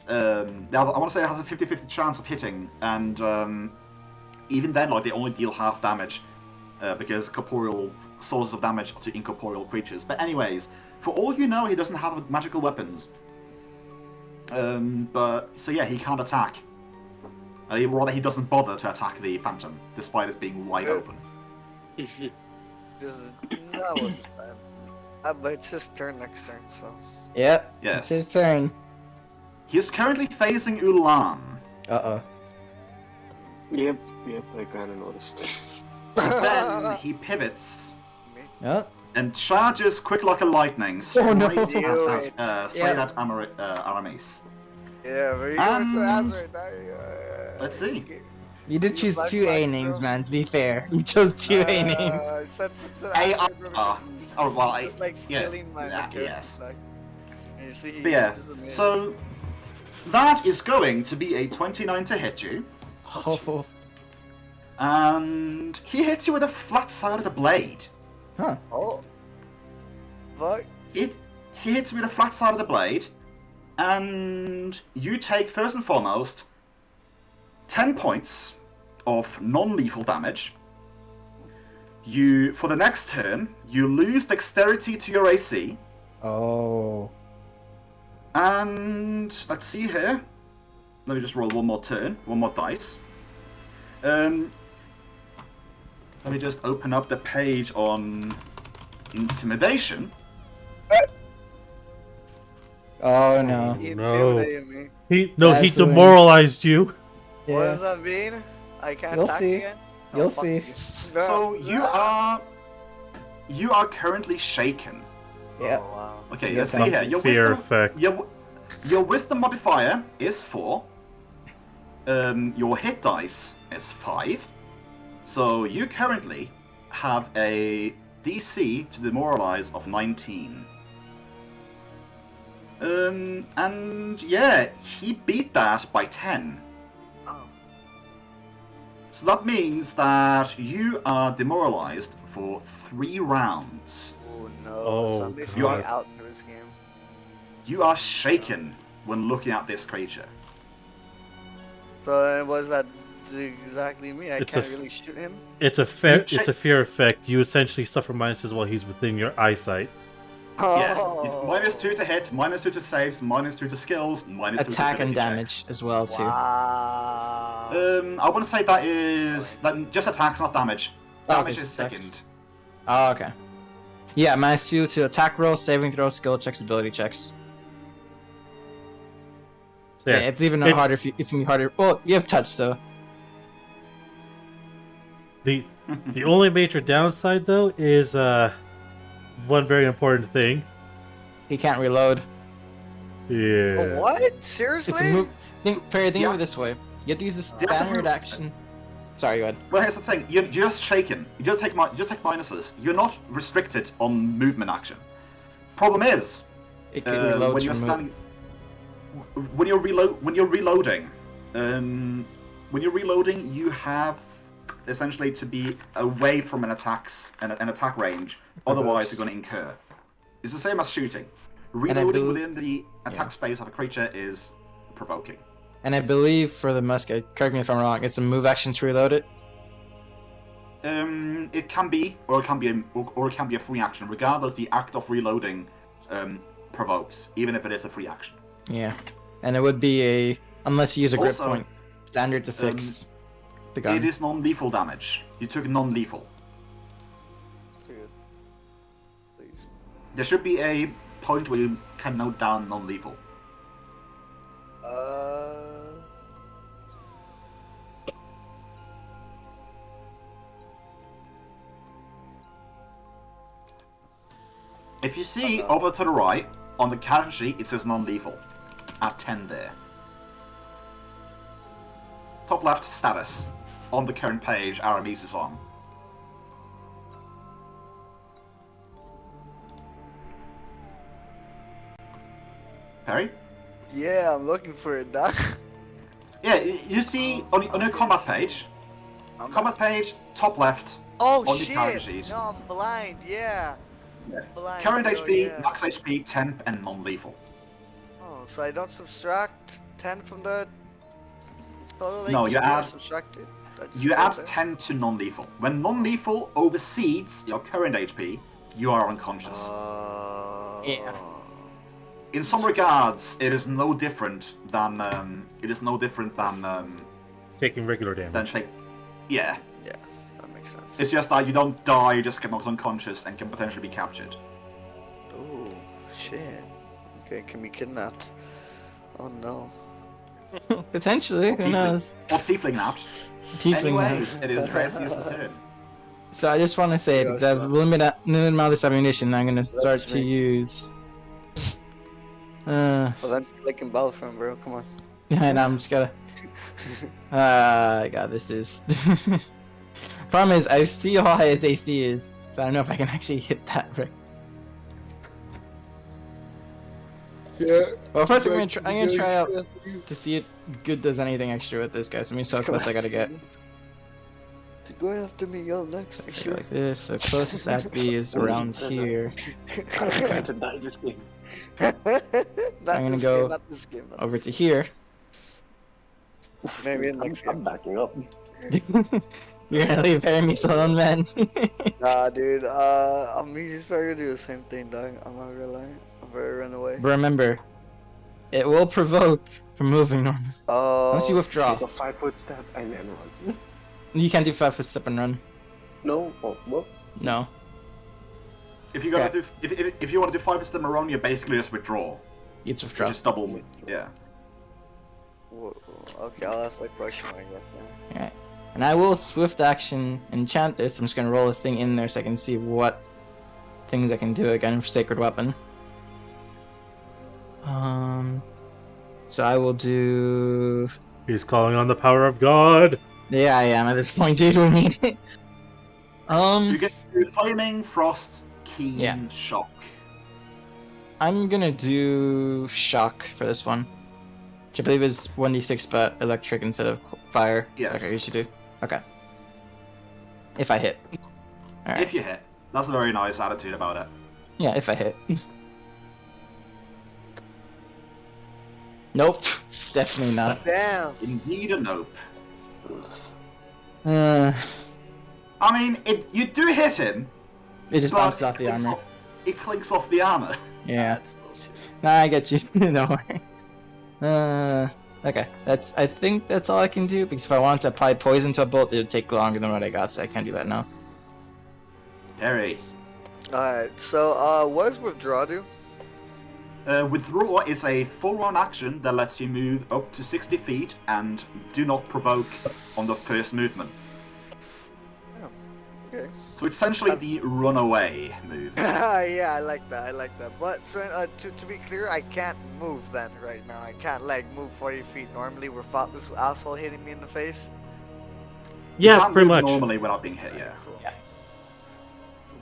I want to say it has a 50-50 chance of hitting, and even then, like they only deal half damage because corporeal sources of damage to incorporeal creatures. But anyways, for all you know, he doesn't have magical weapons. But so yeah, he can't attack. Rather, he doesn't bother to attack the phantom, despite it being wide open. This is, that was bad. But it's his turn next turn, so. Yep. Yes. It's his turn. He is currently facing 𝓬𝓼𝓵𝓼. Uh-oh. Yep, I kinda noticed. Then he pivots Yep. and charges quick like a lightning straight Oh, no. at Aramis. Yeah, but he Um, was right. Let's see. You did choose two A names, man, to be fair. You chose two A names. Oh, well, Just like skilling my character, yes. like, and you see, But yeah, this is amazing. so that is going to be a 29 to hit you. Oh. And he hits you with a flat side of the blade. Huh. Oh. Fuck. He hits you with a flat side of the blade, and you take, first and foremost, 10 points of non-lethal damage. For the next turn, you lose dexterity to your AC. Oh. And let's see here. Let me just roll one more dice. Let me just open up the page on intimidation. Oh no. He No. intimidated me. He That's the- demoralized you. What Yeah. does that mean? I can't You'll attack see. again? You'll fuck see. you. No. So you are currently shaken. Yeah. Oh, wow. Okay, Yeah, let's see here. Fear effect. Your wisdom modifier is 4. Your hit dice is 5. So you currently have a DC to demoralize of 19. And yeah, he beat that by 10. Oh. So that means that you are demoralized for 3 rounds. Oh no. Oh, So I'm basically God. out for this game. You are shaken when looking at this creature. So what does that exactly mean? I It's can't a- really shoot him? It's a fear effect. You essentially suffer minuses while he's within your eyesight. Yeah, Oh. -2 to hit, -2 to saves, -2 to skills, -2 to Attack and ability damage checks. as well too. Wow. I want to say that is just attacks, not damage. Oh, Damage okay, is attacks. second. Oh, okay. Yeah, -2 to attack roll, saving throw, skill checks, ability checks. So, Yeah, it's even harder if you. It's gonna be harder. Well, you have touch, so The only major downside though is one very important thing. he can't reload. Yeah. Oh, what? Seriously? It's a move. Perry, think of Yeah. it this way: you have to use the Yeah. standard action. Sorry, go ahead. Well, here's the thing: you're just shaken. You just take minuses. You're not restricted on movement action. Problem is, It could reload when you're from move. standing, when you're reloading, you have essentially to be away from an attack range. Otherwise, you're going to incur. It's the same as shooting. Reloading within the attack space of a creature is provoking. And I believe for the musket, correct me if I'm wrong, it's a move action to reload it. It can be, or it can be a free action. Regardless, the act of reloading provokes, even if it is a free action. Yeah, and it would be a unless you use a grip Also, point standard to fix the gun. It is non-lethal damage. You took non-lethal. Dude. Please. There should be a point where you can note down non-lethal. If you see over to the right, on the character sheet, it says non-lethal. At 10 there. Top left, status. On the current page, Aramis is on. Perry? Yeah, I'm looking for it, Doc. Yeah, you see on your combat page, top left, Oh on the character shit! sheet. No, I'm blind. Yeah. Yeah. Blind, Current bro, HP, yeah. max HP, temp, and non-lethal. Oh, so I don't subtract 10 from the total No, HP, you I add- subtract it? That just You goes add in? 10 to non-lethal. When non-lethal overseeds your current HP, you are unconscious. Yeah. In some regards, it is no different than Taking regular damage. yeah. Yeah, that makes sense. It's just that you don't die, you just get knocked unconscious and can potentially be captured. Oh, shit. Okay, can be kidnapped. Oh no. Potentially, who knows? Or tiefling napped. Tiefling Anyways, knows. it is Gracius's turn. So I just want to say, because I have limited amount of this ammunition, I'm gonna start to me. use. Well, then like in Battlefront, bro. Come on. And I'm just gonna. God, this is. Problem is, I see how high his AC is, so I don't know if I can actually hit that right. Yeah. Well, first I'm gonna try out to see if good does anything extra with this guy. So let me see how close I gotta get. He's going after me, yo, next for Okay, sure. like this. So closest I have to be is around here. I'm going to die this game. Not I'm gonna this go game, not this game. Not over this to here. game. Maybe in next I'm game. backing up. You're gonna leave Hermes alone, man. Nah, dude. He's probably gonna do the same thing, dog. I'm not gonna lie. I'm very run away. But remember, it will provoke from moving on. Oh. Once you withdraw, Take a 5-foot step and then run. you can't do 5-foot step and run. No? Oh, well. No. If you gotta do, if you want to do 5 step around, you basically just withdraw. You just withdraw. Just double. Yeah. Okay, I'll ask like question mark up now. Alright. And I will swift action enchant this. I'm just gonna roll a thing in there so I can see what things I can do again for Sacred Weapon. So I will do. He's calling on the power of God. Yeah, I am at this point, dude. We need it. You get flaming frost, keen Yeah. shock. I'm gonna do shock for this one, which I believe is 1d6 but electric instead of fire. Yes. Like I usually do. Okay. If I hit. Alright. If you hit, that's a very nice attitude about it. Yeah, if I hit. Nope. Definitely not. Damn. Indeed a nope. Uh, I mean, you do hit him. it just but bounces off the clinks armor. It clinks off the armor. Yeah. That's bullshit. Nah, I get you. Don't worry. Okay. I think that's all I can do, because if I wanted to apply poison to a bolt, it would take longer than what I got, so I can't do that now. Harry. Alright, so what does withdraw do? Withdraw is a full-on action that lets you move up to 60 feet and do not provoke on the first movement. Okay. So it's essentially the runaway move. Yeah, I like that. I like that. But so, to be clear, I can't move then right now. I can't like move 40 feet normally without this asshole hitting me in the face. You Yeah, can't pretty move much. normally without being hit, yeah. Cool.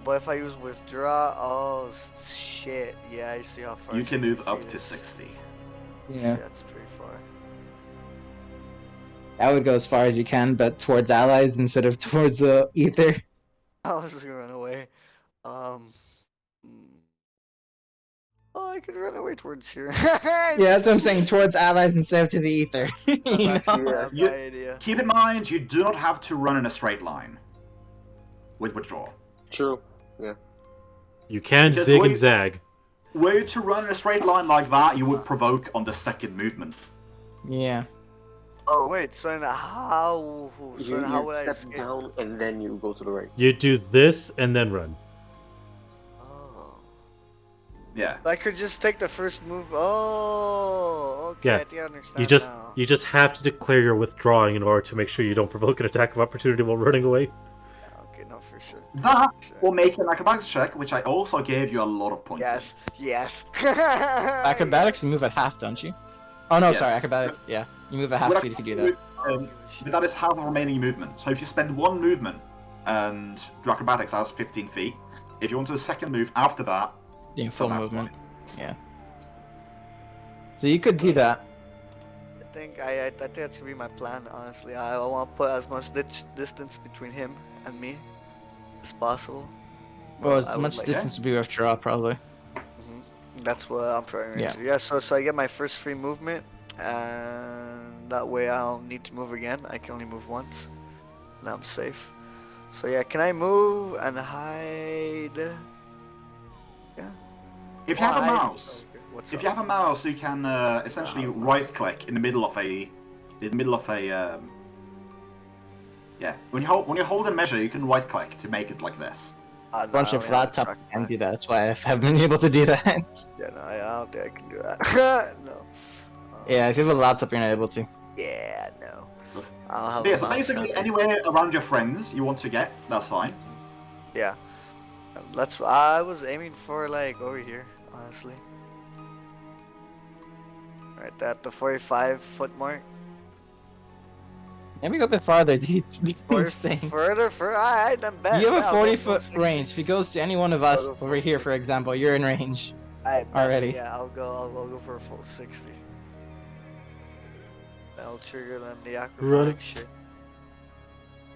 But if I use withdraw, oh shit. Yeah, I see how far. You can 60 move up feet to is. 60. Yeah. That's pretty far. I would go as far as you can, but towards allies instead of towards the ether. I was just gonna run away. Oh, I could run away towards here. Yeah, that's what I'm saying. Towards allies instead of to the ether. You know? That's You- my idea. Keep in mind, you do not have to run in a straight line with withdraw. True. Yeah. You can Because zig we- and zag. Were you to run in a straight line like that, you would provoke on the second movement. Yeah. Oh wait, so then how? So You, then how you would I step escape? down and then you go to the right. You do this and then run. Oh. Yeah. I could just take the first move. Oh, okay. Yeah, I think I understand now. You just have to declare you're withdrawing in order to make sure you don't provoke an attack of opportunity while running away. Yeah, okay, no, for sure. That, Sure. or make an acrobatics check, which I also gave you a lot of points. Yes, yes. Acrobatics, you move at half, don't you? Oh no, Yes. sorry, acrobatic. Yeah, you move at half speed if you do that. But that is half of remaining movement. So if you spend one movement and do acrobatics, that's 15 feet. If you want to do the second move after that, Yeah, full that's movement. Yeah. So you could do that. I think that's gonna be my plan. Honestly, I want to put as much distance between him and me as possible. Well, I as would much like- distance to be withdraw, probably. That's what I'm trying Yeah. to do. Yeah, so I get my first free movement, and that way I don't need to move again. I can only move once. Now I'm safe. So yeah, can I move and hide? Yeah. if you have a Hide. mouse, Okay, what's if up? you have a mouse, you can essentially right-click in the middle of a, yeah. When you hold a measure, you can right-click to make it like this. No, Bunch I of don't have a laptop trackpad. can do that. That's why I haven't been able to do that. Yeah, no, I don't think I can do that. No. Yeah, if you have a laptop, you're not able to. Yeah, no. I don't have Yeah, a so mouse basically out. anywhere around your friends you want to get, that's fine. Yeah. That's what I was aiming for, like, over here, honestly. Right at the 45-foot mark. Maybe go a bit farther. Do you Or staying? further, alright, then bet. You have a Yeah, I'll go 40-foot 60. range. If he goes to any one of us I'll go over here, for 40. example, you're in range. Already. Yeah, I'll go for a full 60. I'll trigger them the acrobatic shit.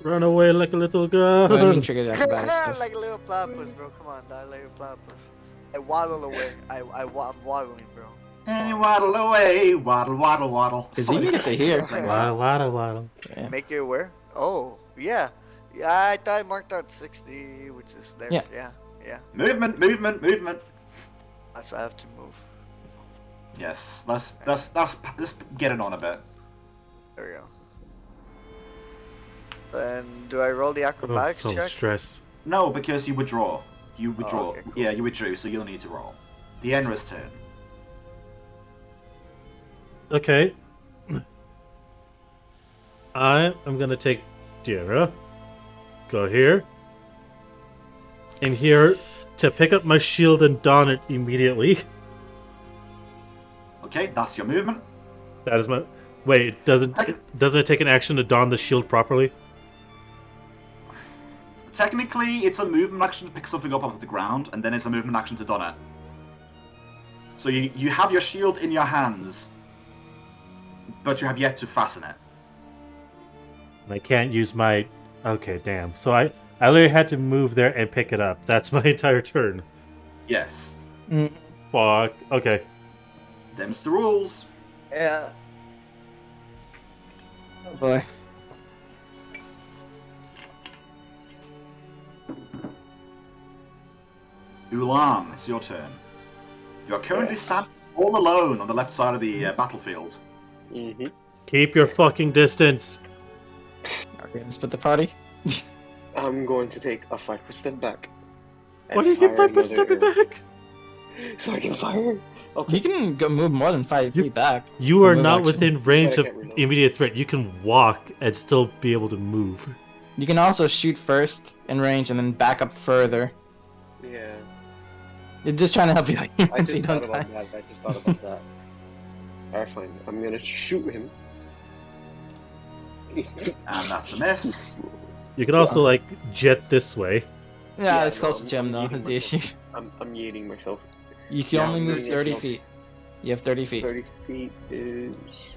Run away like a little girl. What do you mean trigger the acrobatic stuff? Like a little platypus, bro. Come on, die like a platypus. I waddle away. I'm waddling, bro. And you waddle away, waddle, waddle, waddle. Because you get to hear. Waddle. Yeah. Make it where? Oh, yeah. Yeah, I thought I marked out 60, which is there. Yeah. Yeah. Movement. So I have to move. Yes, let's get it on a bit. There we go. Then do I roll the acrobatics so check? stress. No, because you withdraw. You withdraw. okay, cool. Yeah, you withdrew, so you'll need to roll. The Enra's turn. Okay. I am gonna take Dira. Go here. And here to pick up my shield and don it immediately. Okay, that's your movement. That is my. Wait, doesn't it take an action to don the shield properly? Technically, it's a movement action to pick something up off the ground, and then it's a movement action to don it. So you have your shield in your hands, but you have yet to fasten it. I can't use my. Okay, damn. So I literally had to move there and pick it up. That's my entire turn. Yes. Fuck. Okay. Them's the rules. Yeah. Oh boy. Ulan, it's your turn. You are currently standing all alone on the left side of the battlefield. Mm-hmm. Keep your fucking distance. Are we gonna split the party? I'm going to take a 5-foot step back. and Why do you keep fire my stepping another back? arrow. So I can fire. Okay. You can go move more than 5 feet back. You are Move not action. within range But I of can't reload. immediate threat. You can walk and still be able to move. You can also shoot first in range and then back up further. Yeah. They're just trying to help you out I so you just don't thought die. about that. I just thought about that. Alright, fine. I'm gonna shoot him. And that's a miss. You can also like jet this way. Yeah, it's no, close to I'm Gem though, eating is the issue. myself. I'm yeeting myself. You can Yeah, only I'm move doing 30 myself. feet. You have 30 feet. 30 feet is...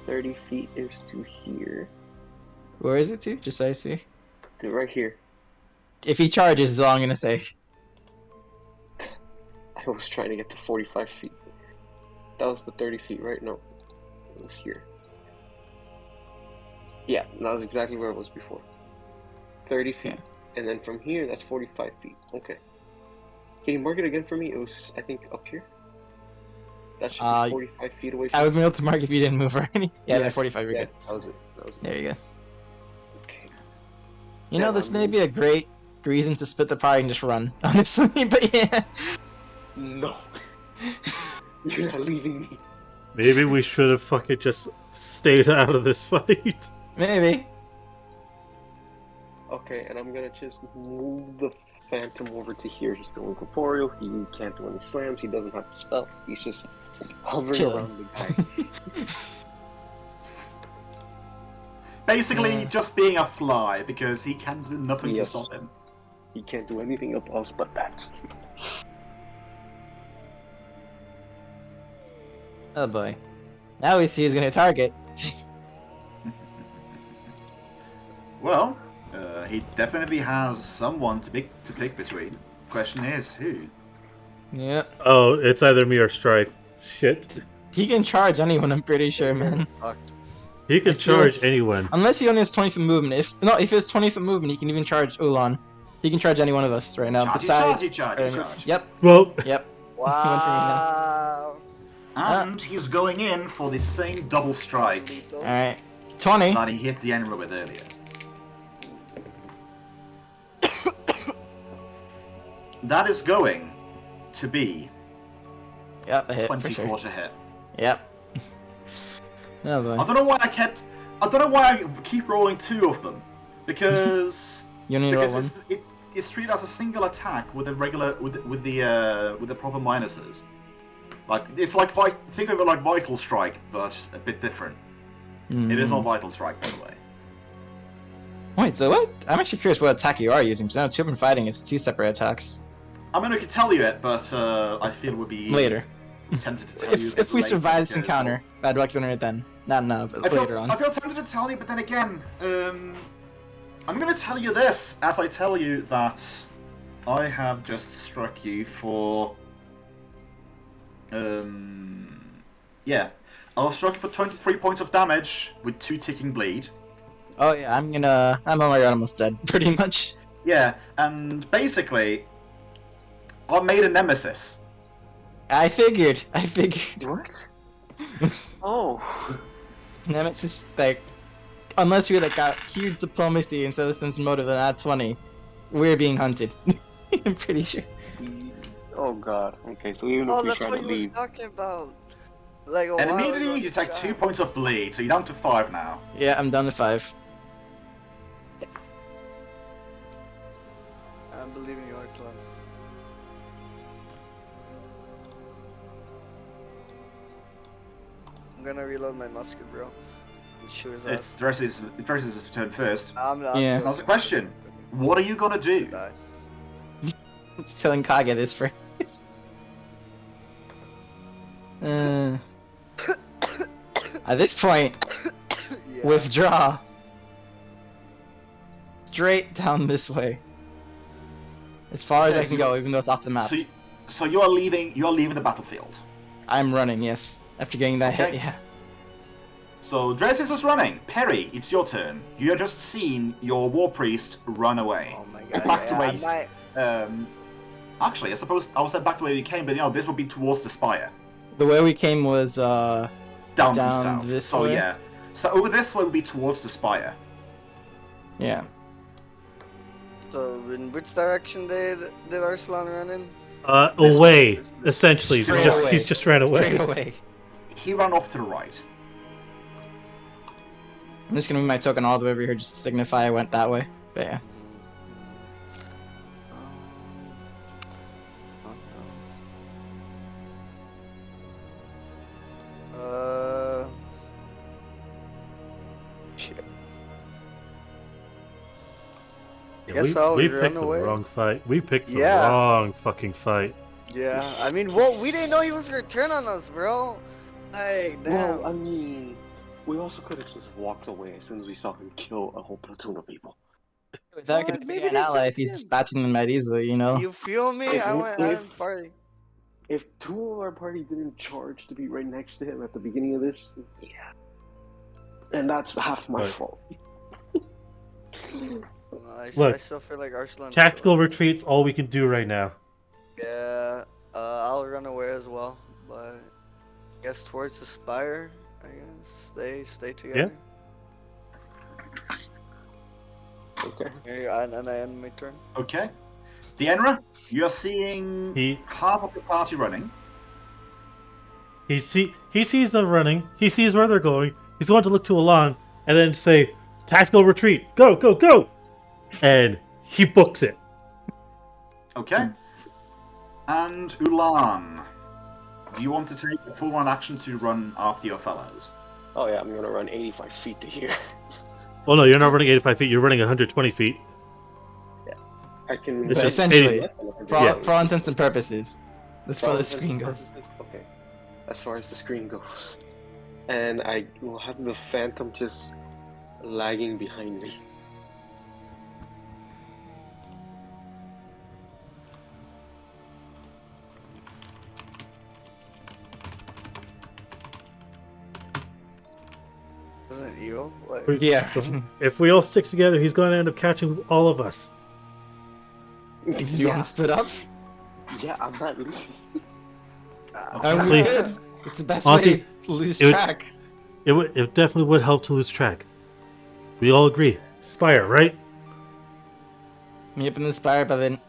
30 feet is to here. Where is it to? Just so I see. To right here. If he charges is all I'm gonna say. I was trying to get to 45 feet. That was the 30 feet, right? No. It was here. Yeah, that was exactly where it was before. 30 feet. Yeah. And then from here, that's 45 feet. Okay. Can you mark it again for me? It was, I think, up here? That should be 45 feet away from I would be able to mark if you didn't move already. Yeah, they're 45, you're yeah, good. that was it. That was it. There you go. Okay. You know, Yeah, this I'm- may be a great reason to split the party and just run, honestly, but yeah. No. You're not leaving me. Maybe we should have fucking just stayed out of this fight. Maybe. Okay, and I'm gonna just move the Phantom over to here. He's still incorporeal. He can't do any slams. He doesn't have to spell. He's just hovering Chilling. around the guy. Basically, Yeah. just being a fly because he can do nothing Yes. to stop him. He can't do anything else but that. Oh boy. Now we see who's gonna target. Well, he definitely has someone to pick between. Question is, who? Yep. Oh, it's either me or Strife. Shit. He can charge anyone, I'm pretty sure, man. Fucked. He can I feel charge like- anyone. Unless he only has 20 foot movement. If it's 20 foot movement, he can even charge Ulan. He can charge any one of us right now. Besides. Charge. Yep. Well, Yep. Wow. And he's going in for the same double strike Lethal. Alright. 20. that he hit the Enra with earlier. That is going to be Yep, a hit for 24 sure. to hit. Yep. Oh I boy. don't know why I keep rolling two of them, because You only need to roll one. it's treated as a single attack with the regular with the proper minuses. Like it's like think of it like Vital Strike, but a bit different. It is not Vital Strike, by the way. Wait, so what? I'm actually curious what attack you are using, because now 2 open fighting is 2 separate attacks. I mean, I could tell you it, but I feel it would be Later. tempted to tell you. If we later survive this because, encounter, I'd recommend it then. Not now, but later on. I feel tempted to tell you, but then again, I'm going to tell you this as I tell you that I have just struck you for. Yeah, I've struck you for 23 points of damage with 2 ticking bleed. Oh yeah, I'm already almost dead, pretty much. Yeah, and basically, I made a nemesis. I figured. What? Oh. Nemesis, like, unless we like got huge diplomacy instead of sense motive and add 20, we're being hunted. I'm pretty sure. Oh god. Okay, so even Oh, if we that's try what to you was leave. talking about. Like a And while immediately ago, you take 2 shot. points of bleed, so you're down to 5 now. Yeah, I'm down to 5. I believe in you, Arslan. I'm gonna reload my musket, bro. It shoot his ass. It versus his turn first. I'm Yeah. Now, that's a question. What are you gonna do? Die. I'm just telling Kage this for. At this point, Yeah. withdraw. Straight down this way. As far as I can go, even though it's off the map. So you are leaving the battlefield. I'm running, yes. After getting that hit, Okay. yeah. So Dressis is running. Perry, it's your turn. You have just seen your war priest run away. Oh my god. Back to Yeah, where I you- might. Actually, I suppose I would say back to where you came, but this would be towards the spire. The way we came was, Down Down south. this so way? yeah. So over this way would be towards the spire. yeah. So in which direction did Arslan run in? Away, essentially. Straight away. He's just ran away. Straight away. He ran off to the right. I'm just gonna move my token all the way over here just to signify I went that way. But yeah. Shit. Yeah, Guess I'll we run picked the away. wrong fight. We picked the Yeah. wrong fucking fight. Yeah, I mean, well, we didn't know he was gonna turn on us, bro. Like, damn. Well, I mean, we also could have just walked away as soon as we saw him kill a whole platoon of people. That could be maybe an they ally if just he's did. dispatching them that easily, you know? You feel me? I went party. If 2 of our party didn't charge to be right next to him at the beginning of this, yeah. And that's half my Right. fault. I Look, still feel like Arslan. Tactical retreat's all we can do right now. Yeah, I'll run away as well, but I guess towards the spire. I guess stay together. Okay. Yeah. And I end my turn. Okay. Dienra, you're seeing He half of the party running. he sees them running. He sees where they're going. He's going to look to Alon and then say, "Tactical retreat, go, go, go!" And he books it. Okay. And Ulan, do you want to take a full run action to run after your fellows? Oh yeah, I'm gonna run 85 feet to here. Oh no, you're not running 85 feet. You're running 120 feet. I can. It's But just essentially, 80. for all intents and purposes, as far as the screen goes. Okay. As far as the screen goes, and I will have the phantom just lagging behind me. Isn't it you? What? Yeah. If we all stick together, he's going to end up catching all of us. You want to split up? Yeah, I'm not leaving. Honestly- It's the best honestly, way to lose it would- track. It definitely would help to lose track. We all agree. Spire, right? Meet up in the spire, but then,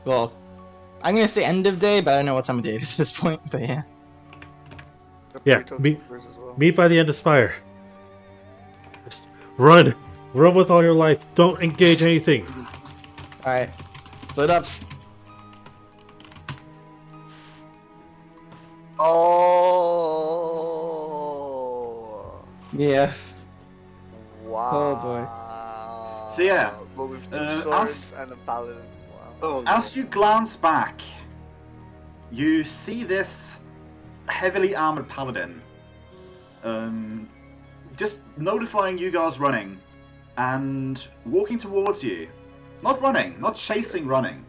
well, I'm gonna say end of day, but I don't know what time of day it is at this point. But yeah. Yeah, Potato me- keepers as well. Meet by the end of Spire. Just run. Run with all your life. Don't engage anything. All right, split up. Oh. Yeah. Wow. Oh, boy. So, yeah, But with two as- swords and a paladin. Wow. Oh, no. As you glance back, you see this heavily armored paladin just notifying you guys running and walking towards you. Not running, not chasing running.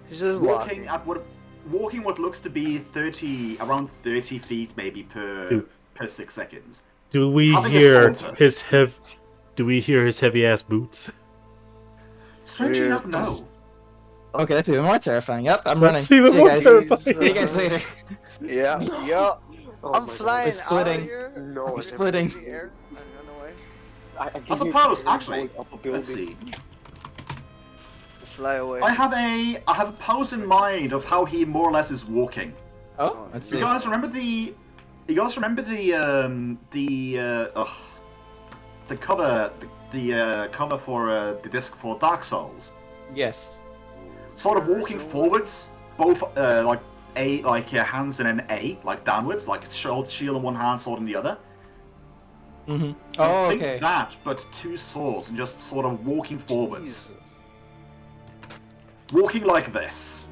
He's just Walking walking. at what looks to be around 30 feet maybe per 6 seconds. Do we Having a hear saunter. Do we hear his heavy ass boots? Strangely enough, no. Okay, that's even more terrifying. Yep, I'm That's running. even See you more guys. terrifying. See you guys later. Yeah, yeah. Oh I'm my flying It's out splitting. of here. No, I'm I splitting. In the air. I run away. I I suppose, actually, Up a let's building. see. Fly away. I have a pose in mind of how he more or less is walking. Oh, let's You see. guys remember the cover cover for the disc for Dark Souls? Yes. Sort of walking forwards, both like your hands in an A, like downwards, like shield in one hand, sword in the other. Mm-hmm. Oh, Think okay. that, but two swords and just sort of walking forwards, Jesus. walking like this.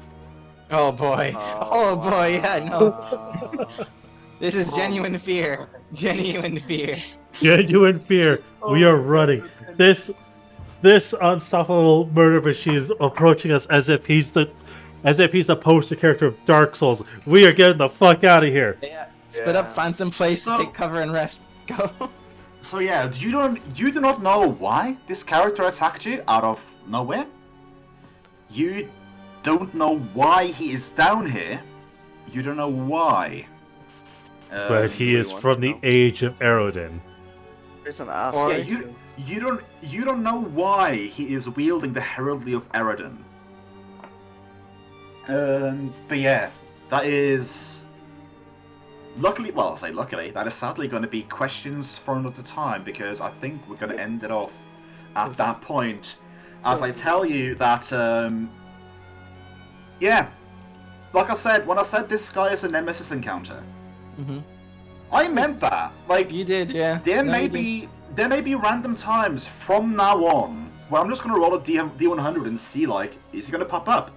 Oh boy. Oh boy, yeah, no. This is genuine fear. Genuine fear. Genuine fear. We are running. This unstoppable murder machine is approaching us as if he's the poster character of Dark Souls. We are getting the fuck out of here. Yeah. Split up, find some place to So- take cover and rest. Go. So yeah, you do not know why this character attacked you out of nowhere. You don't know why he is down here. You don't know why. But he is from the age of Erodin. There's an Yeah, asshole. you don't know why he is wielding the heraldry of Eredin. But yeah, that is luckily. Well, I'll say luckily. That is sadly going to be questions for another time because I think we're going to end it off at that point. As I tell you that, yeah, like I said, when I said this guy is a nemesis encounter, Mm-hmm. I meant that. Like You did, yeah. there No, may you did. be random times from now on where I'm just gonna roll a D100 and see like is he gonna pop up.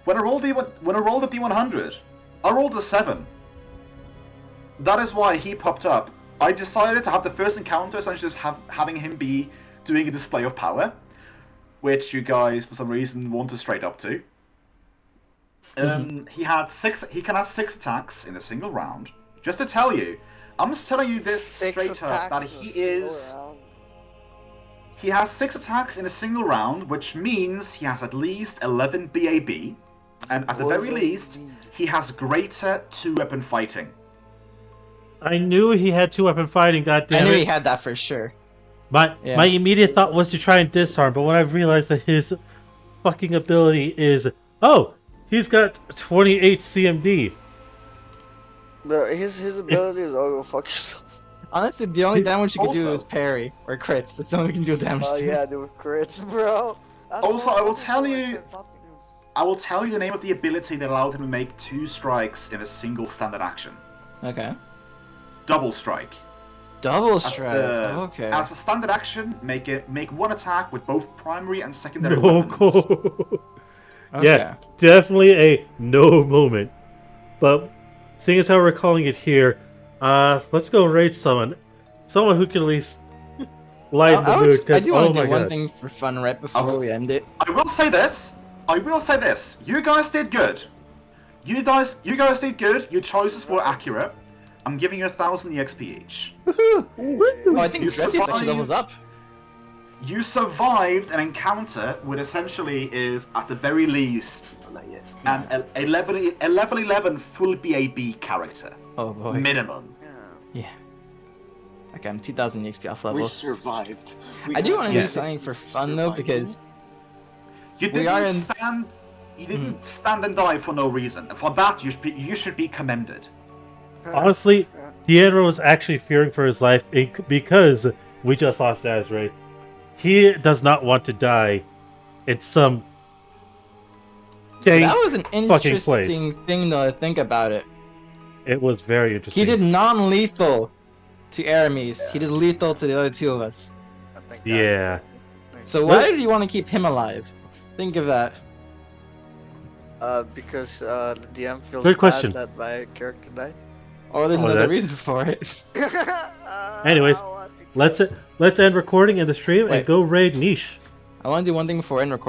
When I rolled the D100, I rolled a 7. That is why he popped up. I decided to have the first encounter essentially just having him be doing a display of power, which you guys for some reason wanted straight up to. He can have 6 attacks in a single round. Just to tell you, I'm just telling you this straight up that he has 6 attacks in a single round, which means he has at least 11 BAB, and at the very least, he has greater 2-weapon fighting. I knew he had 2-weapon fighting. I Goddammit! knew he had that for sure. My immediate thought was to try and disarm, but when I realized that his fucking ability is he's got 28 CMD. His ability is go fuck yourself. Honestly, the only damage you can do Also- is parry or crits. That's the only you can do damage Oh to. yeah, dude, crits, bro. That's Also, what I will I'm tell doing, you- kid, popping you. I will tell you the name of the ability that allowed him to make 2 strikes in a single standard action. Okay. Double strike. Double strike. Uh, Okay. As a standard action, make 1 attack with both primary and secondary No weapons. go. Okay. Yeah, definitely a no moment. But seeing as how we're calling it here, let's go raid someone who can at least lighten the mood. I Because do want oh to my do one god, thing for fun right before we end it. I will say this. You guys did good. You guys did good. Your choices were accurate. I'm giving you 1,000 EXP each. Oh, I think You Dressy actually survived. levels up. You survived an encounter which essentially is, at the very least, Not yet. a level 11 full BAB character. Oh boy. Minimum. Yeah. Okay, I'm 2,000 EXP off We level. survived. I do want to do Yes. something for fun though, because You We are didn't in- stand. You didn't stand and die for no reason. For that, you should be commended. honestly, Deanna was actually fearing for his life because we just lost Azrael. He does not want to die in some dank that was an fucking interesting thing though to think about it. It was very He interesting. did non-lethal to Aramis. He did lethal to the other 2 of us. Yeah. So why did you want to keep him alive? Think of that. Because the DM feels Good question. bad that my character died. Or there's Oh, another that- reason for it. Anyways, let's end recording in the stream and Wait. go raid niche. I want to do one thing before I end recording.